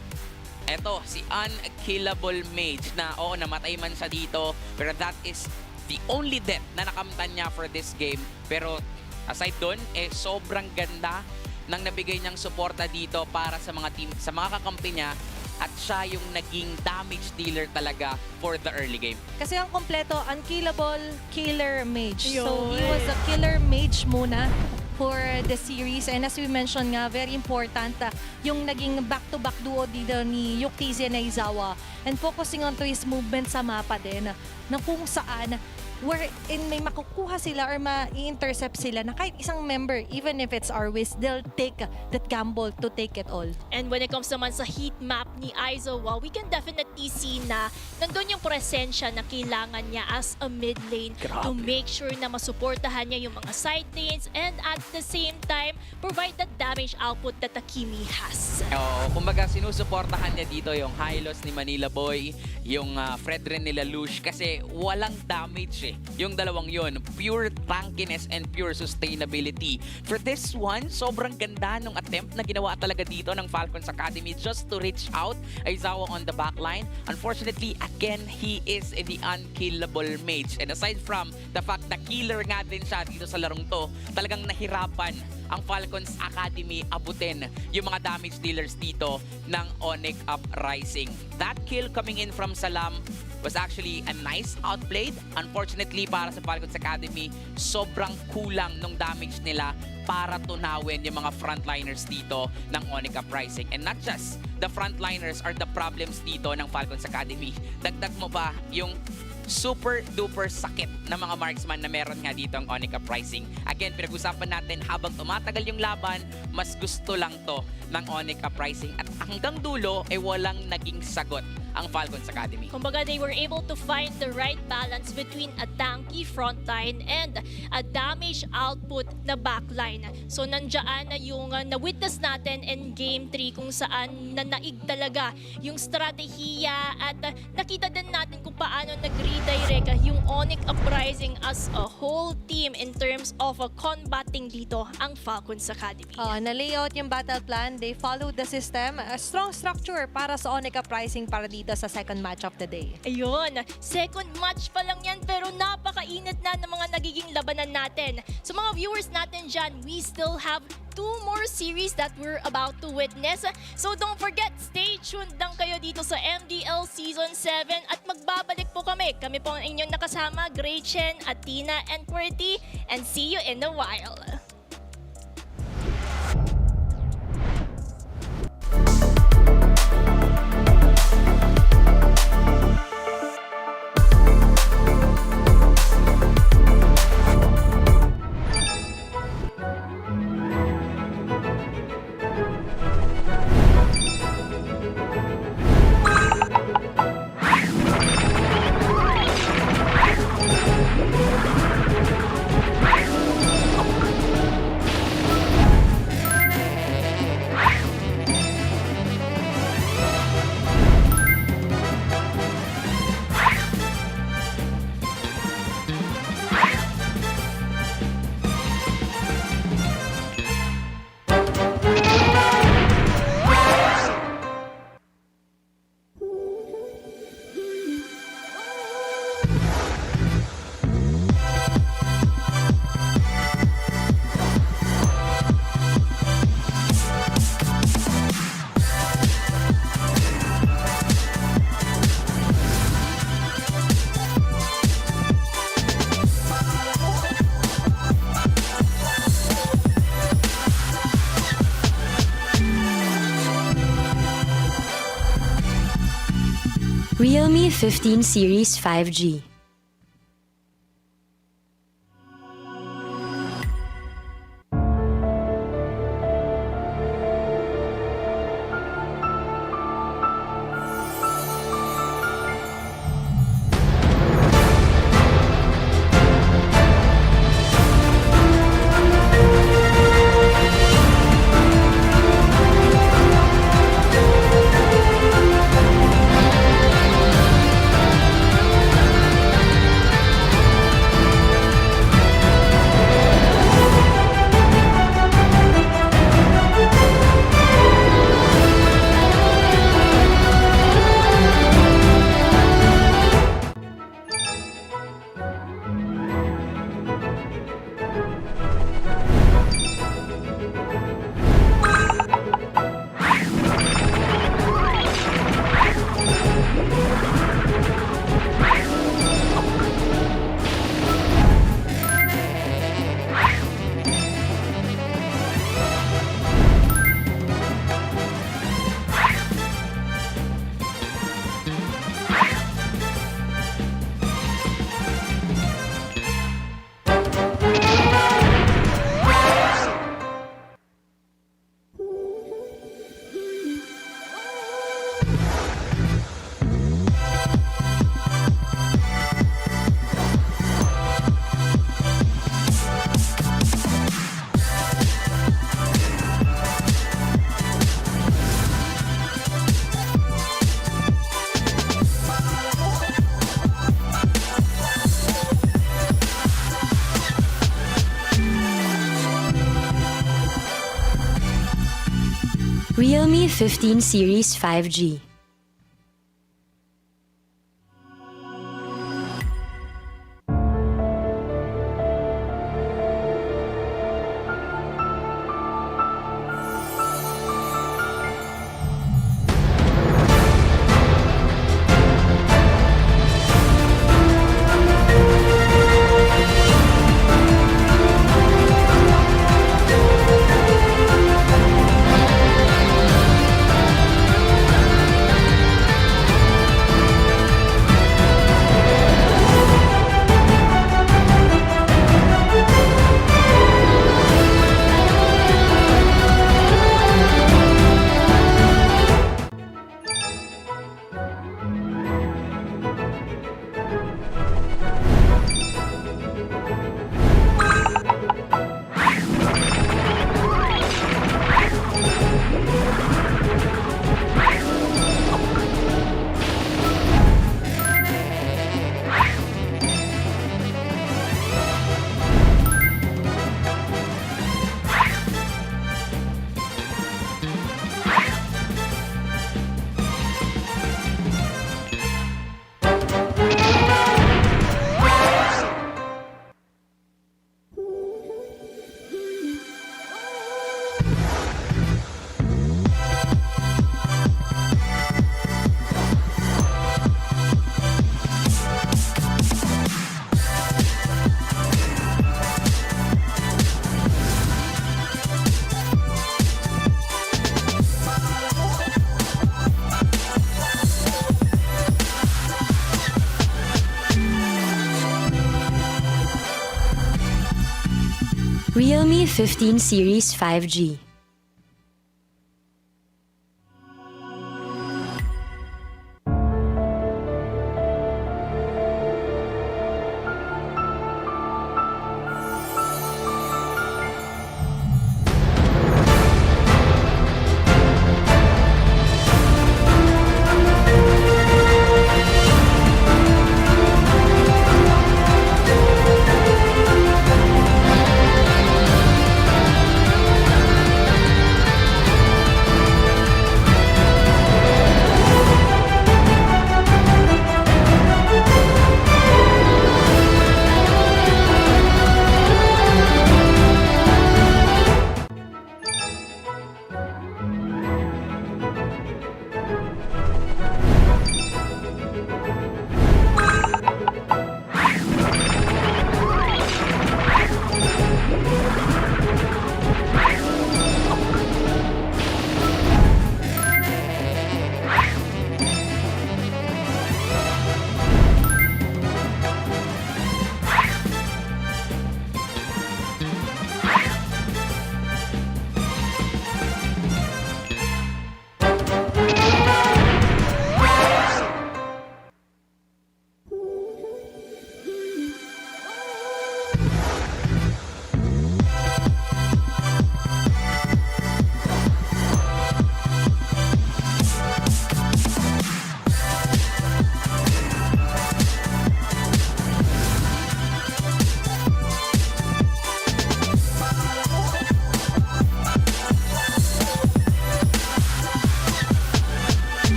si Unkillable Mage na namatay man siya dito, pero that is the only death na nakamtan niya for this game. Pero aside doon, sobrang ganda ng nabigay niyang suporta dito para sa mga team, sa mga kakampi niya, at siya yung naging damage dealer talaga for the early game. Kasi ang kompleto, Unkillable Killer Mage. Yun. So he was a Killer Mage muna for the series, and as we mentioned nga, very important yung naging back-to-back duo dito ni Yuktisi and Aizawa, and focusing on to his movement sa mapa din, na kung saan wherein may makukuha sila or ma-intercept sila na kahit isang member, even if it's Arwis, they'll take that gamble to take it all. And when it comes naman sa heat map ni Aizawa, we can definitely see na nandun yung presensya na kailangan niya as a mid lane to make sure na masuportahan niya yung mga side lanes and at the same time, provide the damage output that Takimi has. Kumbaga sinusuportahan niya dito yung high loss ni Manila Boy, yung Fred rin nila Lush kasi walang damage yung dalawang yun. Pure tankiness and pure sustainability. For this one, sobrang ganda nung attempt na ginawa talaga dito ng Falcons Academy just to reach out Aizawa on the backline. Unfortunately, again, he is the Unkillable Mage. And aside from the fact na killer nga din siya dito sa larong to, talagang nahirapan ang Falcons Academy abutin yung mga damage dealers dito ng ONCU Uprising. That kill coming in from Salam was actually a nice outplayed. Unfortunately, para sa Falcons Academy, sobrang kulang nung damage nila para tunawin yung mga frontliners dito ng ONCU Uprising. And not just the frontliners are the problems dito ng Falcons Academy. Dagdag mo pa yung super duper sakit na mga marksman na meron nga dito ang ONCU Uprising. Again, pinag-usapan natin habang tumatagal yung laban, mas gusto lang to ng ONCU Uprising at hanggang dulo ay walang naging sagot ang Falcons Academy. Kumbaga, they were able to find the right balance between a tanky frontline and a damage output na backline. So, nandiyan na yung na-witness natin in Game 3 kung saan nanaig talaga yung strategiya at nakita din natin kung paano nag-redirect yung ONCU Uprising as a whole team in terms of combating dito ang Falcons Academy. Na-layout yung battle plan, they followed the system, a strong structure para sa ONCU Uprising para dito sa second match of the day. Ayun, second match pa lang yan pero napakainit na ng mga nagiging labanan natin. So mga viewers natin dyan, we still have 2 more series that we're about to witness. So don't forget, stay tuned lang kayo dito sa MDL Season 7 at magbabalik po kami. Kami po ang inyong nakasama, Gretchen, Athena, and Qwerty, and see you in a while. Realme 15 Series 5G. Realme 15 Series 5G. Realme 15 Series 5G.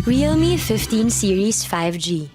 Realme 15 Series 5G.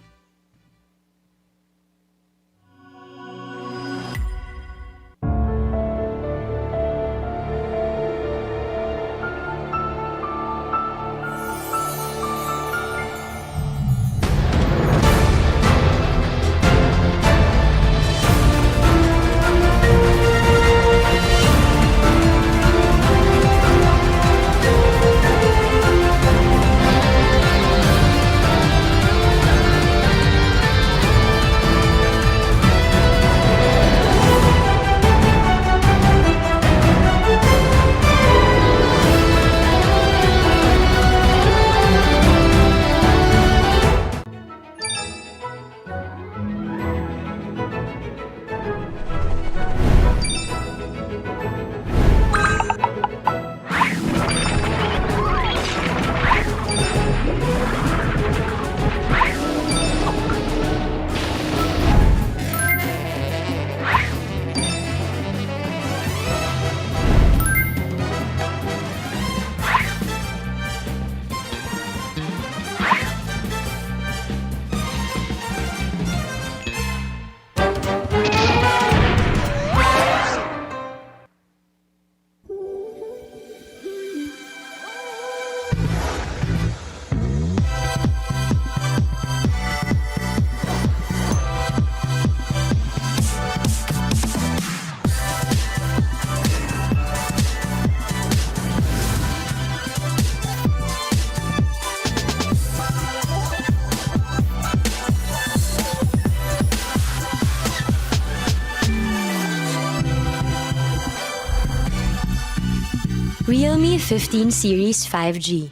Realme 15 Series 5G.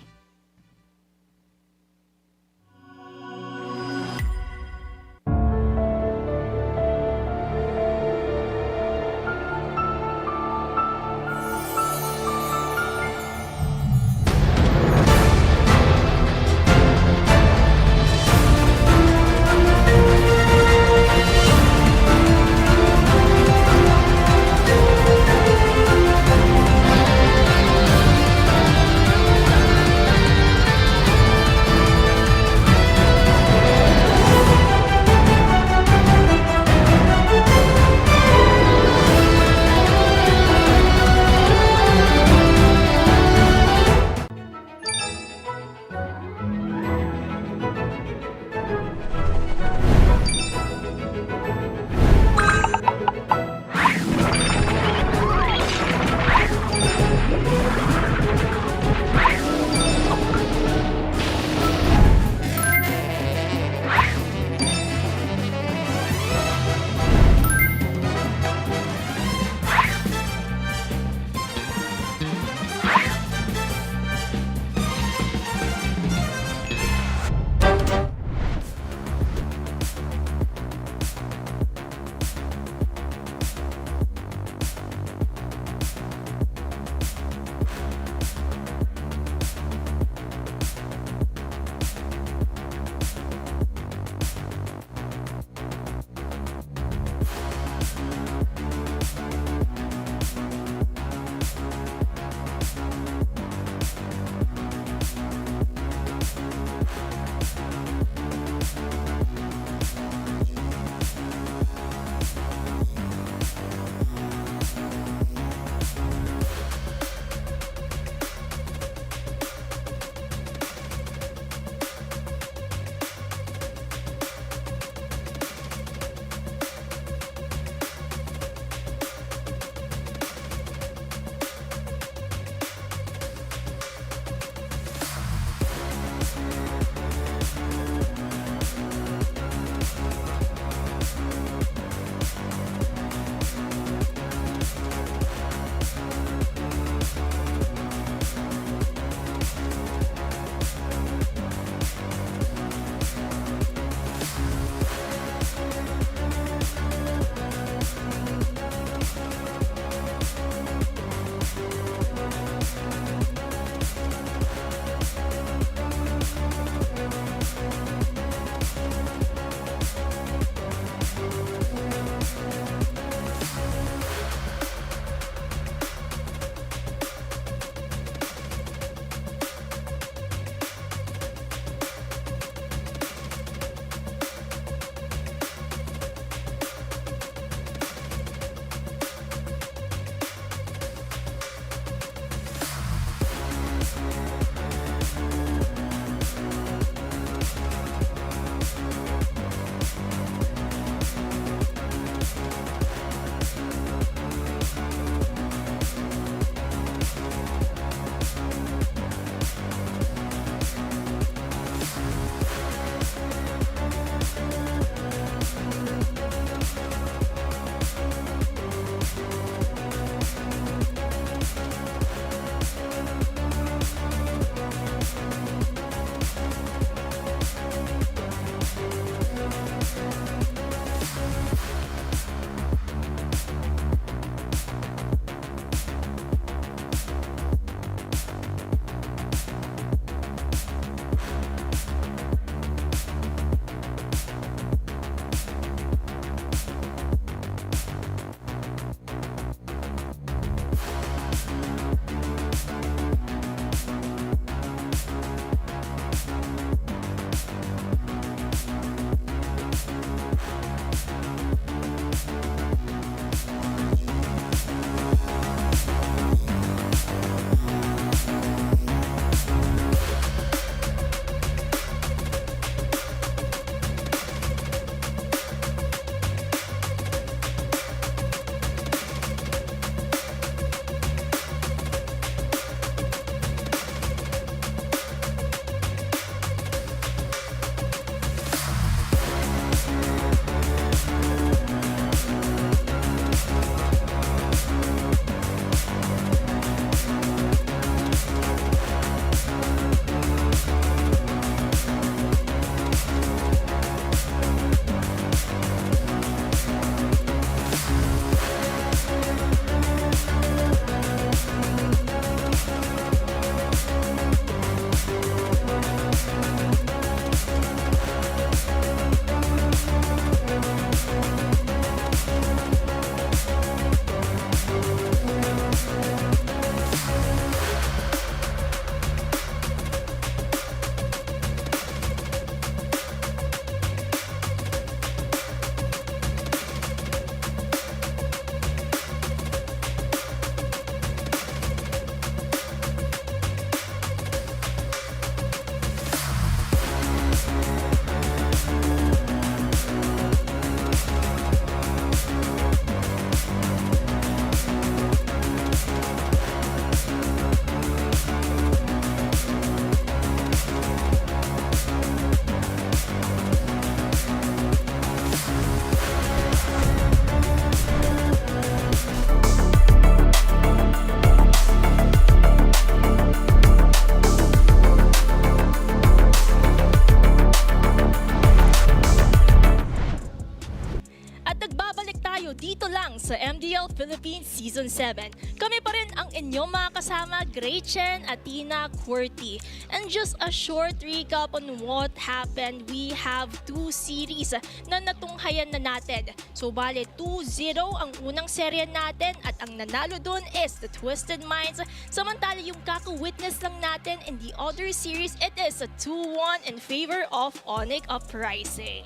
Philippines Season 7. Kami pa rin ang inyong mga kasama, Gretchen, Atina, Qwerty. And just a short recap on what happened, we have 2 series na natunghayan na natin. So bale 2-0 ang unang serye natin at ang nanalo dun is the Twisted Minds. Samantala yung kaka-witness lang natin in the other series, it is a 2-1 in favor of ONCU Uprising.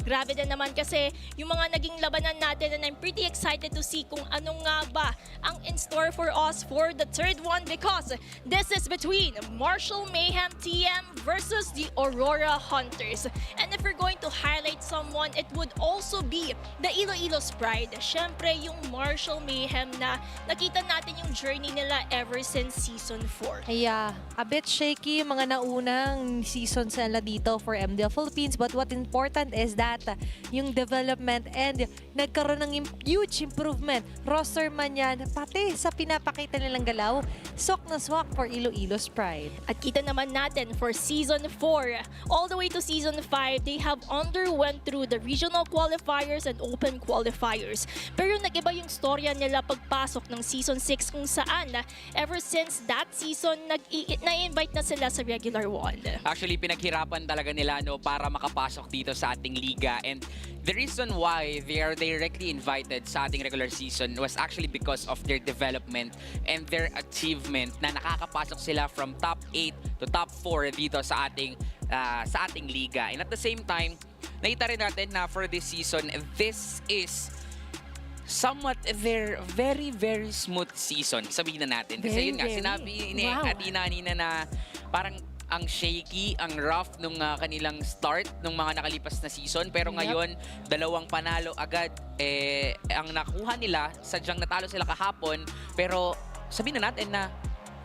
Grabe din naman kasi yung mga naging labanan natin, and I'm pretty excited to see kung ano nga ba ang in store for us for the third one, because this is between Marshall Mayhem TM versus the Aurora Hunters. And if we're going to highlight someone, it would also be the Iloilo's Pride. Syempre yung Marshall Mayhem na nakita natin yung journey nila ever since Season 4. Yeah, a bit shaky yung mga naunang seasons nila dito for MDL Philippines, but what important is that yung development and nagkaroon ng huge improvement. Roster man yan, pati sa pinapakita nilang galaw, swak na swak for Iloilo's Pride. At kita naman natin for Season 4, all the way to Season 5, they have underwent through the regional qualifiers and open qualifiers. Pero nag-iba yung storya nila pagpasok ng Season 6 kung saan ever since that season, na-invite na sila sa regular 1. Actually, pinaghirapan talaga nila para makapasok dito sa ating liga. And the reason why they are directly invited sa ating regular season was actually because of their development and their achievement na nakakapasok sila from top 8 to top 4 dito sa ating liga. And at the same time, nakita rin natin na for this season, this is somewhat their very, very smooth season. Sabihin na natin. Kasi yun nga, sinabi ni Atina kanina na parang ang shaky, ang rough nung kanilang start nung mga nakalipas na season. Pero ngayon, 2 panalo agad ang nakuha nila. Sadyang natalo sila kahapon. Pero sabihin na natin na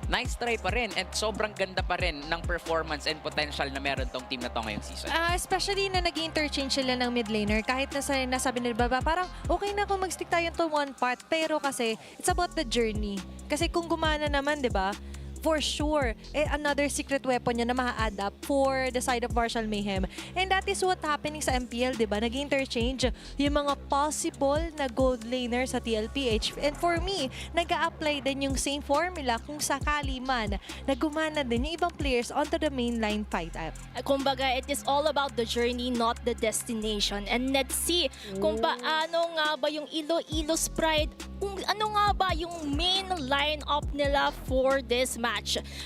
nice try pa rin at sobrang ganda pa rin ng performance and potential na meron tong team na to ngayong season. Especially na nag-interchange sila ng mid laner. Kahit nasabi nila ba, parang okay na kung mag-stick tayo to one part. Pero kasi, it's about the journey. Kasi kung gumana naman, di ba, for sure, another secret weapon niya na ma-add up for the side of Marshall Mayhem. And that is what happening sa MPL, di ba? Nag-interchange yung mga possible na gold laner sa TLPH. And for me, nag-a-apply din yung same formula kung sakali man na gumana din yung ibang players onto the mainline fight up. Kumbaga, it is all about the journey, not the destination. And let's see kung paano nga ba yung Iloilo's Pride, kung ano nga ba yung main lineup nila for this match.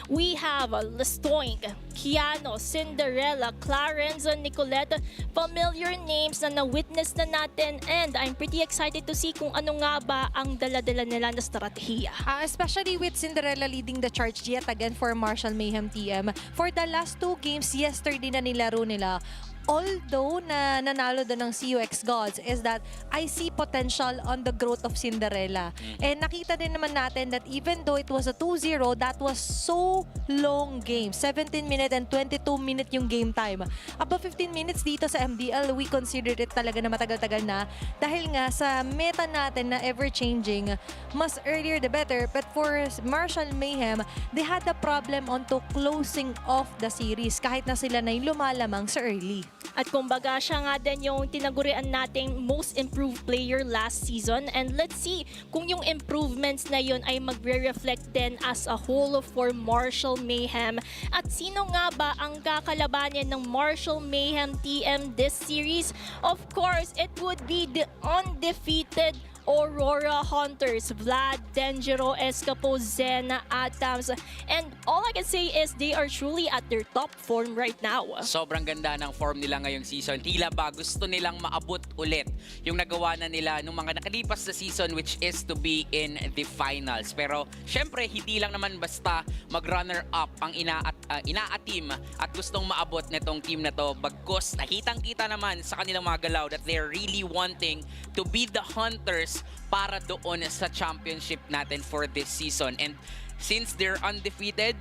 We have Lestoink, Kiano, Cinderella, Clarence, and Nicolette. Familiar names na na-witness na natin, and I'm pretty excited to see kung ano nga ba ang dala-dala nila na strategiya. Especially with Cinderella leading the charge yet again for Marshall Mayhem TM. For the last 2 games, yesterday na nilaro nila. Although na nanalo doon ng CUX Gods is that I see potential on the growth of Cinderella. And nakita din naman natin that even though it was a 2-0, that was so long game. 17 minute and 22 minute yung game time. Above 15 minutes dito sa MDL, we considered it talaga na matagal-tagal na. Dahil nga sa meta natin na ever-changing, mas earlier the better. But for Marshall Mayhem, they had a problem onto closing off the series kahit na sila na lumalamang sa early. At kumbaga, siya nga din yung tinagurian nating most improved player last season. And let's see kung yung improvements na yun ay magre-reflect din as a whole for Marshall Mayhem. At sino nga ba ang kakalabanin ng Marshall Mayhem TM this series? Of course, it would be the undefeated Aurora Hunters, Vlad, Dengero, Escapo, Zena, Atams. And all I can say is they are truly at their top form right now. Sobrang ganda ng form nila ngayong season. Tila ba gusto nilang maabot ulit yung nagawa na nila nung mga nakalipas na season, which is to be in the finals. Pero syempre, hindi lang naman basta mag-runner-up ang inaatim at gustong maabot nitong team na to. Bagkus, nakitang-kita naman sa kanilang mga galaw that they're really wanting to be the Hunters para doon sa championship natin for this season. And since they're undefeated,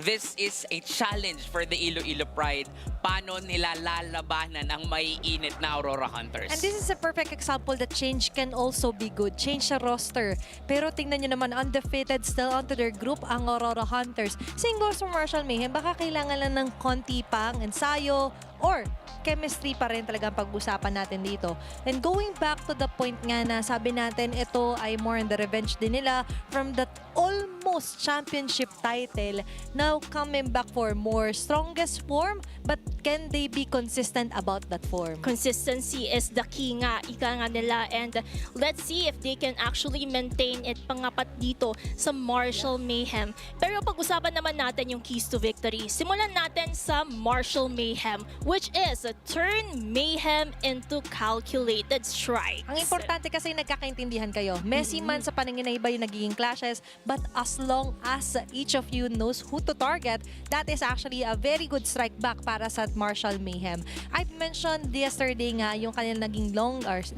this is a challenge for the Iloilo Pride. Paano nila lalabanan ang maiinit na Aurora Hunters? And this is a perfect example that change can also be good. Change sa roster. Pero tingnan nyo naman, undefeated still onto their group ang Aurora Hunters. Single sa Marshall Mayhem, baka kailangan lang ng konti pang ensayo or chemistry pa rin talagang pag-usapan natin dito. And going back to the point nga na sabi natin, ito ay more on the revenge din nila from that almost championship title. Now coming back for more strongest form, but can they be consistent about that form? Consistency is the key nga, ika nga nila. And let's see if they can actually maintain it pangapat dito sa Marshall Mayhem. Pero pag-usapan naman natin yung keys to victory. Simulan natin sa Marshall Mayhem, which is turn mayhem into calculated strikes. Ang importante kasi nagkakaintindihan kayo. Messy man sa paningin na iba yung nagiging clashes, but as long as each of you knows who to target, that is actually a very good strike back para sa Marshall Mayhem. I've mentioned yesterday nga yung kanilang naging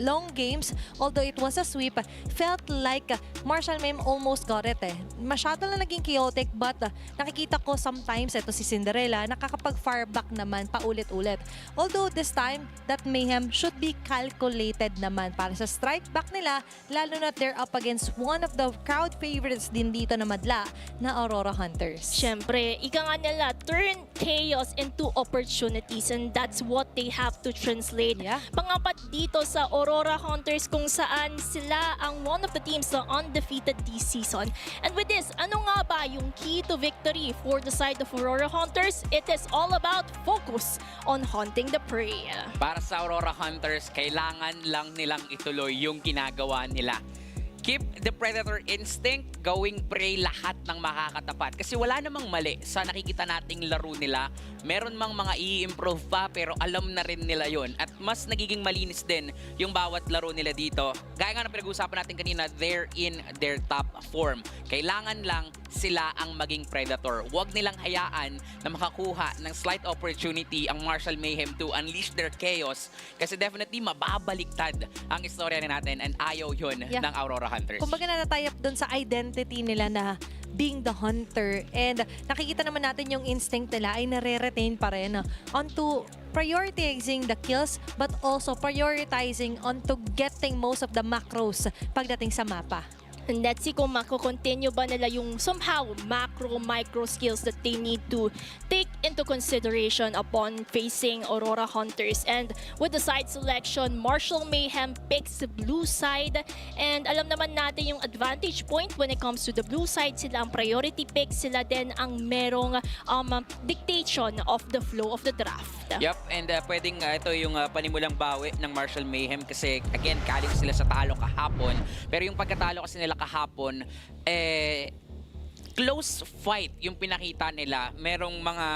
long games, although it was a sweep, felt like Marshall Mayhem almost got it eh. Masyado na naging chaotic, but nakikita ko sometimes, ito si Cinderella, nakakapag-fire back naman paulit-ulit. Although this time, that mayhem should be calculated naman para sa strike back nila, lalo na they're up against one of the crowd favorites din dito na madla na Aurora Hunters. Siyempre, ika nga nila, turn chaos into opportunities, and that's what they have to translate. Yeah. Pangapat dito sa Aurora Hunters kung saan sila ang one of the teams na undefeated this season. And with this, ano nga ba yung key to victory for the side of Aurora Hunters? It is all about focus on hunting the prey. Para sa Aurora Hunters, kailangan lang nilang ituloy yung ginagawa nila. Keep the predator instinct, going prey lahat ng makakatapat. Kasi wala namang mali sa nakikita nating laro nila. Meron mang mga i-improve pa, pero alam na rin nila yon. At mas nagiging malinis din yung bawat laro nila dito. Gaya nga na pinag-uusapan natin kanina, they're in their top form. Kailangan lang sila ang maging predator. Huwag nilang hayaan na makakuha ng slight opportunity ang Marshall Mayhem to unleash their chaos. Kasi definitely mababaliktad ang istorya natin, and ayaw yun ng Aurora Hunters. Kumbaga natatayap dun sa identity nila na being the hunter, and nakikita naman natin yung instinct nila ay nare-retain pa rin onto prioritizing the kills, but also prioritizing onto getting most of the macros pagdating sa mapa. And let's see kung mako-continue ba nila yung somehow macro-micro skills that they need to take into consideration upon facing Aurora Hunters. And with the side selection, Marshall Mayhem picks the blue side. And alam naman natin yung advantage point when it comes to the blue side. Sila ang priority pick. Sila din ang merong dictation of the flow of the draft. Yup, and pwedeng ito yung panimulang bawi ng Marshall Mayhem kasi again, galing sila sa talo kahapon. Pero yung pagkatalo kasi nila kahapon, close fight yung pinakita nila. Merong mga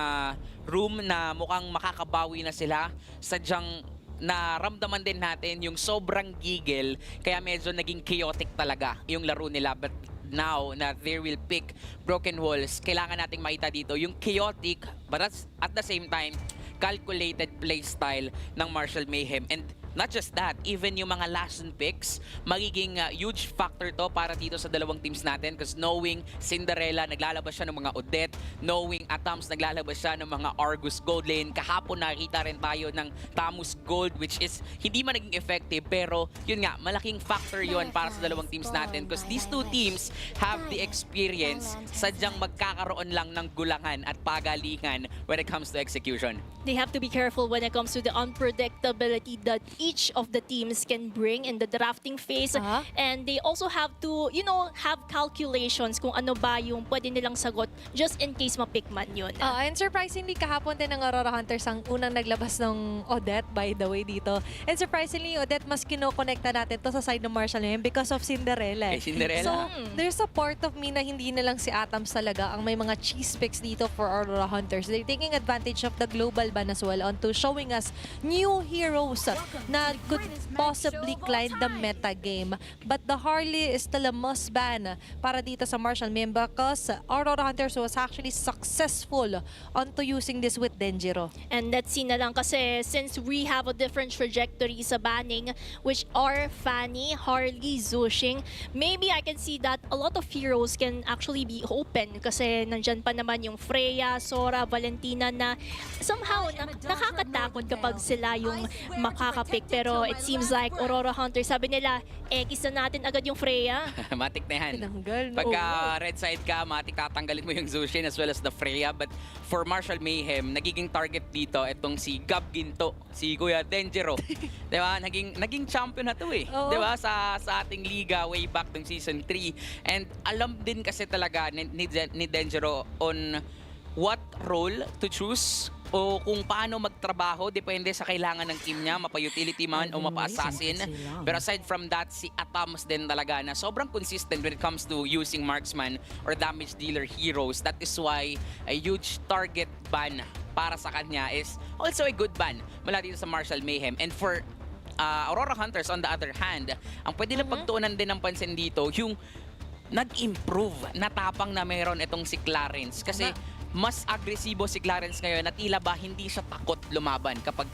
room na mukhang makakabawi na sila. Sadyang naramdaman din natin yung sobrang gigil, kaya medyo naging chaotic talaga yung laro nila. But now na they will pick broken walls, kailangan nating makita dito yung chaotic but at the same time calculated play style ng Marshall Mayhem. And not just that, even yung mga last picks, magiging huge factor to para dito sa dalawang teams natin, because knowing Cinderella, naglalabas siya ng mga Odette, knowing Atams, naglalabas siya ng mga Argus Gold Lane. Kahapon nakita rin tayo ng Tamus Gold, which is hindi man naging effective, pero yun nga, malaking factor yun para sa dalawang teams natin, because these two teams have the experience, sadyang magkakaroon lang ng gulangan at pagalingan when it comes to execution. They have to be careful when it comes to the unpredictability that each of the teams can bring in the drafting phase. And they also have to, you know, have calculations kung ano ba yung pwede nilang sagot just in case ma-pick man yun. And surprisingly, kahapon din ng Aurora Hunters ang unang naglabas ng Odette, by the way, dito. And surprisingly, Odette, mas kinokonekta natin to sa side ng Marshall Mayhem because of Cinderella. Cinderella. So, there's a part of me na hindi na lang si Atams talaga ang may mga cheese picks dito for Aurora Hunters. They're taking advantage of the global ban as well onto showing us new heroes na could possibly climb the meta game. But the Harley is still a must ban para dito sa Marshall Mayhem because Aurora Hunters was actually successful onto using this with Denjiro. And let's see na lang kasi since we have a different trajectory sa banning, which are Fanny, Harley, Zushing, maybe I can see that a lot of heroes can actually be open kasi nandyan pa naman yung Freya, Sora, Valentina na somehow nakakatakot kapag sila yung makakapick. Pero it seems like Aurora Hunters, sabi nila, X na natin agad yung Freya. Matik na yan. Tinanggal, no? Pagka red side ka, matik tatanggalin mo yung Zushin as well as the Freya. But for Marshall Mayhem, nagiging target dito itong si Gab Ginto, si Kuya Denjiro. Diba? Naging champion na to eh. Oo. Diba? Sa ating liga way back ng season 3. And alam din kasi talaga ni Denjiro on what role to choose o kung paano magtrabaho, depende sa kailangan ng team niya, mapa-utility man o mapa-assassin. Pero aside from that, si Atams din talaga na sobrang consistent when it comes to using marksman or damage dealer heroes. That is why a huge target ban para sa kanya is also a good ban mula dito sa Marshall Mayhem. And for Aurora Hunters, on the other hand, ang pwede lang pagtuunan din ng pansin dito, yung nag-improve na tapang na meron itong si Clarence. Kasi mas agresibo si Clarence ngayon at tila ba hindi siya takot lumaban kapag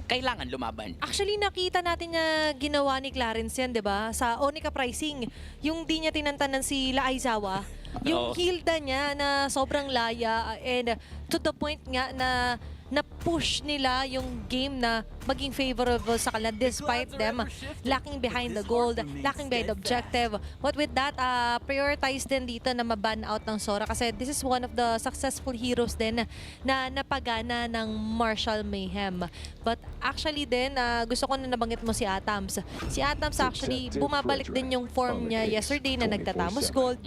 kailangan lumaban. Actually, nakita natin na ginawa ni Clarence yan, di ba? Sa Onika Pricing, yung di niya tinantanan si Aizawa, yung Hilda niya na sobrang laya and to the point nga na na-push nila yung game na maging favorable sa kanila despite them lacking behind the gold, lacking behind the objective. But with that, prioritize din dito na maban out ng Sora kasi this is one of the successful heroes din na napagana ng Marshall Mayhem. But actually din, gusto ko na nabanggit mo si Atams. Si Atams actually, bumabalik din yung form niya yesterday na nagtatamos gold.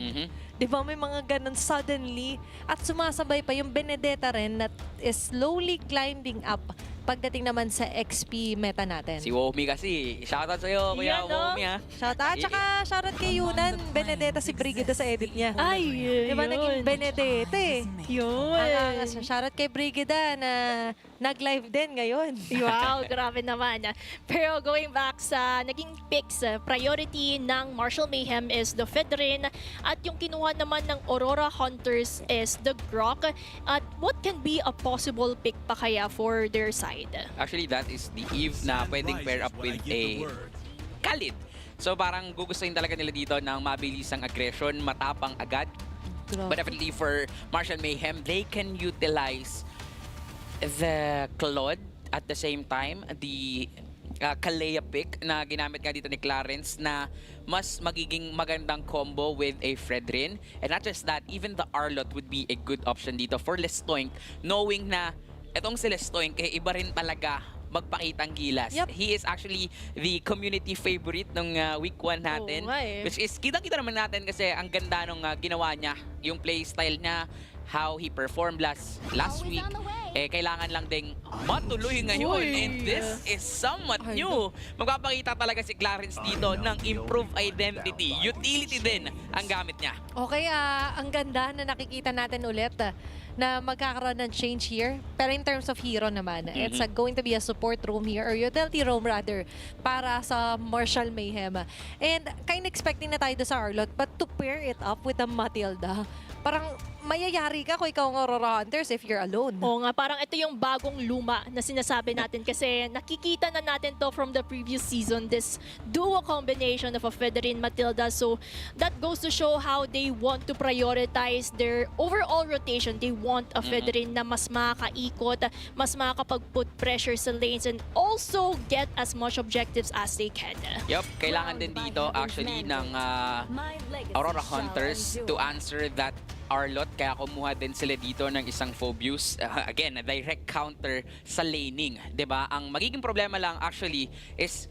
Di ba may mga ganun suddenly at sumasabay pa yung Benedetta rin that is slowly climbing up pagdating naman sa XP meta natin. Si Womi kasi, shoutout sa'yo, Kuya Womi ha. Shoutout, tsaka shoutout kay Yunan, Benedetta si Brigida sa edit niya. Ay, Di ba naging Benedetta eh? Yun. Shoutout kay Brigida na nag-live din ngayon. Wow, grabe naman. Pero going back sa naging picks, priority ng Marshall Mayhem is the Fedrin at yung kinuha naman ng Aurora Hunters is the Grok. At what can be a possible pick pa kaya for their side? Actually, that is the Eve na pwedeng pair up with a Khalid. So parang gugustuhin talaga nila dito ng mabilisang aggression, matapang agad. But definitely for Marshall Mayhem, they can utilize the Claude at the same time, the Kalea pick na ginamit nga dito ni Clarence na mas magiging magandang combo with a Fredrin. And not just that, even the Arlot would be a good option dito for Lestoink, knowing na etong si Lestoink, iba rin talaga magpakitang gilas. Yep. He is actually the community favorite ng week 1 natin. Which is, kitang-kita naman natin kasi ang ganda nung ginawa niya, yung playstyle niya, how he performed last week. Kailangan lang ding matuloy ngayon. And this is somewhat new. Magpapakita talaga si Clarence dito ng improved identity. Utility din ang gamit niya. Okay, ang ganda na nakikita natin ulit na magkakaroon ng change here. Pero in terms of hero naman, it's going to be a support room here, or utility room rather, para sa Marshall Mayhem. And kind of expecting na tayo sa Arlot, but to pair it up with a Matilda, parang mayayari ka kung ikaw ang Aurora Hunters if you're alone. Oo nga, parang ito yung bagong luma na sinasabi natin kasi nakikita na natin to from the previous season, this duo combination of a Federin Matilda. So that goes to show how they want to prioritize their overall rotation. They want a Federin na mas makakaikot, mas makakapag-put pressure sa lanes and also get as much objectives as they can. Yup, kailangan din dito actually ng Aurora Hunters to answer that Arlot, kaya kumuha din sila dito ng isang Phobius. Again, a direct counter sa laning, 'di ba? Ang magiging problema lang actually is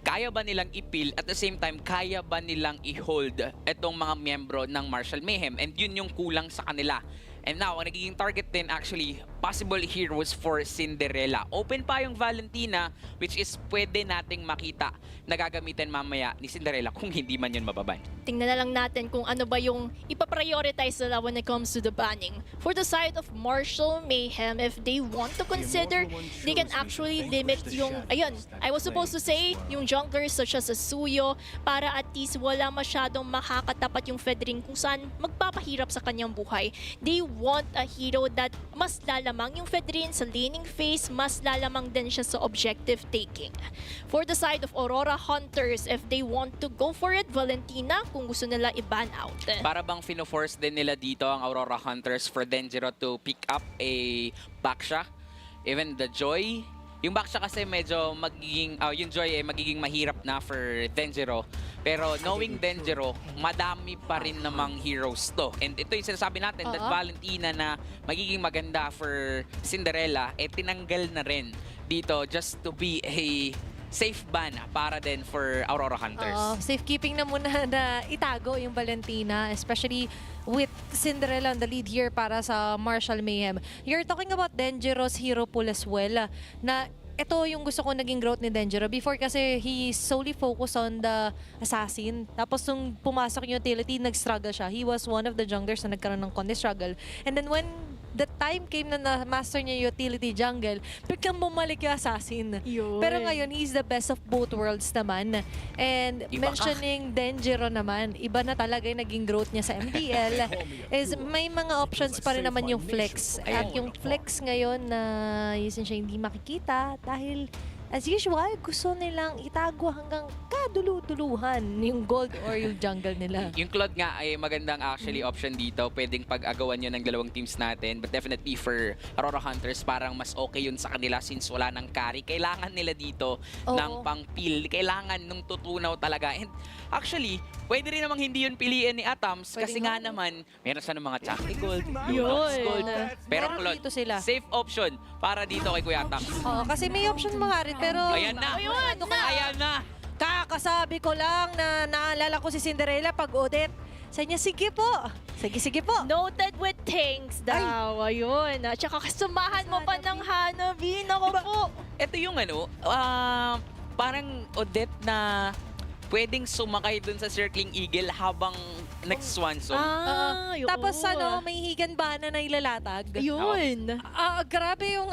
kaya ba nilang ipil at the same time kaya ba nilang i-hold itong mga miyembro ng Marshall Mayhem, and yun yung kulang sa kanila. And now, ang nagiging target din actually possible heroes for Cinderella. Open pa yung Valentina, which is pwede nating makita na gagamitin mamaya ni Cinderella kung hindi man yun mababan. Tingnan na lang natin kung ano ba yung ipaprioritize nila when it comes to the banning. For the side of Marshall Mayhem, if they want to consider, they can actually limit yung, ayun, I was supposed to say, yung junglers such as Suyo, para at least wala masyadong makakatapat yung Fedring kung saan magpapahirap sa kanyang buhay. They want a hero that mas lalamang yung Fedrin sa laning phase, mas lalamang din siya sa objective taking. For the side of Aurora Hunters, if they want to go for it, Valentina, kung gusto nila i-ban out. Para bang fino-force din nila dito ang Aurora Hunters for Denjiro to pick up a Baksha. Even the Joy. Yung Baksha kasi medyo magiging, yung Joy magiging mahirap na for Denjiro. Pero knowing Denjiro, madami pa rin namang heroes to. And ito yung sinasabi natin, that Valentina na magiging maganda for Cinderella, tinanggal na rin dito just to be a safe ban para din for Aurora Hunters. Safekeeping na muna na itago yung Valentina, especially with Cinderella on the lead here para sa Marshall Mayhem. You're talking about Denjiro's hero pool as well, na ito yung gusto ko naging growth ni Denjiro. Before kasi he solely focused on the assassin. Tapos nung pumasok yung utility, nag-struggle siya. He was one of the junglers na nagkaroon ng konti struggle. And then when the time came na na-master niya yung utility jungle, biglang bumalik yung assassin. Yun. Pero ngayon, he's the best of both worlds naman. And Iba mentioning Denjiro naman, iba na talaga yung naging growth niya sa MDL, is may mga options pa rin naman yung flex. At yung flex ngayon na siya hindi makikita dahil as usual, gusto nilang itago hanggang kadulu-duluhan yung gold or yung jungle nila. Yung Claude nga ay magandang actually option dito. Pwedeng pag-agawan yun ng dalawang teams natin. But definitely for Aurora Hunters, parang mas okay yun sa kanila since wala ng carry. Kailangan nila dito ng pang-peel. Kailangan nung tutunaw talaga. And actually, pwede rin namang hindi yun piliin ni Atams kasi nga naman, meron siya ng mga Chakti Gold, Lunax Gold. Pero Claude, dito sila. safe option para dito kay Kuya Atams. Oo, kasi may option mga rin, pero Ayan na! Ayan na! kakasabi ko lang na naalala ko si Cinderella pag Odette. Sa niya, sige po. Sige po. Noted with thanks daw. Ayun. At saka kasamahan mo pa ng Hanabi. Naku po. Ito yung parang Odette na pwedeng sumakay dun sa Circling Eagle habang nag-swanson. Yun. Tapos may higanbana na ilalatag. Yun. Grabe yung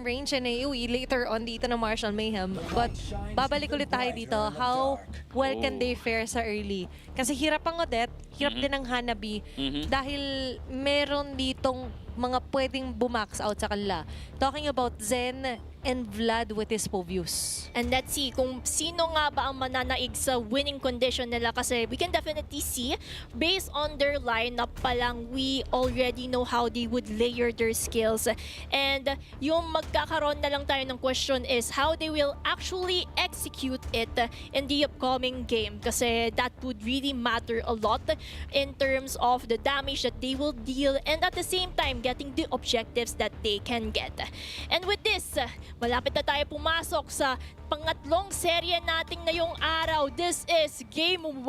range and AoE later on dito ng Marshall Mayhem. But babalik ulit tayo dito. How well can they fare sa early? Kasi hirap ang Odette, hirap din ang Hanabi. Dahil meron ditong mga pwedeng bumax out sa kanila. Talking about Zen and Vlad with his Povius. And let's see kung sino nga ba ang mananaig sa winning condition nila kasi we can definitely see based on their lineup pa lang, we already know how they would layer their skills. And yung magkakaroon na lang tayo ng question is how they will actually execute it in the upcoming game kasi that would really matter a lot in terms of the damage that they will deal and at the same time getting the objectives that they can get. And with this, malapit na tayo pumasok sa pangatlong serye nating ngayong araw. This is Game 1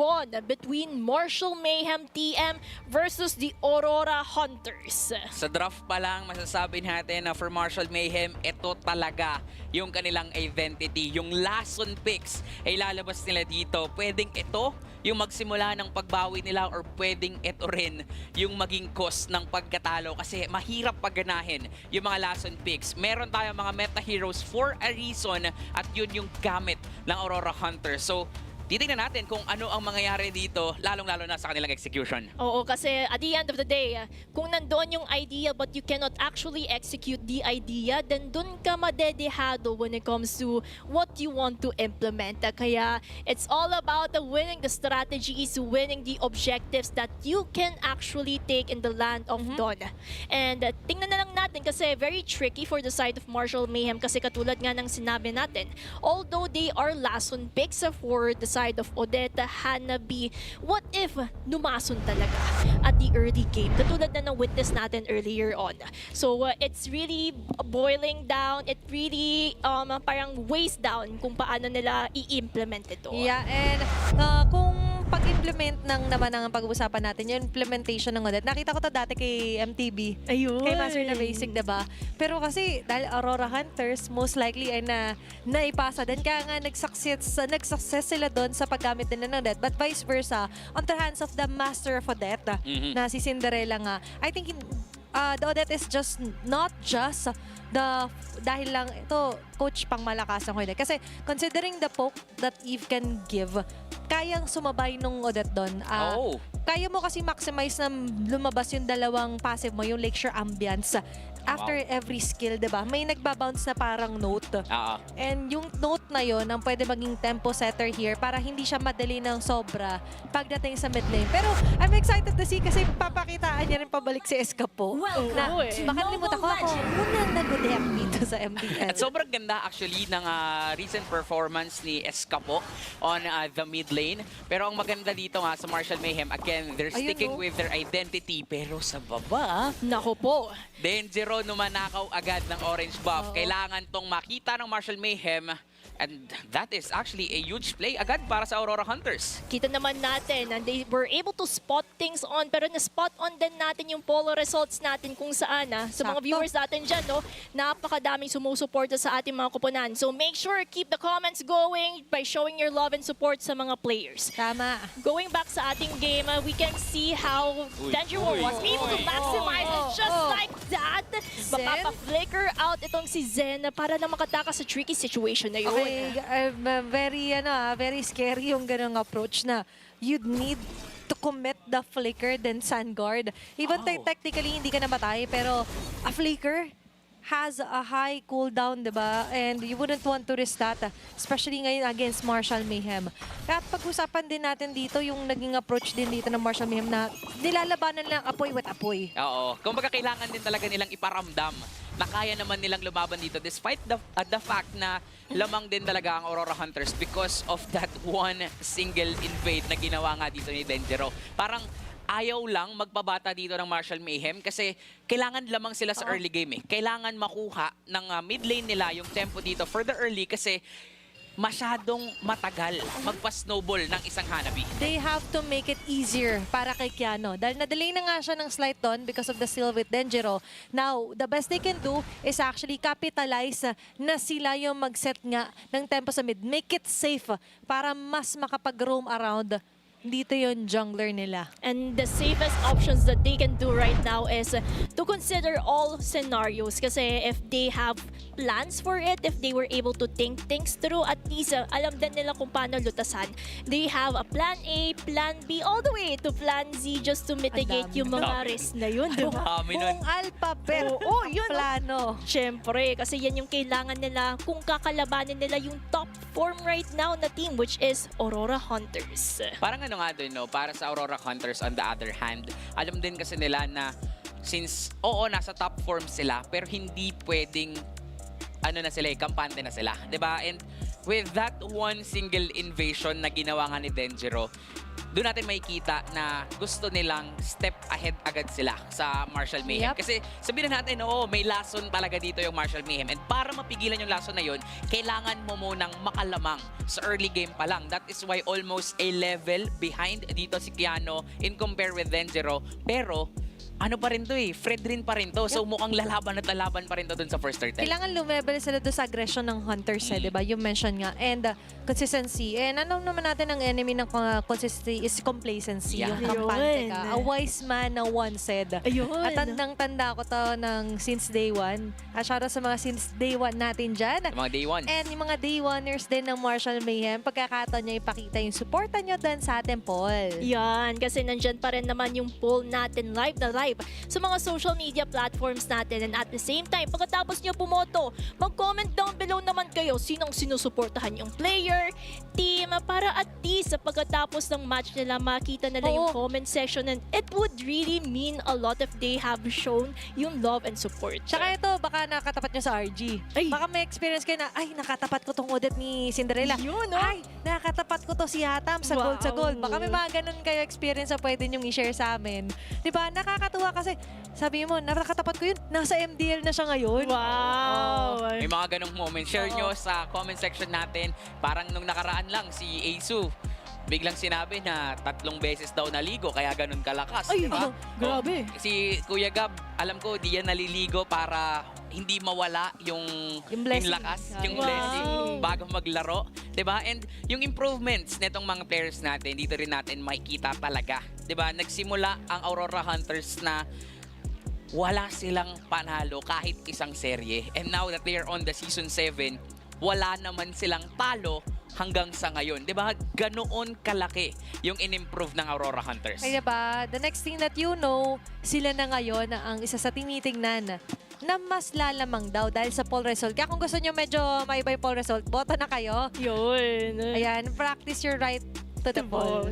between Marshall Mayhem TM versus the Aurora Hunters. Sa draft pa lang, masasabi natin na for Marshall Mayhem, ito talaga yung kanilang identity. Yung last on picks ay lalabas nila dito. Pwedeng ito yung magsimula ng pagbawi nila or pwedeng ito rin yung maging cost ng pagkatalo kasi mahirap pagganahin yung mga last on picks. Meron tayong mga meta heroes for a reason at yun yung gamit ng Aurora Hunter. So, titingnan natin kung ano ang mangyayari dito, lalong-lalo na sa kanilang execution. Oo, kasi at the end of the day, kung nandoon yung idea but you cannot actually execute the idea, then dun ka madedehado when it comes to what you want to implement. Kaya it's all about winning the strategies, winning the objectives that you can actually take in the land of Dawn. And tingnan na lang natin kasi very tricky for the side of Marshall Mayhem kasi katulad nga ng sinabi natin, although they are last on picks for the side of Odette, Hanabi, what if numason talaga at the early game? Katulad na ng witness natin earlier on. So it's really boiling down, it really parang weighs down kung paano nila i-implement ito. Yeah, and kung yung pag-implement naman ang pag-uusapan natin, yung implementation ng Odette. Nakita ko to dati kay MTB. Ayun. Kay Master na Basic, diba? Pero kasi, dahil Aurora Hunters, most likely ay naipasa din. Kaya nga, nag-success sila doon sa paggamit nila ng Odette. But vice versa, on the hands of the Master of Odette, na si Cinderella nga, I think the Odette is just not just dahil lang ito coach pang malakas ang Odette. Kasi considering the poke that Eve can give, kayang sumabay nung Odette doon. Kaya mo kasi maximize na lumabas yung dalawang passive mo, yung Lakeshore Ambience. After every skill, diba? May nagbabounce na parang note. And yung note na yon ang pwede maging tempo setter here para hindi siya madali ng sobra pagdating sa mid lane. Pero I'm excited to see kasi papakitaan niya rin pabalik si Escapo. Na, baka nalimutan ko ako unang nag-deck dito sa MDL. At sobrang ganda actually ng recent performance ni Escapo on the mid lane. Pero ang maganda dito nga sa Martial Mayhem, again, they're sticking with their identity. Pero sa baba, Nako po. Dangerous numanakaw agad ng orange buff. Kailangan tong makita ng Martial Mayhem. And that is actually a huge play agad para sa Aurora Hunters. Kita naman natin na they were able to spot things on, pero na-spot on din natin yung polo results natin kung saan. Sa mga viewers natin dyan, no, napakadaming sumusuporta sa ating mga koponan. So make sure keep the comments going by showing your love and support sa mga players. Tama. Going back sa ating game, we can see how Dangerous was able to maximize it just like that. Mapapa-flicker out itong si Zen para na makatakas sa tricky situation na yun. Very scary yung ganung approach na you'd need to commit the flicker then sun guard. Even technically hindi ka namatay, pero a flicker has a high cooldown, diba? And you wouldn't want to risk that, especially ngayon against Martial Mayhem. At pag-usapan din natin dito yung naging approach din dito ng Martial Mayhem na nilalabanan lang apoy with apoy. Oo. Kumbaga kailangan din talaga nilang iparamdam na kaya naman nilang lumaban dito despite the fact na lamang din talaga ang Aurora Hunters because of that one single invade na ginawa nga dito ni Dengero. Parang ayaw lang magpabata dito ng Martial Mayhem kasi kailangan lamang sila sa early game. Kailangan makuha ng mid lane nila yung tempo dito for the early kasi masyadong matagal magpa-snowball ng isang Hanabi. They have to make it easier para kay Keanu. Dahil na-delay na nga siya ng slight doon because of the steal with Dengero. Now, the best they can do is actually capitalize na sila yung mag-set nga ng tempo sa mid. Make it safe para mas makapag-roam around dito yung jungler nila. And the safest options that they can do right now is to consider all scenarios. Kasi if they have plans for it, if they were able to think things through, at least alam din nila kung paano lutasan. They have a plan A, plan B, all the way to plan Z just to mitigate yung mga risk na yun. Diba? Buong alphabet yun, plano. Siyempre, kasi yan yung kailangan nila kung kakalabanin nila yung top form right now na team, which is Aurora Hunters. Parang ano nga doon, no? Para sa Aurora Hunters on the other hand, alam din kasi nila na since, nasa top form sila, pero hindi pwedeng, kampante na sila. Diba? And with that one single invasion na ginawa nga ni Dengero, doon natin makikita na gusto nilang step ahead agad sila sa Martial Mayhem. Kasi sabihin natin, may lason talaga dito yung Martial Mayhem. And para mapigilan yung lason na yun, kailangan mo munang makalamang sa early game pa lang. That is why almost a level behind dito si Keanu in compare with Dengero. Pero ano pa rin to Fred rin pa rin to. So mukhang lalaban at lalaban pa rin to dun sa first turtle. Kailangan lumebel sila doon sa aggression ng Hunters, diba? You mentioned nga. And consistency. And ano naman natin ang enemy ng consistency is complacency. Yung kampante ka. A wise man na once said. Ayun. At tandang-tanda ko to since day one. Shoutout sa mga since day one natin dyan. Yung mga day ones. And yung mga day oneers din ng Martial Mayhem, pagkakataon niya ipakita yung supportan nyo doon sa ating poll. Yan, kasi nandyan pa rin naman yung poll natin live na live sa mga social media platforms natin. And at the same time, pagkatapos nyo pumoto, mag-comment down below naman kayo sinong sinusuportahan yung player, team, para at least sa pagkatapos ng match nila, makita nila yung comment section. And it would really mean a lot if they have shown yung love and support. Tsaka ito, baka nakatapat nyo sa RG. Baka may experience kayo na, ay, nakatapat ko tong Odette ni Cinderella. Yun, Ay, nakatapat ko to si Hatam sa gold sa gold. Baka may mga ganun kayo experience na pwede nyo i-share sa amin. Diba? Nakakatuwa kasi, sabi mo, nakatapat ko yun, nasa MDL na siya ngayon. Wow! May mga ganong moments. Share nyo sa comment section natin. Parang nung nakaraan lang, si Asu, biglang sinabi na 3 beses daw naligo, kaya ganun kalakas. Ay, diba? grabe. Si Kuya Gab, alam ko, di yan naliligo para hindi mawala yung blessing. lakas, yung Wow. blessing bago maglaro. Diba? And yung improvements netong mga players natin, dito rin natin makikita talaga. Diba? Nagsimula ang Aurora Hunters na wala silang panalo kahit isang serye. And now that they are on the Season 7, wala naman silang talo hanggang sa ngayon. Diba? Ganoon kalaki yung in-improve ng Aurora Hunters. Kaya ba, the next thing that you know, sila na ngayon ang isa sa tinitingnan na mas lalamang daw dahil sa poll result. Kaya kung gusto nyo medyo maiba yung poll result, boto na kayo. Yun. Ayan, practice your right to the poll.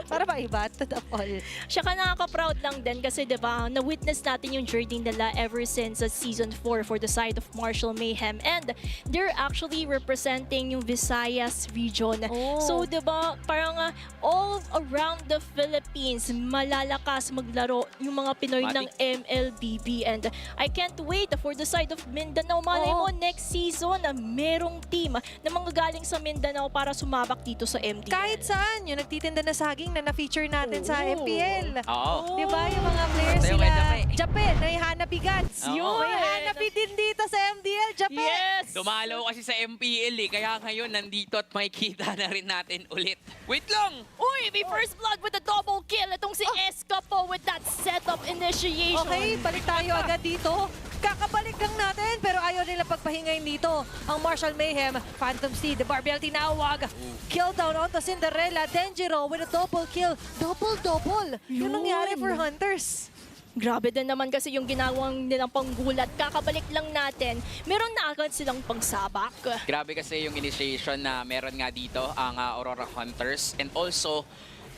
Para ba iba? To the poll. Siyaka nakaka-proud lang din kasi 'di ba, na-witness natin yung journey nila ever since season 4 for the side of Marshall Mayhem, and they're actually representing yung Visayas region. Oh. So 'di ba, parang all around the Philippines malalakas maglaro yung mga Pinoy ng MLBB, and I can't wait for the side of Mindanao. Malay mo next season merong team na mga galing sa Mindanao para sumabak dito sa MDL. Kahit saan, yung nagtitinda na saging na na-feature natin sa Oo. MPL. Oo. Di ba? Yung mga players Tayo sila. kay Jape. Jape, may Hanabi Gods. Oo. May Hanabi din dito sa MDL, Jape. Yes! Dumalaw kasi sa MPL kaya ngayon nandito at makikita na rin natin ulit. Wait lang! Uy, may first blood with a double kill. Itong si Eska po with that setup initiation. Okay, balik tayo agad dito. Kakabalik lang natin, pero ayaw nila pagpahingayin dito. Ang Marshall Mayhem, Phantom Steed, Barbell tinawag. Kill down onto Cinderella, Denjiro with a double kill. Double-double. Yun Yun. nangyari for Hunters. Grabe din naman kasi yung ginawang nilang panggulat. Kakabalik lang natin, meron na agad silang pangsabak. Grabe kasi yung initiation na meron nga dito ang Aurora Hunters, and also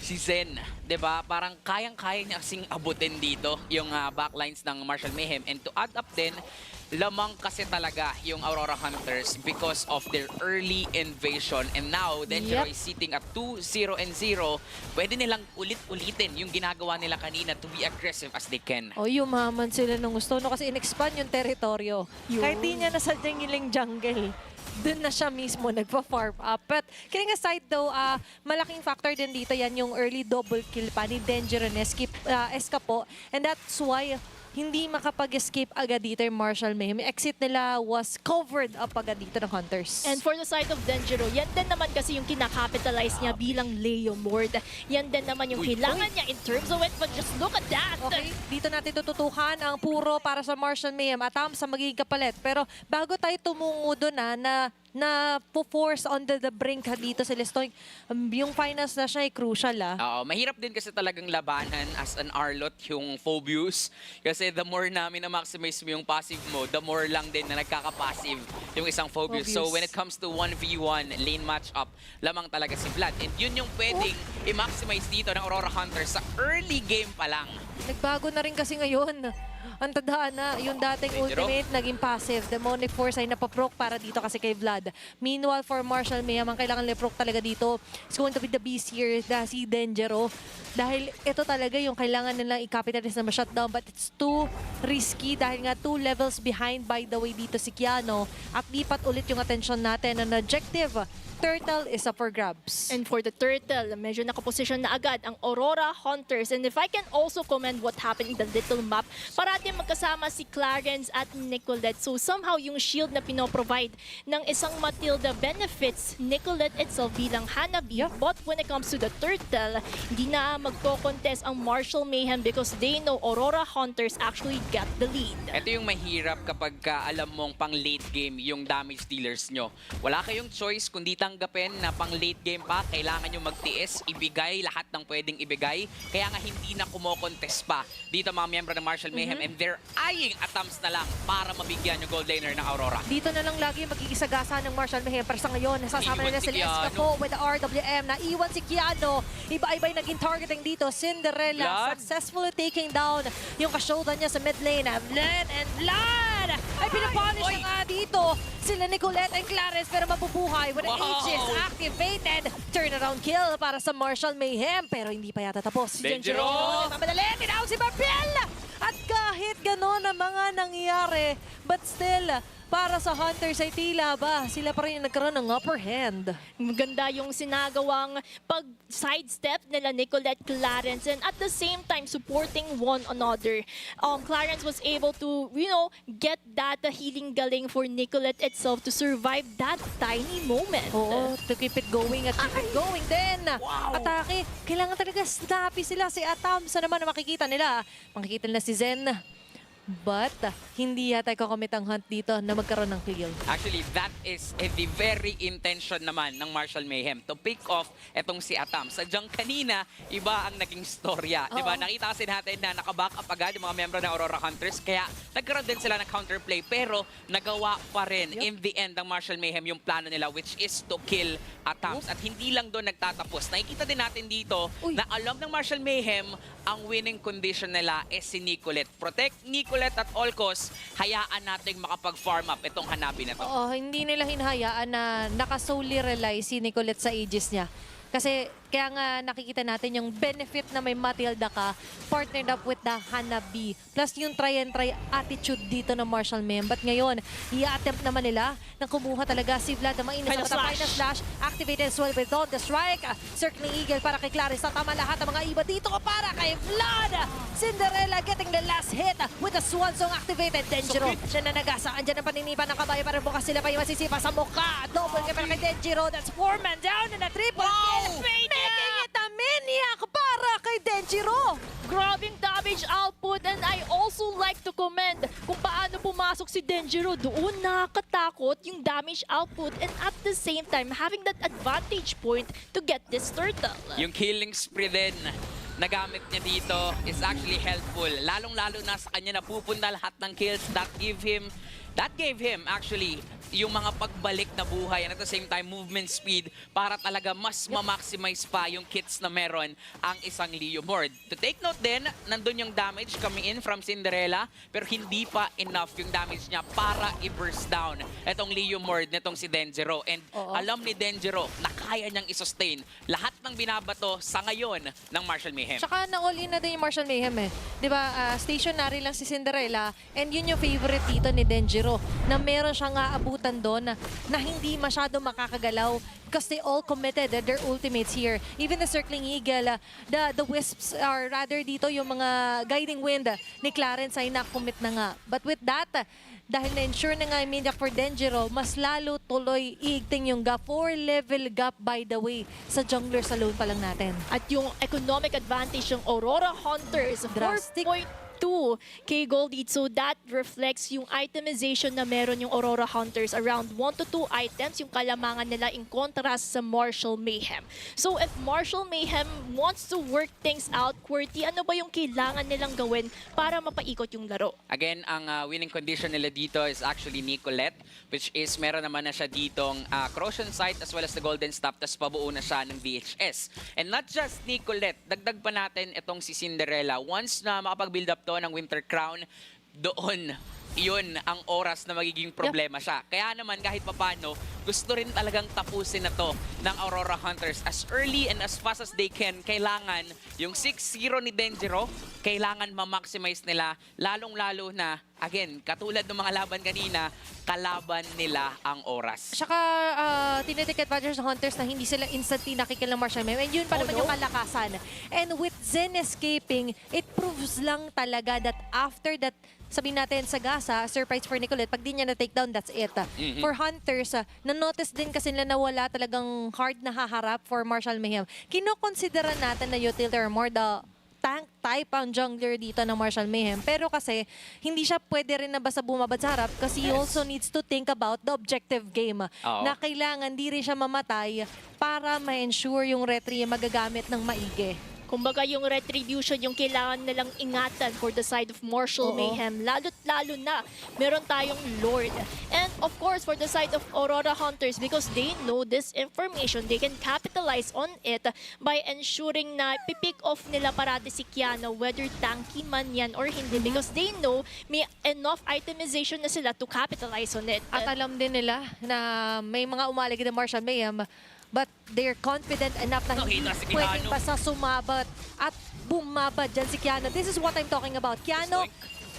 si Zen, 'di ba? Parang kayang-kaya niya kasing abutin dito yung backlines ng Marshall Mayhem, and to add up din, lamang kasi talaga yung Aurora Hunters because of their early invasion, and now Denjiro is sitting at 2-0-0. Pwede nilang ulit-ulitin yung ginagawa nila kanina to be aggressive as they can. O, yumaman sila nung gusto. No, kasi in-expand yung teritoryo. Yun. Kahit di niya nasadyang ilang jungle, dun na siya mismo nagpa-farm up. But kidding aside though, malaking factor din dito yan yung early double kill pa ni Denjiro Eska po. And that's why hindi makapag-escape agad dito yung Marshall Mayhem. Exit nila was covered up agad dito ng Hunters. And for the side of Denjiro, yan din naman kasi yung kinakapitalize niya bilang Leo Mord. Yan din naman yung kailangan niya in terms of it, but just look at that. Okay, dito natin tututukan ang puro para sa Marshall Mayhem at sa magiging kapalit. Pero bago tayo tumungo doon na po-force on the brink dito si Listoy, yung finals na siya ay crucial Oo, mahirap din kasi talagang labanan as an Arlot yung Phobius. Kasi the more namin na maximize mo yung passive mo, the more lang din na nagkaka-passive yung isang Phobius. So when it comes to 1v1 lane matchup, lamang talaga si Vlad. And yun yung pwedeng i-maximize dito ng Aurora Hunters sa early game pa lang. Nagbago na rin kasi ngayon. Ang tadhana, yung dating Denjiro. ultimate naging passive. Demonic Force ay napaproc para dito kasi kay Vlad. Meanwhile, for Marshall Mayhem, ang kailangan liproc talaga dito is going to be the beast here, si Denjiro. Dahil ito talaga yung kailangan nilang i-capitalize na ma-shutdown, but it's too risky dahil nga 2 levels behind by the way dito si Kiano. At lipat ulit yung attention natin. Ang objective, Turtle is up for grabs. And for the Turtle, medyo nakaposisyon na agad ang Aurora Hunters. And if I can also comment what happened in the little map, parati magkasama si Clarence at Nicolette. So somehow yung shield na pinoprovide ng isang Matilda benefits Nicolette itself bilang Hanabi. But when it comes to the Turtle, hindi na magko-contest ang Marshall Mayhem because they know Aurora Hunters actually got the lead. Ito yung mahirap kapag alam mong pang late game yung damage dealers nyo. Wala kayong choice kundi tanggapin na pang late game pa, kailangan nyo magtiis, ibigay lahat ng pwedeng ibigay. Kaya nga hindi na kumokontest pa dito mga miyembro ng Marshall Mayhem, and they're eyeing attempts na lang para mabigyan yung gold laner ng Aurora. Dito na lang lagi magkikisagasa ng Marshall Mayhem. Para sa ngayon, nasasama Iwan nila si si Eska Kiano. po with the RWM. Naiwan si Kiano. Iba-iba'y naging targeting dito. Cinderella Vlad. successfully taking down yung kashoulder niya sa mid lane. Vlad and Vlad! Ay, pinapunish na nga dito sila Nicolette and Clarence, pero mabubuhay with the Aegis activated. Turnaround kill para sa Marshall Mayhem, pero hindi pa yata tapos. Denjiro! Mamadali, tinawag si Barbell! At kahit gano'n ang mga nangyayari, but still, para sa Hunters ay tila ba sila pa rin yung nagkaroon ng upper hand. Maganda yung sinagawang pag-sidestep nila Nicolette, Clarence, and at the same time supporting one another. Clarence was able to, get that healing galing for Nicolette itself to survive that tiny moment. Oo, to keep it going at keep it going. Then, atake, kailangan talaga snappy sila. Si Atam, sa naman na makikita nila. Makikita nila si Zen. But, hindi yata ikakomit ang Hunt dito na magkaroon ng kill. Actually, that is the very intention naman ng Marshall Mayhem to pick off etong si Atam. Sadyang kanina, iba ang naging storya. Diba? Nakita kasi natin na nakaback up agad yung mga membro ng Aurora Hunters. Kaya nagkaroon din sila ng counterplay. Pero nagawa pa rin in the end ng Marshall Mayhem yung plano nila, which is to kill Atams. At hindi lang doon nagtatapos. Nakikita din natin dito na alam ng Marshall Mayhem ang winning condition nila is si Nicolette. Protect Nicolette at all costs, hayaan nating makapag-farm up itong Hanabi na to. Oo, hindi nila hinahayaan na naka-solely rely si Nicolette sa aegis niya. Kasi kaya nga nakikita natin yung benefit na may Matilda ka partnered up with the Hanabi. Plus yung try and try attitude dito ng Marshall Mayhem. But ngayon, i-attempt naman nila na kumuha talaga si Vlad na mainit sa mata. Final slash activated as well with Dawn the Strike. Circling Eagle para kay Clarice. Tatama lahat ng mga iba dito para kay Vlad. Cinderella getting the last hit with the Swan Song activated. Denjiro siya na nagasa. Andyan ang paninipan ng kabayo para bukas sila pa yung masisipa sa mukha. Double kill para kay Denjiro. That's 4 man down and a triple kill. Making it a maniac para kay Denjiro. Grabing damage output, and I also like to commend kung paano pumasok si Denjiro doon. Nakakatakot yung damage output and at the same time having that advantage point to get this turtle. Yung killing spree din nagamit niya dito is actually helpful. Lalong-lalo na sa kanya napupunta lahat ng kills that gave him actually yung mga pagbalik na buhay and at the same time movement speed para talaga mas ma-maximize pa yung kits na meron ang isang Leo Mord. To take note din, nandun yung damage coming in from Cinderella pero hindi pa enough yung damage niya para i-burst down itong Leo Mord nitong si Denjiro. And alam ni Denjiro na kaya niyang i-sustain lahat ng binabato sa ngayon ng Marshall Mayhem. Tsaka na-all in na din yung Marshall Mayhem eh. Diba, stationary lang si Cinderella and yun yung favorite dito ni Denjiro na meron siyang aabutan doon na hindi masyado makakagalaw because they all committed their ultimates here. Even the Circling Eagle, the Wisps are rather dito yung mga Guiding Wind ni Clarence ay na-commit na nga. But with that, dahil na-ensure na nga yung maniac for Denjiro, mas lalo tuloy iigting yung gap. 4-level gap by the way sa junglers alone pa lang natin. At yung economic advantage ng Aurora Hunters, Drastic. 4.2k gold each. So that reflects yung itemization na meron yung Aurora Hunters. Around 1 to 2 items yung kalamangan nila in contrast sa Marshall Mayhem. So if Marshall Mayhem wants to work things out, QWERTY, ano ba yung kailangan nilang gawin para mapaikot yung laro? Again, ang winning condition nila dito is actually Nicolette, which is meron naman na siya ditong Croatian Sight as well as the Golden Staff, tas pabuo na siya ng VHS. And not just Nicolette, dagdag pa natin itong si Cinderella. Once na makapag-build up to ng Winter Crown, doon yun ang oras na magiging problema siya. Kaya naman kahit papano, gusto rin talagang tapusin na to ng Aurora Hunters as early and as fast as they can. Kailangan yung 6-0 ni Denjiro, kailangan ma-maximize nila, lalong-lalo na, again, katulad ng mga laban kanina, kalaban nila ang oras. Tsaka tinitake advantage ng Hunters na hindi sila instantly nakikil ng Marshall Mayhem. And yun pa naman yung kalakasan. And with Zen escaping, it proves lang talaga that after that, sabihin natin sa Gaza, surprise for Nicolette, pag di niya na-takedown, that's it. For Hunters, na-notice din kasi nila na wala talagang hard na haharap for Marshall Mayhem. Kinokonsidera natin na utility or more the tank type ang jungler dito ng Marshall Mayhem. Pero kasi, hindi siya pwede rin na basta bumabad sa harap kasi he also needs to think about the objective game. Na kailangan di rin siya mamatay para ma-ensure yung retry magagamit ng maigi. Kumbaga yung retribution yung kailangan nilang ingatan for the side of Marshall Mayhem. Lalo't-lalo na meron tayong Lord. And of course, for the side of Aurora Hunters, because they know this information, they can capitalize on it by ensuring na pipick off nila parati si Kiana, whether tanky man yan or hindi, because they know may enough itemization na sila to capitalize on it. At alam din nila na may mga umaligid ng Marshall Mayhem, but they're confident enough na hindi pwedeng basta sumabat at bumabad dyan si Kiano. This is what I'm talking about. Kiano,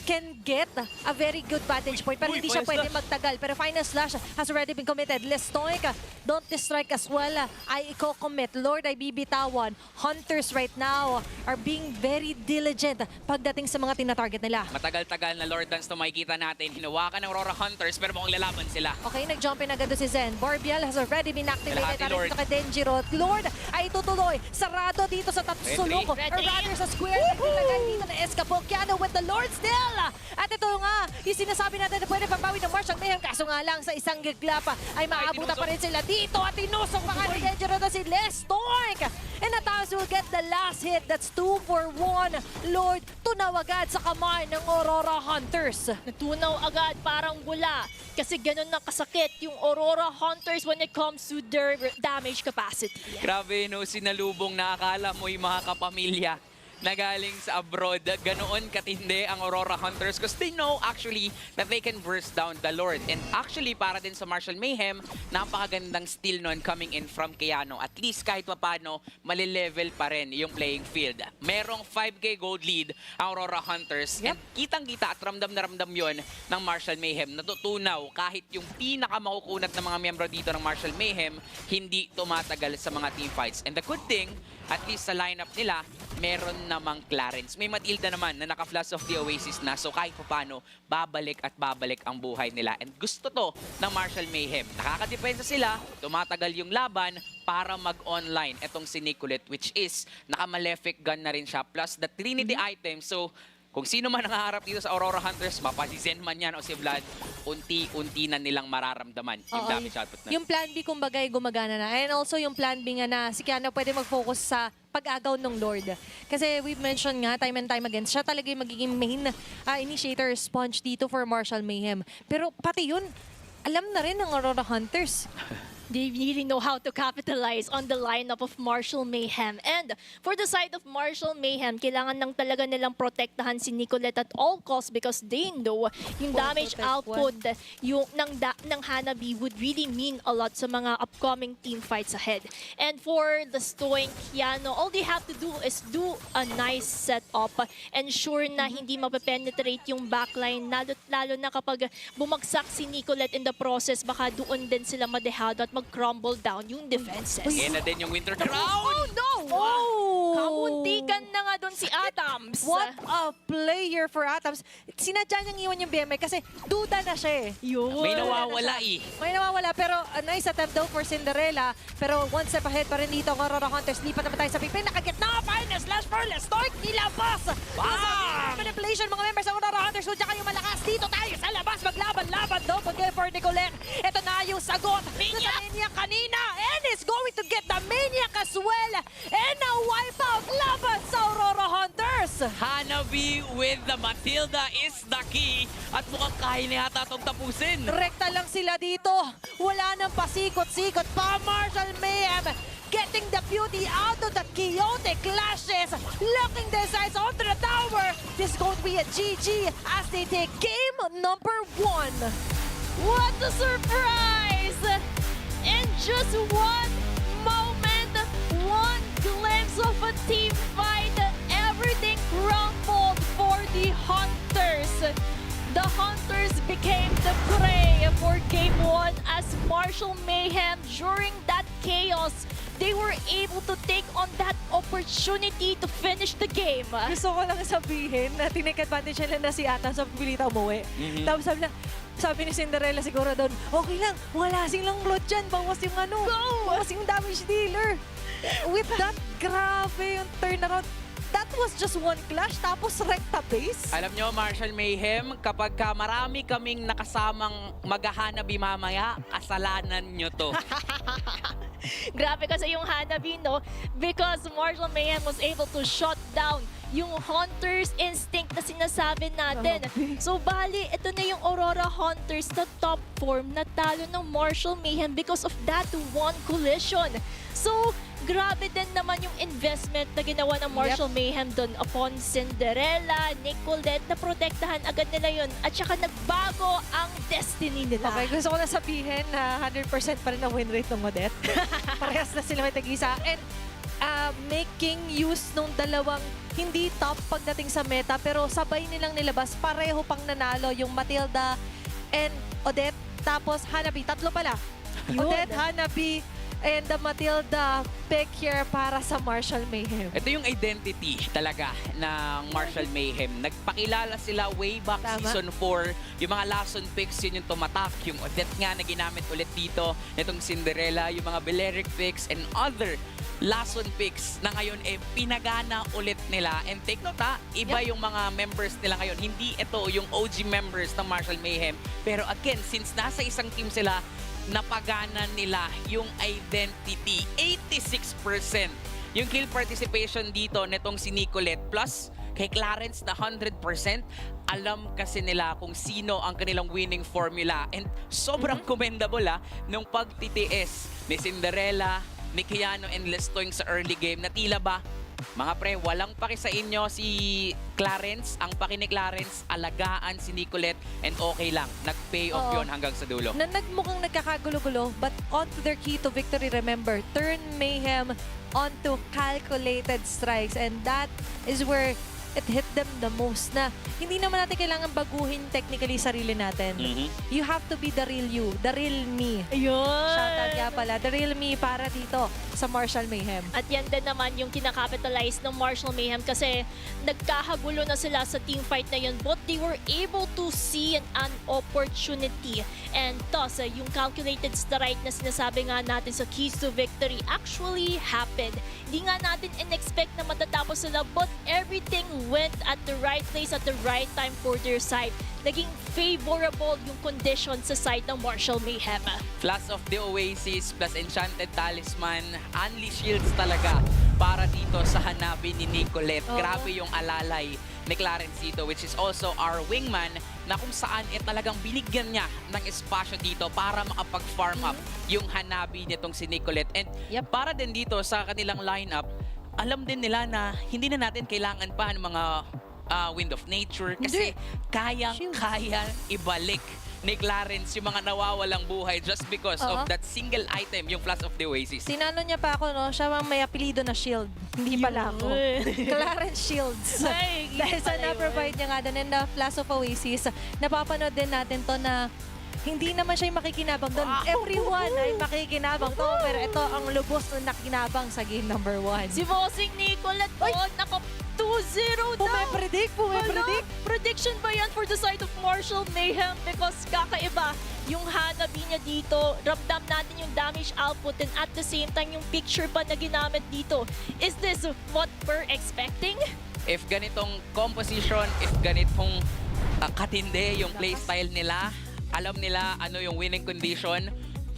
can get a very good vantage point, pero hindi siya pwede magtagal. Pero final slash has already been committed. Lestoic, don't distrike as well. Ay i-commit. Lord ay bibitawan. Hunters right now are being very diligent pagdating sa mga tina-target nila. Matagal-tagal na Lord Dance to makikita natin. Hinawakan ng Aurora Hunters pero mukhang lalaban sila. Okay, nag-jump in agad doon si Zen. Barbial has already been activated. Kalahati, Lord. Dito kay Denjiro. Lord ay tutuloy. Sarado dito sa Tatsulok. Or Ready. rather sa square. Naglagay dito na Escapokiano with the Lord still. At ito nga, yung sinasabi natin na pwede pagbawi ng Marshall Mayhem. Kaso nga lang sa isang giglapa ay maabutan pa rin sila dito. At tinusok pa nga ni Denjiro na si Lestoic. And Natas will get the last hit. That's 2 for 1. Lord, tunaw agad sa kamay ng Aurora Hunters. Natunaw agad, parang bula. Kasi ganun na kasakit yung Aurora Hunters when it comes to their damage capacity. Grabe, no? Sinalubong na akala mo yung mga kapamilya na galing sa abroad. Ganoon katindi ang Aurora Hunters because they know actually that they can burst down the Lord. And actually, para din sa Marshall Mayhem, napakagandang steal nun coming in from Keanu. At least kahit papano, malilevel pa rin yung playing field. Merong 5K gold lead ang Aurora Hunters. Yep. And kitang-kita at ramdam na ramdam yun ng Marshall Mayhem. Natutunaw kahit yung pinakamakukunat na mga miyembro dito ng Marshall Mayhem, hindi tumatagal sa mga team fights. And the good thing, at least sa lineup nila, meron namang Clarence. May Matilda naman na naka-Flash of the Oasis na. So kahit pa paano, babalik at babalik ang buhay nila. And gusto to ng Marshall Mayhem. Nakakadepensa sila, tumatagal yung laban para mag-online. Etong si Nicolette, which is naka-malefic gun na rin siya. Plus the Trinity item. So kung sino man nangaharap dito sa Aurora Hunters, mapa si Zen man yan o si Vlad, unti-unti na nilang mararamdaman yung damage output na. Yung plan B kumbaga ay gumagana na. And also yung plan B nga na si Keanu pwede mag-focus sa pag-agaw ng Lord. Kasi we've mentioned nga time and time again, siya talaga yung magiging main initiator sponge dito for Marshall Mayhem. Pero pati yun, alam na rin ng Aurora Hunters. They really know how to capitalize on the lineup of Marshall Mayhem. And for the side of Marshall Mayhem, kailangan lang talaga nilang protektahan si Nicolette at all costs because they know yung damage output yung ng Hanabi would really mean a lot sa mga upcoming team fights ahead. And for the Stoic Keanu, all they have to do is do a nice setup, ensure na hindi mapapenetrate yung backline, lalo na kapag bumagsak si Nicolette in the process, baka doon din sila madehado at mag-crumble down yung defenses. Yan na din yung Winter Crown! Oh no! Oh! Kamuntikan na nga doon si Adams. What a player for Adams. Sinadya niyang iwan yung BMI kasi duda na siya eh. Yun. May nawawala eh. May nawawala pero nice attempt daw for Cinderella. Pero one step ahead pa rin dito ang Aurora Hunters. Lipat naman tayo sa pipin. Nakagitna pa rin. Slash for Lestoic. Nilabas. Bam! Manipulation mga members ng Aurora Hunters. Kung kayo malakas dito tayo sa labas. Maglaban-laban daw. Pag for Nicolette. Ito na yung sagot. Maniac kanina. And is going to get the Maniac as well. And a wipeout laban sa Aurora Hunters. Hanabi with the Matilda is the key. At mukhang kaya na yata itong tapusin. Rekta lang sila dito. Wala nang pasikot-sikot pa. Marshall Mayhem getting the beauty out of the chaotic clashes. Locking their sights onto the tower. This is going to be a GG as they take game number 1. What a surprise! In just one moment, one glimpse of a team fight, everything crumbled for the Hunters. The Hunters became the prey for Game 1 as Marshall Mayhem, during that chaos, they were able to take on that opportunity to finish the game. Gusto ko lang sabihin na tinake-advantage nila na si Atan sa pagpilita umuwi. Tapos sabi ni Cinderella siguro doon, okay lang, wala silang load dyan, bawas yung bawas yung damage dealer. With that, grabe yung turnaround. That was just one clash, tapos recta base. Alam nyo, Marshall Mayhem, kapag marami kaming nakasamang maghahanabi mamaya, kasalanan nyo to. Grabe kasi yung Hanabi, no? Because Marshall Mayhem was able to shut down yung Hunter's instinct na sinasabi natin. So, bali, ito na yung Aurora Hunters na top form na talo ng Marshall Mayhem because of that one collision. So, grabe din naman yung investment na ginawa ng Marshall Mayhem doon upon Cinderella, Nicolette, na protektahan agad nila yun. At saka nagbago ang destiny nila. Okay, gusto ko na sabihin na 100% pa rin ang win rate ng Odette. Parehas na sila may tag-isa. And making use nung dalawang hindi top pagdating sa meta pero sabay nilang nilabas. Pareho pang nanalo yung Matilda and Odette. Tapos Hanabi, tatlo pala. Odette, Hanabi, and the Matilda pick here para sa Marshall Mayhem. Ito yung identity talaga ng Marshall Mayhem. Nagpakilala sila way back Tama. season 4. Yung mga Lason picks, yun yung tumatak. Yung Odette nga na ginamit ulit dito. Itong Cinderella, yung mga Belleric picks, and other Lason picks na ngayon pinagana ulit nila. And take note iba yung mga members nila ngayon. Hindi ito yung OG members ng Marshall Mayhem. Pero again, since nasa isang team sila, napagana nila yung identity. 86% yung kill participation dito netong si Nicolette plus kay Clarence na 100%. Alam kasi nila kung sino ang kanilang winning formula and sobrang commendable nung pagtitiis ni Cinderella, ni Kiano and Lestoing sa early game na tila ba mga pre, walang paki sa inyo si Clarence. Ang paki ni Clarence, alagaan si Nicolette and okay lang. Nag-pay off yun hanggang sa dulo. Na nagmukhang nagkakagulo-gulo, but onto their key to victory, remember, turn Mayhem onto calculated strikes. And that is where it hit them the most na hindi naman natin kailangan baguhin technically sarili natin. You have to be the real you, the real me. Ayun! Shoutout nga pala, the real me para dito sa Marshall Mayhem. At yan din naman yung kinakapitalize ng Marshall Mayhem kasi nagkahagulo na sila sa team fight na yun but they were able to see an opportunity. And thus, yung calculated strike na sinasabi nga natin sa keys to victory actually happened. Hindi nga natin in-expect na matatapos sila but everything went at the right place at the right time for their side. Naging favorable yung condition sa side ng Marshall Mayhem. Flash of the Oasis plus Enchanted Talisman, Unleash Shields talaga para dito sa Hanabi ni Nicolette. Grabe yung alalay ni Clarence dito, which is also our wingman, na kung saan talagang binigyan niya ng espasyo dito para makapag-farm up yung Hanabi nitong si Nicolette. And para din dito sa kanilang lineup, alam din nila na hindi na natin kailangan pa ng mga Wind of Nature kasi kayang-kaya ibalik ni Clarence yung mga nawawalang buhay just because of that single item, yung Flash of the Oasis. Sinano niya pa ako, no? Siya ang may apelido na Shield. Hindi pala ako. Clarence Shields. Ay, Dahil sa na-provide niya nga doon in the Flash of Oasis, napapanood din natin to na hindi naman siya yung makikinabang doon. Everyone ay makikinabang to. Pero ito ang lubos na nakinabang sa game number 1. si Bossing Nicolette naka 2-0 daw. Pumepredict. Prediction ba yan for the side of Marshall Mayhem? Because kakaiba yung Hanabi niya dito. Ramdam natin yung damage output and at the same time yung picture pa na ginamit dito. Is this what we're expecting? If ganitong composition, if ganitong katindi yung playstyle nila, alam nila ano yung winning condition,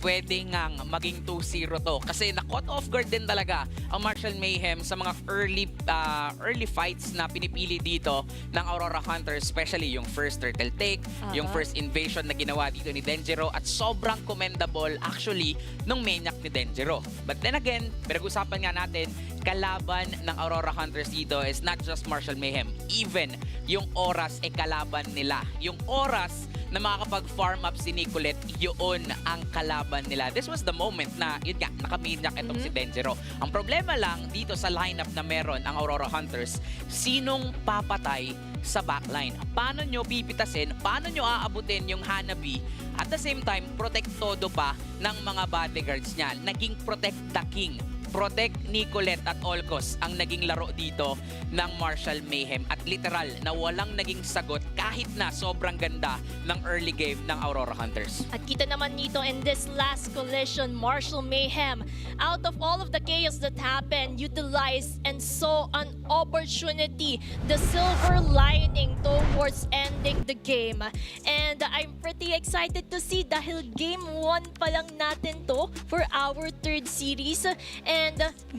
pwede ngang maging 2-0 to. Kasi na-caught off guard din talaga ang Marshall Mayhem sa mga early fights na pinipili dito ng Aurora Hunters, especially yung first turtle take, yung first invasion na ginawa dito ni Denjiro, at sobrang commendable actually nung maniac ni Denjiro. But then again, pinag-usapan nga natin, kalaban ng Aurora Hunters dito is not just Marshall Mayhem. Even yung oras kalaban nila. Yung oras na makakapag-farm up si Nicolette, yun ang kalaban nila. This was the moment na, yun nga, nakamaniac itong si Denjiro. Ang problema lang dito sa lineup na meron ang Aurora Hunters, sinong papatay sa backline? Paano nyo pipitasin? Paano nyo aabutin yung Hanabi? At the same time, protect todo pa ng mga bodyguards niya. Naging protect the king. Protect Nicolette at all costs ang naging laro dito ng Marshall Mayhem. At literal na walang naging sagot kahit na sobrang ganda ng early game ng Aurora Hunters. At kita naman nito in this last collision, Marshall Mayhem, out of all of the chaos that happened, utilized and saw an opportunity, the silver lining towards ending the game. And I'm pretty excited to see dahil game 1 pa lang natin to for our third series. And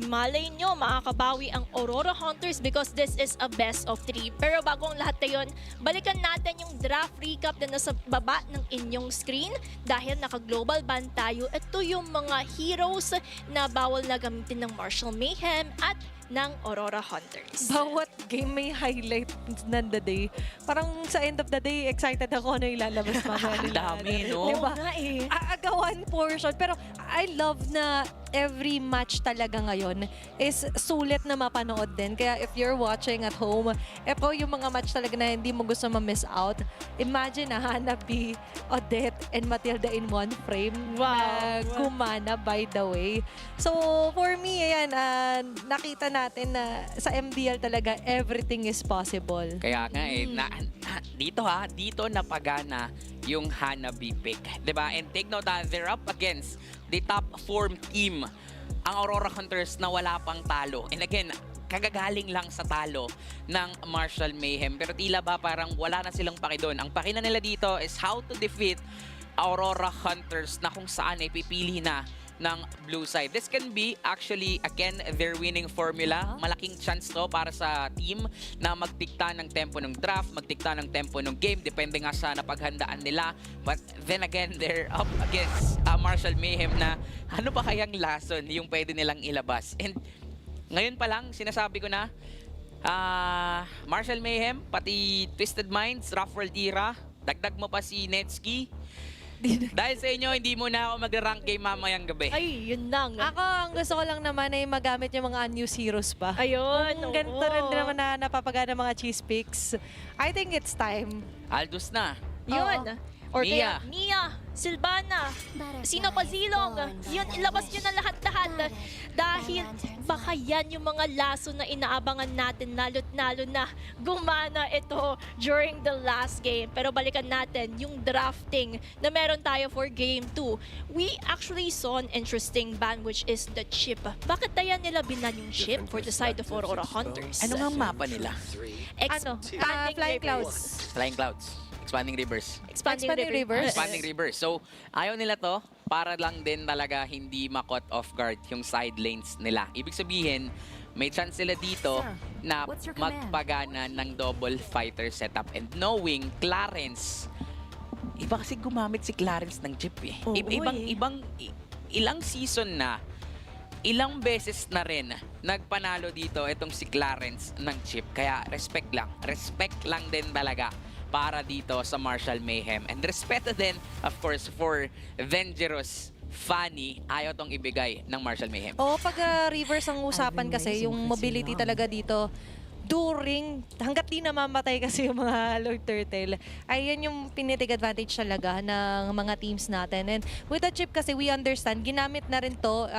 malay nyo, makakabawi ang Aurora Hunters because this is a best of 3. Pero bago ang lahat na yun, balikan natin yung draft recap na nasa baba ng inyong screen. Dahil naka-global ban tayo, ito yung mga heroes na bawal na gamitin ng Marshall Mayhem at ng Aurora Hunters. Bawat game may highlight ng the day. Parang sa end of the day, excited ako ano ilalabas mamaya Ang nila. dami, no? Diba? Oo nga eh. Aagawan portion. Pero I love na every match talaga ngayon is sulit na mapanood din. Kaya if you're watching at home, ito yung mga match talaga na hindi mo gusto ma-miss out. Imagine na Hanabi, Odette, and Matilda in one frame. Wow. Na gumana, by the way. So, for me, ayan, nakita natin na sa MDL talaga, everything is possible. Kaya nga dito napagana yung Hanabi pick. 'Di ba? And take note that they're up against the top form team, ang Aurora Hunters na wala pang talo. And again, kagagaling lang sa talo ng Martial Mayhem. Pero tila ba parang wala na silang paki doon. Ang paki na nila dito is how to defeat Aurora Hunters na kung saan ay pipili na ng blue side. This can be actually, again, their winning formula. Malaking chance to para sa team na magdikta ng tempo ng draft, magdikta ng tempo ng game, depende nga sa napaghandaan nila. But then again, they're up against Martial Mayhem na ano pa kayang lason yung pwede nilang ilabas. And ngayon pa lang, sinasabi ko na, Martial Mayhem, pati Twisted Minds, Rough World Era, dagdag mo pa si Netsky. Dahil sa inyo, hindi mo na ako mag-rank game mamayang gabi. Ay, yun lang. Ako, ang gusto ko lang naman ay magamit yung mga unused heroes pa. Ayun. Kung ganito rin naman na napapagana mga cheese picks, I think it's time. Aldous na. Yun. Or Mia. Mia, Silvana, sino pa Zilong, yun, ilabas nyo na lahat-lahat. Dahil baka yan yung mga laso na inaabangan natin, lalo't-lalo na gumana ito during the last game. Pero balikan natin yung drafting na meron tayo for Game 2. We actually saw an interesting ban, which is the chip. Bakit kaya nila binan yung chip for the side of Aurora Hunters? Ano nga mapa nila? Flying Clouds. Flying Clouds. Expanding Rivers. Expanding Rivers. Expanding Rivers. So, ayaw nila to para lang din talaga hindi ma-caught off guard yung side lanes nila. Ibig sabihin, may chance sila dito na magpagana ng double fighter setup. And knowing Clarence, iba kasi gumamit si Clarence ng chip eh. Ilang season na, ilang beses na rin nagpanalo dito itong si Clarence ng chip. Kaya respect lang din talaga para dito sa Martial Mayhem. And respect din, of course, for Dangerous Fanny, ayaw tong ibigay ng Martial Mayhem. Oo, pag reverse ang usapan kasi, yung mobility talaga dito, during, hanggat di namamatay kasi yung mga Lord Turtle, ay yan yung pinitig advantage talaga ng mga teams natin. And with the chip kasi, we understand, ginamit na rin to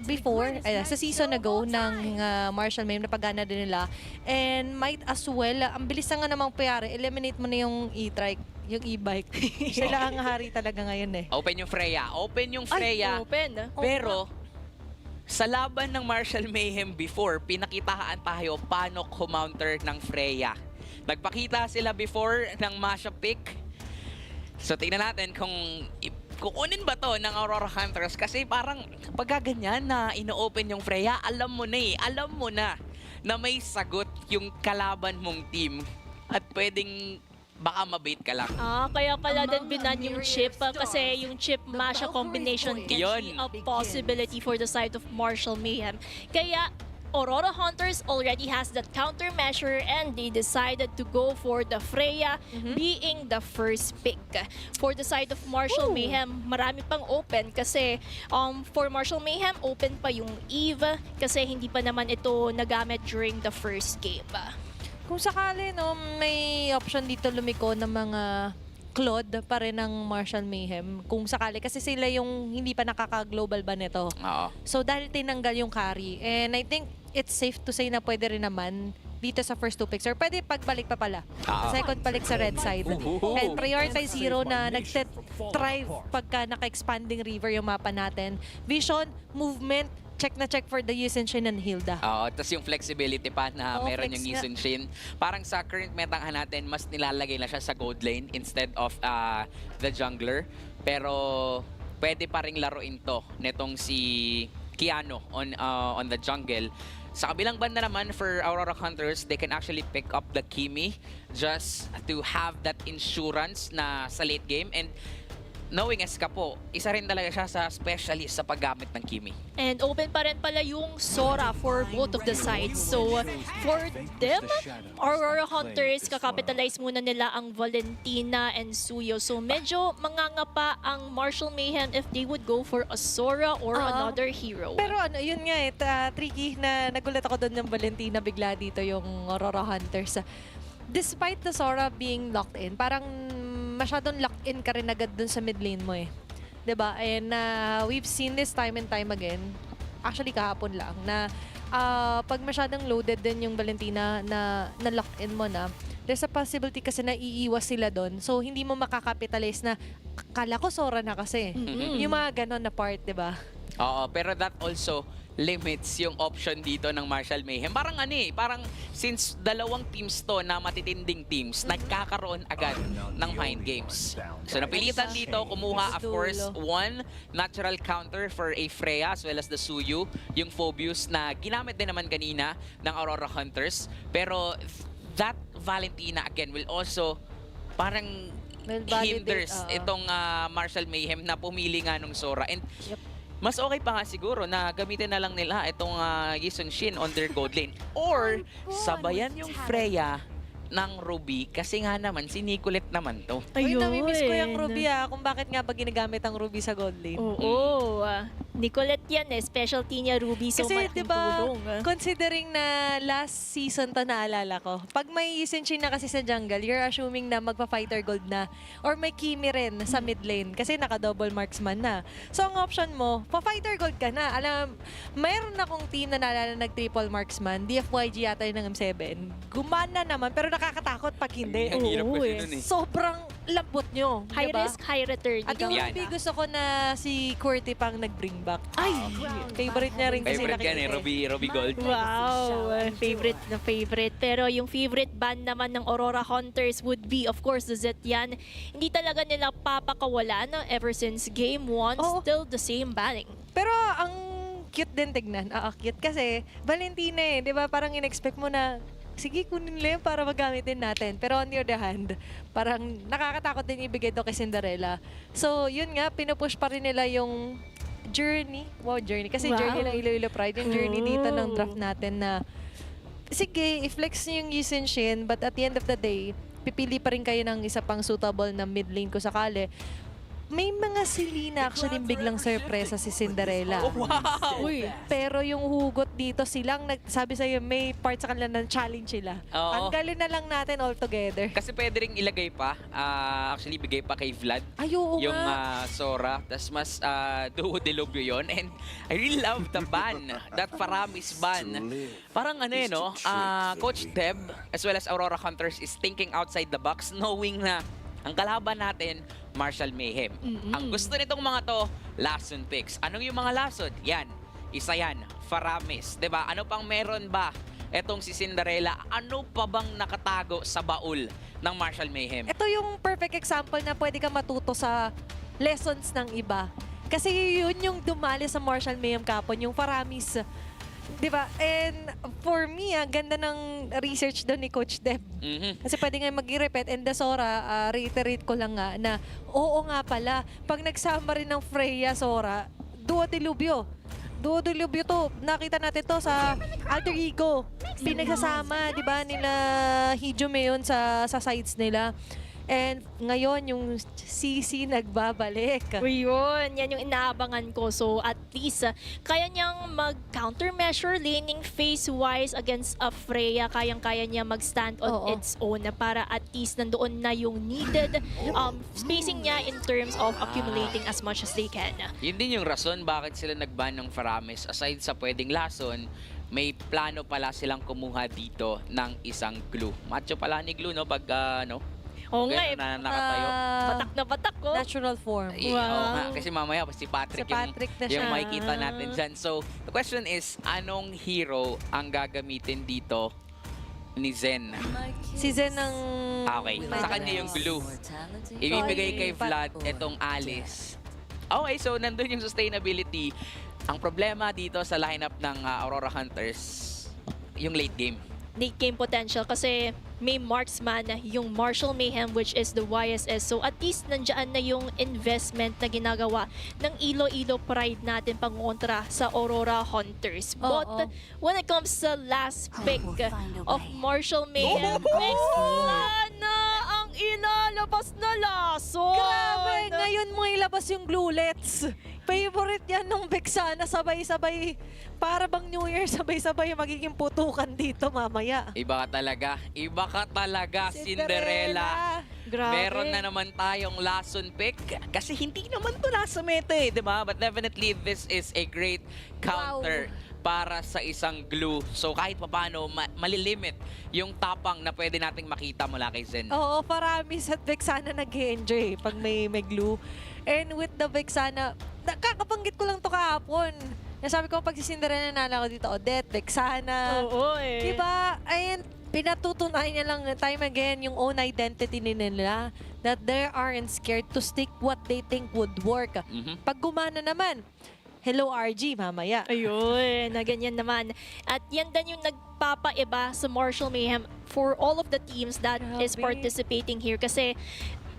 before, sa season ago ng Martial Mayhem, napagana din nila. And might as well, ang bilis na nga namang payari, eliminate mo na yung e-trike, yung e-bike. Sila ang hari talaga ngayon eh. Open yung Freya. Ay, open. Pero, sa laban ng Martial Mayhem before, pinakitaan tayo paano kumounter ng Freya. Nagpakita sila before ng mashup pick. So, tingnan natin kung kukunin ba to ng Aurora Hunters. Kasi parang pagkaganyan na ino-open yung Freya, alam mo na may sagot yung kalaban mong team at pwedeng baka mabait ka lang. Kaya pala din binan yung chip kasi yung chip masha combination can be a possibility for the side of Martial Mayhem. Kaya Aurora Hunters already has that countermeasure and they decided to go for the Freya being the first pick. For the side of Martial Mayhem, marami pang open kasi for Martial Mayhem, open pa yung Eve kasi hindi pa naman ito nagamit during the first game. Kung sakali, no, may option dito lumiko ng mga Claude pa rin ng Martial Mayhem. Kung sakali, kasi sila yung hindi pa nakaka-global ban nito. Oo. So dahil tinanggal yung carry. And I think it's safe to say na pwede rin naman dito sa first two picks. Or pwede pagbalik pa pala. Second balik sa red side. And prioritize hero na nag-thrive pagka naka-expanding river yung mapa natin. Vision, movement, check na check for the Yusin-Shin and Hilda. Oo, tapos yung flexibility pa na Oo, meron flex yung nga. Yusin-Shin. Parang sa current meta natin, mas nilalagay na siya sa gold lane instead of the jungler. Pero pwede pa ring laruin to netong si Keanu on the jungle. Sa kabilang banda naman, for Aurora Hunters, they can actually pick up the Kimi just to have that insurance na sa late game. And knowing as Kapo, isa rin talaga siya sa specialist sa paggamit ng Kimi. And open pa rin pala yung Sora for both of the sides. So, for them, Aurora Hunters, kakapitalize muna nila ang Valentina and Suyo. So, medyo mangangapa ang Martial Mayhem if they would go for a Sora or another hero. Pero ano, yun nga tricky na nagulat ako doon ng Valentina bigla dito yung Aurora Hunters. Despite the Sora being locked in, parang masyadong locked in ka rin agad dun sa mid lane mo eh. 'Di ba? And we've seen this time and time again. Actually, kahapon lang na pag masyadong loaded din yung Valentina na locked in mo na, there's a possibility kasi na iiwas sila doon. So, hindi mo makakapitalize na kala ko Sora na kasi. Yung mga ganon na part, 'di ba? Oo, pero that also limits yung option dito ng Martial Mayhem. Parang parang since dalawang teams to na matitinding teams, nagkakaroon agad ng mind games. So napilitan dito, kumuha of course one natural counter for a Freya as well as the Suyu, yung Phobius na ginamit din naman kanina ng Aurora Hunters. Pero that Valentina again will also parang hinders itong Martial Mayhem na pumili nga nung Sora. And mas okay pa nga siguro na gamitin na lang nila itong Yison Shin on their gold lane. Or sabayan yung Freya ng Ruby kasi nga naman si Nicolette naman to. Uy, namimiss ko yung Ruby kung bakit nga ba ginagamit ang Ruby sa gold lane. Oo. Nicolette yan specialty niya Ruby. So Kasi diba, tulong. considering na last season to naalala ko, pag may Yushin na kasi sa jungle, you're assuming na magpa-fighter gold na or may Kimi rin sa mid lane kasi naka-double marksman na. So ang option mo, pa-fighter gold ka na. Alam, mayroon akong team na naalala nag-triple marksman, DFYG yata yun ng M7. Gumana naman, pero nakakatakot pag hindi. Ang hirap kasi nun Sobrang lambot nyo. High diba? risk, high return. At yung Ruby, gusto ko na si Courtney pang nag-bring back. Ay! Favorite niya rin kasi Favorite yan Ruby Gold. Wow! Favorite na favorite. Pero yung favorite ban naman ng Aurora Hunters would be, of course, the Zetyan. Hindi talaga nila papakawalan ever since Game 1. Still the same banning. Pero ang cute din tignan. Cute kasi Valentina di ba? Parang in-expect mo na sige, kunin nila yun para magamit din natin. Pero on the other hand, parang nakakatakot din ibigay ito kay Cinderella. So, yun nga, pinupush pa rin nila yung journey. Wow, journey. Kasi journey ng Iloilo Pride. Yung journey dito ng draft natin na sige, i-flex niyo yung Yushin Shin, but at the end of the day, pipili pa rin kayo ng isa pang suitable na mid lane ko sakali. May mga Selena actually biglang sorpresa si Cinderella. Wow! Uy. Pero yung hugot dito, silang nagsabi sa'yo, may part sa kanila ng challenge sila. Tanggalin na lang natin all together. Kasi pwede ring ilagay pa, actually bigay pa kay Vlad. Ay, oo yung nga. Sora. Tas mas duo delubyo yun. And I really love the ban. That Paramis ban. Parang no? Coach Deb as well as Aurora Hunters is thinking outside the box knowing na ang kalaban natin, Martial Mayhem. Ang gusto nitong mga to, lason picks. Anong yung mga lason? Yan. Isa yan. Faramis. 'Di ba? Ano pang meron ba? Etong si Cinderella, ano pa bang nakatago sa baul ng Martial Mayhem? Ito yung perfect example na pwede ka matuto sa lessons ng iba. Kasi yun yung dumali sa Martial Mayhem kapon, yung Faramis. Diba? And for me, ganda ng research doon ni Coach Deb. Kasi pwede nga mag-repeat. And the Sora, reiterate ko lang nga na oo nga pala, pag nagsama rin ng Freya Sora, duo dilubyo. Duo dilubyo to. Nakita natin to sa Alter Ego. Pinagsasama, di ba, nila Hijume yun sa sides nila. And ngayon, yung CC nagbabalik. Yun, yan yung inaabangan ko. So at least, kaya niyang mag-countermeasure laning phase-wise against a Freya. Kayang-kaya niya mag-stand on its own para at least nandoon na yung needed spacing niya in terms of accumulating as much as they can. Yun din yung rason bakit sila nag-ban ng Faramis. Aside sa pwedeng lason, may plano pala silang kumuha dito ng isang glue. Macho pala ni glue, no? Pag, Oo nga nakatayo. Batak na batak ko. Natural form. Oo nga, kasi mamaya si Patrick, na yung siya. makikita natin dyan. So, the question is, anong hero ang gagamitin dito ni Zen? Si Zen ng... Okay, sa kanya yung glue. Ibibigay kay Vlad itong Alice. Okay, so nandun yung sustainability. Ang problema dito sa lineup ng Aurora Hunters, yung late game. Late game potential kasi may marksman, yung Marshall Mayhem, which is the YSS. So at least nandiyan na yung investment na ginagawa ng Iloilo Pride natin pangontra sa Aurora Hunters. But when it comes sa last pick of Marshall Mayhem, Vexana ang ilalabas na lason! Grabe! Ngayon mo ilabas yung glulets. Favorite yan nung Vexana, sabay-sabay. Para bang New Year, sabay-sabay magiging putukan dito mamaya. Iba ka talaga, Cinderella. Grabe. Meron na naman tayong lason pick. Kasi hindi naman to nasa meta eh, di ba? But definitely, this is a great counter para sa isang glue. So kahit paano, malilimit yung tapang na pwede nating makita mula kay Zen. Oo, parami sa Vexana nag-enjoy pag may glue. And with the Vexana, kakabanggit ko lang to kahapon. Nasabi ko pag si Cinderella nala ko dito, Odette, Vexana. Oo eh. Diba? Ayun, pinatutunayan niya lang time again yung own identity nila that they aren't scared to stick what they think would work. Pag gumana naman, hello RG, mamaya. Ayun, na ganyan naman. At yan din yung nagpapaiba sa Marshall Mayhem for all of the teams that is Grabe. participating here. Kasi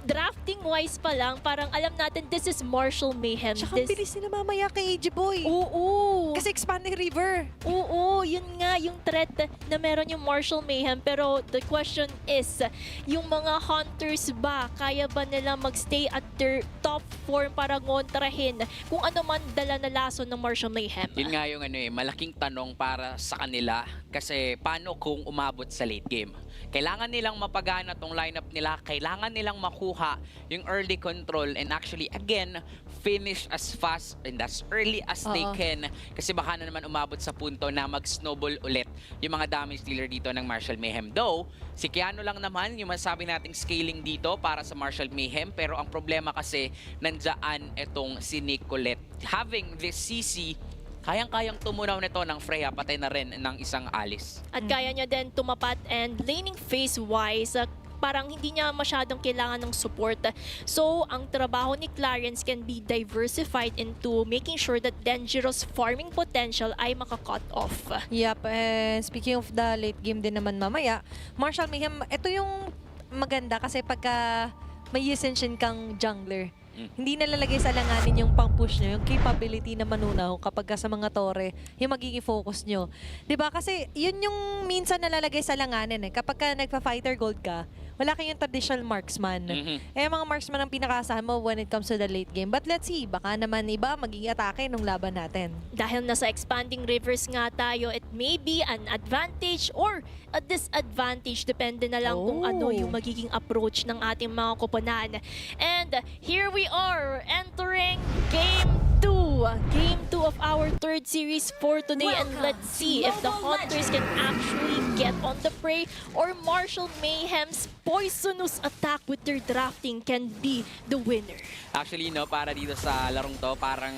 drafting-wise pa lang, parang alam natin this is Marshall Mayhem. Tsaka ang bilis nila mamaya kay AJ Boy. Oo. Kasi expanding river. Oo, yun nga yung threat na meron yung Marshall Mayhem. Pero the question is, yung mga hunters ba, kaya ba nila magstay at their top form para ngontrahin kung ano man dala na lason ng Marshall Mayhem? Yun nga yung malaking tanong para sa kanila. Kasi paano kung umabot sa late game? Kailangan nilang mapagana tong lineup nila. Kailangan nilang makuha yung early control and actually, again, finish as fast and as early as they can. Kasi baka na naman umabot sa punto na mag-snowball ulit yung mga damage dealer dito ng Marshall Mayhem. Though, si Keanu lang naman yung masabi nating scaling dito para sa Marshall Mayhem. Pero ang problema kasi, nandyan itong si Nicolette. Having this CC, kayang-kayang tumunaw nito ng Freya, patay na rin ng isang Alice. At kaya niya din tumapat and laning phase-wise, parang hindi niya masyadong kailangan ng support. So, ang trabaho ni Clarence can be diversified into making sure that dangerous farming potential ay maka-cut off. Yep, and speaking of the late game din naman mamaya, Marshall Mayhem, ito yung maganda kasi pagka may Yusenshin kang jungler, hindi nalalagay sa alanganin yung pang-push nyo, yung capability na manunaw kapag sa mga tore, yung magiging focus nyo. 'Di ba? Kasi yun yung minsan nalalagay sa alanganin eh. Kapag ka nagpa-fighter gold ka, wala kayong traditional marksman. Eh, mga marksman ang pinakaasahan mo when it comes to the late game. But let's see, baka naman iba magiging atake nung laban natin. Dahil nasa expanding rivers nga tayo, it may be an advantage or a disadvantage. Depende na lang kung ano yung magiging approach ng ating mga koponan. And here we are, entering Game 2. Game 2 of our third series for today. And let's see if the Hunters can actually get on the prey or Marshall Mayhem's poisonous attack with their drafting can be the winner. Actually, para dito sa larong to, parang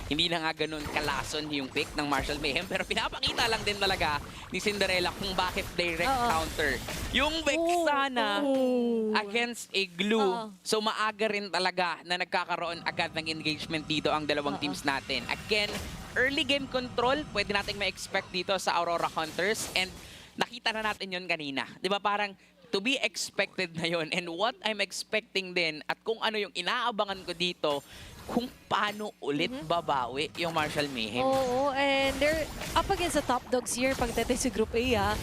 hindi na nga ganun kalason yung pick ng Marshall Mayhem. Pero pinapakita lang din talaga ni Cinderella kung bakit direct counter. Yung Vexana against a glue. So maaga rin talaga na nagkakaroon agad ng engagement dito ang dalawang teams natin. Again, early game control, pwede nating ma-expect dito sa Aurora Hunters. And nakita na natin yun kanina. Di ba parang to be expected na yun. And what I'm expecting din at kung ano yung inaabangan ko dito, kung paano ulit babawi yung Marshall Mayhem. Oo, and they're up against the top dogs here pagdating sa Group A,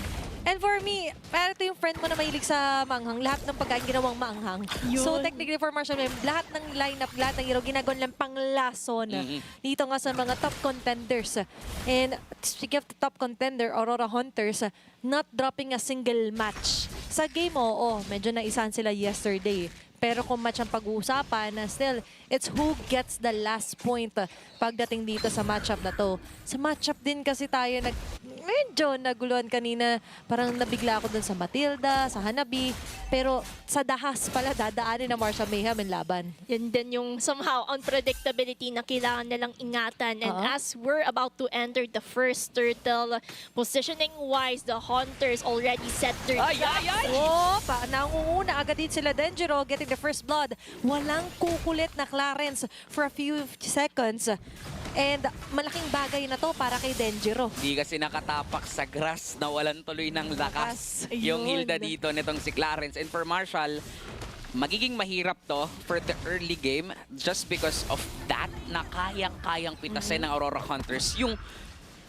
And for me, parang ito yung friend mo na mahilig sa manghang. Lahat ng pagkain ginawang maanghang. So technically for Marshall Mayhem, lahat ng lineup, lahat ng hero, ginagawa lang panglason. Dito nga sa mga top contenders. And speaking of the top contender, Aurora Hunters, not dropping a single match. Sa game, medyo naisahan sila yesterday. Pero kung match ang pag-uusapan, still, it's who gets the last point pagdating dito sa matchup na to. Sa matchup din kasi tayo medyo naguluhan kanina. Parang nabigla ako dun sa Matilda, sa Hanabi. Pero sa dahas pala, dadaanin na Marshall Mayhem ang laban. Yan din yung somehow unpredictability na kailangan nilang ingatan. And as we're about to enter the first turtle, positioning-wise, the Hunters already set their traps. Nangunguna agad din sila Denjiro, getting the first blood. Walang kukulit na Clarence for a few seconds. And malaking bagay na to para kay Denjiro. Di kasi nakatapak sa grass na walang tuloy ng lakas. Lakas. Yung Ayun. Hilda dito nitong si Clarence. And for Marshall, magiging mahirap to for the early game just because of that na kayang-kayang pitasin ng Aurora Hunters. Yung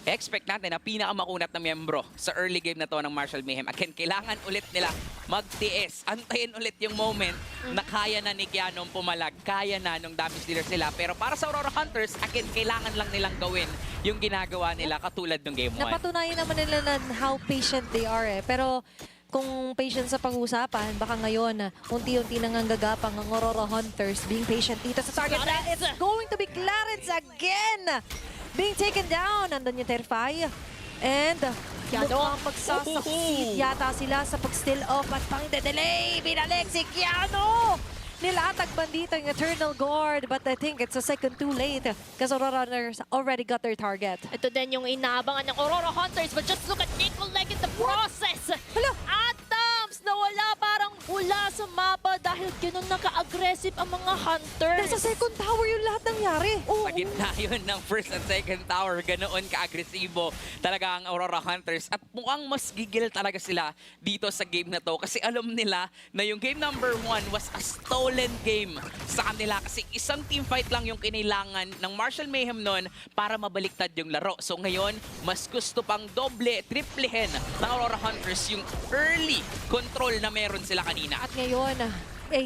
expect natin na pinakamakunat na miyembro sa early game na to ng Marshall Mayhem. Again, kailangan ulit nila magtiis. Antayin ulit yung moment na kaya na ni Keanu pumalag. Kaya na nung damage dealer sila. Pero para sa Aurora Hunters, again, kailangan lang nilang gawin yung ginagawa nila katulad ng game 1. Napatunayan naman nila na how patient they are eh. Pero kung patient sa pag-usapan, baka ngayon, unti-unti nang gagapang ang Aurora Hunters being patient dito sa target. Clarence! It's going to be Clarence again! Being taken down. Nandun yung Terrify. And mukhang magsasucceed yata sila sa pag-still off at pang-delay. Binalik si Keanu! Nilatag bandito yung Eternal Guard, but I think it's a second too late because Aurora Hunters already got their target. Ito din yung inaabangan ng Aurora Hunters, but just look at Nickel in the process. Hala! Atoms na wala, parang wala sa mapa dahil ganun naka-aggressive ang mga Hunters. Nasa second tower yung lahat nangyari. Sa gitna yun ng first and second tower, ganoon ka-agresibo talaga ang Aurora Hunters. At mukhang mas gigil talaga sila dito sa game na to kasi alam nila na yung game number 1 was a stolen game sa kanila kasi isang team fight lang yung kinailangan ng Marshall Mayhem noon para mabaliktad yung laro. So ngayon, mas gusto pang doble, triplehin ng Aurora Hunters yung early control na meron sila kanina. At ngayon,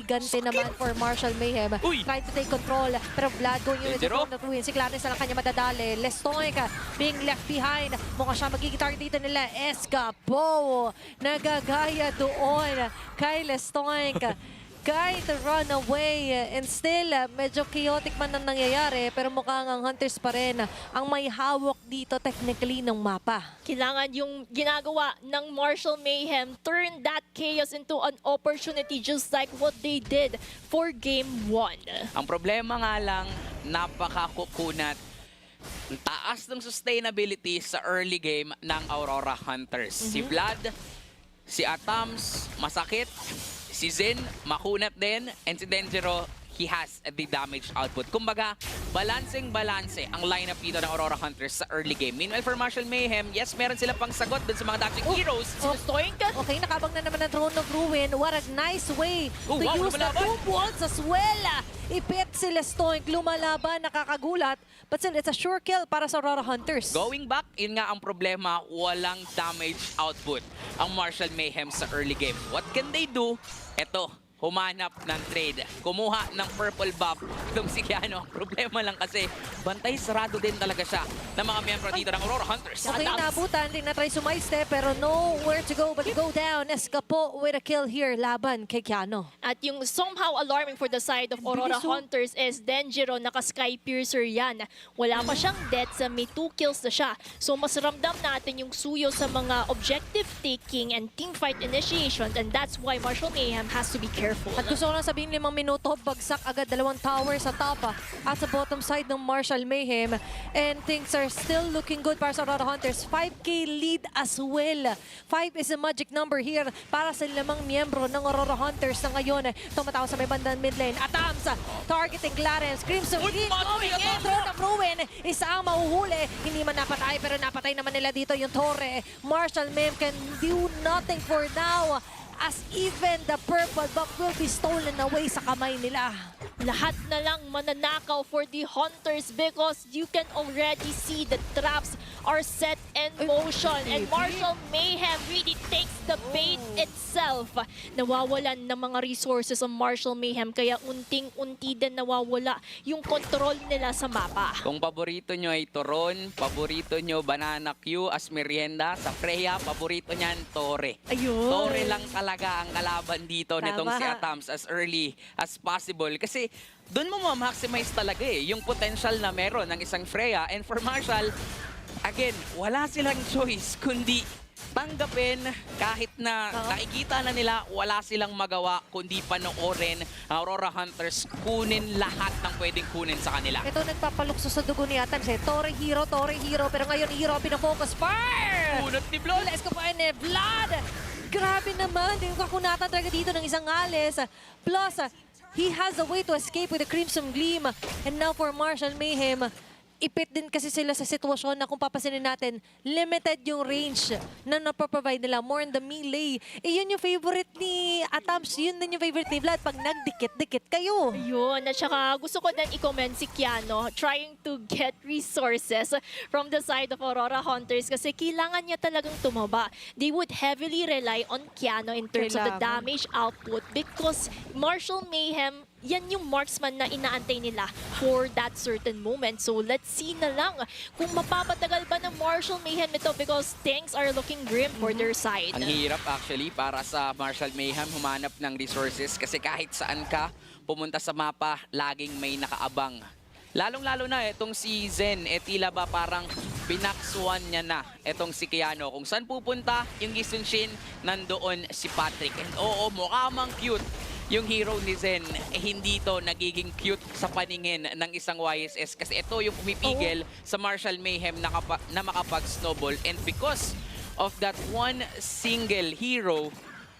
ganti naman for Marshall Mayhem. Uy! Trying to take control. Pero Vlad going in with the Denjiro. phone to win. Si Clarence na lang kanya madadali. Lestoic being left behind. Mukha siya magiging target dito nila. Escapo. Nagagaya doon kay Lestoic. Kahit run away and still medyo chaotic man ang nangyayari pero mukhang ang Hunters pa rin ang may hawak dito technically ng mapa. Kailangan yung ginagawa ng Marshall Mayhem turn that chaos into an opportunity just like what they did for Game 1. Ang problema nga lang, napakakukunat. Ang taas ng sustainability sa early game ng Aurora Hunters. Si Vlad, si Atoms, masakit. Si Zen, makunat din. And si Denjiro, he has the damage output. Kumbaga, balancing-balanse ang lineup dito ng Aurora Hunters sa early game. Meanwhile, for Marshall Mayhem, yes, meron silang pang sagot dun sa mga dating heroes. Stoink. Okay, nakabang na naman ang Throne of Ruin. What a nice way to wow, use the lumalaban. 2 bolts as well. Ipit si Lestoink, lumalaban, nakakagulat. But still, it's a sure kill para sa Aurora Hunters. Going back, yun nga ang problema, walang damage output ang Marshall Mayhem sa early game. What can they do? Eto, humanap ng trade. Kumuha ng purple buff itong si Keanu. Ang problema lang kasi, bantay sarado din talaga siya ng mga miyembro dito ng Aurora Hunters. Okay, Atoms. nabutan. Hindi na try sumaiste, pero nowhere to go but go down. Escapo with a kill here. Laban kay Keanu. At yung somehow alarming for the side of Aurora Bilis, oh. Hunters is Denjiro, naka-Sky Piercer yan. Wala pa siyang deaths, may 2 kills na siya. So mas ramdam natin yung suyo sa mga objective taking and teamfight initiation, and that's why Marshall Mayhem has to be careful. At gusto ko lang sabihin 5 minuto, bagsak agad 2 tower sa top at sa bottom side ng Marshall Mayhem. And things are still looking good para sa Aurora Hunters. 5K lead as well. 5 is a magic number here para sa 5 miyembro ng Aurora Hunters na ngayon tumatawa sa may bandang mid lane. Atams targeting Clarence. Crimson Green going in. Throne of Ruin. Isa ang mahuhuli. Hindi man napatay pero napatay naman nila dito yung Torre. Marshall Mayhem can do nothing for now, as even the purple buff will be stolen away sa kamay nila. Lahat na lang mananakaw for the Hunters because you can already see the traps are set in motion. And Marshall Mayhem really takes the bait itself. Nawawalan ng mga resources ang Marshall Mayhem kaya unting-unti din nawawala yung control nila sa mapa. Kung paborito nyo ay Turon, paborito nyo Banana Q as merienda, sa Freya, paborito nyan Torre. Ayun. Torre lang talaga ang kalaban dito nitong Tama. si Atoms as early as possible. Kasi doon mo ma-maximize talaga yung potential na meron ng isang Freya. And for Marshall, again, wala silang choice kundi tanggapin kahit na nakikita na nila wala silang magawa kundi panoorin ang Aurora Hunters kunin lahat ng pwedeng kunin sa kanila. Ito nagpapalukso sa dugo ni Atans Torre hero, pero ngayon hero pinafocus. Fire! Unot ni Blood! Let's go pa ni Vlad! Grabe naman, hindi ko kakunatan talaga dito ng isang Alice. Plus, he has a way to escape with the Crimson Gleam. And now for Marshall Mayhem, ipit din kasi sila sa sitwasyon na kung papasinin natin, limited yung range na napaprovide nila. More on the melee. Yun yung favorite ni Atams. Yun din yung favorite ni Vlad pag nagdikit-dikit kayo. Yun, at saka gusto ko din i-comment si Kiano trying to get resources from the side of Aurora Hunters kasi kailangan niya talagang tumaba. They would heavily rely on Kiano in terms of the damage output because Martial Mayhem, yan yung marksman na inaantay nila for that certain moment. So let's see na lang kung mapapatagal ba ng Martial Mayhem ito because things are looking grim for their side. Ang hirap actually para sa Martial Mayhem humanap ng resources kasi kahit saan ka pumunta sa mapa, laging may nakaabang. Lalong-lalo na itong si Zen, tila ba parang binaksuan niya na itong si Kiano. Kung saan pupunta, yung Gisunshin, nandoon si Patrick. And oo, mukha mang cute yung hero ni Zen, hindi to nagiging cute sa paningin ng isang YSS kasi ito yung pumipigil sa Martial Mayhem na makapag-snowball. And because of that one single hero,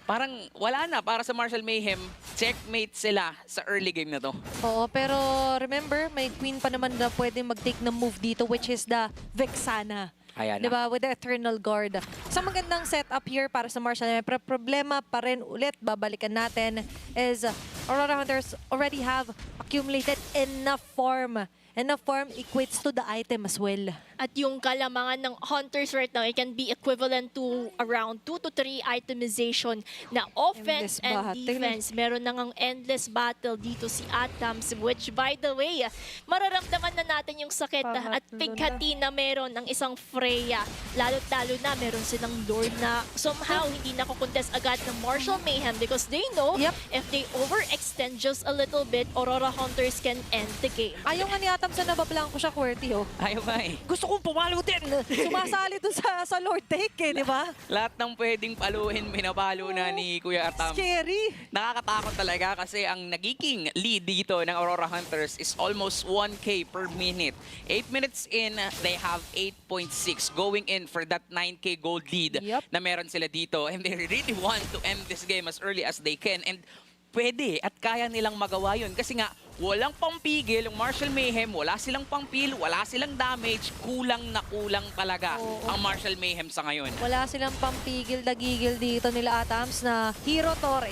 parang wala na para sa Martial Mayhem. Checkmate sila sa early game na to. Oo, pero remember, may queen pa naman na pwede mag-take ng move dito which is the Vexana. Ayan na. Diba? With the Eternal Guard. Sa magandang setup here para sa Martial, may problema pa rin ulit, babalikan natin, is Aurora Hunters already have accumulated enough farm. Enough farm equates to the item as well. At yung kalamangan ng Hunters right now, it can be equivalent to around 2 to 3 itemization na offense and defense. Meron na ngang endless battle dito si Atams, which by the way, mararamdaman na natin yung sakit at pighati na meron ng isang Freya. Lalo't-lalo na meron silang Lord na somehow hindi nakukontest agad ng Martial Mayhem because they know if they overextend just a little bit, Aurora Hunters can end the game. Ayaw nga ni Atams na nabablanko siya, QWERTY, oh. Ayaw ba eh. Gusto kong pumalo din. Sumasali dun sa Lord Take, di ba? Lahat ng pwedeng paluhin, minabalo na ni Kuya Atam. Scary. Nakakatakot talaga kasi ang nagiging lead dito ng Aurora Hunters is almost 1K per minute. 8 minutes in, they have 8.6 going in for that 9K gold lead na meron sila dito. And they really want to end this game as early as they can. And pwede at kaya nilang magawa yun kasi nga walang pampigil yung Martial Mayhem, wala silang pangpil, wala silang damage, kulang na kulang talaga ang Martial Mayhem sa ngayon. Wala silang pampigil, dagigil dito nila Atams na Hero Torre,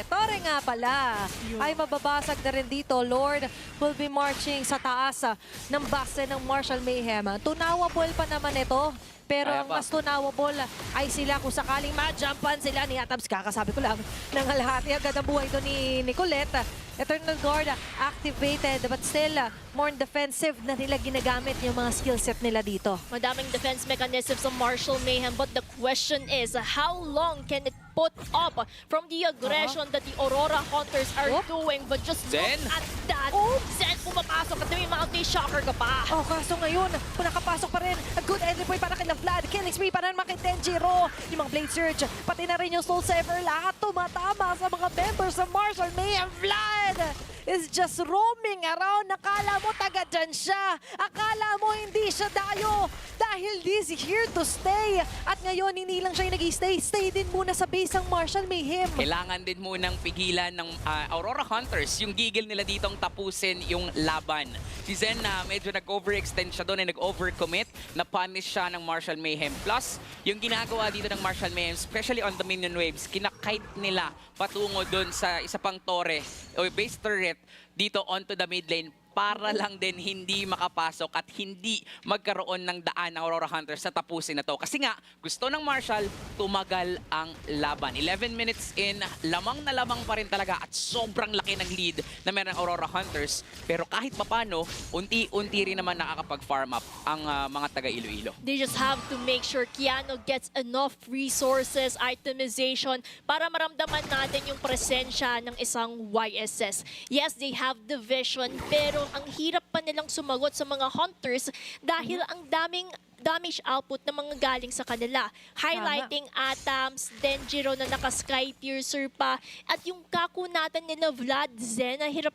Torre nga pala. Ay mababasag na rin dito. Lord will be marching sa taas ng base ng Martial Mayhem. Tunawable pa naman ito. Pero ang mas tunawable ay sila kung sakaling ma-jumpan sila ni Atams. Kakasabi ko lang, nangalahati agad ang buhay doon ni Nicolette. Eternal Guard activated but still more defensive na nila ginagamit yung mga skill set nila dito. Madaming defense mechanisms sa Martial Mayhem but the question is how long can it put up from the aggression that the Aurora Hunters are doing but just look at that. Zen pumapasok at may Mountain Shocker ka pa. Oh, kaso ngayon, kung nakapasok pa rin, a good entry point para kila Vlad. Killing spree para naman kay Tenjiro. Yung mga Blade Surge, pati na rin yung Soul Saver. Lahat tumatama sa mga members ng Martial Mayhem. Vlad is just roaming around. Akala mo taga dyan siya. Akala mo hindi siya dayo. Dahil this is here to stay. At ngayon, hindi lang siya yung nag-stay. Stay din muna sa base ng Martial Mayhem. Kailangan din munang pigilan ng Aurora Hunters yung gigil nila ditong tapusin yung laban. Si Zen na medyo nag-overextend siya doon and nag-overcommit, na-punish siya ng Martial Mayhem. Plus, yung ginagawa dito ng Martial Mayhem, especially on the minion waves, kinakite nila patungo doon sa isa pang torre o base turret dito onto the mid lane para lang din hindi makapasok at hindi magkaroon ng daan ng Aurora Hunters sa tapusin na to. Kasi nga, gusto ng Martial, tumagal ang laban. 11 minutes in, lamang na lamang pa rin talaga at sobrang laki ng lead na meron ng Aurora Hunters. Pero kahit papano, unti-unti rin naman nakakapag-farm up ang mga taga-Iloilo. They just have to make sure Kiano gets enough resources, itemization, para maramdaman natin yung presensya ng isang YSS. Yes, they have the vision, pero ang hirap pa nilang sumagot sa mga Hunters dahil ang daming damage output na mga galing sa kanila. Highlighting Atoms, Denjiro na naka-Sky Piercer pa, at yung kako natin nila Vlad Zen, na hirap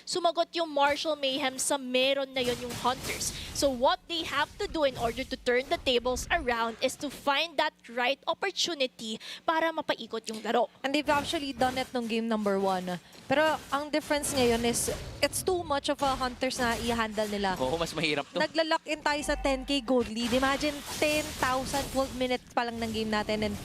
sumagot yung Martial Mayhem sa meron na yon yung Hunters. So what they have to do in order to turn the tables around is to find that right opportunity para mapaikot yung laro. And they've actually done it nung game number 1. Pero ang difference ngayon is it's too much of a Hunters na i-handle nila. Oo, mas mahirap to. Nagla-lock in tayo sa 10k gold lead. Imagine 10,000 full minutes pa lang ng game natin, and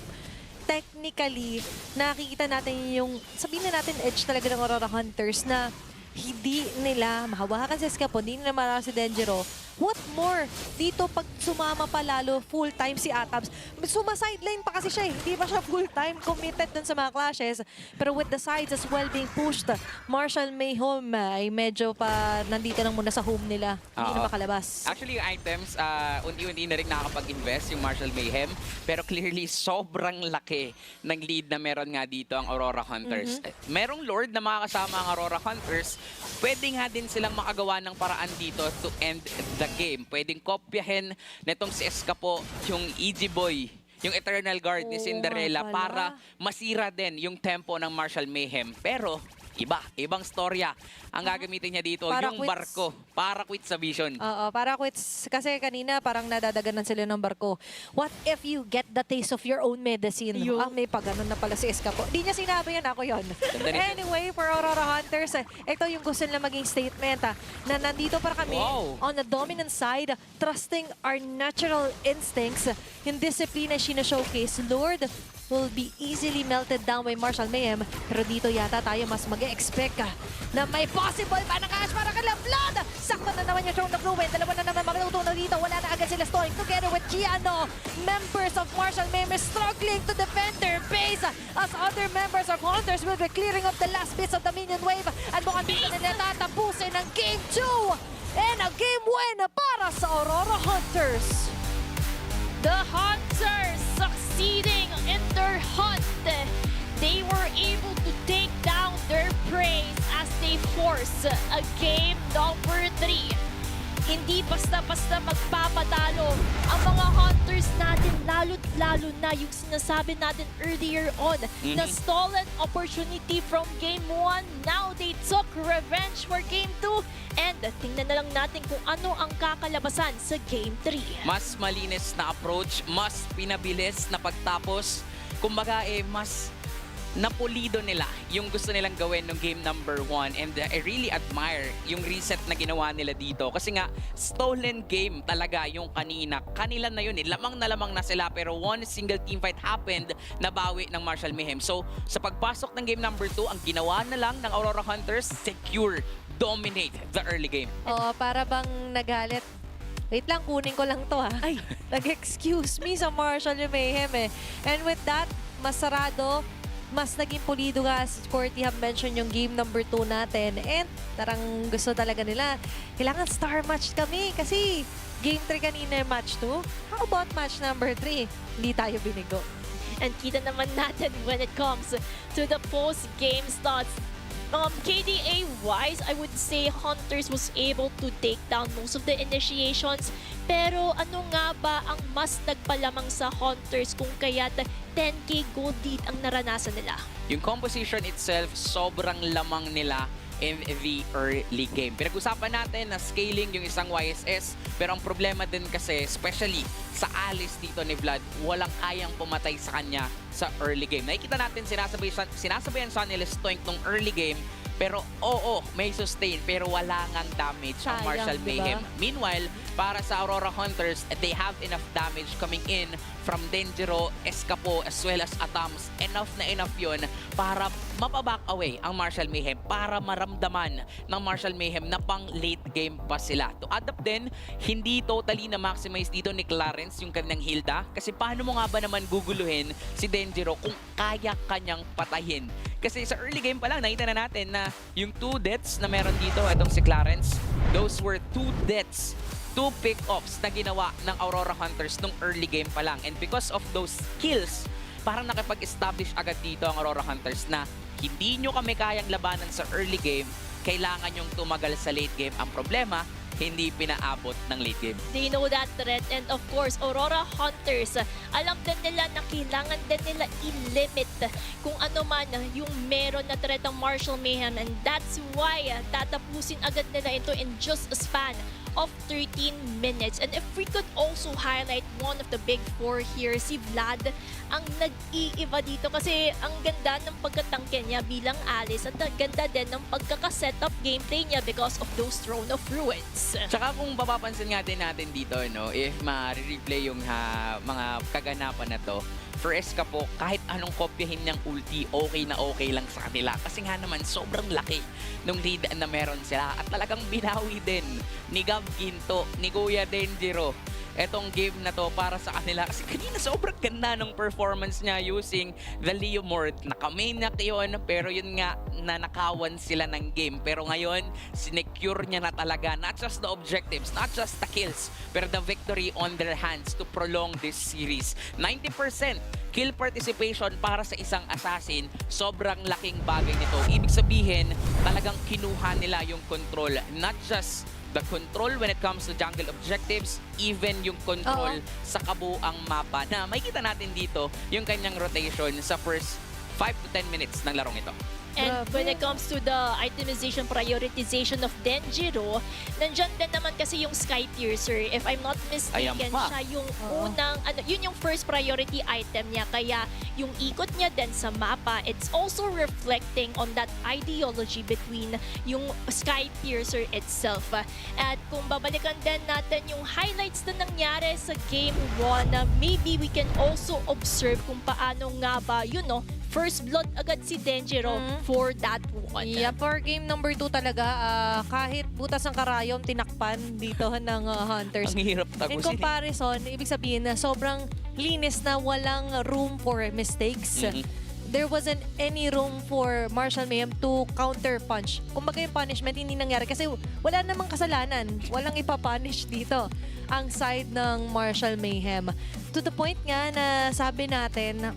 technically nakikita natin yung, sabihin na natin, edge talaga ng Aurora Hunters na hindi nila mahawakan sa Escapo, hindi nila marami si Denjiro. What more? Dito pag sumama pa lalo full-time si Atoms, suma-sideline pa kasi siya eh. Hindi pa siya full-time committed dun sa mga clashes. Pero with the sides as well being pushed, Martial Mayhem ay medyo pa nandito lang muna sa home nila. Hindi na makalabas. Actually, yung items, unti-unti na rin nakakapag-invest yung Martial Mayhem. Pero clearly, sobrang laki ng lead na meron nga dito ang Aurora Hunters. Merong Lord na makakasama ang Aurora Hunters. Pwede nga din silang makagawa ng paraan dito to end the game. Pwedeng kopyahin netong si Escapo, yung EG Boy, yung Eternal Guard ni Cinderella para masira din yung tempo ng Martial Mayhem. Pero ibang storya ang gagamitin niya dito, Para yung quits. barko para quit sa Vision. Oo, para quits. Kasi kanina parang nadadaganan sila ng barko. What if you get the taste of your own medicine? May pagganon na pala si Escapo. Di niya sinabi yan, ako yun. Anyway, for Aurora Hunters, ito yung gusto nila maging statement, na nandito para kami on the dominant side, trusting our natural instincts. Yung discipline na showcase, Lord will be easily melted down by Martial Mayhem. Pero dito yata tayo mas mag-expect na may possible pa na cash para kay Vlad. Sakto na naman yung Throne of Ruin. Dalawa na naman magtutunaw dito. Wala na agad sila stalling together with Giano. Members of Martial Mayhem is struggling to defend their base as other members of Hunters will be clearing up the last bits of the minion wave. At mukhang dito nila tatapusin ang Game 2. And a game win para sa Aurora Hunters. The Hunters succeeding in their hunt. They were able to take down their prey as they force a game number 3. Hindi basta-basta magpapatalo ang mga Hunters natin, lalo na yung sinasabi natin earlier on, na stolen opportunity from Game 1. Now they took revenge for Game 2. And tingnan na lang natin kung ano ang kakalabasan sa Game 3. Mas malinis na approach, mas pinabilis na pagtapos. Kumbaga mas napulido nila yung gusto nilang gawin ng game number 1, and I really admire yung reset na ginawa nila dito kasi nga stolen game talaga yung kanina. Kanila na yun lamang na sila, pero one single team fight happened, nabawi ng Martial Mayhem. So sa pagpasok ng game number 2, ang ginawa na lang ng Aurora Hunters, secure, dominate the early game. Oo, para bang nagalit. Wait lang, kunin ko lang to Ay, nag-excuse me sa Martial Mayhem And with that, masarado, mas naging pulido nga, as Corty have mentioned, yung game number 2 natin. And tarang gusto talaga nila, kailangan star match kami kasi game 3 kanina match 2. How about match number 3? Hindi tayo binigo. And kita naman natin when it comes to the post-game stats. KDA-wise, I would say Hunters was able to take down most of the initiations. Pero ano nga ba ang mas nagpalamang sa Hunters kung kaya't 10k gold lead ang naranasan nila? Yung composition itself, sobrang lamang nila in the early game. Pinag-usapan natin na scaling yung isang YSS, pero ang problema din kasi, especially sa Alice dito ni Vlad, walang kayang pumatay sa kanya sa early game. Nakikita natin sinasabayan sa nila Stoink nung early game, pero may sustain, pero wala ngang damage ang Martial Mayhem. Diba? Meanwhile, para sa Aurora Hunters, they have enough damage coming in from Denjiro, Escapo, as well as Atoms. Enough na enough yun para mapaback away ang Martial Mayhem, para maramdaman ng Martial Mayhem na pang late game pa sila. To add up din, hindi totally na-maximize dito ni Clarence yung kanyang Hilda. Kasi paano mo nga ba naman guguluhin si Denjiro kung kaya kanyang patayin? Kasi sa early game pa lang, nakita na natin na yung 2 deaths na meron dito, itong si Clarence, those were 2 deaths, 2 pick-offs na ginawa ng Aurora Hunters nung early game pa lang. And because of those kills, parang nakipag-establish agad dito ang Aurora Hunters na hindi nyo kami kayang labanan sa early game, kailangan yung tumagal sa late game. Ang problema, hindi pinaabot ng late game. They know that threat. And of course, Aurora Hunters, alam din nila na kailangan din nila i-limit kung ano man yung meron na threat ng Martial Mayhem. And that's why tatapusin agad nila ito in just a span of 13 minutes. And if we could also highlight one of the big four here, si Vlad, ang nag-iiba dito kasi ang ganda ng pagkatangke niya bilang Alice at ang ganda din ng pagkaka-setup gameplay niya because of those Throne of Ruins. Tsaka kung papapansin nga din natin dito, no, if ma-replay yung mga kaganapan na to, first ka po, kahit anong kopyahin ng ulti, okay lang sa kanila. Kasi nga naman, sobrang laki nung lead na meron sila. At talagang binawi din ni Gab Ginto, ni Kuya Denjiro etong game na to para sa kanila. Kasi kanina sobrang ganda ng performance niya using the Leomord. Naka-maniac yun, pero yun nga, nanakawan sila ng game. Pero ngayon, sinecure niya na talaga, not just the objectives, not just the kills, pero the victory on their hands to prolong this series. 90% kill participation para sa isang assassin, sobrang laking bagay nito. Ibig sabihin, talagang kinuha nila yung control, not just the control when it comes to jungle objectives, even yung control sa kabuang mapa na makikita natin dito yung kanyang rotation sa first 5 to 10 minutes ng larong ito. And when it comes to the itemization, prioritization of Denjiro, nandyan din naman kasi yung Sky Piercer. If I'm not mistaken, siya yung unang, yun yung first priority item niya. Kaya yung ikot niya din sa mapa, it's also reflecting on that ideology between yung Sky Piercer itself. At kung babalikan din natin yung highlights na nangyari sa Game 1, maybe we can also observe kung paano nga ba, first blood agad si Denjiro for that one. Yeah, for game number 2 talaga, kahit butas ng karayom, tinakpan dito ng Hunters. Ang hirap tagusin. In comparison, ibig sabihin na sobrang linis na walang room for mistakes. There wasn't any room for Martial Mayhem to counter-punch. Kumbaga yung punishment hindi nangyari kasi wala namang kasalanan. Walang ipapunish dito ang side ng Martial Mayhem. To the point nga na sabi natin,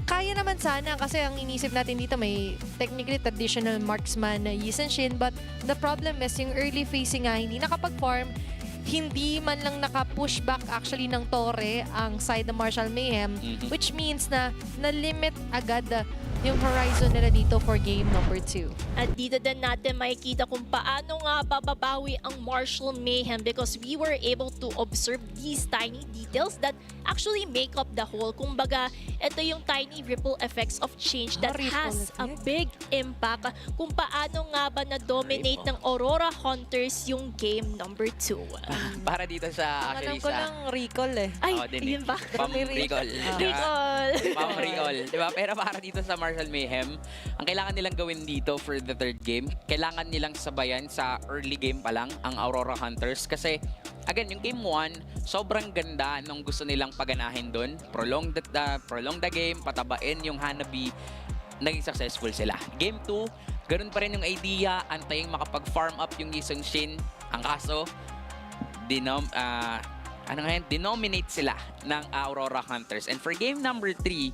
kaya naman sana kasi ang inisip natin dito may technically traditional marksman na Yi Shin, but the problem is yung early phasing nga hindi nakapag-farm, hindi man lang naka-push back actually ng Torre ang side ng Martial Mayhem, which means na na-limit agad yung horizon nila dito for game number 2. At dito din natin makikita kung paano nga bababawi ang Martial Mayhem because we were able to observe these tiny details that actually make up the whole. Kumbaga, ito yung tiny ripple effects of change that has a big impact kung paano nga ba na-dominate ng Aurora Hunters yung game number 2. Para dito sa Alam actually ko sa... lang recall eh. Ay, din yun ba? Pam-recall. Recall. Pam-recall. Diba? Pero para dito sa Martial Mayhem, ang kailangan nilang gawin dito for the third game, kailangan nilang sabayan sa early game pa lang ang Aurora Hunters kasi again, yung game 1, sobrang ganda nung gusto nilang paganahin doon. Prolong the game, patabain yung Hanabi, naging successful sila. Game 2, ganun pa rin yung idea, antayin makapag-farm up yung Yi Shin. Ang kaso, denominate sila ng Aurora Hunters. And for game number 3,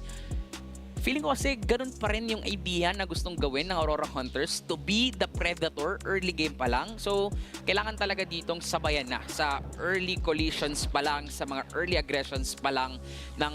feeling ko kasi ganun pa rin yung idea na gustong gawin ng Aurora Hunters to be the predator early game pa lang. So, kailangan talaga ditong sabayan na sa early collisions pa lang, sa mga early aggressions pa lang ng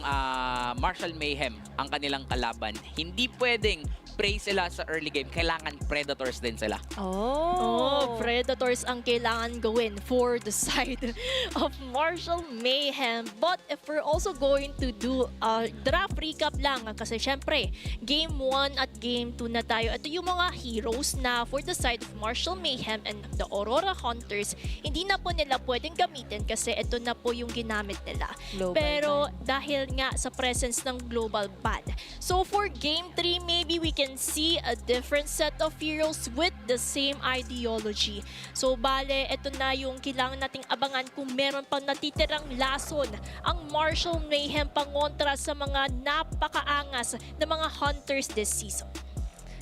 Martial Mayhem ang kanilang kalaban. Hindi pwedeng prey sila sa early game. Kailangan predators din sila. Oh, predators ang kailangan gawin for the side of Martial Mayhem. But if we're also going to do a draft recap lang, kasi syempre, Game 1 at Game 2 na tayo. Ito yung mga heroes na for the side of Martial Mayhem and the Aurora Hunters, hindi na po nila pwedeng gamitin kasi ito na po yung ginamit nila. Pero dahil nga sa presence ng global ban. So for Game 3, maybe we can see a different set of heroes with the same ideology. So bale, ito na yung kailangan nating abangan kung meron pang natitirang lason ang Martial Mayhem pangontra sa mga napakaangas na mga hunters this season.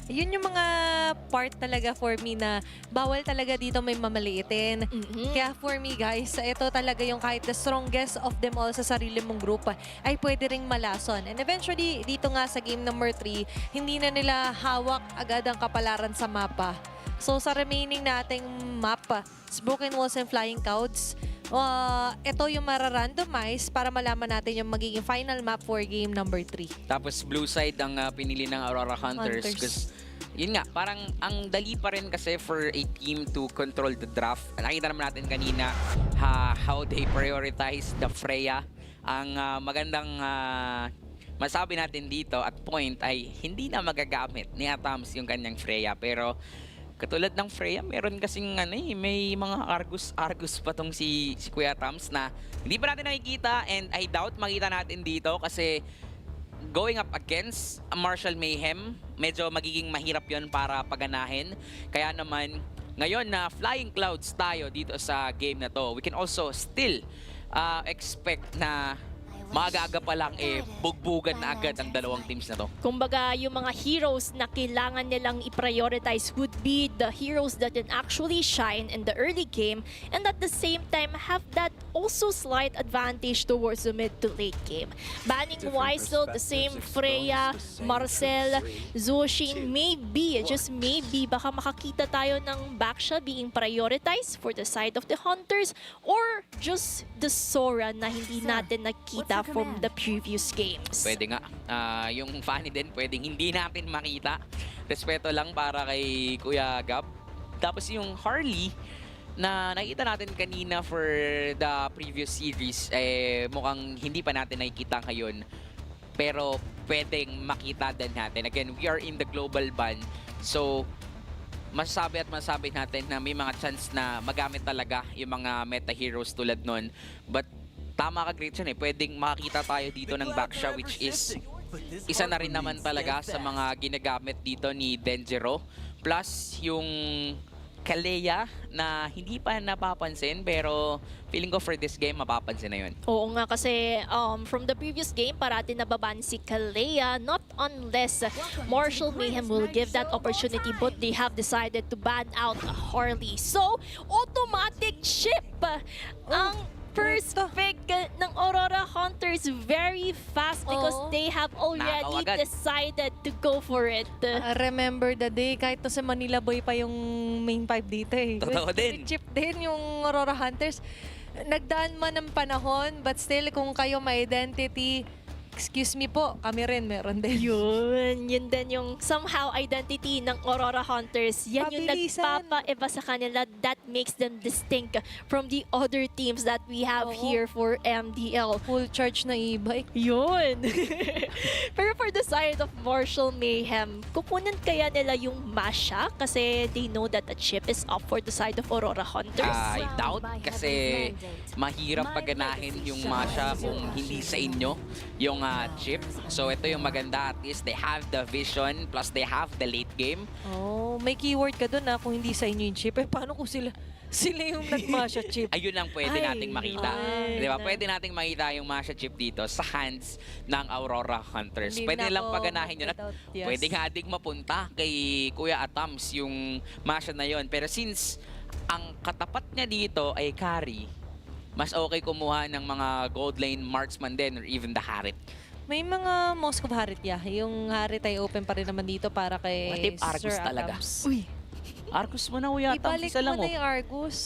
Yun yung mga part talaga for me na bawal talaga dito may mamaliitin. Kaya for me guys, ito talaga yung kahit the strongest of them all sa sarili mong group ay pwede ring malason. And eventually, dito nga sa game number 3, hindi na nila hawak agad ang kapalaran sa mapa. So sa remaining nating map, Broken Walls and Flying Clouds, ito yung mararandomize para malaman natin yung magiging final map for game number 3. Tapos blue side ang pinili ng Aurora Hunters. Because, yun nga, parang ang dali pa rin kasi for a team to control the draft. Nakita naman natin kanina how they prioritize the Freya. Ang magandang masabi natin dito at point ay hindi na magagamit ni Atams yung kanyang Freya. Pero katulad ng Freya, meron kasing may mga Argus pa tong si Kuya Atams na hindi pa natin nakikita, and I doubt makita natin dito kasi going up against a Martial Mayhem, medyo magiging mahirap yon para paganahin. Kaya naman, ngayon na Flying Clouds tayo dito sa game na to, we can also still expect na maaga pa lang bugbugan na agad ang dalawang teams na to. Kumbaga, yung mga heroes na kailangan nilang i-prioritize would be the heroes that can actually shine in the early game and at the same time have that also slight advantage towards the mid to late game. Banning Weisel, the same Freya, Marcel, Zoshin, maybe, just maybe, baka makakita tayo ng Baksha being prioritized for the side of the Hunters or just the Sora na hindi natin nakita from the previous games. Pwede nga. Yung Fanny din, pwedeng hindi natin makita. Respeto lang para kay Kuya Gab. Tapos yung Harley, na nakita natin kanina for the previous series, mukhang hindi pa natin nakikita ngayon. Pero pwedeng makita din natin. Again, we are in the global ban. So, masasabi natin na may mga chance na magamit talaga yung mga meta heroes tulad nun. But tama ka, Gretchen, pwedeng makakita tayo dito ng Baksha, which is isa na rin naman talaga sa mga ginagamit dito ni Denjero. Plus yung Kalea na hindi pa napapansin, pero feeling ko for this game mapapansin na yun. Oo nga, kasi from the previous game, parati nababan si Kalea, not unless Martial Mayhem will give that opportunity, but they have decided to ban out Harley. So, automatic chip ang first pick ng Aurora Hunters very fast because they have already decided to go for it. Remember the day, kahit to sa Manila Boy pa yung main 5 dito Totoo din. Chip din yung Aurora Hunters. Nagdaan man ng panahon, but still kung kayo may identity, excuse me po, kami rin meron din. Yun din yung somehow identity ng Aurora Hunters. Yan yung Pabilisan. nagpapaiba sa kanila that makes them distinct from the other teams that we have here for MDL. Full charge na e-bike. Yun! Pero for the side of Martial Mayhem, kukunin kaya nila yung Masha kasi they know that the chip is up for the side of Aurora Hunters? I doubt kasi mahirap paganahin yung Masha kung hindi sa inyo yung chip. So ito yung maganda, at least they have the vision plus they have the late game. Oh, may keyword ka dun kung hindi sa inyo yung chip. Paano kung sila yung nag-Masha chip? Ayun ang pwede nating makita. Ay. Di ba? Pwede nating makita yung Masha chip dito sa hands ng Aurora Hunters. Hindi Pwede na nilang ako paganahin yun at yes. pwede nga ding mapunta kay Kuya Atams yung Masha na yun. Pero since ang katapat niya dito ay carry, mas okay kumuha ng mga gold lane marksman din or even the Harit. May mga Moscow Harit yung Harit ay open pa rin naman dito para kay What if Argus Sir talaga? Adams. Uy! Argus mo na, Kuya Atams. Ibalik Isa lang, mo na yung Argus.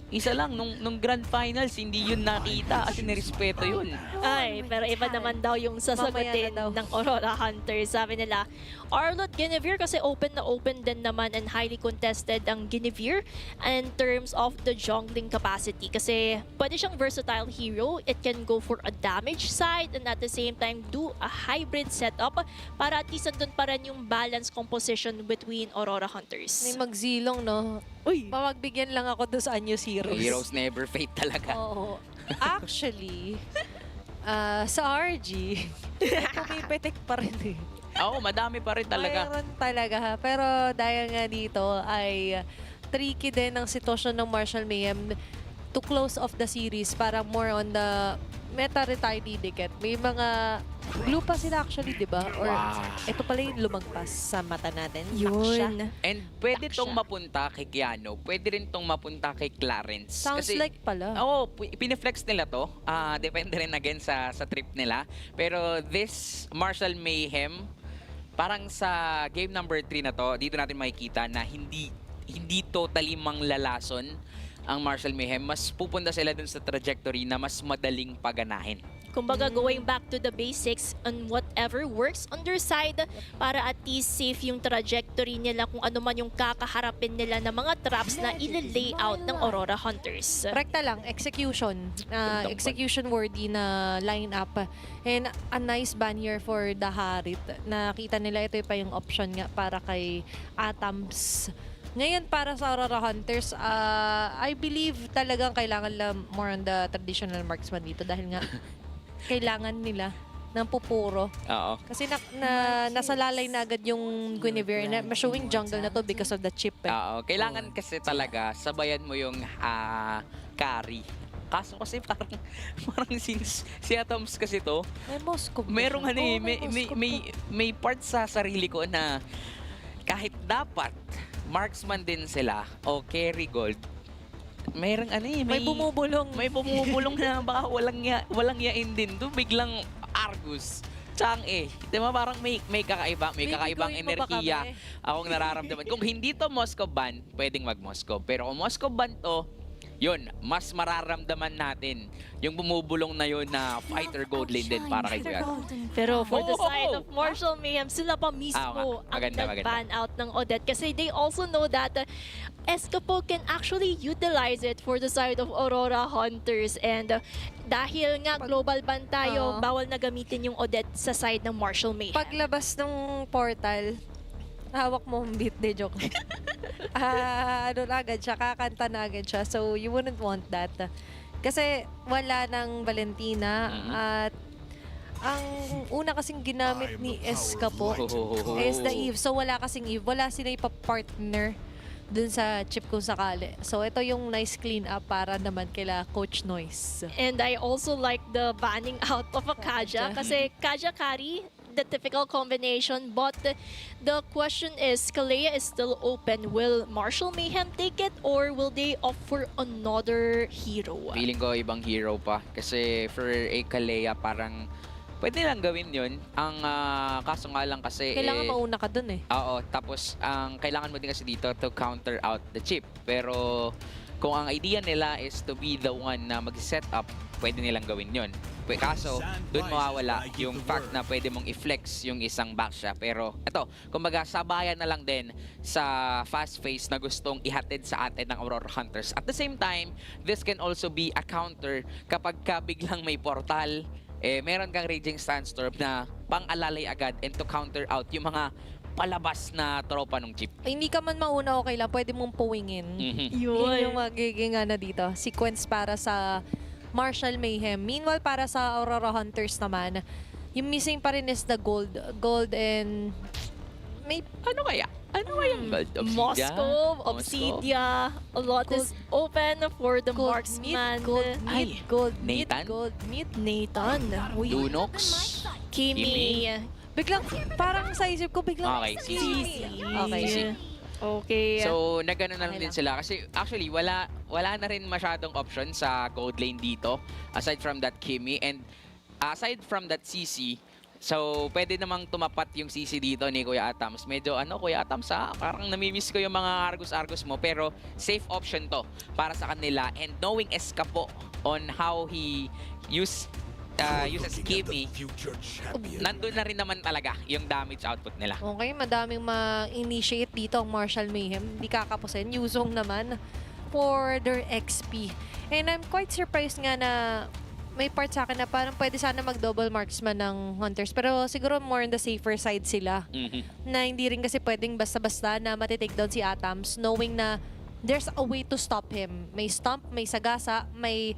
Isa lang, nung grand finals, hindi yun nakita kasi nirespeto yun. Ay, pero iba naman daw yung sasagutin Mamaya na daw. ng Aurora Hunters. Sabi nila, Arlott Guinevere kasi open na open din naman and highly contested ang Guinevere in terms of the jungling capacity. Kasi pwede siyang versatile hero. It can go for a damage side and at the same time do a hybrid setup para at least andun pa rin yung balance composition between Aurora Hunters. May magzilong, no? Uy! Pagbigyan lang ako doon sa Anyos Heroes. Heroes never fade talaga. Oo. Actually, sa RG, pumipitik pa rin eh. Oo, madami pa rin talaga. Mayroon talaga. Pero dahil nga dito ay tricky din ang sitwasyon ng Martial Mayhem to close off the series para more on the meta retire didikit. May mga blue pa sila actually, di ba? Or ito pala yung lumagpas sa mata natin. Baksha. Yun. And pwede Baksha. tong mapunta kay Keanu, pwede rin tong mapunta kay Clarence. Sounds like pala. Oo, pineflex nila to. Depende rin again sa trip nila. Pero this Martial Mayhem, parang sa game number 3 na to, dito natin makikita na hindi totally manglalason ang Marshall Mayhem. Mas pupunta sila dun sa trajectory na mas madaling paganahin. Kumbaga, going back to the basics on whatever works on their side para at least safe yung trajectory nila kung ano man yung kakaharapin nila na mga traps na i-layout ng Aurora Hunters. Rekta lang, execution. Execution-worthy na line-up. And a nice ban here for the Harit. Nakita nila ito pa yung option nga para kay Atoms. Ngayon, para sa Aurora Hunters, I believe talagang kailangan lang more on the traditional marksman dito dahil nga kailangan nila ng pupuro. Oo. Kasi nasa lalay na agad yung Guinevere na showing jungle na to because of the chip. Oo. Kailangan kasi talaga sabayan mo yung carry. Kaso kasi parang since si Atoms kasi to, May Moscow. merong may part sa sarili ko na kahit dapat marksman din sila o carry gold, merong may bumubulong. May bumubulong na baka walang yain din. Do biglang Argus. Chang Di ba parang may kakaibang enerhiya akong nararamdaman. Kung hindi to Moscow ban, pwedeng mag-Moscow. Pero kung Moscow ban to, yun, mas mararamdaman natin yung bumubulong na yun na fighter gold lane din para kay Kuya. Pero for the side of Marshall Mayhem, sila pa mismo ang Maganda. nag-ban out ng Odette kasi they also know that Escapo can actually utilize it for the side of Aurora Hunters. And dahil nga global ban tayo, bawal na gamitin yung Odette sa side ng Marshall Mayhem. Paglabas ng portal, hawak mo ang beat, de joke. Ano na agad siya, kakanta na agad siya. So, you wouldn't want that. Kasi wala ng Valentina at ang una kasing ginamit ni Escapo is the Eve. So, wala kasing Eve. Wala sila ipa-partner dun sa chip kung sakali. So, ito yung nice clean up para naman kila Coach Noise. And I also like the banning out of a Kaja kasi Kaja carry, the typical combination, but the question is, Kalea is still open. Will Marshall Mayhem take it or will they opt for another hero? Feeling ko ibang hero pa. Kasi for a Kalea, parang pwede lang gawin yun. Ang kaso nga lang kasi... Kailangan mauna ka dun eh. Oo, tapos ang kailangan mo din kasi dito to counter out the chip. Pero kung ang idea nila is to be the one na mag-set up, pwede nilang gawin yun. Kaso, doon mawawala yung fact na pwede mong i-flex yung isang backshot. Pero ito, kumbaga sabayan na lang din sa fast phase na gustong ihatid sa atin ng Aurora Hunters. At the same time, this can also be a counter kapag ka biglang may portal, meron kang Raging Sandstorm na pang-alalay agad and to counter out yung mga palabas na tropa ng chip. Hindi ka man mauna, okay lang. Pwede mong puwingin. Yun yung magiging dito. Sequence para sa Marshall Mayhem. Meanwhile, para sa Aurora Hunters naman, yung missing pa rin is the gold. Gold and... May... Ano kaya? Ano kayang gold? Moscow, Obsidia, a lot is open for the marksman. Gold, Nathan? gold, mid. Nathan. Lunox? Kimi. Biglang, parang sa isip ko, biglang... Okay, Sisi. Okay. Okay. So, nagano na lang din sila. Kasi actually, wala na rin masyadong option sa gold lane dito. Aside from that Kimi. And aside from that CC, so pwede namang tumapat yung CC dito ni Kuya Atams. Medyo Kuya Atams parang namimiss ko yung mga Argus mo. Pero safe option to para sa kanila. And knowing Escapo on how he uses Kimi, nandun na rin naman talaga yung damage output nila. Okay, madaming ma-initiate dito ang Marshall Mayhem. Hindi kakapusin. Yuzong naman for their XP. And I'm quite surprised nga na may part sa akin na parang pwede sana mag-double marksman ng Hunters. Pero siguro more on the safer side sila. Na hindi rin kasi pwedeng basta-basta na matitake down si Atoms knowing na there's a way to stop him. May stomp, may sagasa, may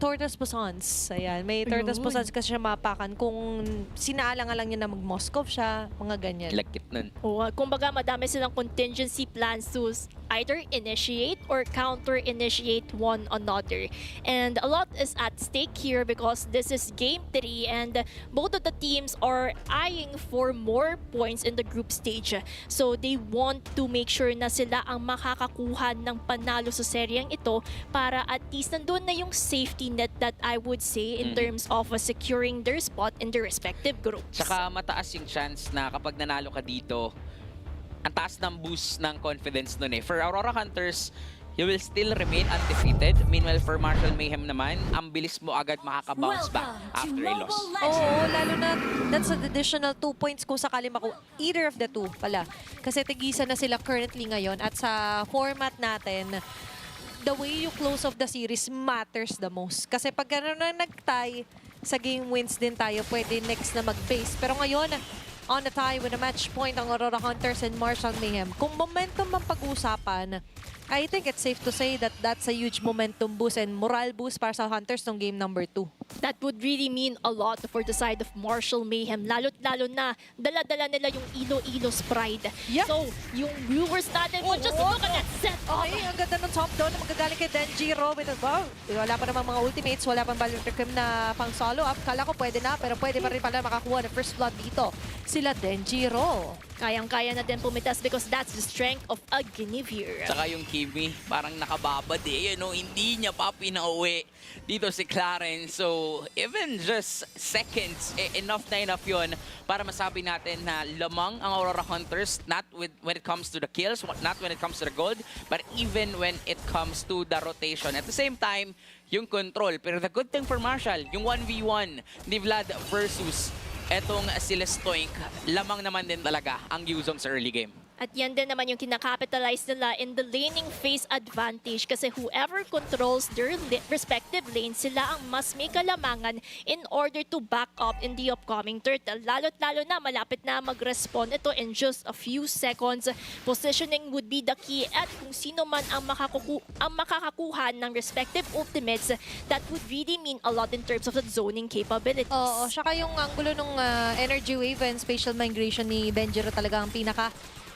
tortoise posons. Ayan, may tortoise posons kasi siya mapakan kung sinaalang-alang niya na mag-Moscow siya, mga ganyan. Lagkit nun. Kumbaga madami silang contingency plans to either initiate or counter-initiate one another. And a lot is at stake here because this is Game 3 and both of the teams are eyeing for more points in the group stage. So they want to make sure na sila ang makakakuha ng panalo sa seryeng ito para at least nandun na yung safety net that I would say in terms of securing their spot in their respective groups. Tsaka mataas yung chance na kapag nanalo ka dito, ang taas ng boost ng confidence nun eh. For Aurora Hunters, you will still remain undefeated. Meanwhile, for Marshall Mayhem naman, ang bilis mo agad makaka-bounce back after a loss. Oo, lalo na that's an additional 2 points kung sakali either of the two pala. Kasi tigisa na sila currently ngayon at sa format natin, the way you close off the series matters the most. Kasi pag gano'n na nag-tie, sa game wins din tayo, pwede next na mag-base. Pero ngayon, on the tie with a match point ang Aurora Hunters and Marshall Mayhem. Kung momentum ang pag-uusapan, I think it's safe to say that that's a huge momentum boost and morale boost para sa Hunters ng game number 2. That would really mean a lot for the side of Marshall Mayhem. Lalo na, dala-dala nila yung Iloilo's pride. Yeah. So, yung viewers natin will just look at that set. Okay, ang ganda ng top down na magagaling kay Denjiro. Wala pa namang mga ultimates, wala pang Valor Crim na pang solo up. Kala ko pwede na, pero pwede pa rin pala makakuha ng first blood dito. Sila Denjiro. Kayang-kaya na din pumitas because that's the strength of a Guinevere. Tsaka yung Kimi, parang nakababad eh. Hindi niya pa pinauwi dito si Clarence. So, even just seconds, enough na enough yun para masabi natin na lamang ang Aurora Hunters, not when it comes to the kills, not when it comes to the gold, but even when it comes to the rotation. At the same time, yung control. Pero the good thing for Marshall, yung 1v1 ni Vlad versus etong sila Stoink, lamang naman din talaga ang Yuzong sa early game. At yan din naman yung kinakapitalize nila in the laning phase advantage kasi whoever controls their respective lanes, sila ang mas may kalamangan in order to back up in the upcoming turtle. Lalo't-lalo na malapit na mag-respond ito in just a few seconds. Positioning would be the key at kung sino man ang makakakuha ng respective ultimates, that would really mean a lot in terms of the zoning capabilities. Oo, saka yung angulo ng energy wave and spatial migration ni Denjiro talaga ang pinaka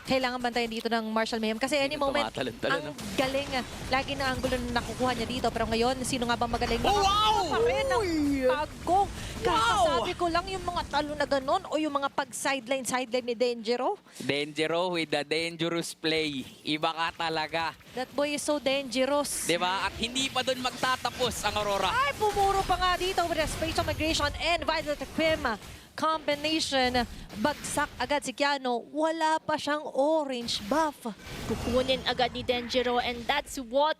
kailangan bantayan dito ng Marshall Mayhem. Kasi any moment, ang galing. Lagi na angulo na nakukuha niya dito. Pero ngayon, sino nga ba magaling? Wow! Pa rin ang pagong. Kakasabi ko lang yung mga talo na ganon o yung mga pag-sideline ni Denjiro. Denjiro with the dangerous play. Iba ka talaga. That boy is so dangerous. Diba? At hindi pa dun magtatapos ang Aurora. Ay, pumuro pa nga dito with the spatial migration and Violet Crim combination. Bagsak agad si Keanu. Wala pa siyang orange buff. Kukunin agad ni Denjiro and that's what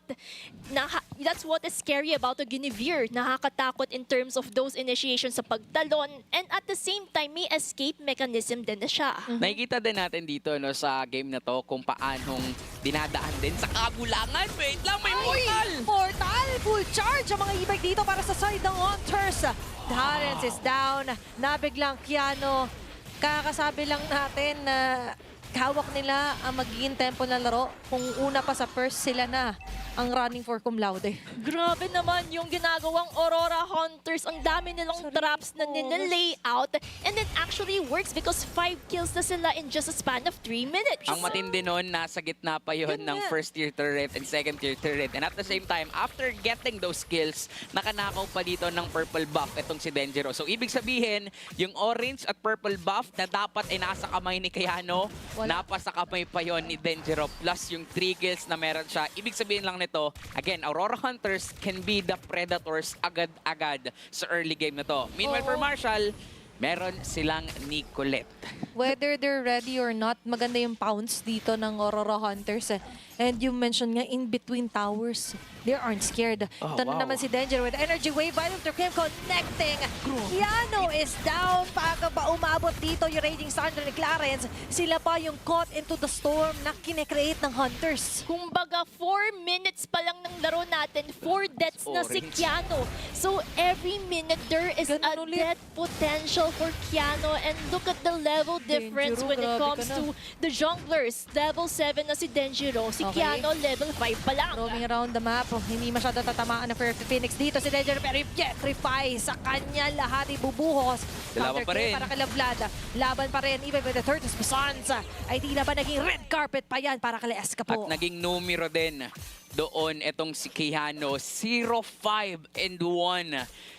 is scary about the Guinevere. Nakakatakot in terms of those initiations sa pagtalon and at the same time may escape mechanism din na siya. Nakikita din natin dito no, sa game na to kung paanong dinadaan din sa kagulangan. Wait lang, may portal! Portal! Full charge ang mga e-bike dito para sa side ng Hunters. Clarence is down. Nabiglang Keanu. Kakasabi lang natin na hawak nila ang magiging tempo ng laro. Kung una pa sa first, sila na ang running for cum laude. Grabe naman yung ginagawang Aurora Hunters. Ang dami nilang traps na nila-lay out. And it actually works because 5 kills na sila in just a span of 3 minutes. Ang matindi nun, nasa gitna pa yun ng first tier turret and second tier turret. And at the same time, after getting those kills, nakanakaw pa dito ng purple buff itong si Denjiro. So ibig sabihin, yung orange at purple buff na dapat ay nasa kamay ni Keanu, napasa kamay pa yon ni Denjiro. Plus yung 3 kills na meron siya. Ibig sabihin lang nito, again, Aurora Hunters can be the predators agad-agad sa early game na to. Meanwhile, for Marshall, meron silang Nicolette. Whether they're ready or not, maganda yung pounce dito ng Aurora Hunters. And you mentioned nga, in between towers, they aren't scared. Oh, Ito na naman si Denjiro with energy wave. Violent Crim connecting. Keanu is down. Paga ba umabot dito yung Raging Thunder ni Clarence? Sila pa yung caught into the storm na kinecreate ng Hunters. Kumbaga, 4 minutes pa lang ng laro natin, 4 deaths na si Orange. Keanu. So every minute there is Ganun a ulit. death potential critical for Kiano, and look at the level difference Denjiro, when it grabe comes ka na. to the junglers. Level 7 na si Denjiro, si Okay. Kiano level 5 pa lang. Roaming around the map. Hindi masyado tatamaan na Fair Phoenix dito. Si Danger pero yung Jetrify sa kanya lahat ibubuhos. Laban pa rin. Para kay Vlad. Laban pa rin. Even with the third Sons ay di na ba naging red carpet pa yan para kay Escapo. At naging numero din doon itong si Keanu, 0-5-1.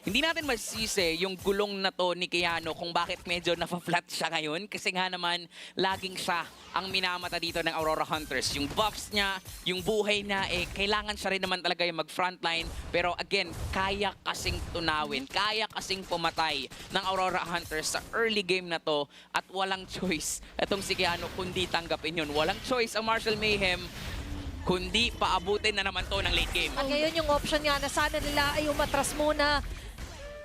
Hindi natin masisi yung gulong na to ni Keanu kung bakit medyo nafa-flat siya ngayon. Kasi nga naman, laging siya ang minamata dito ng Aurora Hunters. Yung buffs niya, yung buhay na, kailangan siya rin naman talaga yung mag-frontline. Pero again, kaya kasing tunawin, kaya kasing pumatay ng Aurora Hunters sa early game na to. At walang choice itong si Keanu kundi tanggapin yun. Walang choice ang Marshall Mayhem kundi paabutin na naman to ng late game. At ngayon yung option niya na sana nila ay umatras muna,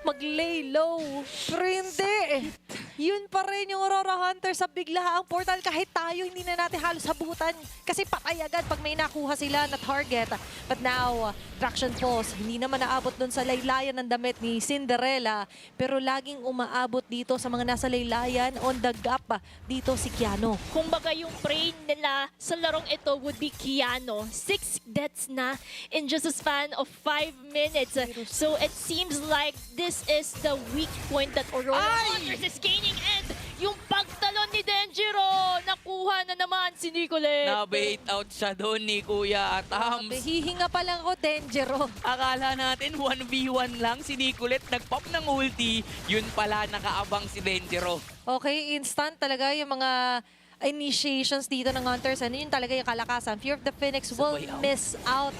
mag-lay low. Pero hindi. Yun pa rin yung Aurora Hunter sa biglahaang portal. Kahit tayo, hindi na natin halos habutan. Kasi patay agad pag may nakuha sila na target. But now, traction falls. Hindi naman naabot dun sa laylayan ng damit ni Cinderella. Pero laging umaabot dito sa mga nasa laylayan. On the gap dito si Keanu. Kumbaga yung prey nila sa larong ito would be Keanu. 6 deaths na in just a span of 5 minutes. So it seems like this is the weak point that Aurora Hunters is gaining, and yung pagtalon ni Denjiro, nakuha na naman si Nicolette. Na-bait out siya doon ni Kuya Atams. Hihinga pa lang ako, Denjiro. Akala natin 1v1 lang si Nicolette nag-pop ng ulti. Yun pala nakaabang si Denjiro. Okay, instant talaga yung mga initiations dito ng Hunters. Ano yun talaga yung kalakasan? Fear of the Phoenix will Sabay out. miss out.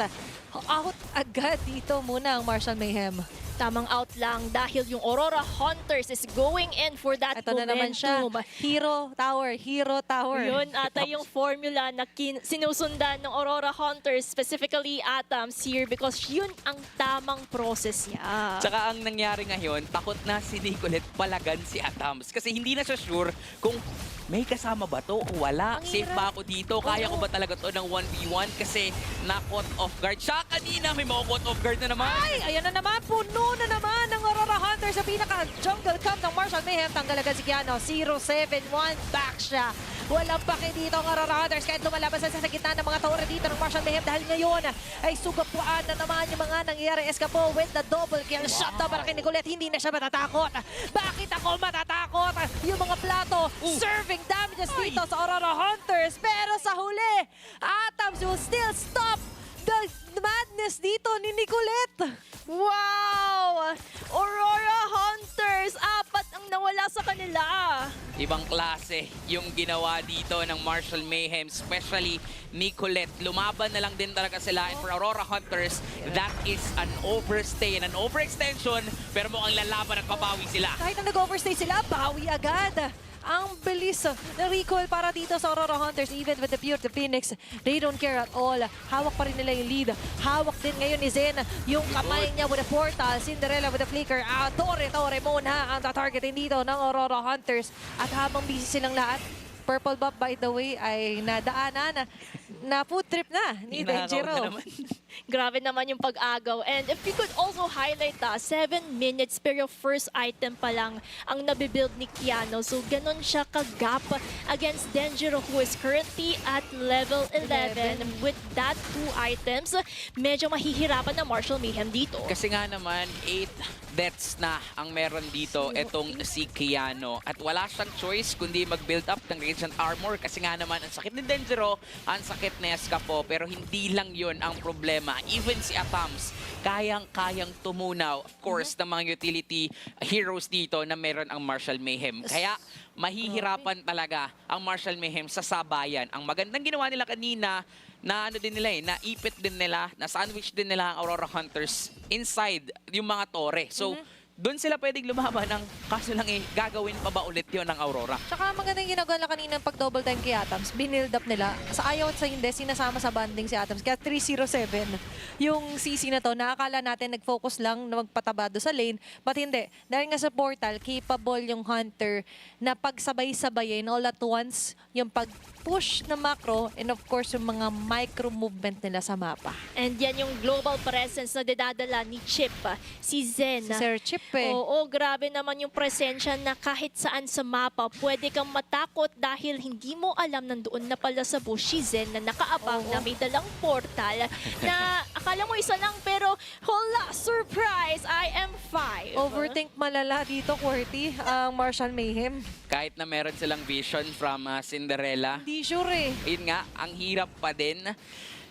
Out agad dito muna ang Marshall Mayhem. Tamang out lang dahil yung Aurora Hunters is going in for that Ito na naman siya. momentum. Hero Tower, Hero Tower. Yun ata yung formula na sinusundan ng Aurora Hunters, specifically Atoms here, because yun ang tamang process niya. Tsaka ang nangyari ngayon, takot na si Nicolette palagan si Atams. Kasi hindi na siya sure kung may kasama ba to o wala. Ang Safe hirap. ba ako dito? Kaya ko ba talaga to ng 1v1? Kasi na-caught off guard. Siya kanina may mga-caught off guard na naman. Ay, ayan na naman. Puno na naman ng Aurora Hunters sa pinaka-jungle camp ng Marshall Mayhem. Tanggal agad si Keanu. 0-7-1. Back siya. Walang pake dito ang Aurora Hunters. Kahit lumalabas sa gitna ng mga tore dito ng Marshall Mayhem. Dahil ngayon ay sugapuan na naman yung mga nangyari. Escapo with the double kill. Shot down para kay Nicolette. Hindi na siya matatakot. Bakit ako matatakot? Yung mga plato serving damages dito sa Aurora Hunters. Pero sa huli, Atoms will still stop the madness dito ni Nicolette. Wow! Aurora Hunters! 4 ang nawala sa kanila. Ibang klase yung ginawa dito ng Marshall Mayhem, especially Nicolette. Lumaban na lang din talaga sila. And for Aurora Hunters, that is an overstay and an overextension. Pero mukhang lalaban at papawi sila. Kahit na nag-overstay sila, bawi agad. Ang bilis na recall para dito sa Aurora Hunters. Even with the Fear of the Phoenix, they don't care at all. Hawak pa rin nila yung lead. Hawak din ngayon ni Zen yung kamay niya with the portal. Cinderella with the flicker. Tore muna ang targeting dito ng Aurora Hunters. At habang busy silang lahat, Purple Buff, by the way, ay nadaanan na food trip na ni Denjiro. Grabe naman yung pag-agaw. And if we could also highlight 7 minutes pero first item pa lang ang nabibuild ni Keanu. So ganun siya kagap against Denjiro, who is currently at level 11. With that 2 items, medyo mahihirapan na Marshall Mayhem dito. Kasi nga naman, 8 deaths na ang meron dito itong si Keanu. At wala siyang choice kundi mag-build up ng Radiant Armor. Kasi nga naman, ang sakit ni Denjiro, ang sakit ni Escapo. Pero hindi lang yun ang problema. Even si Atams, kayang-kayang tumunaw, of course, ng mga utility heroes dito na meron ang Marshall Mayhem. Kaya mahihirapan talaga ang Marshall Mayhem sa sabayan. Ang magandang ginawa nila kanina, na ano din nila naipit din nila, na sandwich din nila ang Aurora Hunters inside yung mga tore. So, doon sila pwedeng lumaban ng kaso lang gagawin pa ba ulit yon ng Aurora? Tsaka magandang ginagawa na kanina pag double time kay Atoms, binild up nila. Sa ayaw at sa hindi, sinasama sa banding si Atoms. Kaya 307 yung CC na to. Nakakala natin nag-focus lang na magpatabado sa lane. But hindi. Dahil nga sa portal, capable yung Hunter na pagsabay-sabayin all at once yung pag-push na macro and of course yung mga micro movement nila sa mapa. And yan yung global presence na dinadala ni Chip, si Zen. Si Sir Chip. eh. Oo, grabe naman yung presensya na kahit saan sa mapa, pwede kang matakot dahil hindi mo alam nandoon na pala sa bush si Zen na nakaabang Oo. na may dalang portal na akala mo isa lang pero hola, surprise! I am 5. Overthink malala dito, QWERTY, ang Martial Mayhem. Kahit na meron silang vision from Cinderella, Hindi sure eh. yun nga, ang hirap pa din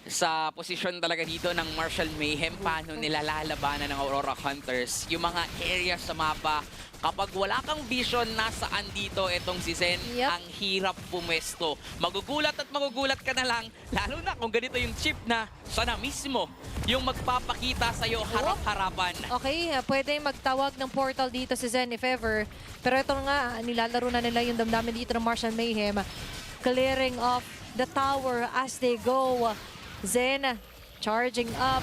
sa posisyon talaga dito ng Martial Mayhem. Paano nila lalabanan ng Aurora Hunters? Yung mga areas sa mapa, kapag wala kang vision nasaan dito itong si Zen, Yep. ang hirap pumesto. Magugulat at magugulat ka na lang, lalo na kung ganito yung chip na siya na mismo yung magpapakita sa'yo harap-harapan. Okay, pwede magtawag ng portal dito si Zen if ever. Pero ito nga, nilalaro na nila yung damdamin dito ng Martial Mayhem. Clearing off the tower as they go. Zen charging up.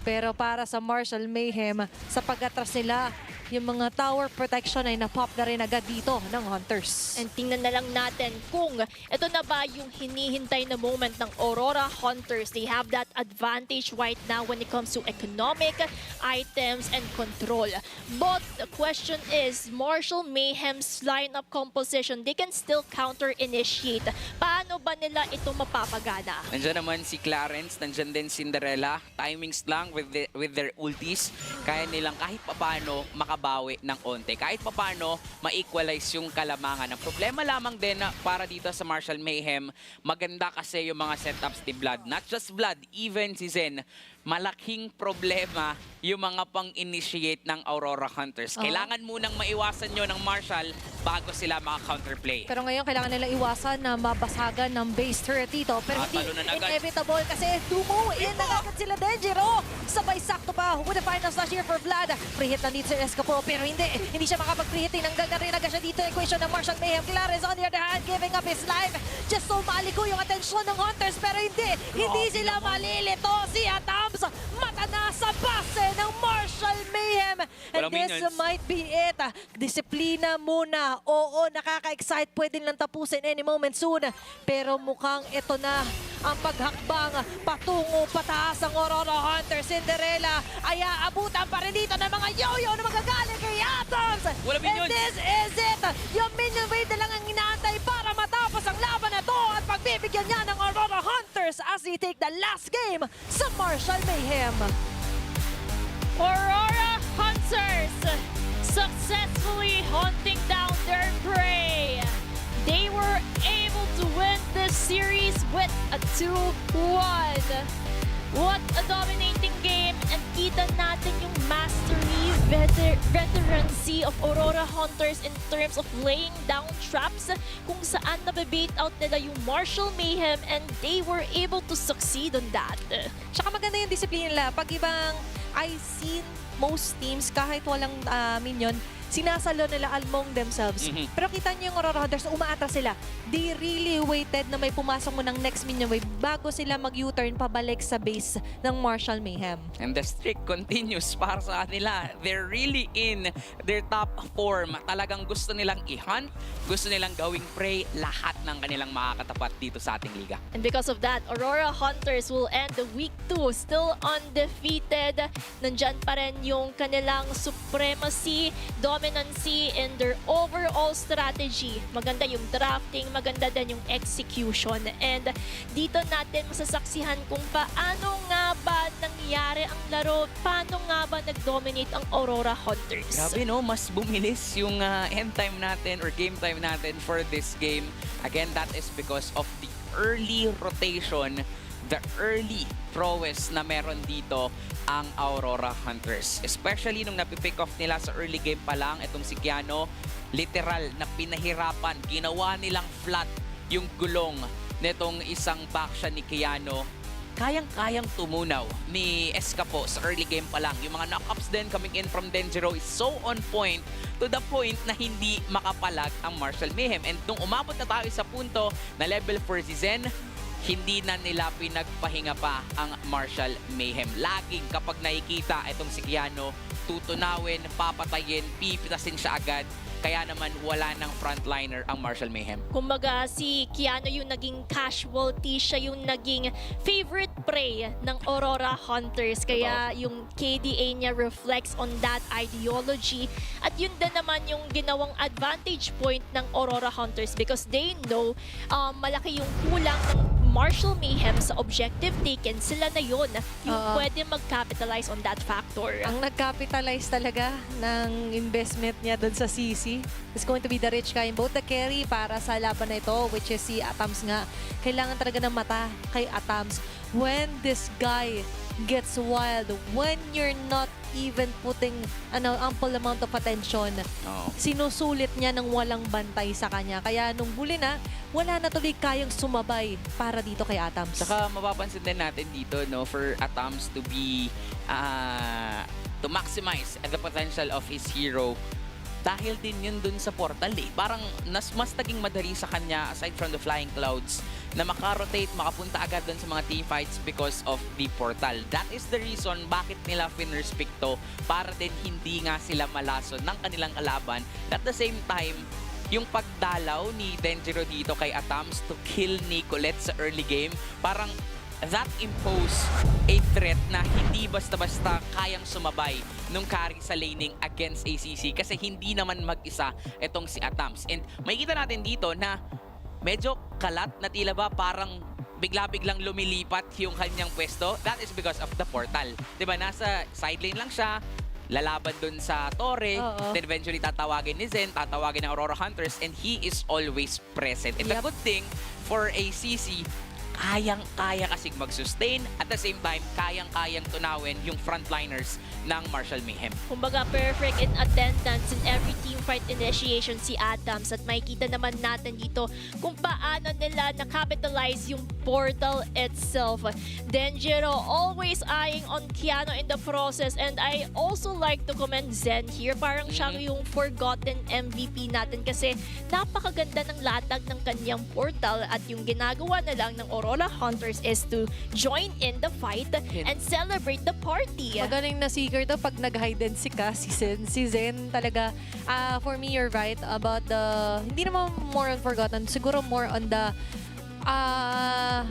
Pero para sa Martial Mayhem, sa pag-atras nila, yung mga tower protection ay napop na rin agad dito ng Hunters. And tingnan na lang natin kung ito na ba yung hinihintay na moment ng Aurora Hunters. They have that advantage right now when it comes to economic items and control. But the question is, Martial Mayhem's lineup composition, they can still counter-initiate. Paano ba nila ito mapapagana? Nandiyan naman si Clarence, nandiyan din Cinderella. Timings lang with their ultis. Kaya nilang kahit papano makabawi ng onte. Kahit papano ma-equalize yung kalamangan. Ang problema lamang din para dito sa Martial Mayhem, maganda kasi yung mga setups ni Vlad. Not just Vlad, even si Zen. Malaking problema yung mga pang-initiate ng Aurora Hunters. Kailangan munang maiwasan nyo ng Martial bago sila maka-counterplay. Pero ngayon, kailangan nila iwasan na mabasagan ng base turret dito. Pero hindi Talo na agad. inevitable kasi tumo in na agad sila Denjiro. Sabay sakto pa with the final slash here for Vlad. Free hit na dito sa Escapo, pero hindi siya makapag-free hit. Tinanggal na rin agad siya dito. Equation ng Martial Mayhem. Clarence on the other hand, giving up his life. Just so maliko yung atensyon ng Hunters, pero hindi sila malilito. Si Atams, mata na sa base ng Martial Mayhem. And Walang this minions. might be it. Disiplina muna. Oo, nakaka-excite. Pwede lang tapusin any moment soon. Pero mukhang ito na ang paghakbang patungo pataas ang Aurora Hunter. Cinderella ay aabutan pa rin dito ng mga yo-yo na magagaling kay Atoms. Walang And minions. this is it. Yung minion wave na lang ang inaantay para matapos ang laban na to at pagbibigyan niya ng Aurora Hunters as they take the last game sa Martial Mayhem. Aurora Hunters successfully hunting down their prey. They were able to win this series with a 2-1. What a dominating game, and kita natin yung mastery, veterancy of Aurora Hunters in terms of laying down traps kung saan nabibait out nila yung Martial Mayhem, and they were able to succeed on that. Tsaka maganda yung disiplina nila. Pag ibang I've seen most teams, kahit walang minion, sinasalo nila among themselves. Pero kita niyo yung Aurora Hunters, umaatras sila. They really waited na may pumasok mo ng next minion wave bago sila mag-U-turn pabalik sa base ng Martial Mayhem. And the streak continues para sa kanila. They're really in their top form. Talagang gusto nilang i-hunt, gusto nilang gawing prey lahat ng kanilang makakatapat dito sa ating liga. And because of that, Aurora Hunters will end the week 2 still undefeated. Nandyan pa rin yung kanilang supremacy, dominancy in their overall strategy. Maganda yung drafting, maganda din yung execution. And dito natin masasaksihan kung paano nga ba nangyari ang laro, paano nga ba nag-dominate ang Aurora Hunters. Grabe no, mas bumilis yung end time natin or game time natin for this game. Again, that is because of the early rotation, the early prowess na meron dito ang Aurora Hunters. Especially nung napipick off nila sa early game pa lang, itong si Keanu, literal na pinahirapan, ginawa nilang flat yung gulong nitong isang backsha ni Keanu. Kayang-kayang tumunaw ni Escapo sa early game pa lang. Yung mga knockups din coming in from Denjiro is so on point to the point na hindi makapalag ang Martial Mayhem. And nung umabot na tayo sa punto na level 4 si Zen, hindi na nila pinagpahinga pa ang Martial Mayhem. Laging kapag nakikita itong si Keanu, tutunawin, papatayin, pipitasin siya agad. kaya naman wala ng frontliner ang Marshall Mayhem. Kumbaga, si Keanu yung naging casualty, siya yung naging favorite prey ng Aurora Hunters. Kaya yung KDA niya reflects on that ideology. At yun din naman yung ginawang advantage point ng Aurora Hunters because they know malaki yung kulang ng Marshall Mayhem sa objective taken. Sila na yun yung pwede mag-capitalize on that factor. Ang nag-capitalize talaga ng investment niya doon sa CC is going to be the rich guy in both the carry para sa laban na ito, which is si Atams nga. Kailangan talaga ng mata kay Atams. When this guy gets wild, when you're not even putting ample amount of attention, sinusulit niya ng walang bantay sa kanya. Kaya nung huli na, wala na tuloy kayang sumabay para dito kay Atams. Saka mapapansin din natin dito, no, for Atams to be to maximize the potential of his hero, dahil din yun dun sa portal eh. Parang mas naging madali sa kanya aside from the flying clouds na makarotate, makapunta agad dun sa mga team fights because of the portal. That is the reason bakit nila finrespick to, para din hindi nga sila malason ng kanilang kalaban. At the same time, yung pagdalaw ni Denjiro dito kay Atams to kill Nicolette sa early game, parang that impose a threat na hindi basta-basta kayang sumabay nung carry sa laning against ACC kasi hindi naman mag-isa itong si Atams. And makikita natin dito na medyo kalat na tila ba parang bigla-biglang lumilipat yung kanyang pwesto. That is because of the portal. Diba, nasa side lane lang siya, lalaban dun sa torre, then eventually tatawagin ni Zen, tatawagin ng Aurora Hunters, and he is always present. And the good thing for ACC, kayang-kaya kasing mag-sustain, at the same time, kayang-kayang tunawin yung frontliners ng Marshall Mayhem. Kumbaga, perfect in attendance in every team fight initiation si Adams. At makikita naman natin dito kung paano nila na-capitalize yung portal itself. Denjiro always eyeing on Keanu in the process. And I also like to commend Zen here. Parang siya yung forgotten MVP natin kasi napakaganda ng latag ng kanyang portal. At yung ginagawa na lang ng Aurora Hunters is to join in the fight and celebrate the party. Magaling na seeker to pag nag-hide and seek ka, si Zen talaga. For me, you're right about the, hindi naman more on forgotten, siguro more on the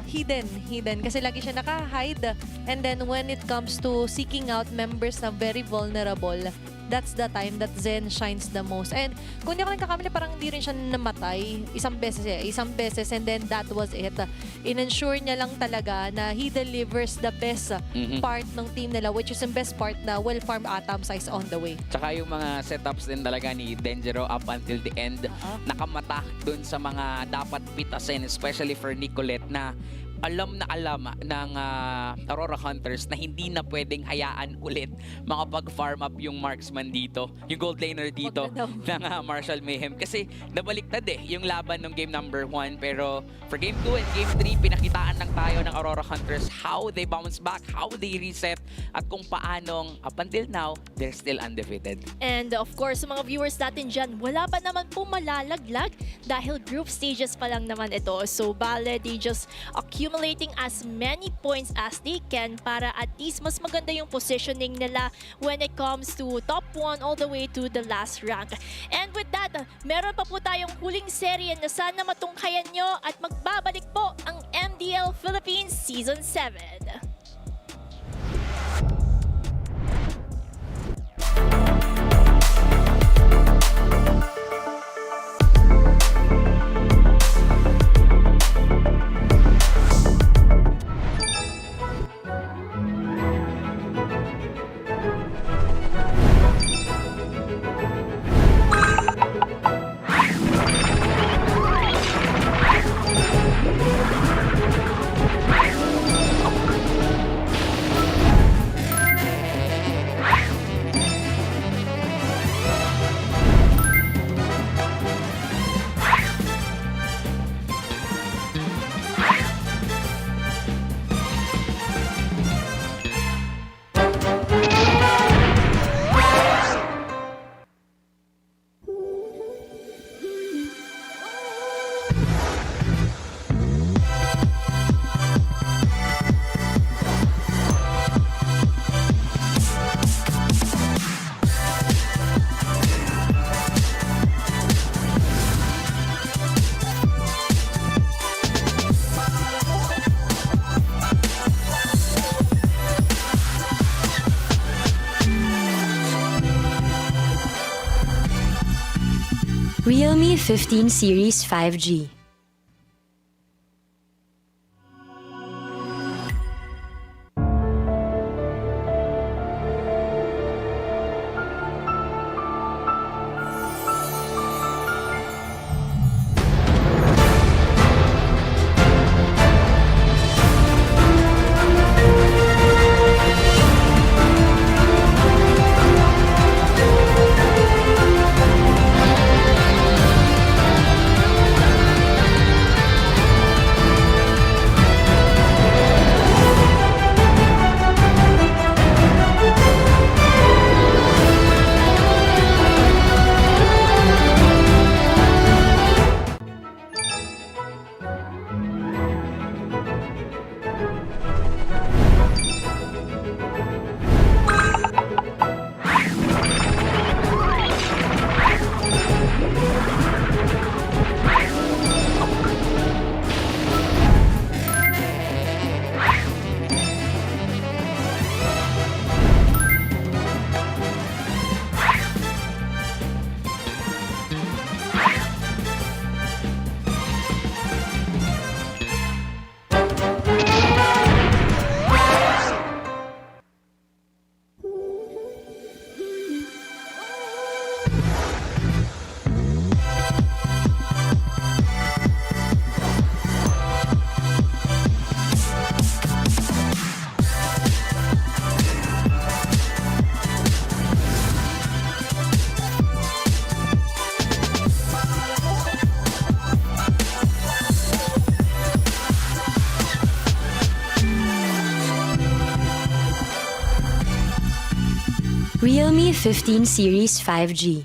hidden. Kasi lagi siya naka-hide. And then when it comes to seeking out members na very vulnerable, that's the time that Zen shines the most. And kung hindi ako nagkakamali, parang hindi rin siya namatay. Isang beses, and then that was it. In-ensure niya lang talaga na he delivers the best part ng team nila, which is yung best part na well-farmed Atom size on the way. Tsaka yung mga setups din talaga ni Denjiro up until the end, nakamata dun sa mga dapat pitasin, especially for Nicolette, na alam ng Aurora Hunters na hindi na pwedeng hayaan ulit makapag-farm up yung marksman dito, yung gold laner dito ng Marshall Mayhem. Kasi nabaliktad yung laban ng game number 1. Pero for game 2 and game 3, pinakitaan lang tayo ng Aurora Hunters how they bounce back, how they reset, at kung paanong up until now, they're still undefeated. And of course, sa mga viewers natin dyan, wala pa naman po malalaglag dahil group stages pa lang naman ito. So, bale, they just accumulating as many points as they can para at least mas maganda yung positioning nila when it comes to top 1 all the way to the last rank. And with that, meron pa po tayong huling serye na sana matungkayan nyo at magbabalik po ang MDL Philippines Season 7. Realme 15 Series 5G. Realme 15 Series 5G.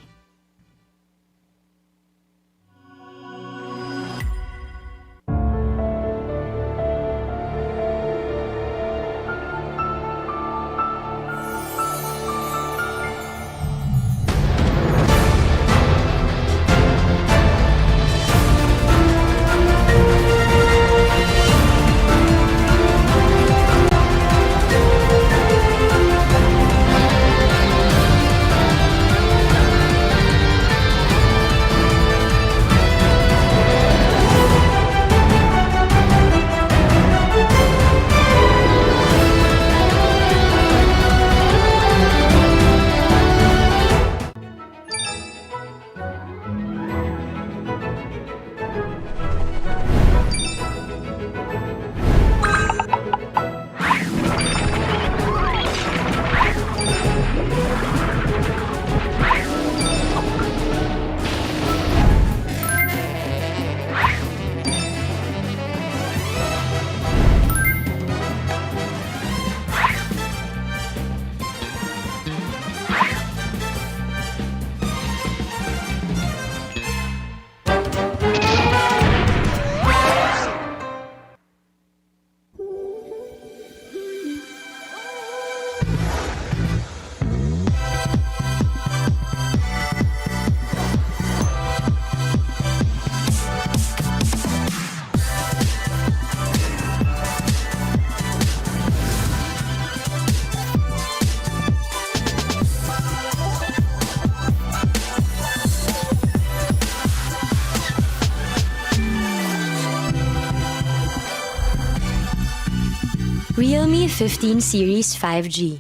Realme 15 Series 5G.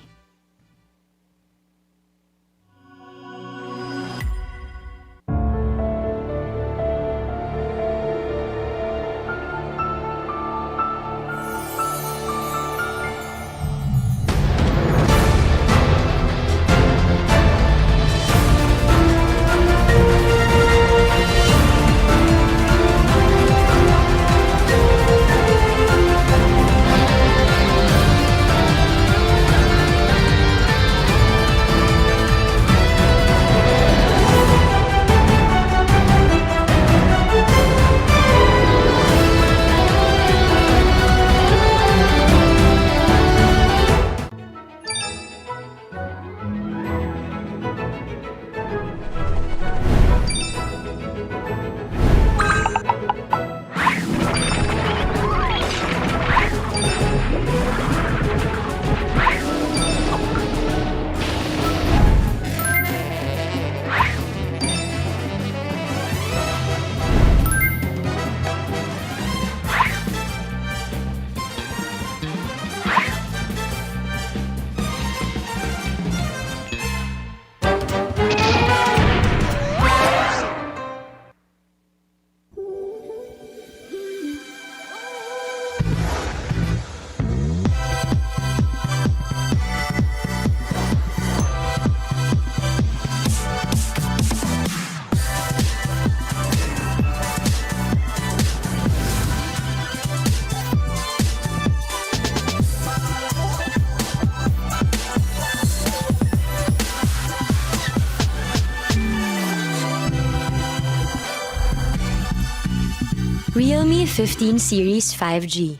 Realme 15 Series 5G.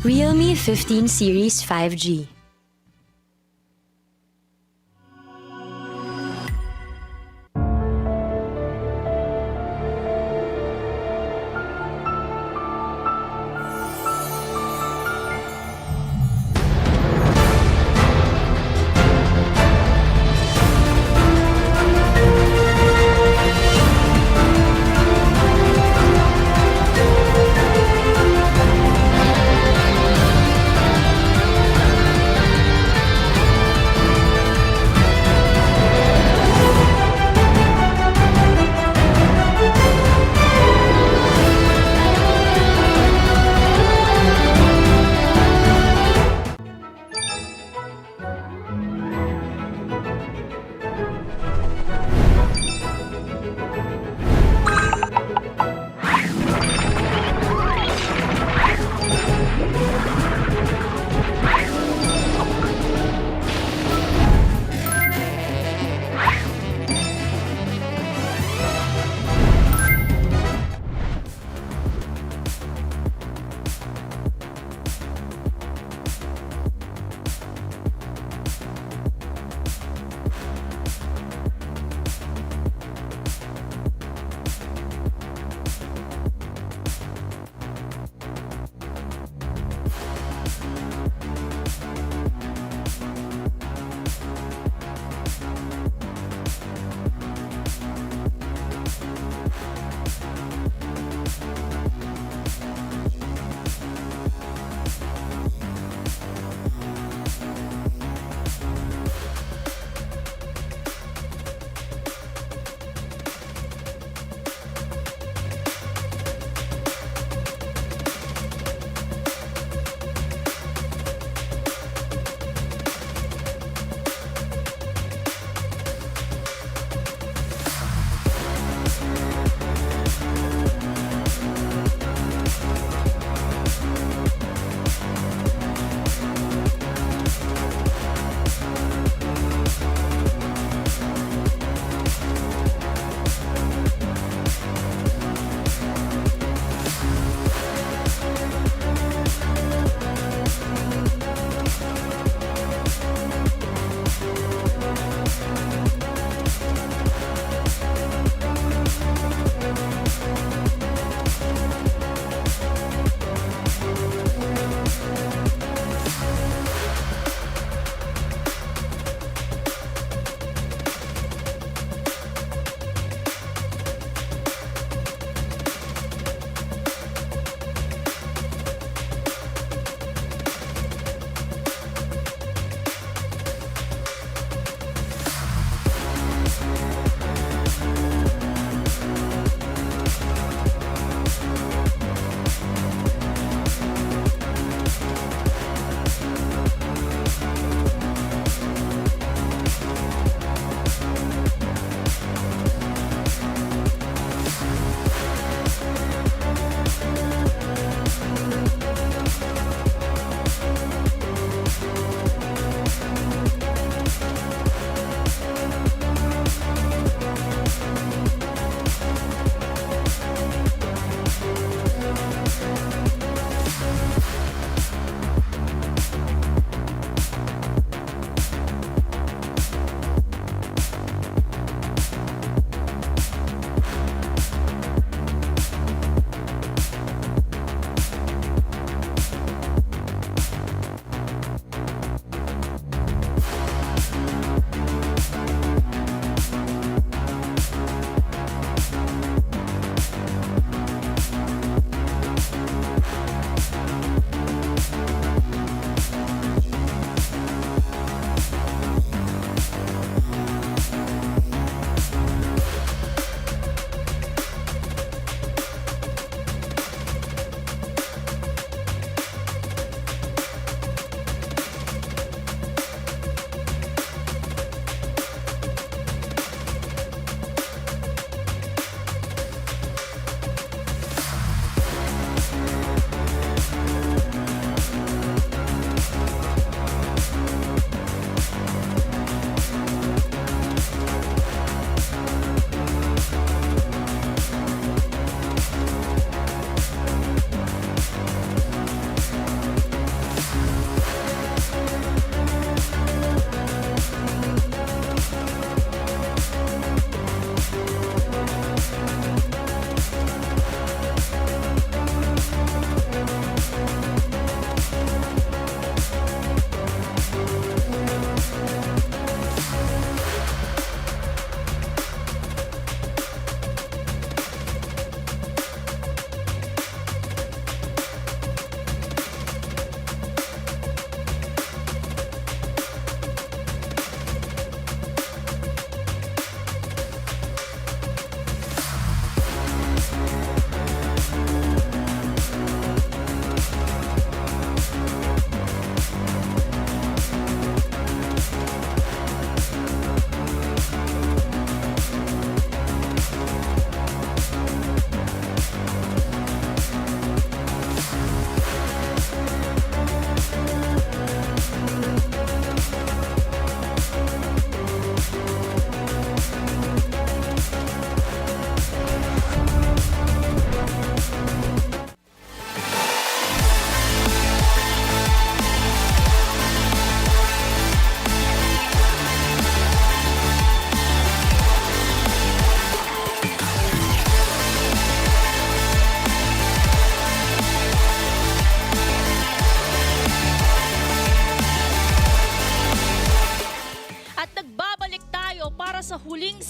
Realme 15 Series 5G.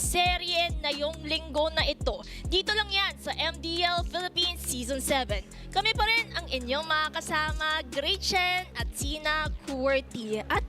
serye na yung linggo na ito. Dito lang yan sa MDL Philippines Season 7. Kami pa rin ang inyong mga kasama, Gretchen at Sina Kuwerti. At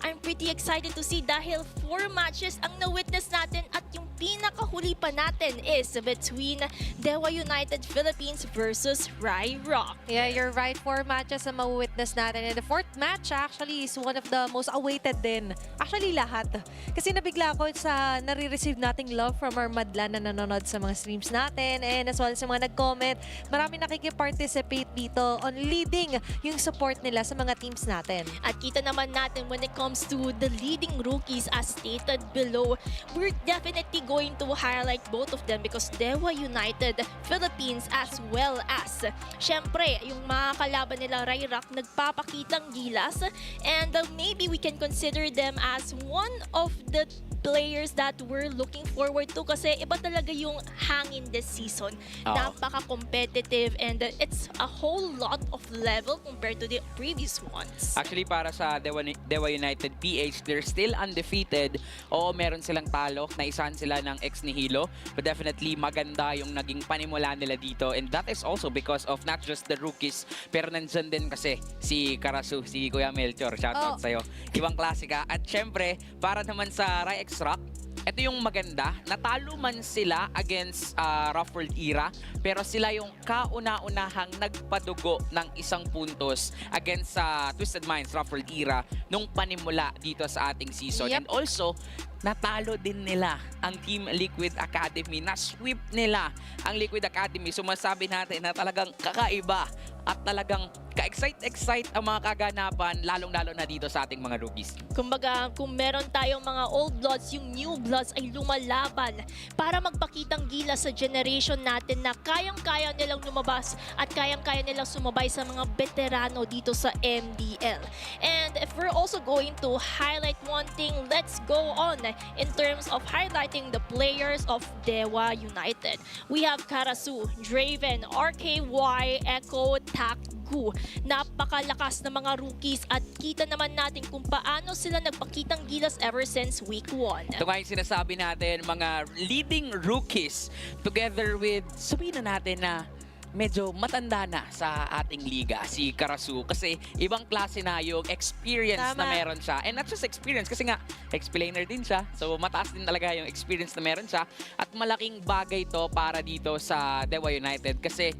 I'm pretty excited to see dahil 4 matches ang na-witness natin at yung pinakahuli pa natin is between Dewa United Philippines versus Rai Rock. Yeah, you're right. 4 matches na ma-witness natin. And the 4th match actually is one of the most awaited din. Actually, lahat. Kasi nabigla ako sa nare-receive nating love from our madla na nanonood sa mga streams natin. And as well as sa mga nag-comment, marami nakikiparticipate dito on leading yung support nila sa mga teams natin. At kita naman natin when it comes to the leading rookies as stated below, we're definitely going to highlight both of them because Dewa United Philippines as well as syempre yung mga kalaban nila Rai Rock nagpapakitang gilas and maybe we can consider them as one of the players that we're looking forward to kasi iba talaga yung hangin this season. Napaka-competitive and it's a whole lot of level compared to the previous ones. Actually, para sa Dewa United PH, they're still undefeated. Oo, meron silang talo. Naisahan sila ng ex nihilo. But definitely, maganda yung naging panimula nila dito. And that is also because of not just the rookies, pero nandyan din kasi si Karasu, si Kuya Melchor. Shoutout sa'yo. Ibang klase ka. At syempre, para naman sa Rai Rock, ito yung maganda, natalo man sila against Rough World Era, pero sila yung kauna-unahang nagpadugo ng 1 puntos against Twisted Minds Rough World Era nung panimula dito sa ating season. Yep. And also, natalo din nila ang Team Liquid Academy. Na-sweep nila ang Liquid Academy. Sumasabi natin na talagang kakaiba at talagang ka-excite ang mga kaganapan, lalong-lalo na dito sa ating mga rookies. Kumbaga, kung meron tayong mga old bloods, yung new bloods ay lumalaban para magpakitang gila sa generation natin na kayang-kaya nilang lumabas at kayang-kaya nilang sumabay sa mga veterano dito sa MDL. And if we're also going to highlight one thing, let's go on in terms of highlighting the players of Dewa United. We have Karasu, Draven, RKY, Echo, Takgu. Napakalakas na mga rookies at kita naman natin kung paano sila nagpakitang gilas ever since week 1. Ito nga yung sinasabi natin, mga leading rookies together with, sabihin na natin na medyo matanda na sa ating liga, si Karasu. Kasi ibang klase na yung experience na meron siya. And not just experience, kasi nga, explainer din siya. So, mataas din talaga yung experience na meron siya. At malaking bagay to para dito sa Dewa United. Kasi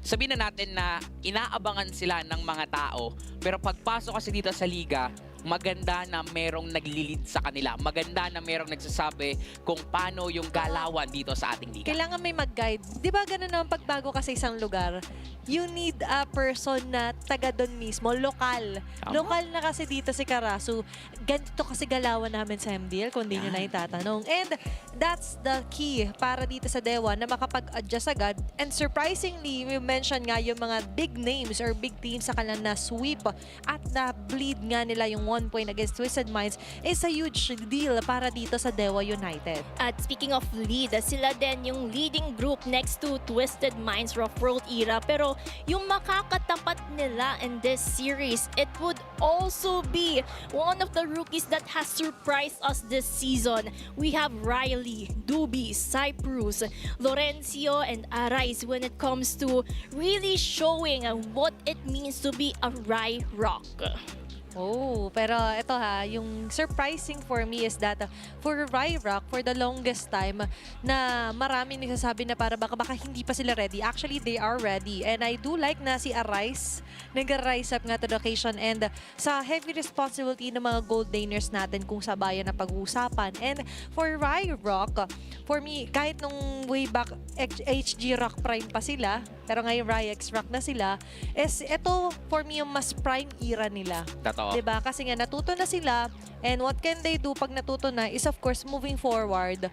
sabihin na natin na inaabangan sila ng mga tao. Pero pagpasok kasi dito sa liga, maganda na merong naglilid sa kanila. Maganda na merong nagsasabi kung paano yung galawan dito sa ating liga. Kailangan may mag-guide. Di ba ganun naman pagbago ka sa isang lugar? You need a person na taga doon mismo, lokal. Lokal na kasi dito si Karasu. Ganito kasi galawan namin sa MDL kung hindi nyo na itatanong. And that's the key para dito sa Dewa na makapag-adjust agad. And surprisingly, we mentioned nga yung mga big names or big teams sa kanila na sweep at na-bleed nga nila yung 1 point against Twisted Minds is a huge deal para dito sa Dewa United. At speaking of lead, sila din yung leading group next to Twisted Minds Rough World Era. Pero yung makakatapat nila in this series, it would also be one of the rookies that has surprised us this season. We have Riley, Doobie, Cyprus, Lorenzo, and Arise when it comes to really showing what it means to be a Rai Rock. Oh, pero ito yung surprising for me is that for Rai Rock, for the longest time, na marami nagsasabi na baka hindi pa sila ready. Actually, they are ready. And I do like na si Arise, nag-rise up nga to the occasion and sa heavy responsibility ng mga gold laners natin kung sabayan na pag-uusapan. And for Rai Rock, for me, kahit nung way back HG Rock Prime pa sila, pero ngayon Rai X Rock na sila, is ito for me yung mas prime era nila. Diba? Kasi nga natuto na sila and what can they do pag natuto na is of course moving forward,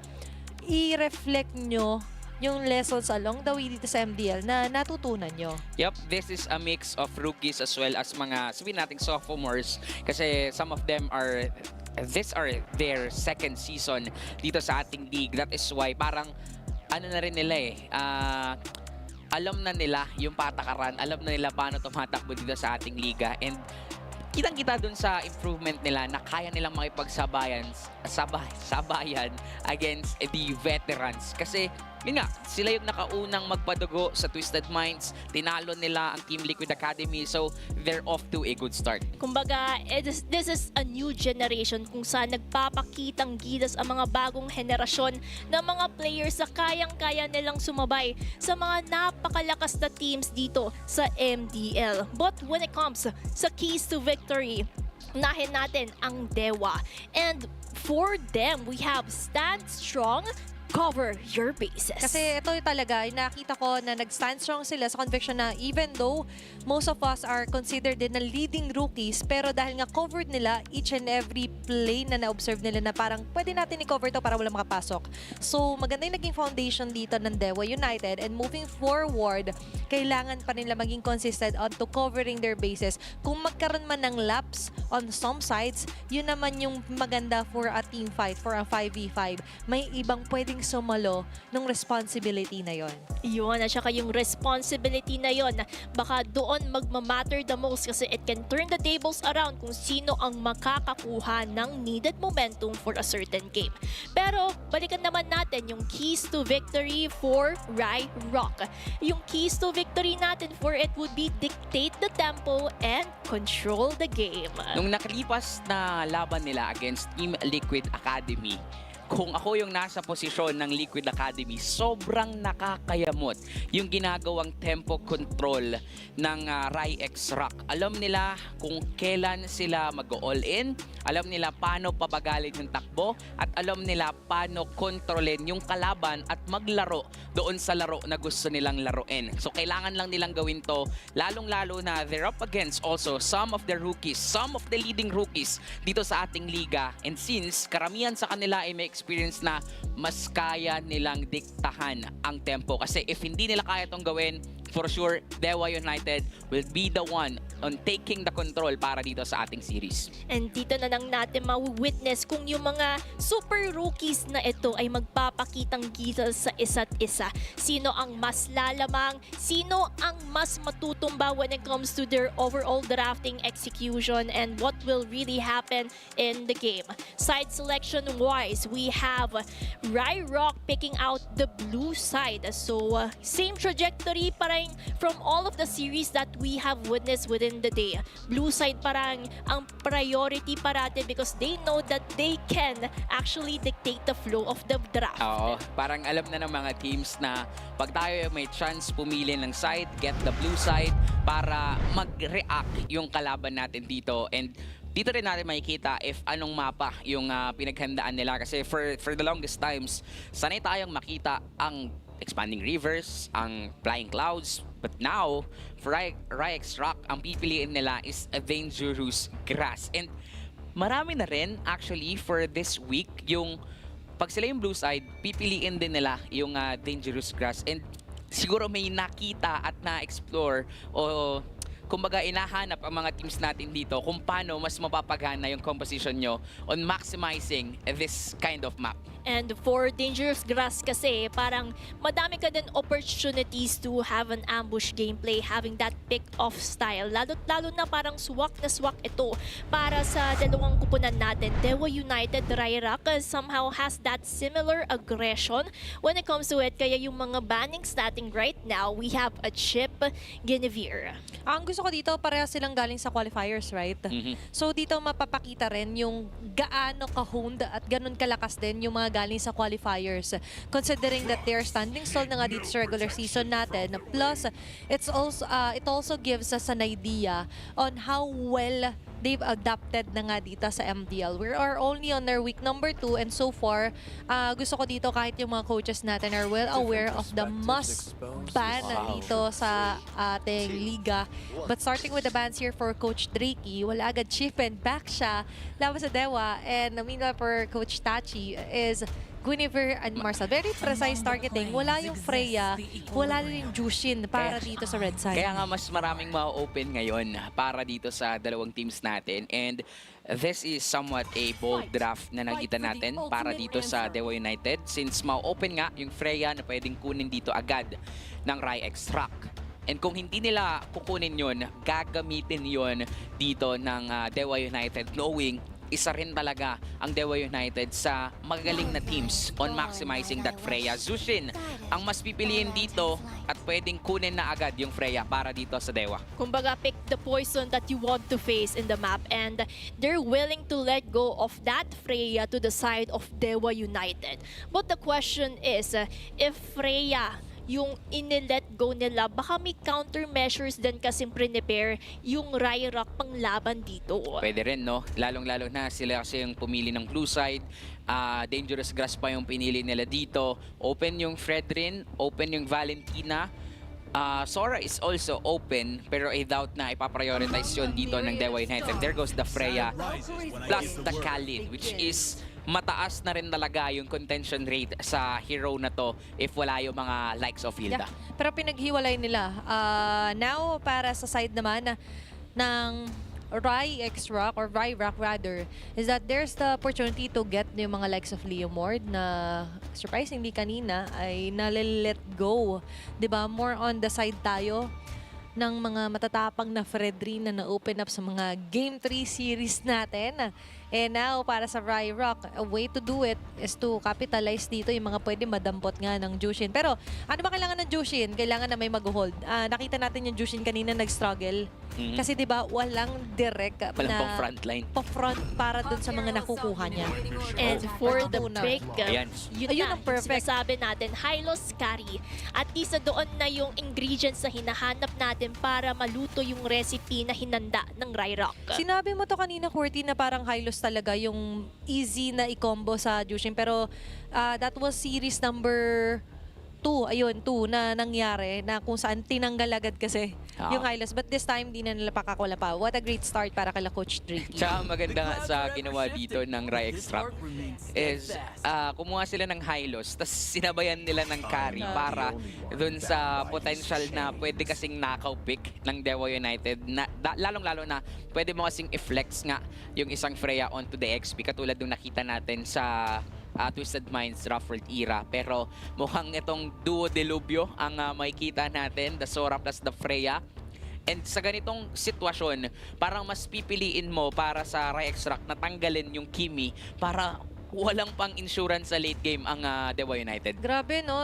i-reflect nyo yung lessons along the way dito sa MDL na natutunan nyo. Yep, this is a mix of rookies as well as mga, sabihin nating sophomores kasi some of them are, these are their 2nd season dito sa ating league. That is why parang ano na rin nila alam na nila yung patakaran, alam na nila paano tumatakbo dito sa ating liga and kitang-kita dun sa improvement nila na kaya nilang makipagsabayan sabayan against the veterans. Kasi yun nga, sila yung nakaunang magpadugo sa Twisted Minds. Tinalo nila ang Team Liquid Academy. So, they're off to a good start. Kumbaga, this is a new generation kung saan nagpapakitang gilas ang mga bagong henerasyon ng mga players sa kayang-kaya nilang sumabay sa mga napakalakas na teams dito sa MDL. But when it comes sa keys to victory, unahin natin ang Dewa. And for them, we have Stand Strong, Cover Your Bases. Kasi ito yung talaga, nakita ko na nag-stand strong sila sa conviction na even though most of us are considered din na leading rookies, pero dahil nga covered nila each and every play na na-observe nila na parang pwede natin i-cover to para wala makapasok. So maganda yung naging foundation dito ng Dewa United, and moving forward, kailangan pa nila maging consistent on to covering their bases. Kung magkaroon man ng laps on some sides, yun naman yung maganda for a team fight, for a 5v5. May ibang pwedeng sumalo ng responsibility na yon. Yun, at saka yung responsibility na yon, baka doon magmamatter the most kasi it can turn the tables around kung sino ang makakakuha ng needed momentum for a certain game. Pero, balikan naman natin yung keys to victory for Rai Rock. Yung keys to victory natin for it would be dictate the tempo and control the game. Nung nakalipas na laban nila against Team Liquid Academy, kung ako yung nasa posisyon ng Liquid Academy, sobrang nakakayamot yung ginagawang tempo control ng Rai X Rock. Alam nila kung kailan sila mag-all-in, alam nila paano pabagalin yung takbo, at alam nila paano kontrolin yung kalaban at maglaro doon sa laro na gusto nilang laruin. So kailangan lang nilang gawin to, lalong-lalo na they're up against also some of the rookies, some of the leading rookies dito sa ating liga. And since karamihan sa kanila ay may experience na, mas kaya nilang diktahan ang tempo. Kasi if hindi nila kaya itong gawin, for sure, Dewa United will be the one on taking the control para dito sa ating series. And dito na lang natin ma-witness kung yung mga super rookies na ito ay magpapakitang gilas sa isa't isa. Sino ang mas lalamang, sino ang mas matutumba when it comes to their overall drafting execution, and what will really happen in the game. Side selection-wise, we have Rai Rock picking out the blue side. So, same trajectory parang from all of the series that we have witnessed within the day. Blue side parang ang priority parate because they know that they can actually dictate the flow of the draft. Oo, parang alam na ng mga teams na pag tayo may chance pumili ng side, get the blue side para mag-react yung kalaban natin dito. And dito rin natin makikita if anong mapa yung pinaghandaan nila. Kasi for the longest times, sanay tayong makita ang expanding rivers, ang flying clouds. But now, for Rai X Rock, ang pipiliin nila is a dangerous grass. And marami na rin actually for this week yung pag sila yung blue side, pipiliin din nila yung dangerous grass. And siguro may nakita at na-explore o kumbaga inahanap ang mga teams natin dito kung paano mas mapapagana yung composition nyo on maximizing this kind of map. And for Dangerous Grass kasi, parang madami ka din opportunities to have an ambush gameplay, having that picked off style. Lalo na parang swak na swak ito para sa dalawang kupunan natin. Dewa United, Rai Rock somehow has that similar aggression when it comes to it. Kaya yung mga bannings natin right now, we have a Chip Guinevere. Ang gusto ko dito, pareha silang galing sa qualifiers, right? So dito mapapakita rin yung gaano ka-honed at ganun kalakas din yung mga galing sa qualifiers. Considering that they are standing stall na nga dito sa regular season natin. Plus, it also gives us an idea on how well they've adapted na nga dito sa MDL. We are only on their week number 2, and so far, gusto ko dito kahit yung mga coaches natin are well aware of the must-ban dito sa ating liga. But starting with the bans here for Coach Drakey, wala agad chip and back siya laban sa Dewa. And meanwhile for Coach Tachi is Guinevere and Marcel. Very precise targeting. Wala yung Freya, wala rin yung Jushin para dito sa red side. Kaya nga mas maraming ma-open ngayon para dito sa dalawang teams natin. And this is somewhat a bold draft na nakita natin para dito sa Dewa United. Since ma-open nga yung Freya na pwedeng kunin dito agad ng Rai X Rock. And kung hindi nila kukunin yun, gagamitin yun dito ng Dewa United, knowing isa rin talaga ang Dewa United sa magagaling na teams on maximizing that Freya. Zushin ang mas pipiliin dito at pwedeng kunin na agad yung Freya para dito sa Dewa. Kumbaga, pick the poison that you want to face in the map, and they're willing to let go of that Freya to the side of Dewa United. But the question is, if Freya yung inilet go nila, baka may countermeasures din kasi prepare yung Ryrock pang laban dito. Pwede rin, no? Lalong-lalo na sila kasi yung pumili ng blue side. Dangerous Grass pa yung pinili nila dito. Open yung Fredrin, open yung Valentina. Sora is also open, pero I doubt na ipaprioritize yun dito ng Dewa United. There goes the Freya plus the Kalin, which is mataas na rin talaga yung contention rate sa hero na to if wala yung mga likes of Hilda. Yeah. Pero pinaghiwalay nila. Now, para sa side naman ng Ryrock or Ryrock rather, is that there's the opportunity to get yung mga likes of Leomord na surprisingly kanina ay nalilet go. 'Di ba? More on the side tayo ng mga matatapang na Fredrin na na-open up sa mga Game 3 series natin. And now, para sa Ryrock, a way to do it is to capitalize dito yung mga pwede madampot nga ng Jushin. Pero ano ba kailangan ng Jushin? Kailangan na may mag-hold. Nakita natin yung Jushin kanina nag-struggle. Kasi 'di ba walang direct Walang na pang frontline. pa-front para dun sa mga nakukuha niya. And for the pick, Ayan. yun Ayun na, ang perfect. sinasabi natin, Hylos Curry. At isa doon na yung ingredients na hinahanap natin para maluto yung recipe na hinanda ng Ryrock. Sinabi mo to kanina, Courtney, na parang Hylos talaga yung easy na i-combo sa Jushin. Pero that was series number 2, ayun, 2 na nangyari na kung saan tinanggal agad kasi yung Hylos. But this time, di na nila pakakula pa. What a great start para kala Coach Drake. Tsaka maganda nga sa ginawa dito ng Ryextract is kumuha sila ng Hylos, tapos sinabayan nila ng carry para dun sa potential na pwede kasing knockow pick ng Dewa United. Na, lalong-lalo na pwede mo kasing i-flex nga yung isang Freya onto the XP katulad nung nakita natin sa Twisted Minds Ruffled era. Pero mukhang itong duo delubyo ang makikita natin, the Sora plus the Freya. And sa ganitong sitwasyon, parang mas pipiliin mo para sa Ryextract na tanggalin yung Kimi para walang pang insurance sa late game ang Dewa United. Grabe, no?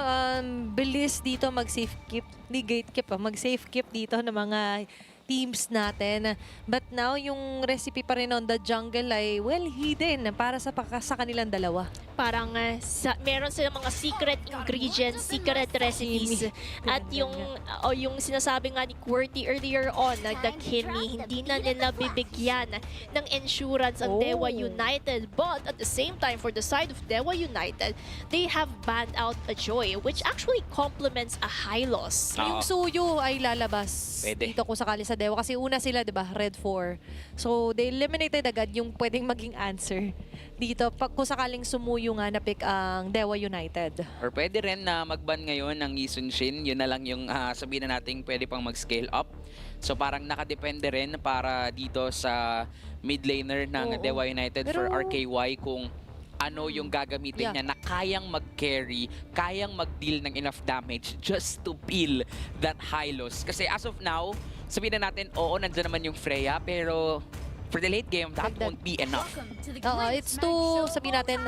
Bilis dito mag-safe keep, ni gatekeep, mag-safe keep dito ng mga teams natin. But now, yung recipe pa rin on the jungle ay well hidden para sa kanilang dalawa. Parang meron silang mga secret ingredients, secret recipes. At yung sinasabi nga ni QWERTY earlier on, na the Kimi, hindi na nila bibigyan ng insurance ang Dewa United. But at the same time, for the side of Dewa United, they have banned out a Joy, which actually complements a Hylos. Yung Suyo ay lalabas Pwede. dito kung sakali sa Dewa. Kasi una sila, di ba, Red 4. So, they eliminated agad yung pwedeng maging answer dito. Kung sakaling sumuyo nga na pick ang Dewa United. Or pwede rin na mag-ban ngayon ng Isun Shin. Yun na lang yung sabihin na natin pwede pang mag-scale up. So parang nakadepende rin para dito sa mid laner ng Dewa United for RKY kung ano yung gagamitin niya na kayang mag-carry, kayang mag-deal ng enough damage just to peel that Hylos. Kasi as of now, sabihin na natin, oo, nandyan naman yung Freya, pero for the late game, that won't be enough. It's too, sabihin natin,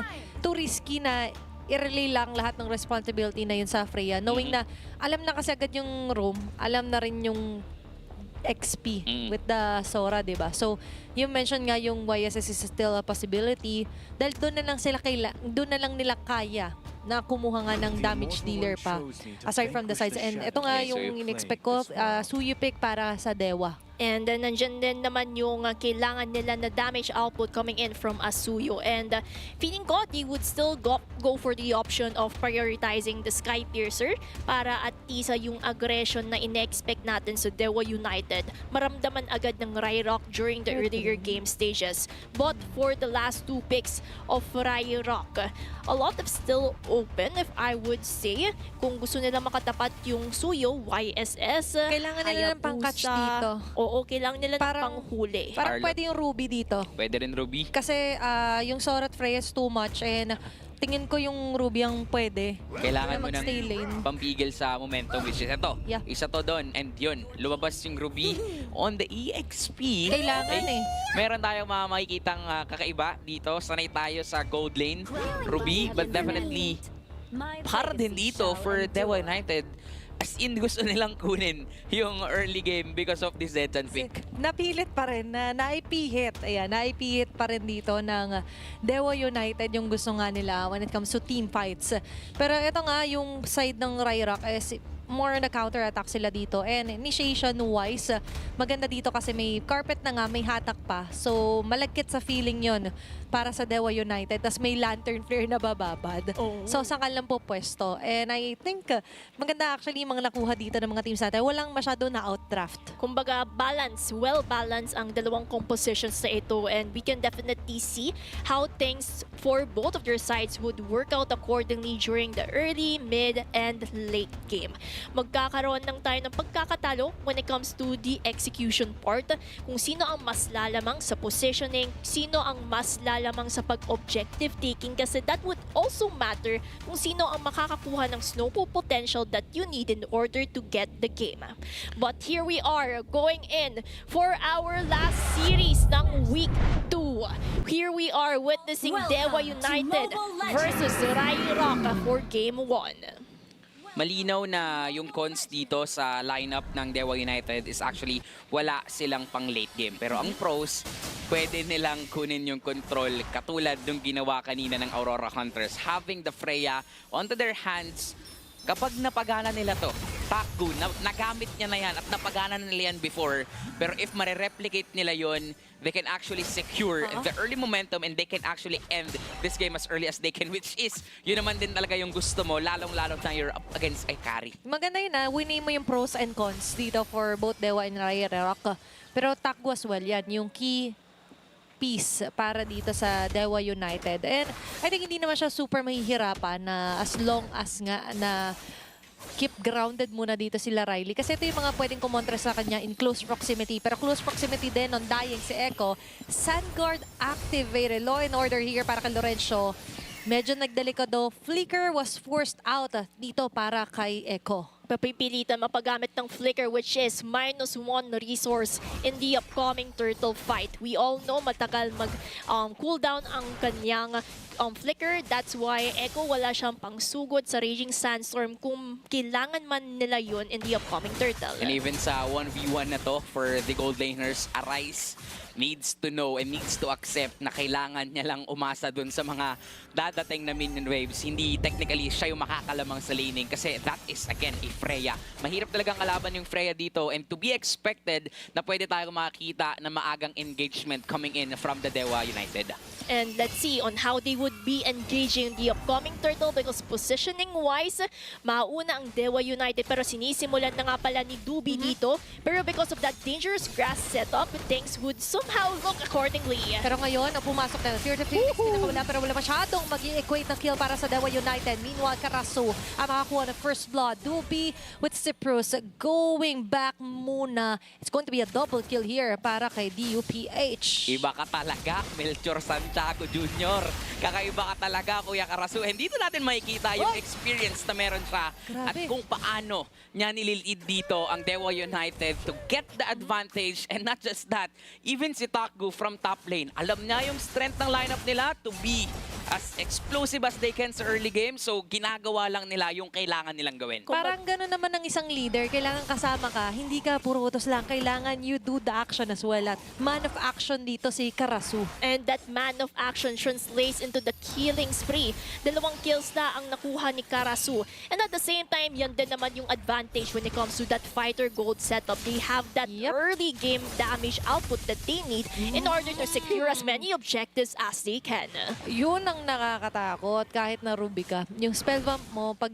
too risky na i-relay lang lahat ng responsibility na yun sa Freya. Knowing na, alam na kasi agad yung room, alam na rin yung XP with the Sora, diba? So, you mentioned nga yung YSS is still a possibility dahil doon na lang nila kaya na kumuha nga ng damage dealer pa aside from the sides. And ito nga yung in-expect ko, Suyu pick para sa Dewa. And nandyan din naman yung kailangan nila na damage output coming in from Asuyo. And feeling ko, they would still go for the option of prioritizing the Sky Piercer para at least yung aggression na in-expect natin sa Dewa United maramdaman agad ng Ryrock during the earlier game stages. But for the last two picks of Ryrock, a lot of still open, if I would say. Kung gusto nila makatapat yung Suyo, YSS, Kailangan nila ng pang-catch dito. Oo, kailangan nila ng panghuli. Parang Arlo. pwede yung Ruby dito. Pwede rin Ruby. Kasi yung Sora at Freya is too much and tingin ko yung Ruby ang pwede. Kailangan na mo ng magstay lane. pampigil sa momentum, which is ito. Yeah. Isa to doon. And yun, lumabas yung Ruby on the EXP. Kailangan eh. Meron tayong mga makikitang kakaiba dito. Sanay tayo sa gold lane, Ruby. But definitely, para din dito for Dewa United, as in gusto nilang kunin yung early game because of this Zedjan pick. Napilit pa rin na naipihit. Ayan, naipihit pa rin dito ng Dewa United yung gusto nga nila when it comes to team fights. Pero ito nga, yung side ng Ryrock is more na counter-attack sila dito. And initiation-wise, maganda dito kasi may carpet na nga, may hatak pa. So, malagkit sa feeling yon para sa Dewa United. Tapos may lantern flare na bababad. Oh. So, saan lang po pwesto. And I think, maganda actually yung mga nakuha dito ng mga teams natin. Walang masyado na outdraft. Kumbaga, balance, well-balanced ang dalawang compositions na ito, and we can definitely see how things for both of their sides would work out accordingly during the early, mid, and late game. Magkakaroon lang tayo ng pagkakatalo when it comes to the execution part, kung sino ang mas lalamang sa positioning, sino ang mas lalamang sa pag-objective taking, kasi that would also matter kung sino ang makakakuha ng snowball potential that you need in order to get the game. But here we are going in for our last series ng Week 2. Here we are witnessing Dewa United versus Ryrock for Game 1. Malinaw na yung cons dito sa lineup ng Dewa United is actually wala silang pang late game. Pero ang pros, pwede nilang kunin yung control katulad ng ginawa kanina ng Aurora Hunters. Having the Freya onto their hands, kapag napagana nila to, Takgu, nagamit niya na yan at napagana na nila yan before. Pero if marireplicate nila yon, they can actually secure the early momentum and they can actually end this game as early as they can, which is, yun naman din talaga yung gusto mo, lalong-lalo na you're up against a carry. Maganda yun winay mo yung pros and cons dito for both Dewa and Ryrock. Pero Takgu as well yan, yung key piece para dito sa Dewa United. And I think hindi naman siya super mahihirapan na as long as nga na keep grounded muna dito sila Riley. Kasi ito yung mga pwedeng kumontra sa kanya in close proximity. Pero close proximity din on dying si Echo. Sandguard activated. Law and order here para kay Lorenzo. Medyo nagdelikado. Flicker was forced out dito para kay Echo. Papipilitan mapagamit ng Flicker, which is -1 resource in the upcoming turtle fight. We all know matagal mag-cooldown ang kanyang Flicker. That's why Echo wala siyang pangsugod sa Raging Sandstorm kung kailangan man nila yun in the upcoming turtle. And even sa 1v1 na to for the Gold Laners, Arise needs to know and needs to accept na kailangan niya lang umasa dun sa mga dadating na minion waves. Hindi technically siya yung makakalamang sa laning kasi that is again a Freya. Mahirap talagang kalaban yung Freya dito, and to be expected na pwede tayong makakita na maagang engagement coming in from the Dewa United. And let's see on how they would be engaging the upcoming turtle, because positioning-wise, mauna ang Dewa United pero sinisimulan na nga pala ni Dubi dito. Pero because of that dangerous grass setup, things would somehow look accordingly. Pero ngayon, pumasok na. Fear of Phoenix, pinakawala pero wala masyadong mag-i-equate na kill para sa Dewa United. Meanwhile, Karasu ang makakuha ng first blood. Dubi with Cyprus going back muna. It's going to be a double kill here para kay DUPH. Iba ka talaga, Melchor Santiago Jr. Kakaiba ka talaga, Kuya Karasu. And dito natin makikita yung experience na meron siya. Grabe. At kung paano niya nililid dito ang Dewa United to get the advantage. And not just that, even si Takgu from top lane, alam niya yung strength ng lineup nila to be as explosive as they can sa early game. So, ginagawa lang nila yung kailangan nilang gawin. Parang gano'n naman ng isang leader. Kailangan kasama ka. Hindi ka puro utos lang. Kailangan you do the action as well. At man of action dito si Karasu. And that man of action translates into the killing spree. 2 kills na ang nakuha ni Karasu. And at the same time, yan din naman yung advantage when it comes to that fighter gold setup. They have that early game damage output that they need in order to secure as many objectives as they can. Yun ang nakakatakot kahit na Ruby ka. Yung spell bump mo, pag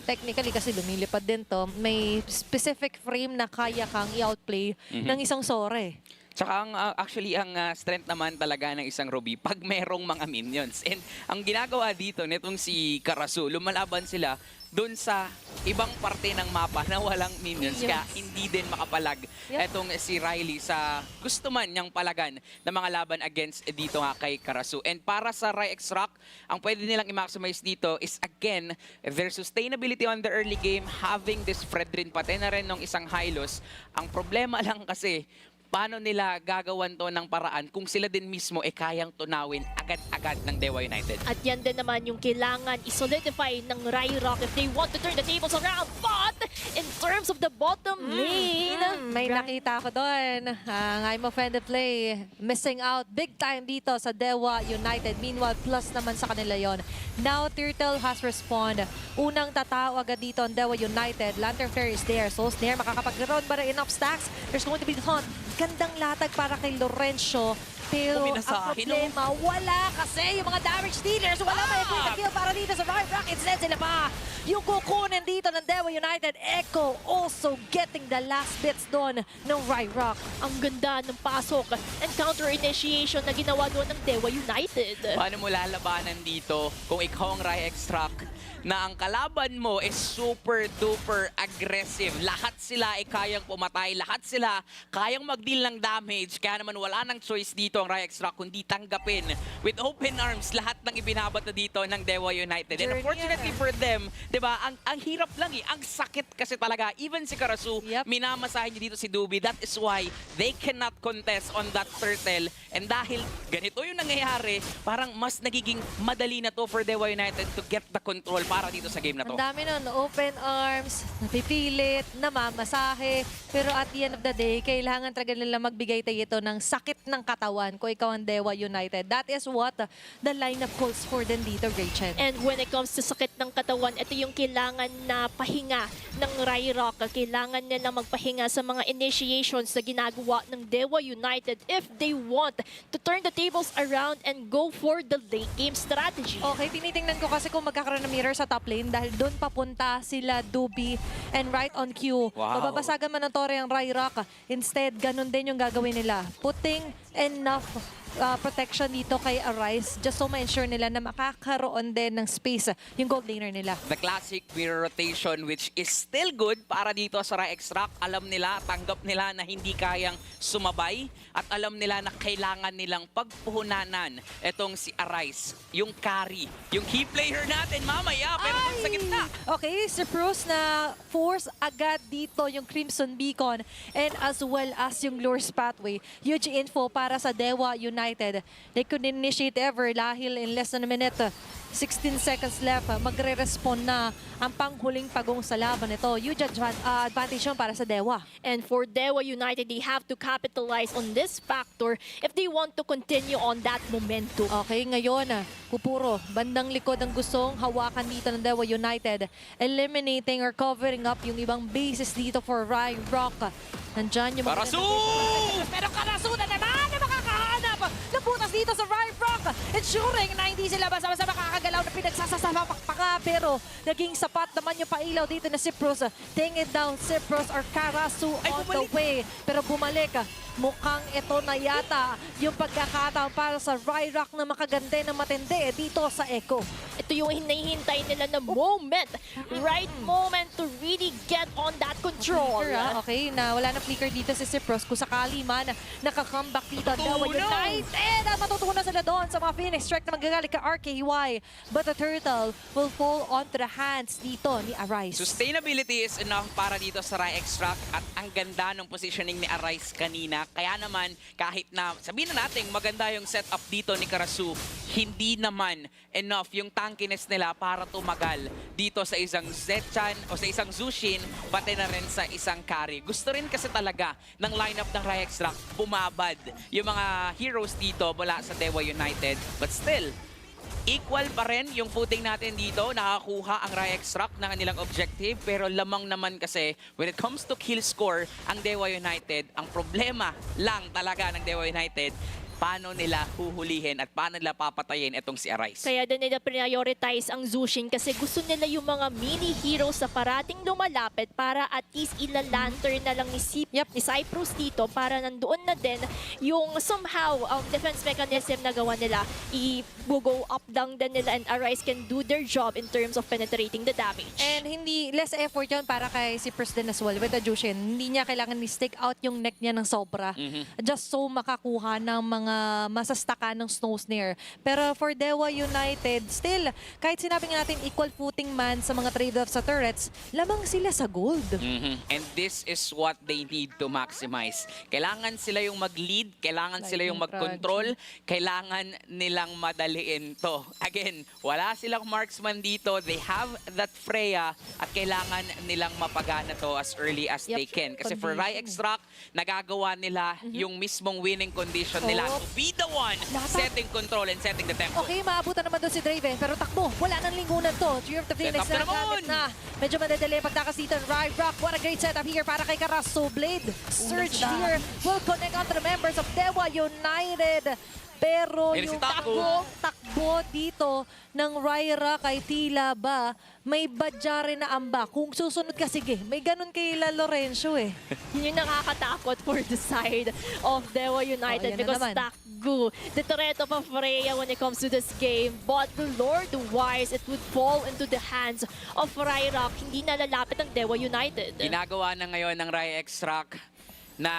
technically kasi lumilipad din to, may specific frame na kaya kang i-outplay ng isang Sore. Tsaka actually ang strength naman talaga ng isang Ruby pag merong mga minions. And ang ginagawa dito nitong si Karasu, lumalaban sila dun sa ibang parte ng mapa na walang minions. Kaya hindi din makapalag etong si Riley sa gusto man niyang palagan ng mga laban against dito nga kay Karasu. And para sa Ryx Rock, ang pwede nilang i-maximize dito is again, their sustainability on the early game, having this Fred rin pati na rin ng isang Hylos. Ang problema lang kasi, paano nila gagawan to ng paraan kung sila din mismo kayang tunawin agad-agad ng Dewa United. At yan din naman yung kailangan i-solidify ng Rock if they want to turn the tables around. But in terms of the bottom lane, May nakita ko doon. Ang I'm offended play. Missing out big time dito sa Dewa United. Meanwhile, plus naman sa kanila yon. Now, Turtle has respond. Unang tatao agad dito ang Dewa United. Lantern Flare is there. Soul Snare, makakapag-round ba rin enough stacks? There's going to be the hunt. Gandang latag para kay Lorenzo. Pero ang problema, wala kasi yung mga damage dealers. Wala may quick kill para dito sa Rock. Instead sila pa yung kukunin dito ng Dewa United. Echo also getting the last bits doon ng Rock. ang ganda ng pasok and counter initiation na ginawa doon ng Dewa United. Paano mo lalabanan dito kung ikaw ang Ryx Rock na ang kalaban mo is super duper aggressive. Lahat sila ay kayang pumatay. Lahat sila kayang mag-deal ng damage. Kaya naman wala nang choice dito ang Ryx Rock kundi tanggapin with open arms lahat ng ibinabat na dito ng Dewa United. And unfortunately for them, diba, ang hirap lang ang sakit kasi talaga. Even si Karasu, minamasahin niya dito si Dubi. That is why they cannot contest on that turtle. And dahil ganito yung nangyayari, parang mas nagiging madali na to for Dewa United to get the control para dito sa game na to. Ang dami nun, open arms, napipilit, namamasahe. Pero at the end of the day, kailangan talaga nila magbigay tayo ito ng sakit ng katawan kung ikaw ang Dewa United. That is what the lineup calls for din dito, Rachel. And when it comes to sakit ng katawan, ito yung kailangan na pahinga ng Rock. Kailangan nila magpahinga sa mga initiations na ginagawa ng Dewa United if they want to turn the tables around and go for the late game strategy. Okay, tinitingnan ko kasi kung magkakaroon ng mirror sa top lane dahil doon papunta sila Dubi and right on cue. Wow. Mababasagan man ng Tore ang Rock. Instead, ganun din yung gagawin nila. Putting enough protection dito kay Arise just so ma-ensure nila na makakaroon din ng space yung gold laner nila. The classic mirror rotation which is still good para dito sa Ryx Rock. Alam nila, tanggap nila na hindi kayang sumabay at alam nila na kailangan nilang pagpuhunanan itong si Arise, yung carry, yung key player natin mamaya pero sa gitna. Okay, si Bruce na force agad dito yung Crimson Beacon and as well as yung Lure's Pathway. Huge info para sa Dewa United. They could initiate ever dahil in less than a minute, 16 seconds left, magre-respond na ang panghuling pagong sa laban nito. Huge advantage yun para sa Dewa. And for Dewa United, they have to capitalize on this factor if they want to continue on that momentum. Okay, ngayon, Pupuro, bandang likod ang gustong hawakan dito ng Dewa United. Eliminating or covering up yung ibang bases dito for Rock. Nandyan yung mga... Karasu! Pero Karasu na naman na makakahanap ng butas dito sa Rock. Ensuring na hindi sila basta-basta makakagalaw na pinagsasasapakpaka. Pero naging sapat naman yung pailaw dito na Cyprus. Take it down, Cyprus or Karasu on the way. Pero bumalik. Mukhang ito na yata yung pagkakataon para sa Rock na makaganda ng matindi dito sa Echo. Ito yung hinihintay nila na moment. Right moment to really get on that control. Okay, na wala na flicker dito si Cyprus. Kung sakali man, nakakomeback dito. Dewa United! At matutunan sila doon sa mga Phoenix Strike na magagalit ka RKY. But the turtle will fall onto the hands dito ni Arise. Sustainability is enough para dito sa Ryx Rock at ang ganda ng positioning ni Arise kanina. Kaya naman, kahit na sabihin na natin maganda yung setup dito ni Karasu, hindi naman enough yung tankiness nila para tumagal dito sa isang Zetchan o sa isang Zushin, pati na rin sa isang carry. Gusto rin kasi talaga ng lineup ng Ryx Rock bumabad yung mga heroes dito mula sa Dewa United. But still, equal pa rin yung footing natin dito. Nakakuha ang Ryx Rock ng kanilang objective. Pero lamang naman kasi when it comes to kill score, ang Dewa United, ang problema lang talaga ng Dewa United, paano nila huhulihin at paano nila papatayin itong si Arise. Kaya din nila prioritize ang Zushin kasi gusto nila yung mga mini heroes sa parating lumalapit para at least ilalantern na lang ni Cyprus dito para nandoon na din yung somehow defense mechanism na gawa nila. I-go up down din nila and Arise can do their job in terms of penetrating the damage. And hindi less effort yun para kay Cyprus din as well with the Jushin. Hindi niya kailangan ni-stick out yung neck niya ng sobra. Just so makakuha ng mga masastaka ng snow snare. Pero for Dewa United, still, kahit sinabi nga natin equal footing man sa mga trade-offs sa turrets, lamang sila sa gold. And this is what they need to maximize. Kailangan sila yung mag-lead, kailangan sila yung mag-control, kailangan nilang madaliin to. Again, wala silang marksman dito. They have that Freya at kailangan nilang mapagana to as early as they can. Kasi for Rai Extract, nagagawa nila yung mismong winning condition nila to be the one setting control and setting the tempo. Okay, maabutan naman doon si Draven, pero takbo, wala nang lingunan to. Tree of the Phoenix Set up na naman! na. Medyo madadali ang pagtakas dito. Rock, what a great setup here para kay Karaso. Blade surge here will connect onto the members of Dewa United. Pero Pero si yung Takbo. takbo dito ng Raira kay Tila ba, may badya rin na amba. Kung susunod ka, sige, may ganun kay La Lorenzo eh. Yun yung nakakatakot for the side of Dewa United yan na because naman. Takgu, the threat of a Freya when it comes to this game. But the Lord wise, it would fall into the hands of Ryrock. Hindi na lalapit ang Dewa United. Ginagawa na ngayon ng Rai Extract na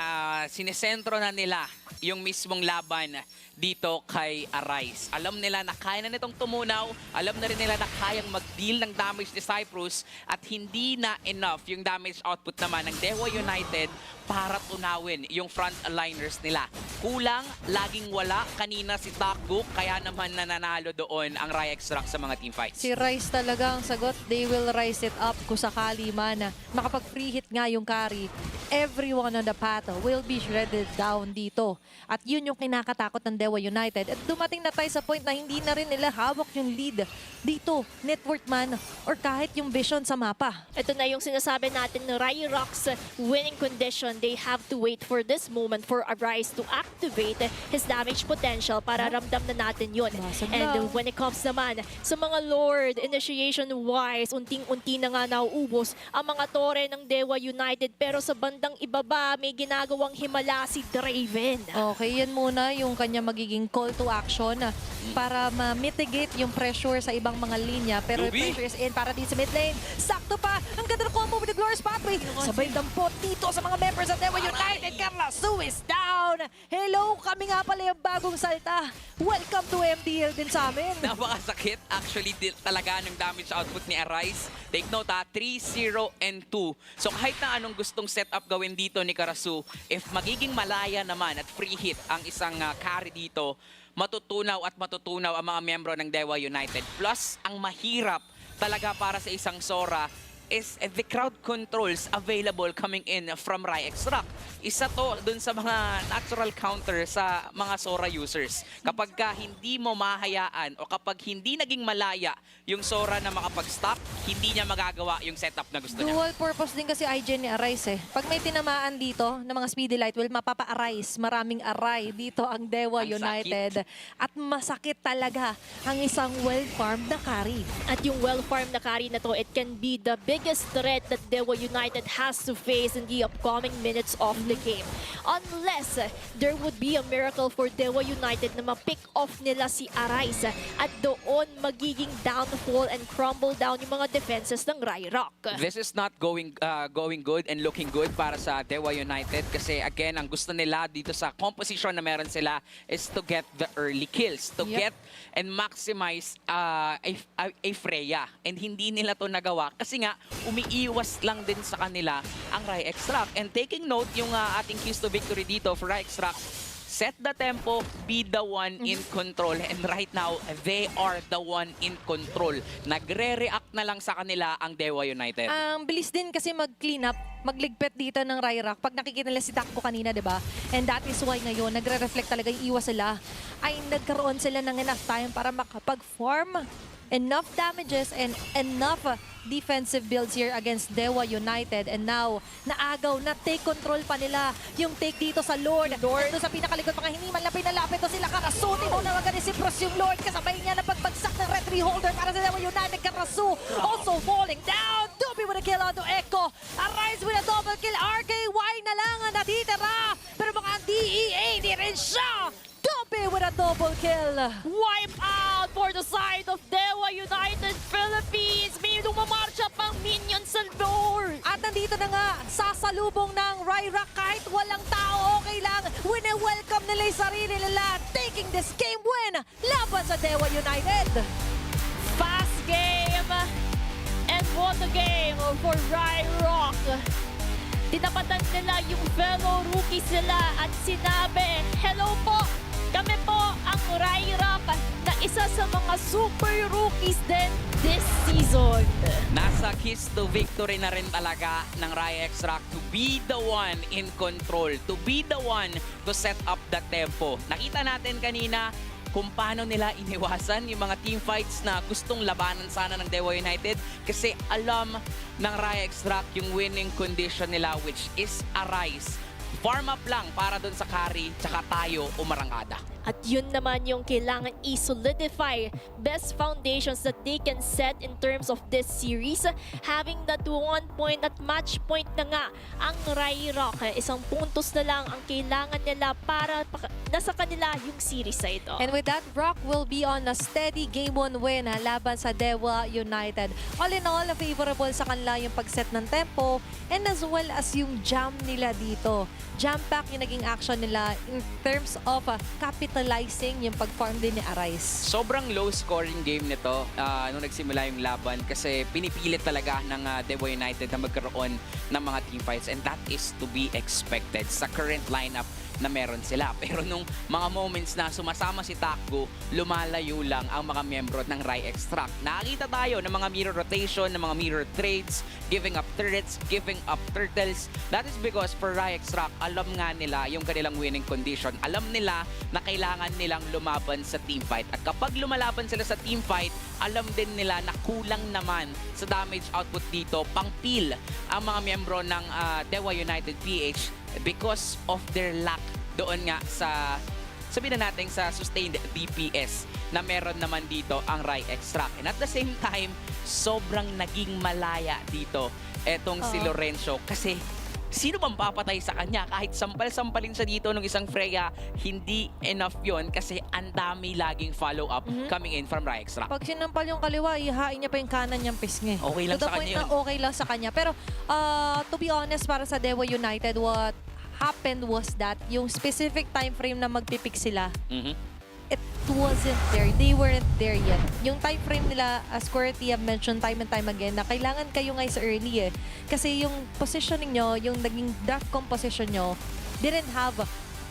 sinesentro na nila yung mismong laban dito kay Arise. Alam nila na kaya na nitong tumunaw, alam na rin nila na kayang mag-deal ng damage ni Cyprus at hindi na enough yung damage output naman ng Dewa United para tunawin yung front aligners nila. Kulang, laging wala kanina si Takbuk, kaya naman nananalo doon ang Rai Extract sa mga teamfights. Si Rice talaga ang sagot. They will rise it up kung sakali man na makapag-free hit nga yung carry. Everyone on the path will be shredded down dito. At yun yung kinakatakot ng Dewa United. At dumating na tayo sa point na hindi na rin nila hawak yung lead dito, network man, or kahit yung vision sa mapa. Ito na yung sinasabi natin ng Ryrock's winning condition. They have to wait for this moment for Arise to activate his damage potential para ramdam na natin yun. Basag And lang. when it comes naman sa mga Lord, initiation-wise, unting-unti na nga nauubos ang mga tore ng Dewa United. Pero sa bandang ibaba, may ginagawang himala si Draven. Okay, yan muna yung kanya magiging call to action para ma-mitigate yung pressure sa ibang mga linya. Pero yung Ruby. pressure is in para din sa mid lane. Sakto pa! Ang ganda ng combo with the Glorious Pathway. Sabay dampot dito sa mga members of Dewa United. Carla Sue is down! Hello! Kami nga pala yung bagong salta. Welcome to MDL din sa amin. Napakasakit actually talaga ng damage output ni Arise. Take note 3-0 and 2. So kahit na anong gustong setup gawin dito ni Karasu, if magiging malaya naman at free hit ang isang carry dito, matutunaw ang mga miyembro ng Dewa United. Plus, ang mahirap talaga para sa isang Sora is the crowd controls available coming in from Rai Extract. Isa to dun sa mga natural counter sa mga Sora users. Kapag ka hindi mo mahayaan o kapag hindi naging malaya yung Sora na makapag-stop, hindi niya magagawa yung setup na gusto niya. Dual purpose din kasi IGN ni Arise eh. Pag may tinamaan dito ng mga speedy light, well, mapapa-arise. Maraming aray dito ang Dewa Ang United. At masakit talaga ang isang well-farmed na carry. At yung well-farmed na carry na to, it can be the biggest threat that Dewa United has to face in the upcoming minutes of the game. Unless there would be a miracle for Dewa United na ma-pick off nila si Arise at doon magiging downfall and crumble down yung mga defenses ng Ryrock. This is not going good and looking good para sa Dewa United kasi again, ang gusto nila dito sa composition na meron sila is to get the early kills, to get and maximize a Freya. And hindi nila to nagawa kasi nga umiiwas lang din sa kanila ang Rai Extract. And taking note yung ating keys to victory dito for Rai Extract, set the tempo, be the one in control. And right now, they are the one in control. Nagre-react na lang sa kanila ang Dewa United. Ang bilis din kasi mag-clean up, magligpit dito ng Ryrock. Pag nakikita nila si Takbo kanina, di ba? And that is why ngayon, nagre-reflect talaga yung iwas sila. Ay nagkaroon sila ng enough time para makapag-farm enough damages and enough defensive builds here against Dewa United. And now, naagaw na take control pa nila yung take dito sa Lord. At doon sa pinakalikod, mga hiniman na pinalapit to sila. Karasu, timo na magani si Pros yung Lord. Kasabay niya na pagbagsak ng referee holder para sa Dewa United. Karasu also falling down. Dubi with a kill onto Echo. Arise with a double kill. RKY na lang ang natitira. Pero baka ang DEA, di rin siya. Dubi with a double kill. Wipe out for the side of Dewa United Philippines. May lumamarcha pang minions sa Lord. At nandito na nga, sasalubong ng Ryrak kahit walang tao, okay lang. Wine-welcome nila yung sarili nila. Taking this game win laban sa Dewa United. Fast game. And what a game for Ryrock. Tinapatan nila yung fellow rookies nila at sinabi, hello po, kami po ang Ryrock na isa sa mga super rookies din this season. Nasa keys to victory na rin talaga ng Ryrock to be the one in control, to be the one to set up the tempo. Nakita natin kanina kung paano nila iniwasan yung mga team fights na gustong labanan sana ng Dewa United kasi alam ng Ryrock yung winning condition nila, which is Arise. Farm up lang para dun sa carry, tsaka tayo umarangada. At yun naman yung kailangan i-solidify best foundations that they can set in terms of this series. Having that 1 point at match point na nga ang Ryrock. Isang puntos na lang ang kailangan nila para nasa kanila yung series na ito. And with that, Rock will be on a steady game 1 win laban sa Dewa United. All in all, favorable sa kanila yung pag-set ng tempo and as well as yung jam nila dito. Jam-pack yung naging action nila in terms of capitalizing yung pag-farm din ni Arise. Sobrang low-scoring game nito nung nagsimula yung laban kasi pinipilit talaga ng Dewa United na magkaroon ng mga team fights and that is to be expected sa current lineup na meron sila. Pero nung mga moments na sumasama si Takgo, lumalayo lang ang mga miyembro ng Ryrock. Nakakita tayo ng mga mirror rotation, ng mga mirror trades, giving up turrets, giving up turtles. That is because for Ryrock, alam nga nila yung kanilang winning condition. Alam nila na kailangan nilang lumaban sa team fight. At kapag lumalaban sila sa team fight, alam din nila na kulang naman sa damage output dito, pang-peel ang mga miyembro ng Dewa United PH because of their lack doon nga sa sabihin na natin sa sustained DPS na meron naman dito ang Ryrock. And at the same time, sobrang naging malaya dito etong si Lorenzo kasi sino bang papatay sa kanya? Kahit sampal-sampalin siya dito ng isang Freya, hindi enough yon kasi ang dami laging follow-up coming in from Ryrock. Pag sinampal yung kaliwa, ihain niya pa yung kanan niyang pisngi. Okay lang to the sa point kanya na okay lang sa kanya. Pero to be honest, para sa Dewa United, what happened was that yung specific time frame na magpipick sila, it wasn't there. They weren't there yet. Yung time frame nila, as Corty have mentioned time and time again, na kailangan kayo guys early eh. Kasi yung positioning nyo, yung naging draft composition nyo, didn't have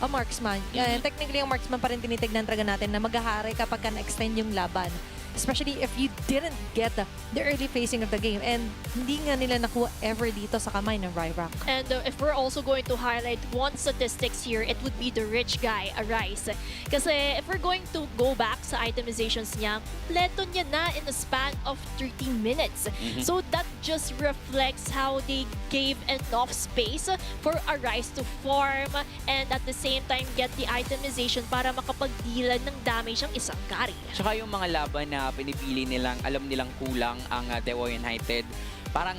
a marksman. Technically, yung marksman pa rin tinitignan talaga natin na maghahari kapag na-extend yung laban. Especially if you didn't get the early phasing of the game. And hindi nga nila nakuha ever dito sa kamay ng Ryrock. And if we're also going to highlight one statistics here, it would be the rich guy, Arise. Kasi if we're going to go back sa itemizations niya, kompleto niya na in a span of 30 minutes. So that just reflects how they gave enough space for Arise to farm and at the same time get the itemization para makapag-dealan ng damage ang isang carry. Tsaka yung mga laban na pinipili nilang, alam nilang kulang ang Dewa United, parang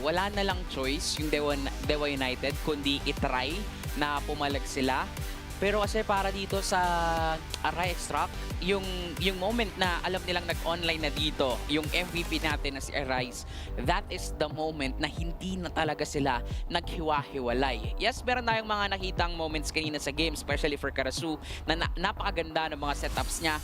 wala na lang choice yung Dewa United kundi itry na pumalag sila. Pero kasi para dito sa Ryrock, yung moment na alam nilang nag-online na dito, yung MVP natin na si Arise, that is the moment na hindi na talaga sila naghiwa-hiwalay. Yes, meron tayong mga nakitang moments kanina sa game, especially for Karasu, na napakaganda ng mga setups niya.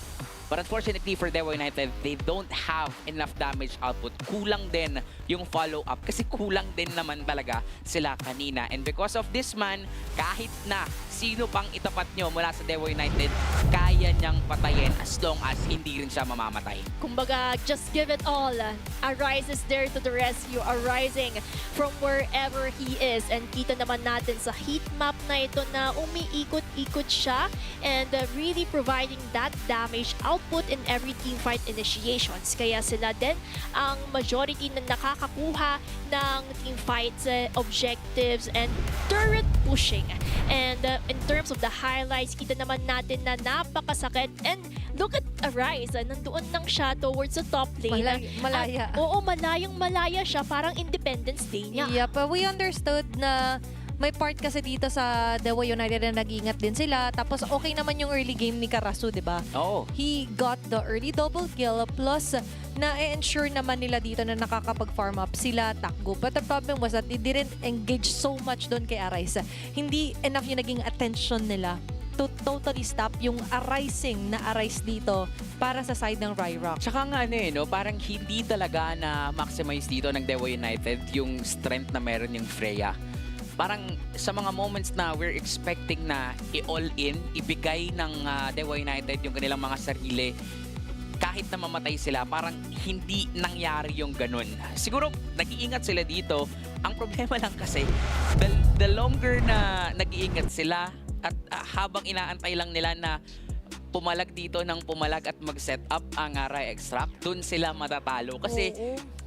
But unfortunately for Dewa United, they don't have enough damage output. Kulang din yung follow-up kasi kulang din naman talaga sila kanina. And because of this man, kahit na sino pang itapat nyo mula sa Dewa United, kaya niyang patayin as long as hindi rin siya mamamatay. Kumbaga, just give it all. Arise is there to the rescue, arising from wherever he is. And kita naman natin sa heat map na ito na umiikot-ikot siya and really providing that damage output output in every teamfight initiations. Kaya sila din ang majority na nakakakuha ng teamfights, objectives, and turret pushing. And in terms of the highlights, kita naman natin na napakasakit. And look at Arise, nandoon lang siya towards the top lane. Malaya. At, oo, malayang-malaya siya. Parang Independence Day niya. Yep, we understood na may part kasi dito sa Dewa United na nag-iingat din sila. Tapos okay naman yung early game ni Karasu, di ba? Oo. He got the early double kill plus na-ensure naman nila dito na nakakapag-farm up sila Takgo. But the problem was that they didn't engage so much doon kay Arise. Hindi enough yung naging attention nila to totally stop yung arising na arise dito para sa side ng Ryrock. Tsaka nga no, parang hindi talaga na maximize dito ng Dewa United yung strength na meron yung Freya. Parang sa mga moments na we're expecting na i-all in, ibigay ng Dewa United yung kanilang mga sarili, kahit na mamatay sila, parang hindi nangyari yung ganun. Siguro, nag-iingat sila dito. Ang problema lang kasi, the longer na nag-iingat sila at habang inaantay lang nila na pumalag dito ng pumalag at mag-set up ang Rai Extract, dun sila matatalo. Kasi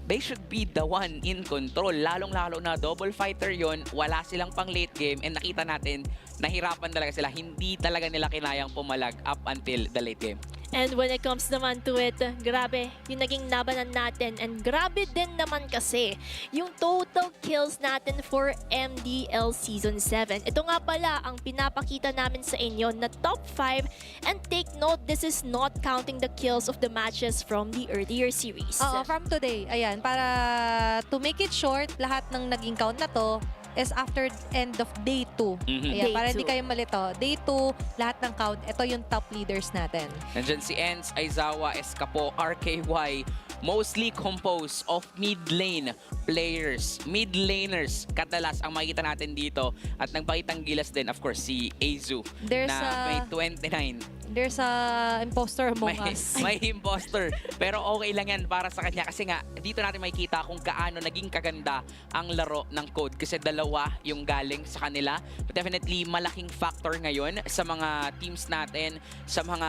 they should be the one in control. Lalong-lalo na double fighter yon, wala silang pang late game, and nakita natin, nahirapan talaga sila. Hindi talaga nila kinayang pumalag up until the late game. And when it comes naman to it, grabe yung naging labanan natin. And grabe din naman kasi yung total kills natin for MDL Season 7. Ito nga pala ang pinapakita namin sa inyo na top 5. And take note, this is not counting the kills of the matches from the earlier series. From today. Ayan, para to make it short, lahat ng naging count na to is after end of day 2. Ayan, Day para hindi 2. kayo malito. Day 2, lahat ng count, ito yung top leaders natin. Nandyan si Enz, Aizawa, Escapo, RKY, mostly composed of mid lane players. Mid laners, kadalas ang makikita natin dito. At nagpakitang gilas din, of course, si Azu na may 29. There's a imposter among us. May imposter. Pero okay lang yan para sa kanya. Kasi nga, dito natin makikita kung gaano naging kaganda ang laro ng Code. Kasi dalawa yung galing sa kanila. But definitely, malaking factor ngayon sa mga teams natin, sa mga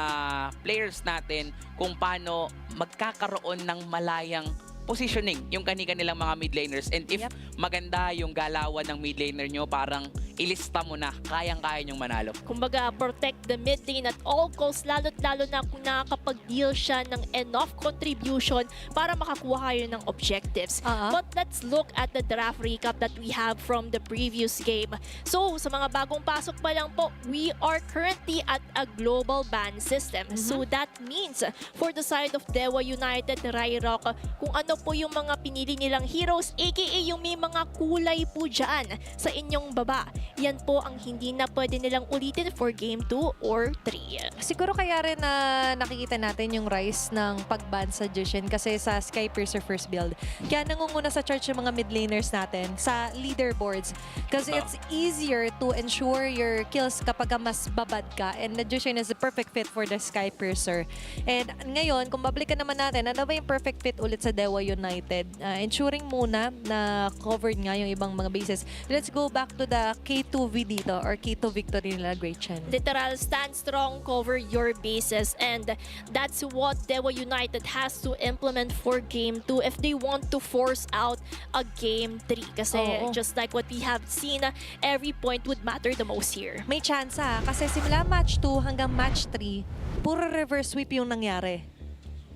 players natin, kung paano magkakaroon ng malayang positioning yung kanilang mga mid laners. And if maganda yung galawan ng mid laner nyo, parang ilista mo na, kayang-kaya nyong manalo. Kumbaga, protect the mid lane at all costs, lalo't lalo na kung nakakapag-deal siya ng enough contribution para makakuha kayo ng objectives. But let's look at the draft recap that we have from the previous game. So, sa mga bagong pasok pa lang po, we are currently at a global ban system. So, that means, for the side of Dewa United, Ryrock, kung ano po yung mga pinili nilang heroes, aka yung may mga kulay po dyan sa inyong baba. Yan po ang hindi na pwede nilang ulitin for game 2 or 3. Siguro kaya rin na nakikita natin yung rise ng pag-ban sa Jushin kasi sa Sky Piercer first build. Kaya nangunguna sa charge yung mga mid laners natin sa leaderboards. Kasi it's easier to ensure your kills kapag mas babad ka, and the Jushin is the perfect fit for the Sky Piercer. And ngayon, kung babalikan naman natin, ano ba yung perfect fit ulit sa Dewa United? Ensuring muna na covered nga yung ibang mga bases. Let's go back to the K2V dito or K2 victory nila, Gretchen. Literal, stand strong, cover your bases, and that's what Dewa United has to implement for game 2 if they want to force out a game 3. Kasi just like what we have seen, every point would matter the most here. May chance kasi simula match 2 hanggang match 3, puro reverse sweep yung nangyari.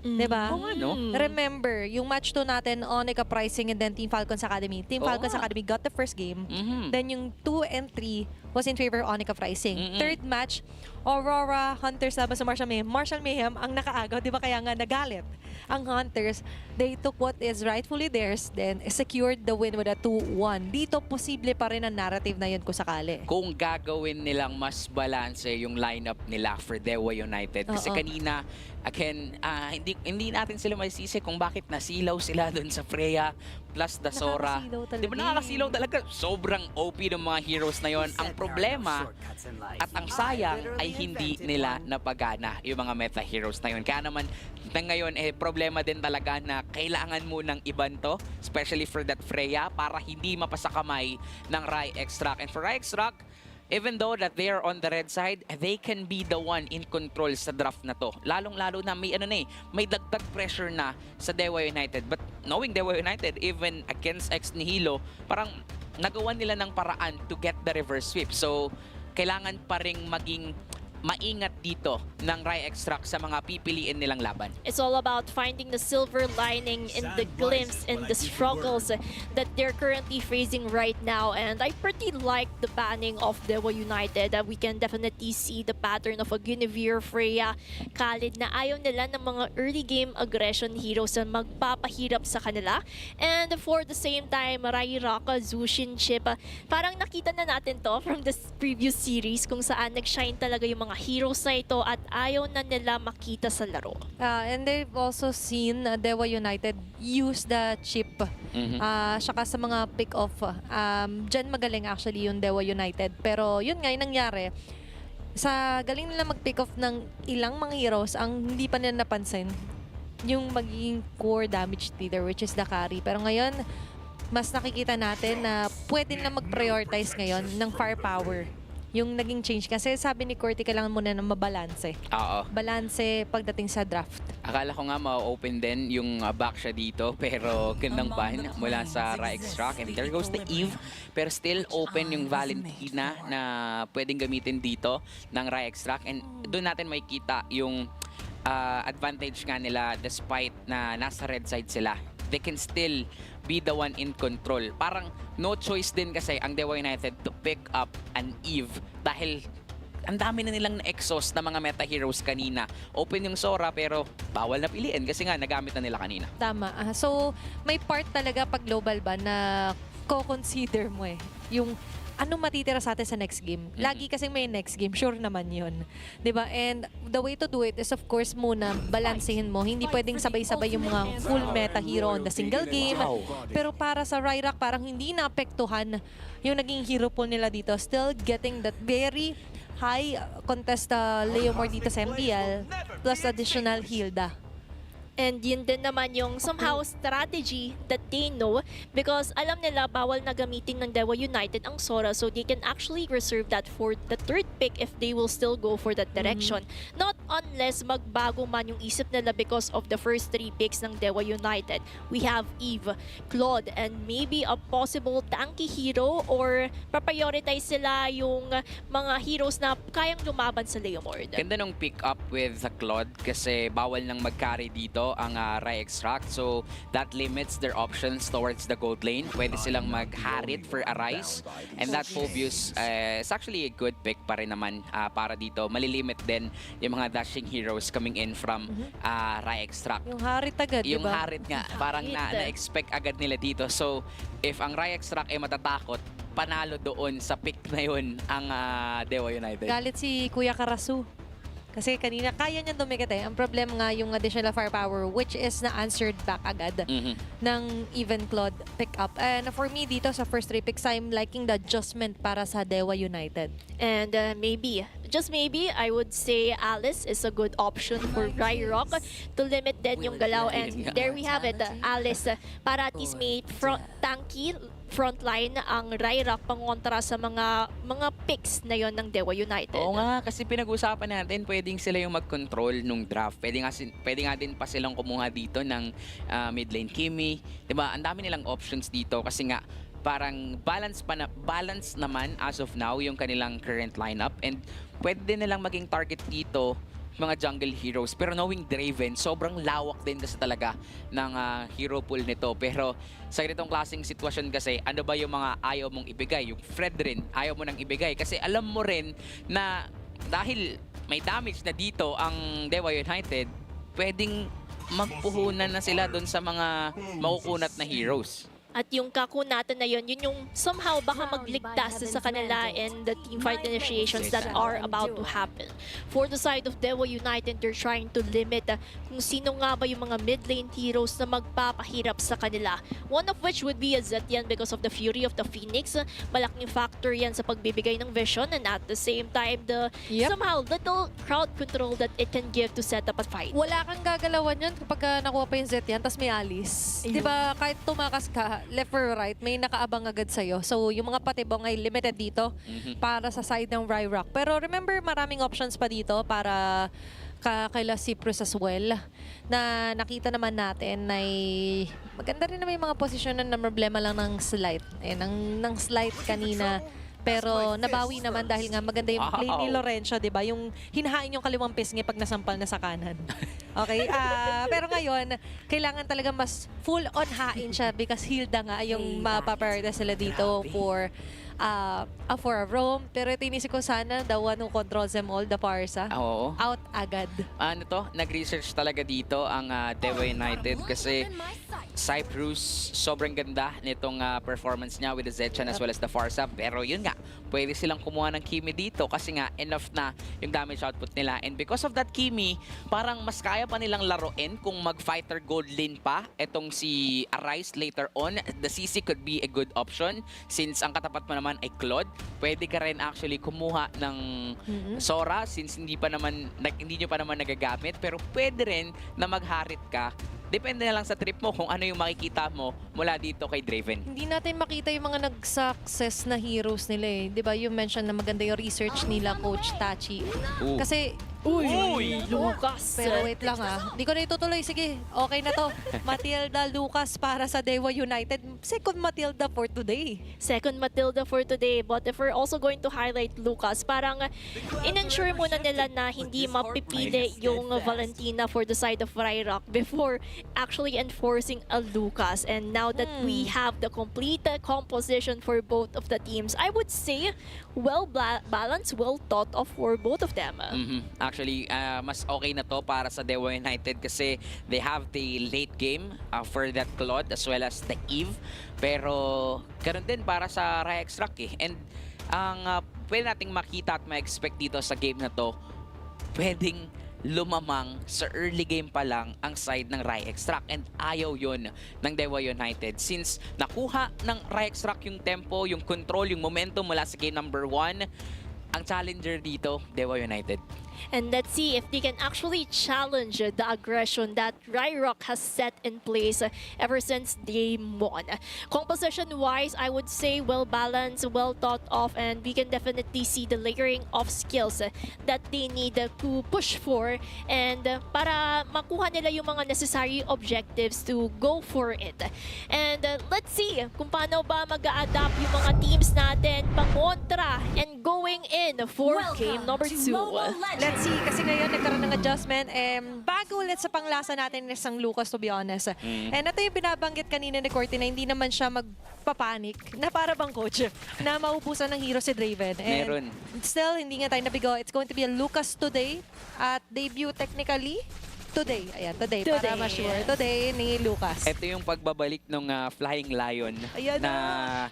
Diba? Remember, yung match 2 natin, Onika Pricing and then Team Falcons Academy. Team Falcons Academy got the first game. Then yung 2 and 3 was in favor of Onika Pricing. Third match, Aurora, Hunters laban sa Marshall Mayhem. Marshall Mayhem ang nakaagaw, di ba kaya nga nagalit ang Hunters. They took what is rightfully theirs, then secured the win with a 2-1. Dito, posible pa rin ang narrative na yun kung sakali. Kung gagawin nilang mas balance yung lineup nila for Dewa United. Kasi kanina, again, hindi natin sila masisi kung bakit nasilaw sila doon sa Freya plus Dasora. Di ba nakakasilaw talaga? Sobrang OP ng mga heroes na yon. Ang problema at ang sayang ay hindi nila napagana yung mga meta heroes na yun. Kaya naman ngayon, problema din talaga na kailangan mo ng iban to, especially for that Freya, para hindi mapasakamay ng Rai Extract. And for Rai Extract, even though that they are on the red side, they can be the one in control sa draft na to. Lalong-lalo na may may dagdag pressure na sa Dewa United. But knowing Dewa United, even against ex Nihilo, parang nagawa nila ng paraan to get the reverse sweep. So, kailangan pa ring maging maingat dito ng Rai Extract sa mga pipiliin nilang laban. It's all about finding the silver lining in the glimpse and the struggles that they're currently facing right now. And I pretty like the banning of Dewa United. We can definitely see the pattern of a Guinevere, Freya, Khalid na ayaw nila ng mga early game aggression heroes na magpapahirap sa kanila. And for the same time, Rai Raka, Zushin Chip, parang nakita na natin to from the previous series kung saan nag-shine talaga yung mga heroes na ito at ayaw na nila makita sa laro. And they've also seen Dewa United use the chip. Saka sa mga pick-off. Diyan magaling actually yung Dewa United. Pero yun nga yung nangyari. Sa galing nila mag-pick off ng ilang mga heroes, ang hindi pa nila napansin yung magiging core damage dealer, which is the carry. Pero ngayon, mas nakikita natin na pwede na mag-prioritize ngayon ng firepower. Yung naging change. Kasi sabi ni Corty, kailangan muna ng mabalanse. Oo. Balanse pagdating sa draft. Akala ko nga ma-open din yung back siya dito, pero gandang ban mula sa Rai Extract. And there goes the Eve. Pero still open yung Valentina na pwedeng gamitin dito ng Rai Extract. And doon natin makikita yung advantage nga nila despite na nasa red side sila. They can still be the one in control. Parang no choice din kasi ang Dewa United to pick up an Eve dahil ang dami na nilang na-exhaust na mga meta heroes kanina. Open yung Sora pero bawal na piliin kasi nga nagamit na nila kanina. Tama. So, may part talaga pag global ban na co-consider mo yung ano matitira sa atin sa next game. Lagi kasing may next game, sure naman yun. 'Di ba? And the way to do it is of course muna balansehin mo. Hindi pwedeng sabay-sabay yung mga full meta hero on the single game. Pero para sa Ryrak, parang hindi naapektuhan yung naging hero pool nila dito. Still getting that very high contest Leomore dito sa MDL plus additional Hilda. And yun din naman yung somehow strategy that they know because alam nila bawal na gamitin ng Dewa United ang Sora, so they can actually reserve that for the third pick if they will still go for that direction. Not unless magbago man yung isip nila because of the first 3 picks ng Dewa United. We have Eve, Claude, and maybe a possible tanky hero or pa-prioritize sila yung mga heroes na kayang lumaban sa Leomord. Ganda nung pick up with Claude kasi bawal nang mag-carry dito ang Rai Extract. So that limits their options towards the gold lane. Pwede silang mag-Harit for Arise. And that Phobius is actually a good pick pa rin naman para dito. Malilimit din yung mga dashing heroes coming in from Rai Extract. Yung Harit agad, Yung diba? Harit nga, parang na-expect agad nila dito. So if ang Rai Extract ay matatakot, panalo doon sa pick na yun ang Dewa United. Galit si Kuya Karasu. Kasi kanina, kaya niya dumikit Ang problema nga yung additional firepower, which is na-answered back agad ng even Claude pick-up. And for me, dito sa first 3 picks, I'm liking the adjustment para sa Dewa United. And maybe, just maybe, I would say Alice is a good option for Rock to limit din yung galaw. And there we have it, Alice, para at least may tanky frontline ang Ryrak pangontra sa mga picks na yon ng Dewa United. Oo nga, kasi pinag-usapan natin, pwedeng sila yung mag-control nung draft. Pwede nga din pa silang kumuha dito ng mid lane Kimi. Diba? Ang dami nilang options dito kasi nga parang balance naman as of now yung kanilang current lineup and pwede din nilang maging target dito mga jungle heroes. Pero knowing Draven, sobrang lawak din kasi talaga ng hero pool nito. Pero sa ganitong klaseng sitwasyon kasi, ano ba yung mga ayaw mong ibigay? Yung Fred rin, ayaw mo nang ibigay. Kasi alam mo rin na dahil may damage na dito ang Dewa United, pwedeng magpuhunan na sila doon sa mga makukunat na heroes. At yung kakunatan na yun yung somehow baka magligtas sa kanila and the team fight initiations that are about to happen. For the side of Dewa United, they're trying to limit kung sino nga ba yung mga mid lane heroes na magpapahirap sa kanila. One of which would be a Zetian because of the Fury of the Phoenix. Malaking factor yan sa pagbibigay ng vision and at the same time, the somehow little crowd control that it can give to set up a fight. Wala kang gagalawan yun kapag nakuha pa yung Zetian, tas may Alice. Diba, kahit tumakas ka, left or right, may nakaabang agad sa'yo. So, yung mga patibong ay limited dito para sa side ng Ryrock. Pero remember, maraming options pa dito para kaila Cyprus as well. Na nakita naman natin ay maganda rin na may mga posisyon na problema lang ng slide. Ng slide kanina. Pero nabawi naman dahil nga maganda yung play ni Lorenzo, di ba? Yung hinahain yung kaliwang pisngi pag nasampal na sa kanan. Okay? Pero ngayon, kailangan talaga mas full-on hain siya because Hilda nga yung mapaprioritize sila dito for a roam. Pero tinisip ko sana, the one who controls them all, the Parsa, out agad. Ano to? Nag-research talaga dito ang Dewa United kasi Cyprus, sobrang ganda nitong performance niya with the Zechan as well as the Farsa. Pero yun nga, pwede silang kumuha ng Kimi dito kasi nga enough na yung damage output nila. And because of that Kimi, parang mas kaya pa nilang laruin kung mag-fighter gold lane pa. Etong si Arise later on, the CC could be a good option since ang katapat mo naman ay Claude. Pwede ka rin actually kumuha ng Sora since hindi nyo pa naman nagagamit. Pero pwede rin na magharit ka. Depende na lang sa trip mo kung ano yung makikita mo mula dito kay Draven. Hindi natin makita yung mga nag-success na heroes nila eh. Di ba you mentioned na maganda yung research nila, Coach Tachi. Kasi, Lucas! pero wait lang hindi ko na itutuloy. Sige, okay na to. Matilda Lucas para sa Dewa United. Second Matilda for today. Second Matilda for today. But if we're also going to highlight Lucas, parang in-ensure muna nila na hindi mapipili yung Valentina for the side of Ryrock before actually enforcing a Lucas. And now that we have the complete composition for both of the teams, I would say well-balanced, well-thought of for both of them. Actually, mas okay na to para sa Dewa United kasi they have the late game for that Claude as well as the Eve. Pero karon din para sa Ryextrack eh. And ang pwede nating makita at ma-expect dito sa game na to, pwedeng lumamang sa early game pa lang ang side ng Ryextrack and ayaw yon ng Dewa United since nakuha ng Ryextrack yung tempo, yung control, yung momentum mula sa game number 1. Ang challenger dito, Dewa United. And let's see if they can actually challenge the aggression that Ryrock has set in place ever since game 1. Composition-wise, I would say well-balanced, well-thought of, and we can definitely see the layering of skills that they need to push for and para makuha nila yung mga necessary objectives to go for it. And let's see kung paano ba mag-a-adapt yung mga teams natin pangontra and going in for game number 2. Let's see, kasi ngayon nagkaroon ng adjustment. Bago ulit sa panglasa natin ng isang Lucas, to be honest. And ito yung binabanggit kanina ni Corty na hindi naman siya magpapanik, na para bang coach, na maubusan ng hero si Draven. And Meron. still, hindi nga tayo nabigo. It's going to be a Lucas today at debut technically. Today. Ayan, today. Para ma-sure. Today ni Lucas. Ito yung pagbabalik ng Flying Lion. Ayan na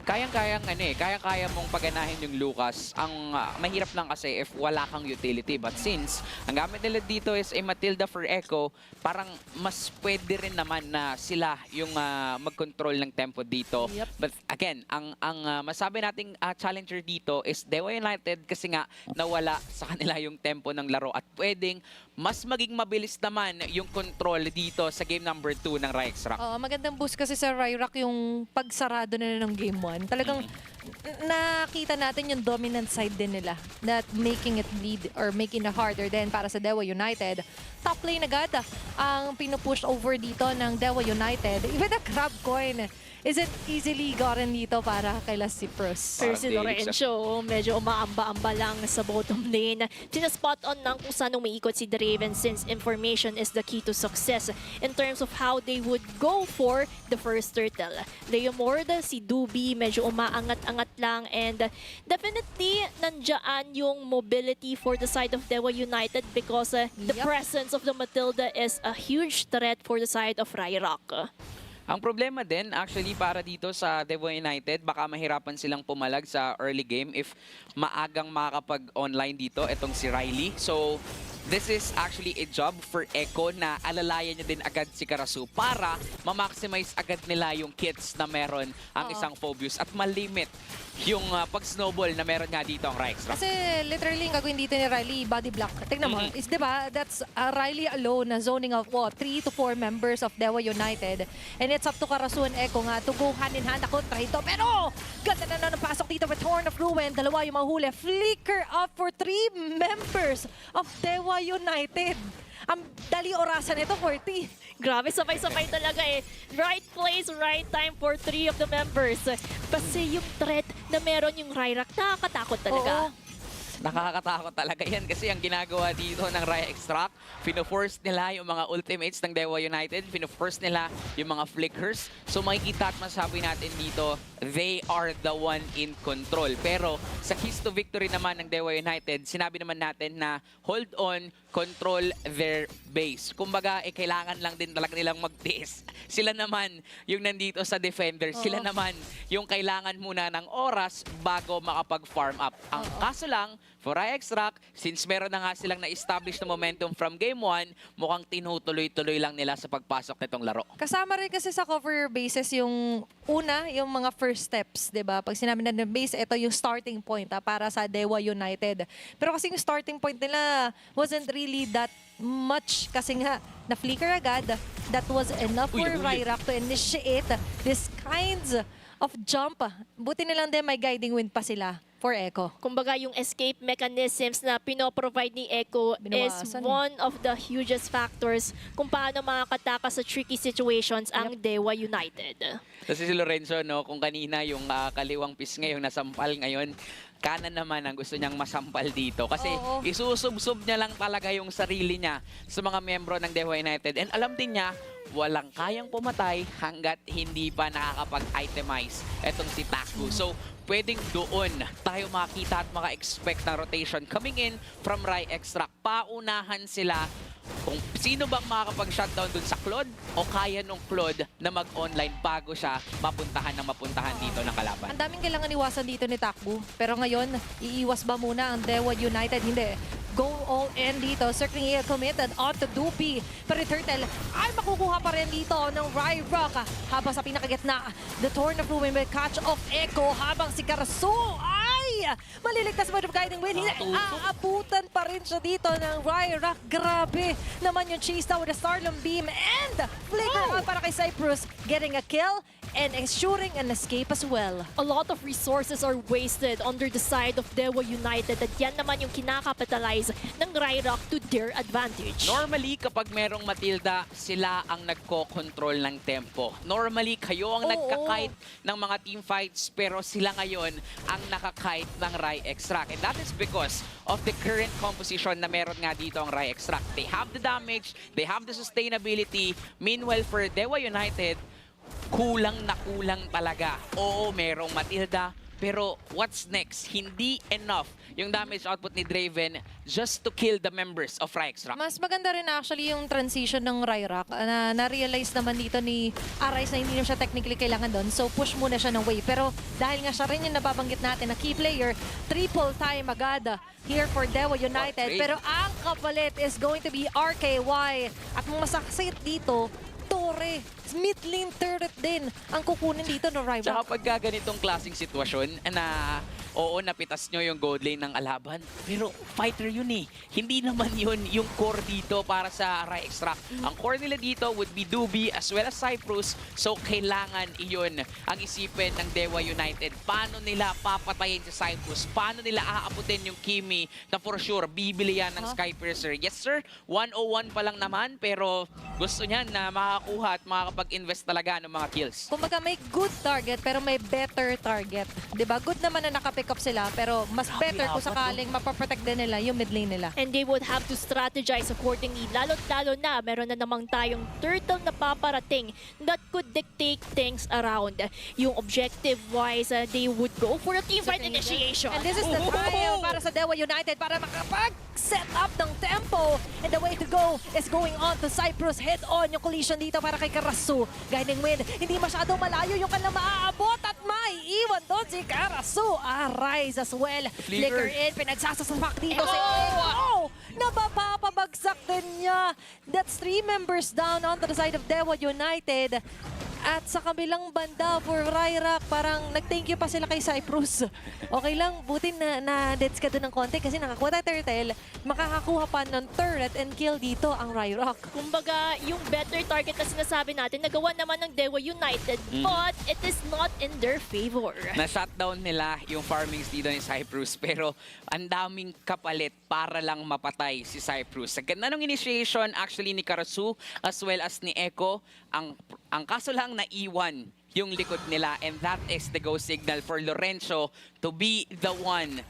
kaya-kaya mong paganahin yung Lucas. Ang mahirap lang kasi if wala kang utility. But since ang gamit nila dito is a Matilda for Echo, parang mas pwede rin naman na sila yung mag-control ng tempo dito. Yep. But again, ang masabi nating challenger dito is Dewa United kasi nga nawala sa kanila yung tempo ng laro at pwedeng mas maging mabilis naman yung control dito sa game number 2 ng Ryextrack. Magandang boost kasi sa Ryrock yung pagsarado nila ng game 1. Talagang nakita natin yung dominant side din nila that making it bleed or making it harder din para sa Dewa United. Top lane agad ang pinupush over dito ng Dewa United. Even the crab coin isn't easily gotten dito para kay Cyprus. Pero si Lorenzo, medyo umaamba-amba lang sa bottom lane. Sina-spot on ng kung saan umiikot si Draven since information is the key to success in terms of how they would go for the first turtle. Leomord, si Dubi, medyo umaangat-angat lang and definitely nandiyan yung mobility for the side of Dewa United because the presence of the Matilda is a huge threat for the side of Ryrock. Ang problema din, actually, para dito sa Dewa United, baka mahirapan silang pumalag sa early game if maagang makakapag-online dito, itong si Riley. So, this is actually a job for Echo na alalayan niya din agad si Karasu para ma-maximize agad nila yung kits na meron ang isang Phobius at malimit yung pag-snowball na meron nga dito ang Raix. Kasi literally, yung gagawin dito ni Riley, body block. Tignan mo, is diba, that's Riley alone na zoning of what, 3 to 4 members of Dewa United. And it's up to Karasu and Echo nga to go hand in hand na kontra ito. Pero, ganda na ng pasok dito with Horn of Ruin. Dalawa yung mahuli. Flicker up for 3 members of Dewa United. Ang dali orasan ito, 40. Grabe, sabay-sabay talaga eh. Right place, right time for 3 of the members. Kasi yung threat na meron yung Ryrak, nakakatakot talaga. Oo. Nakakatakot talaga yan kasi ang ginagawa dito ng Raya Extract, fino-force nila yung mga ultimates ng Dewa United, fino-force nila yung mga flickers. So makikita at masabi natin dito, they are the one in control. Pero sa keys to victory naman ng Dewa United, sinabi naman natin na hold on, control their base. Kumbaga, kailangan lang din talaga nilang mag-tiis. Sila naman yung nandito sa defender. Sila naman yung kailangan muna ng oras bago makapag-farm up. Ang kaso lang, for Raya Extract, since meron na nga silang na-establish na momentum from Game 1, mukhang tinutuloy-tuloy lang nila sa pagpasok nitong laro. Kasama rin kasi sa cover bases yung una, yung mga first steps, 'di ba? Pag sinabi na ng base, ito yung starting point para sa Dewa United. Pero kasi yung starting point nila wasn't really that much kasi nga na-flicker agad. That was enough for Ryrak to initiate this kinds of jump. Buti na lang din may guiding wind pa sila for Echo. Kumbaga, yung escape mechanisms na pinoprovide ni Echo is one of the hugest factors kung paano makakatakas sa tricky situations ang Dewa United. Kasi si Lorenzo, no, kung kanina yung kaliwang piece ngayon nasampal ngayon, kanan naman ang gusto niyang masampal dito. Kasi isusubsob niya lang talaga yung sarili niya sa mga membro ng Dewa United. And alam din niya, walang kayang pumatay hanggat hindi pa nakakapag-itemize etong si Taku. So, pwedeng doon tayo makita at maka-expect na rotation coming in from Rai Extract. Paunahan sila kung sino bang makakapag-shutdown dun sa Claude o kaya nung Claude na mag-online bago siya mapuntahan dito ng kalaban. Ang daming kailangan iwasan dito ni Takbu. Pero ngayon, iiwas ba muna ang Dewa United? Hindi. Go all in dito. Circling committed on to Dupi. Pero Turtle ay makukuha pa rin dito ng Ryrak. Habang sa pinakagitna, the Torn of Ruin will catch off Echo. Habang si Karasu ay maliligtas mo ng guiding wind. Aabutan pa rin siya dito ng Ryrak. Grabe naman yung chase down with the Starlum Beam. And flicker out para kay Cyprus. Getting a kill and ensuring an escape as well. A lot of resources are wasted under the side of Dewa United at yan naman yung kinakapitalize ng Ryrak to their advantage. Normally, kapag merong Matilda, sila ang nagko-control ng tempo. Normally, kayo ang nagka-kite ng mga team fights, pero sila ngayon ang nakakite ng Rai Extract. And that is because of the current composition na meron nga dito ang Rai Extract. They have the damage, they have the sustainability. Meanwhile, for Dewa United, kulang na kulang talaga. Oo, merong Matilda, pero what's next? Hindi enough yung damage output ni Draven just to kill the members of Rai Extract. Mas maganda rin actually yung transition ng Ryrak na na-realize naman dito ni Arise na hindi na siya technically kailangan doon. So push muna siya ng wave. Pero dahil nga siya rin yung nababanggit natin na key player, triple time agad here for Dewa United. Pero ang kapalit is going to be RKY. At masaksit dito, Torre, mid lane turret din ang kukunin dito ng Ryrak. Tsaka pagka ganitong klaseng sitwasyon na oo, napitas nyo yung gold lane ng alaban, pero fighter yun eh. Hindi naman yun yung core dito para sa Rai Extract. Ang core nila dito would be Dubi as well as Cyprus, so kailangan iyon ang isipin ng Dewa United. Paano nila papatayin si Cyprus? Paano nila aabutin yung Kimi na for sure bibili yan ng Skypiercer? Yes sir, 101 pa lang naman, pero gusto niyan na makakuha at makakapag-invest talaga ng mga kills. Kumbaga may good target pero may better target. 'Di ba? Good naman na naka-pick up sila pero mas better kung sakaling mapaprotect din nila yung mid lane nila. And they would have to strategize accordingly. Lalo na meron na namang tayong turtle na paparating that could dictate things around. Yung objective-wise, they would go for a team fight initiation. And this is the time para sa Dewa United para makapag-set up ng tempo. And the way to go is going on to Cyprus. Head on yung collision dito para kay Karasu. Guiding wind. Hindi masyadong malayo yung kanilang maaabot at may iwan doon si Karasu. Rise as well. Flicker in. Pinagsasasapak dito si Oh! Napapabagsak din niya. That's 3 members down onto the side of Dewa United. At sa kabilang banda for Ryrak, parang nag-thank you pa sila kay Cyprus. Okay lang, buti na deads ka doon ng konti kasi nakakuha tayo turtle. Makakakuha pa ng turret and kill dito ang Ryrak. Kumbaga, yung better target na sinasabi natin, nagawa naman ng Dewa United, but it is not in their favor. Na-shutdown nila yung farmings dito ni Cyprus pero ang daming kapalit para lang mapatay si Cyprus. Sa ganda ng initiation actually ni Karasu as well as ni Echo, ang kaso lang naiwan yung likod nila and that is the go signal for Lorenzo to be the one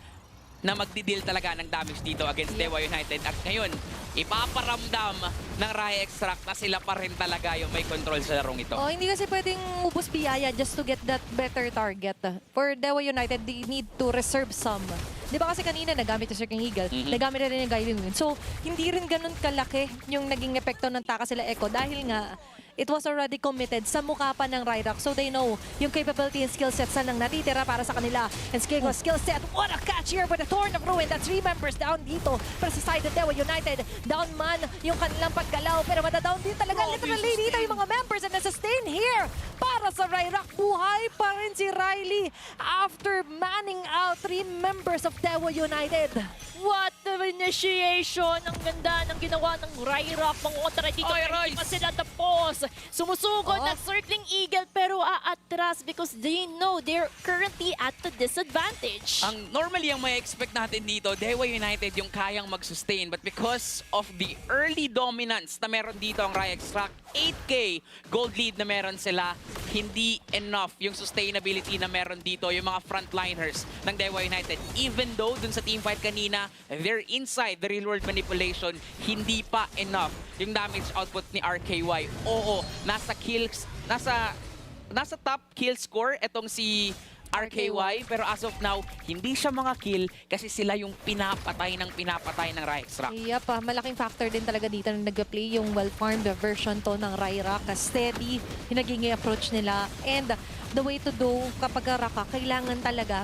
na magdi-deal talaga ng damage dito against Dewa United. At ngayon, ipaparamdam ng Raya Extract na sila pa rin talaga yung may control sa larong ito. Oh, hindi kasi pwedeng ubos biyaya just to get that better target. For Dewa United, they need to reserve some. Di ba kasi kanina nagamit yung Circling Eagle, nagamit na rin yung Guiding Wind. So, hindi rin ganun kalaki yung naging epekto ng taka sila Echo dahil nga it was already committed sa mukha pa ng Ryrak. So they know yung capability and skill set saan ang natitira para sa kanila. And skill set, what a catch here with the Thorn of Ruin. That's 3 members down dito. Pero sa side of Dewa United, down man yung kanilang paggalaw. Pero madadown din talaga literally dito yung mga members and na-sustain here para sa Ryrak. Buhay pa rin si Riley after manning out 3 members of Dewa United. What the initiation! Ang ganda ng ginawa ng Ryrak. Pangontra dito, pero hindi pa sila tapos. Sumusugod ng Circling Eagle pero aatras because they know they're currently at a disadvantage. Ang normally ang may expect natin dito, Dewa United yung kayang mag-sustain but because of the early dominance na meron dito ang Raya Extract, 8K gold lead na meron sila, hindi enough yung sustainability na meron dito yung mga frontliners ng Dewa United. Even though dun sa teamfight kanina, they're inside the real world manipulation, hindi pa enough yung damage output ni RKY. Oo, nasa kills, nasa top kill score etong si RKY, pero as of now, hindi siya mga kill kasi sila yung pinapatay ng Raya Extract. Yep, malaking factor din talaga dito na nag-play yung well-farmed version to ng Ryrak. Steady yung naging approach nila. And the way to do kapag Raka, kailangan talaga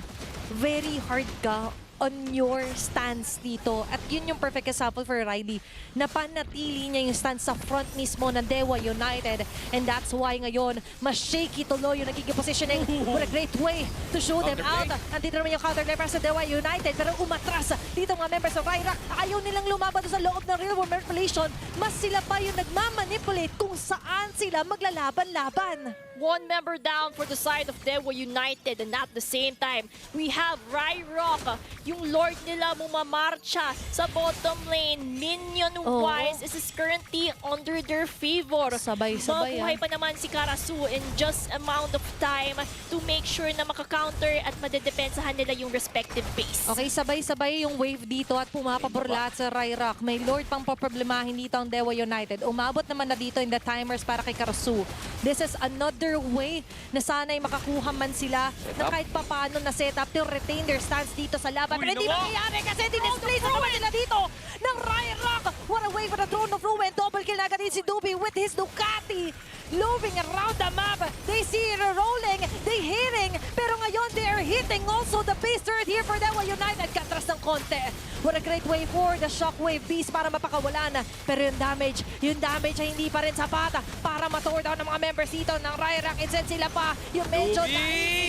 very hard ka on your stance dito. At yun yung perfect example for Riley. Napanatili niya yung stance sa front mismo ng Dewa United. And that's why ngayon, mas shaky tuloy yung nagiging positioning. What a great way to show them out. Andito naman yung counter para sa Dewa United. Pero umatras dito mga members of Ryrak. Ayaw nilang lumaban sa loob ng real world manipulation. Mas sila pa yung nagmamanipulate kung saan sila maglalaban-laban. 1 member down for the side of Dewa United, and at the same time, we have Ryrak, yung Lord nila mumamarcha sa bottom lane. Minion-wise, this is currently under their favor. Sabay-sabay. Mabuhay pa naman si Karasu in just amount of time to make sure na makakounter at madedepensahan nila yung respective base. Okay, sabay-sabay yung wave dito at pumapabor lahat sa Ryrak. May Lord pang paproblemahin dito ang Dewa United. Umabot naman na dito in the timers para kay Karasu. This is another way na sana'y makakuha man sila na kahit papaano na set up to retain their stance dito sa laban. Pero hindi mangyayari kasi dinisplay sa naman nila dito ng Ryrak. What a way for the Throne of Ruin. Double kill agad din si Dubi with his Ducati. Moving around the map. They see it rolling. They hitting. Pero ngayon they are hitting also the base turret here for Dewa United. Katras ng konti. What a great way for the Shockwave Beast para mapakawalan. Pero yung damage ay hindi pa rin sapat para ma-tour down ng mga members dito ng Ryrak. Instead sila pa yung medyo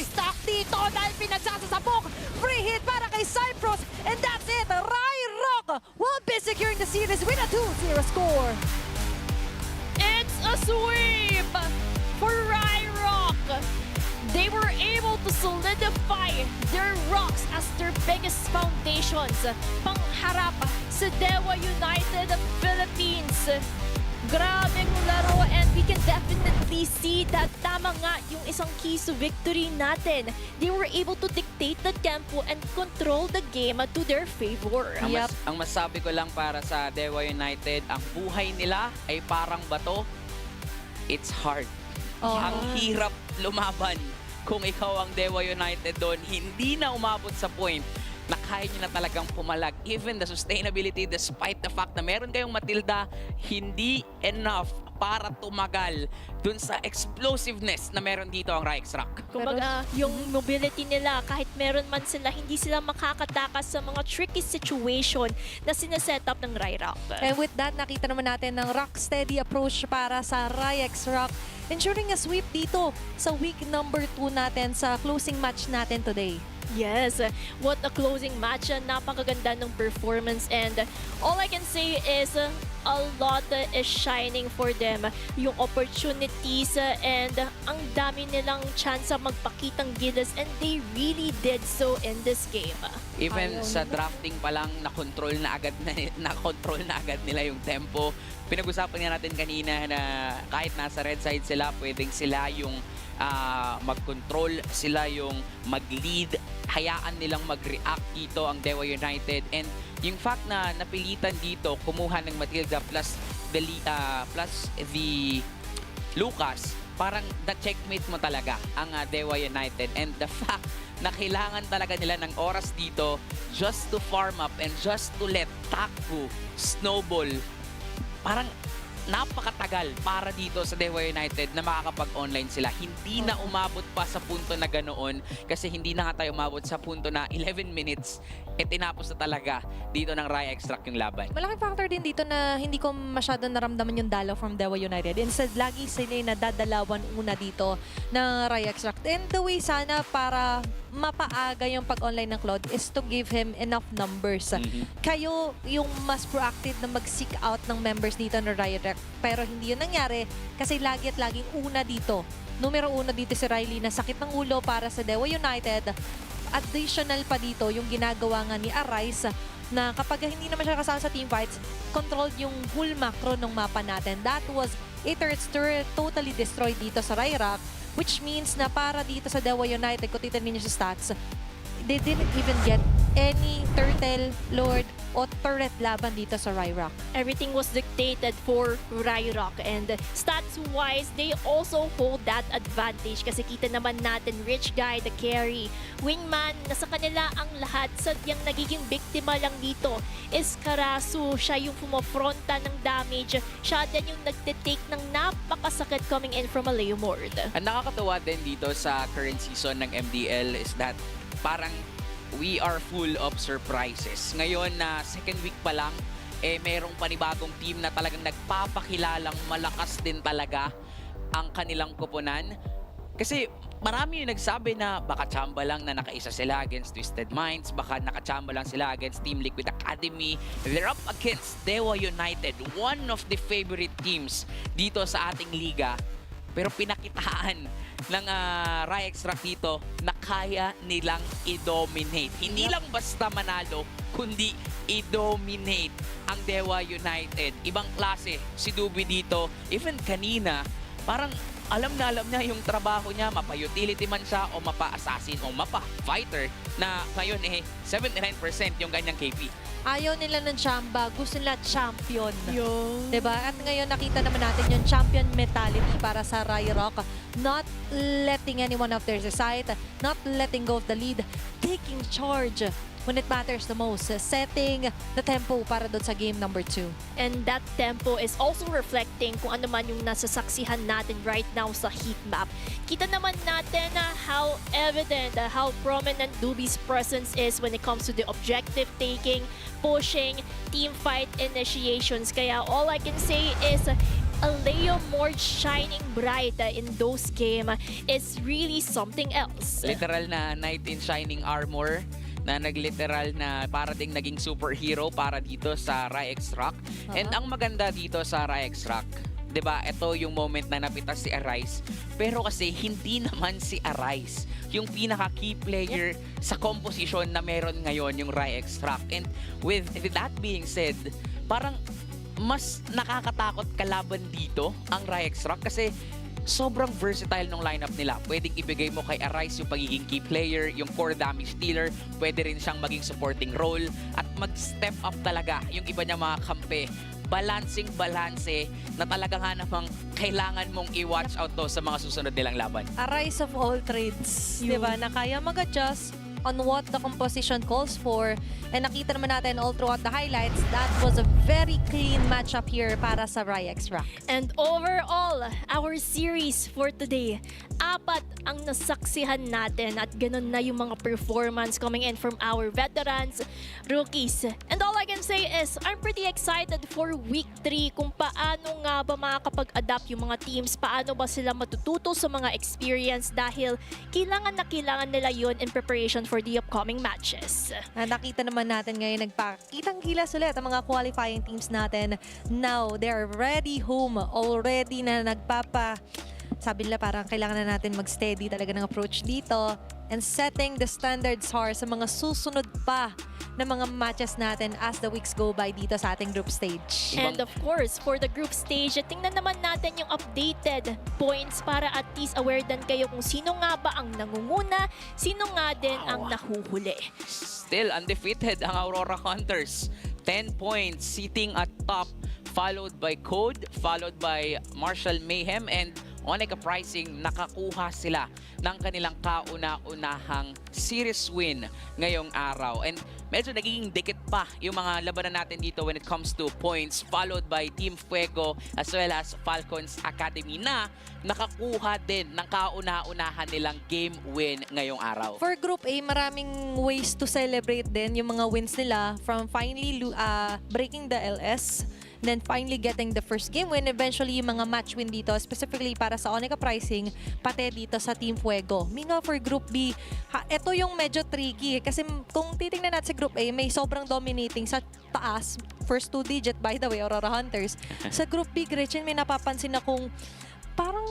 stuck dito dahil pinagsasasabok. Free hit para kay Cyprus. And that's it. Ryrak will be securing the series with a 2-0 score. It's a sweep for Ryrak. They were able to solidify their rocks as their biggest foundations. Pangharap sa Dewa United Philippines. Grabing laro and we can definitely see that tama nga yung isang key to victory natin. They were able to dictate the tempo and control the game to their favor. Ang masabi ko lang para sa Dewa United, ang buhay nila ay parang bato. It's hard. Ang hirap lumaban kung ikaw ang Dewa United doon. Hindi na umabot sa point na kaya nyo na talagang pumalag. Even the sustainability, despite the fact na meron kayong Matilda, hindi enough para tumagal dun sa explosiveness na meron dito ang Raix Rock. Kumbaga, yung mobility nila, kahit meron man sila, hindi sila makakatakas sa mga tricky situation na sineset up ng Raix Rock. And with that, nakita naman natin ng rock steady approach para sa Raix Rock, ensuring a sweep dito sa week number 2 natin sa closing match natin today. Yes, what a closing match. Napakaganda ng performance, and all I can say is a lot is shining for them. Yung opportunities and ang dami nilang chance magpakitang gilas, and they really did so in this game. Even sa drafting pa lang, na-control na agad nila yung tempo. Pinag-usapan nga natin kanina na kahit nasa red side sila, pwedeng sila yung mag-control, sila yung mag-lead, hayaan nilang mag-react dito ang Dewa United. And yung fact na napilitan dito, kumuha ng Matilda plus the Lucas, parang the-checkmate mo talaga ang Dewa United. And the fact na kailangan talaga nila ng oras dito just to farm up and just to let Taku snowball, parang napakatagal para dito sa Dewa United na makakapag-online sila. Hindi na umabot pa sa punto na ganoon kasi hindi na nga tayo umabot sa punto na 11 minutes tinapos na talaga dito ng Raix Rock yung laban. Malaking factor din dito na hindi ko masyado naramdaman yung dalaw from Dewa United. Instead, lagi sila yung nadadalawan una dito ng Raix Rock. And the way sana para mapaaga yung pag-online ng Claude is to give him enough numbers. Kayo yung mas proactive na mag-seek out ng members dito ng Riot Rock. Pero hindi yun nangyari kasi lagi at laging una dito. Numero 1 dito si Riley na sakit ng ulo para sa Dewa United. Additional pa dito yung ginagawa nga ni Arise na kapag hindi naman siya kasama sa team fights, controlled yung whole macro ng mapa natin. That was a turret totally destroyed dito sa Raix, which means na para dito sa Dewa United, kung titignan niyo sa stats, they didn't even get any turtle, lord, o turret laban dito sa Raix. Everything was dictated for Raix, and stats-wise, they also hold that advantage kasi kita naman natin, Rich Guy, the carry, Wingman, nasa kanila ang lahat. Sadyang nagiging biktima lang dito is Karasu. Siya yung pumafronta ng damage. Siya din yung nagtitake ng napakasakit coming in from a Leomord. Ang nakakatawa din dito sa current season ng MDL is that parang we are full of surprises. Ngayon na second week pa lang, merong panibagong team na talagang nagpapakilalang malakas din talaga ang kanilang koponan. Kasi marami yung nagsabi na baka chamba lang na nakaisa sila against Twisted Minds, baka nakachamba lang sila against Team Liquid Academy. They're up against Dewa United, one of the favorite teams dito sa ating liga. Pero pinakitaan ng Raix Rock dito na kaya nilang i-dominate. Hindi lang basta manalo, kundi i-dominate ang Dewa United. Ibang klase si Dubi dito. Even kanina, parang alam niya yung trabaho niya, mapa-utility man siya o mapa-assassin o mapa-fighter na ngayon 79% yung ganyang KP. Ayaw nila ng chamba, gusto nila champion. Yo. Diba? At ngayon nakita naman natin yung champion mentality para sa Raix Rock. Not letting anyone off their side, not letting go of the lead, taking charge when it matters the most, setting the tempo para doon sa game number 2. And that tempo is also reflecting kung ano man yung nasasaksihan natin right now sa heat map. Kita naman natin how evident, how prominent Dubi's presence is when it comes to the objective taking, pushing, team fight initiations. Kaya all I can say is a Leo more shining bright in those game is really something else. Literal na knight in shining armor na nagliteral na para ding naging superhero para dito sa Raix Rock. And ang maganda dito sa Raix Rock, 'di ba? Ito yung moment na napitas si Arise. Pero kasi hindi naman si Arise yung pinaka key player sa composition na meron ngayon yung Raix Rock. And with that being said, parang mas nakakatakot kalaban dito ang Raix Rock kasi sobrang versatile ng lineup nila. Pwedeng ibigay mo kay Arise yung pagiging key player, yung core damage dealer. Pwede rin siyang maging supporting role at mag-step up talaga yung iba niyang mga kampe. Balancing-balanse na talaga nga namang kailangan mong i-watch out to sa mga susunod nilang laban. A rise of all trades, di ba? Na kaya mag-adjust on what the composition calls for. And nakita naman natin all throughout the highlights, that was a very clean matchup here para sa Ryex Rock. And overall, our series for today, 4 ang nasaksihan natin at ganun na yung mga performance coming in from our veterans, rookies. And all I can say is, I'm pretty excited for week 3 kung paano nga ba makakapag-adapt yung mga teams, paano ba sila matututo sa mga experience dahil kailangan na kailangan nila yun in preparation for the upcoming matches. Nakita naman natin ngayon, nagpakitang gilas ulit ang mga qualifying teams natin. Now, they're ready home. Already na sabi nila parang kailangan na natin mag-steady talaga ng approach dito and setting the standards sa mga susunod pa na mga matches natin as the weeks go by dito sa ating group stage. And of course, for the group stage, tingnan naman natin yung updated points para at least aware din kayo kung sino nga ba ang nangunguna, sino nga din ang nahuhuli. Still undefeated ang Aurora Hunters. 10 points, sitting at top, followed by Code, followed by Marshall Mayhem, and Onika Pricing. Nakakuha sila ng kanilang kauna-unahang series win ngayong araw. And medyo nagiging dikit pa yung mga labanan natin dito when it comes to points, followed by Team Fuego as well as Falcons Academy na nakakuha din ng kauna-unahan nilang game win ngayong araw. For Group A, maraming ways to celebrate din yung mga wins nila from finally breaking the LS, then finally getting the first game win, eventually yung mga match win dito, specifically para sa Onika Pricing, pati dito sa Team Fuego. Meanwhile, for Group B, ito yung medyo tricky kasi kung titingnan natin sa Group A, may sobrang dominating sa taas, first 2 digit by the way, Aurora Hunters. Sa Group B, Gretchen, may napapansin na kung parang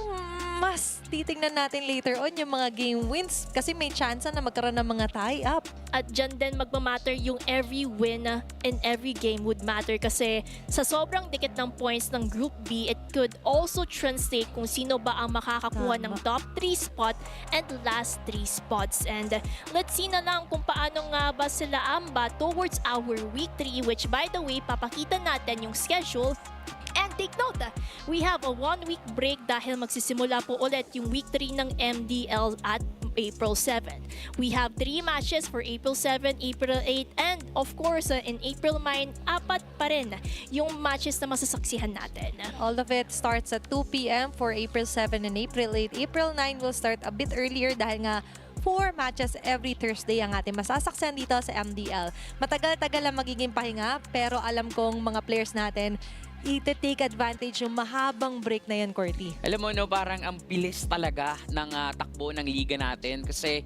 mas titingnan natin later on yung mga game wins kasi may chance na magkaroon ng mga tie-up. At dyan din magmamatter yung every win in every game would matter kasi sa sobrang dikit ng points ng Group B, it could also translate kung sino ba ang makakakuha ng top 3 spot and last 3 spots. And let's see na lang kung paano nga ba sila amba towards our week 3, which by the way, papakita natin yung schedule. And take note, we have a 1-week break dahil magsisimula po ulit yung week 3 ng MDL at April 7. We have 3 matches for April 7, April 8, and of course, in April 9, 4 pa rin yung matches na masasaksihan natin. All of it starts at 2 p.m. for April 7 and April 8. April 9 will start a bit earlier dahil nga 4 matches every Thursday ang ating masasaksihan dito sa MDL. Matagal-tagal ang magiging pahinga, pero alam kong mga players natin i-take advantage yung mahabang break na yan, Corty. Alam mo, no, parang ang bilis talaga ng takbo ng liga natin kasi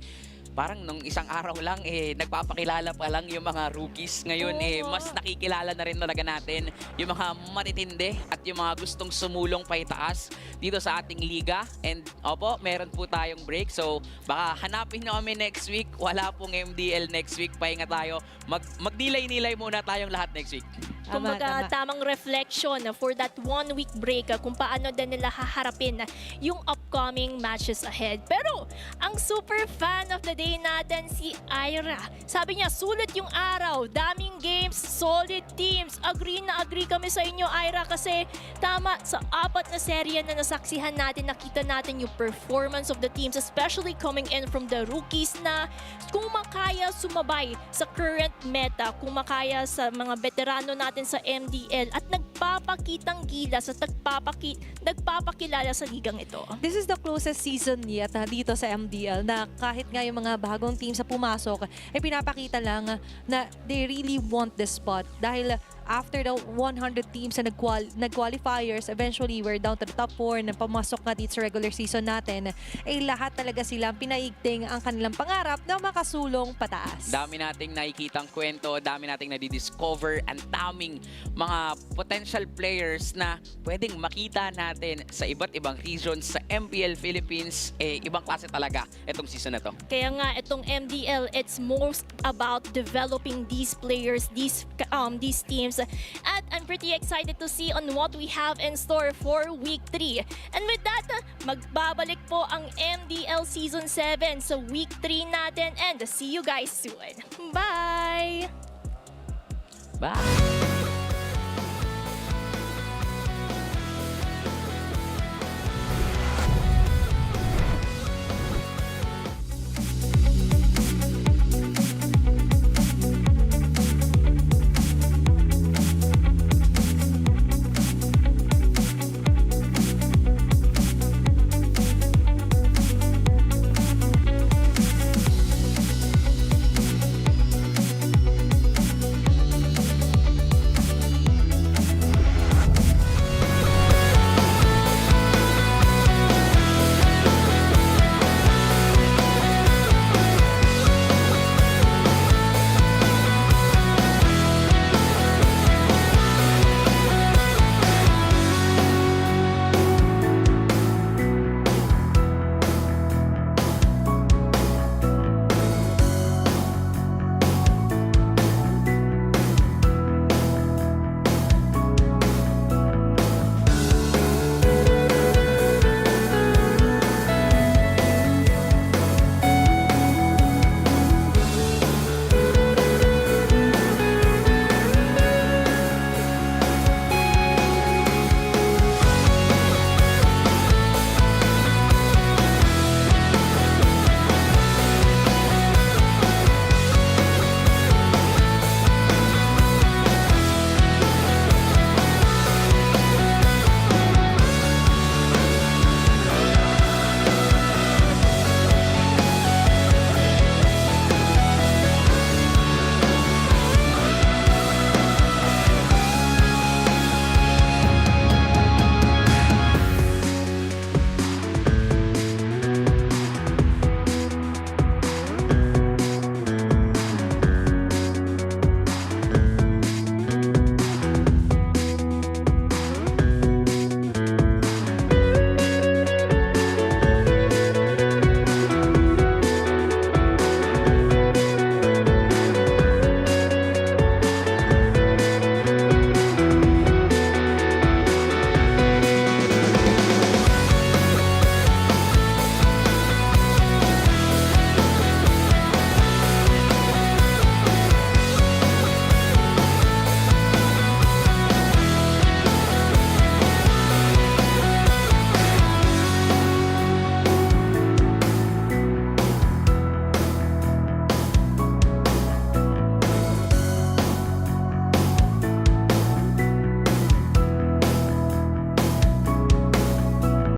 parang nung isang araw lang, nagpapakilala pa lang yung mga rookies. Ngayon, mas nakikilala na rin talaga natin yung mga matitindi at yung mga gustong sumulong pa itaas dito sa ating liga. And opo, meron po tayong break. So, baka hanapin nyo kami next week. Wala pong MDL next week. Pahinga tayo. Magdilay-nilay muna tayong lahat next week. Kumbaga, tamang reflection for that 1-week break kung paano din nila haharapin yung upcoming matches ahead. Pero, ang super fan of the day natin si Ira. Sabi niya, sulit yung araw, daming games, solid teams. Agree na agree kami sa inyo, Ira, kasi tama, sa 4 na serye na nasaksihan natin, nakita natin yung performance of the teams, especially coming in from the rookies na kung makaya sumabay sa current meta, kung makaya sa mga veterano natin sa MDL at nagpapakitang gilas at nagpapakilala sa ligang ito. This is the closest season yet dito sa MDL na kahit nga yung mga bagong teams sa pumasok, pinapakita lang na they really want this spot dahil after the 100 teams na nag-qualifiers, eventually we're down to the top 4 na pumasok nga dito sa regular season natin, lahat talaga silang pinaigting ang kanilang pangarap na makasulong pataas. Dami nating nakikitang kwento, dami nating nadidiscover, ang daming mga potential players na pwedeng makita natin sa iba't ibang regions sa MPL Philippines. Ibang klase talaga itong season na to. Kaya nga itong MDL, it's most about developing these players, these teams. At I'm pretty excited to see on what we have in store for week 3. And with that, magbabalik po ang MDL Season 7 sa week 3 natin and see you guys soon. Bye! Bye!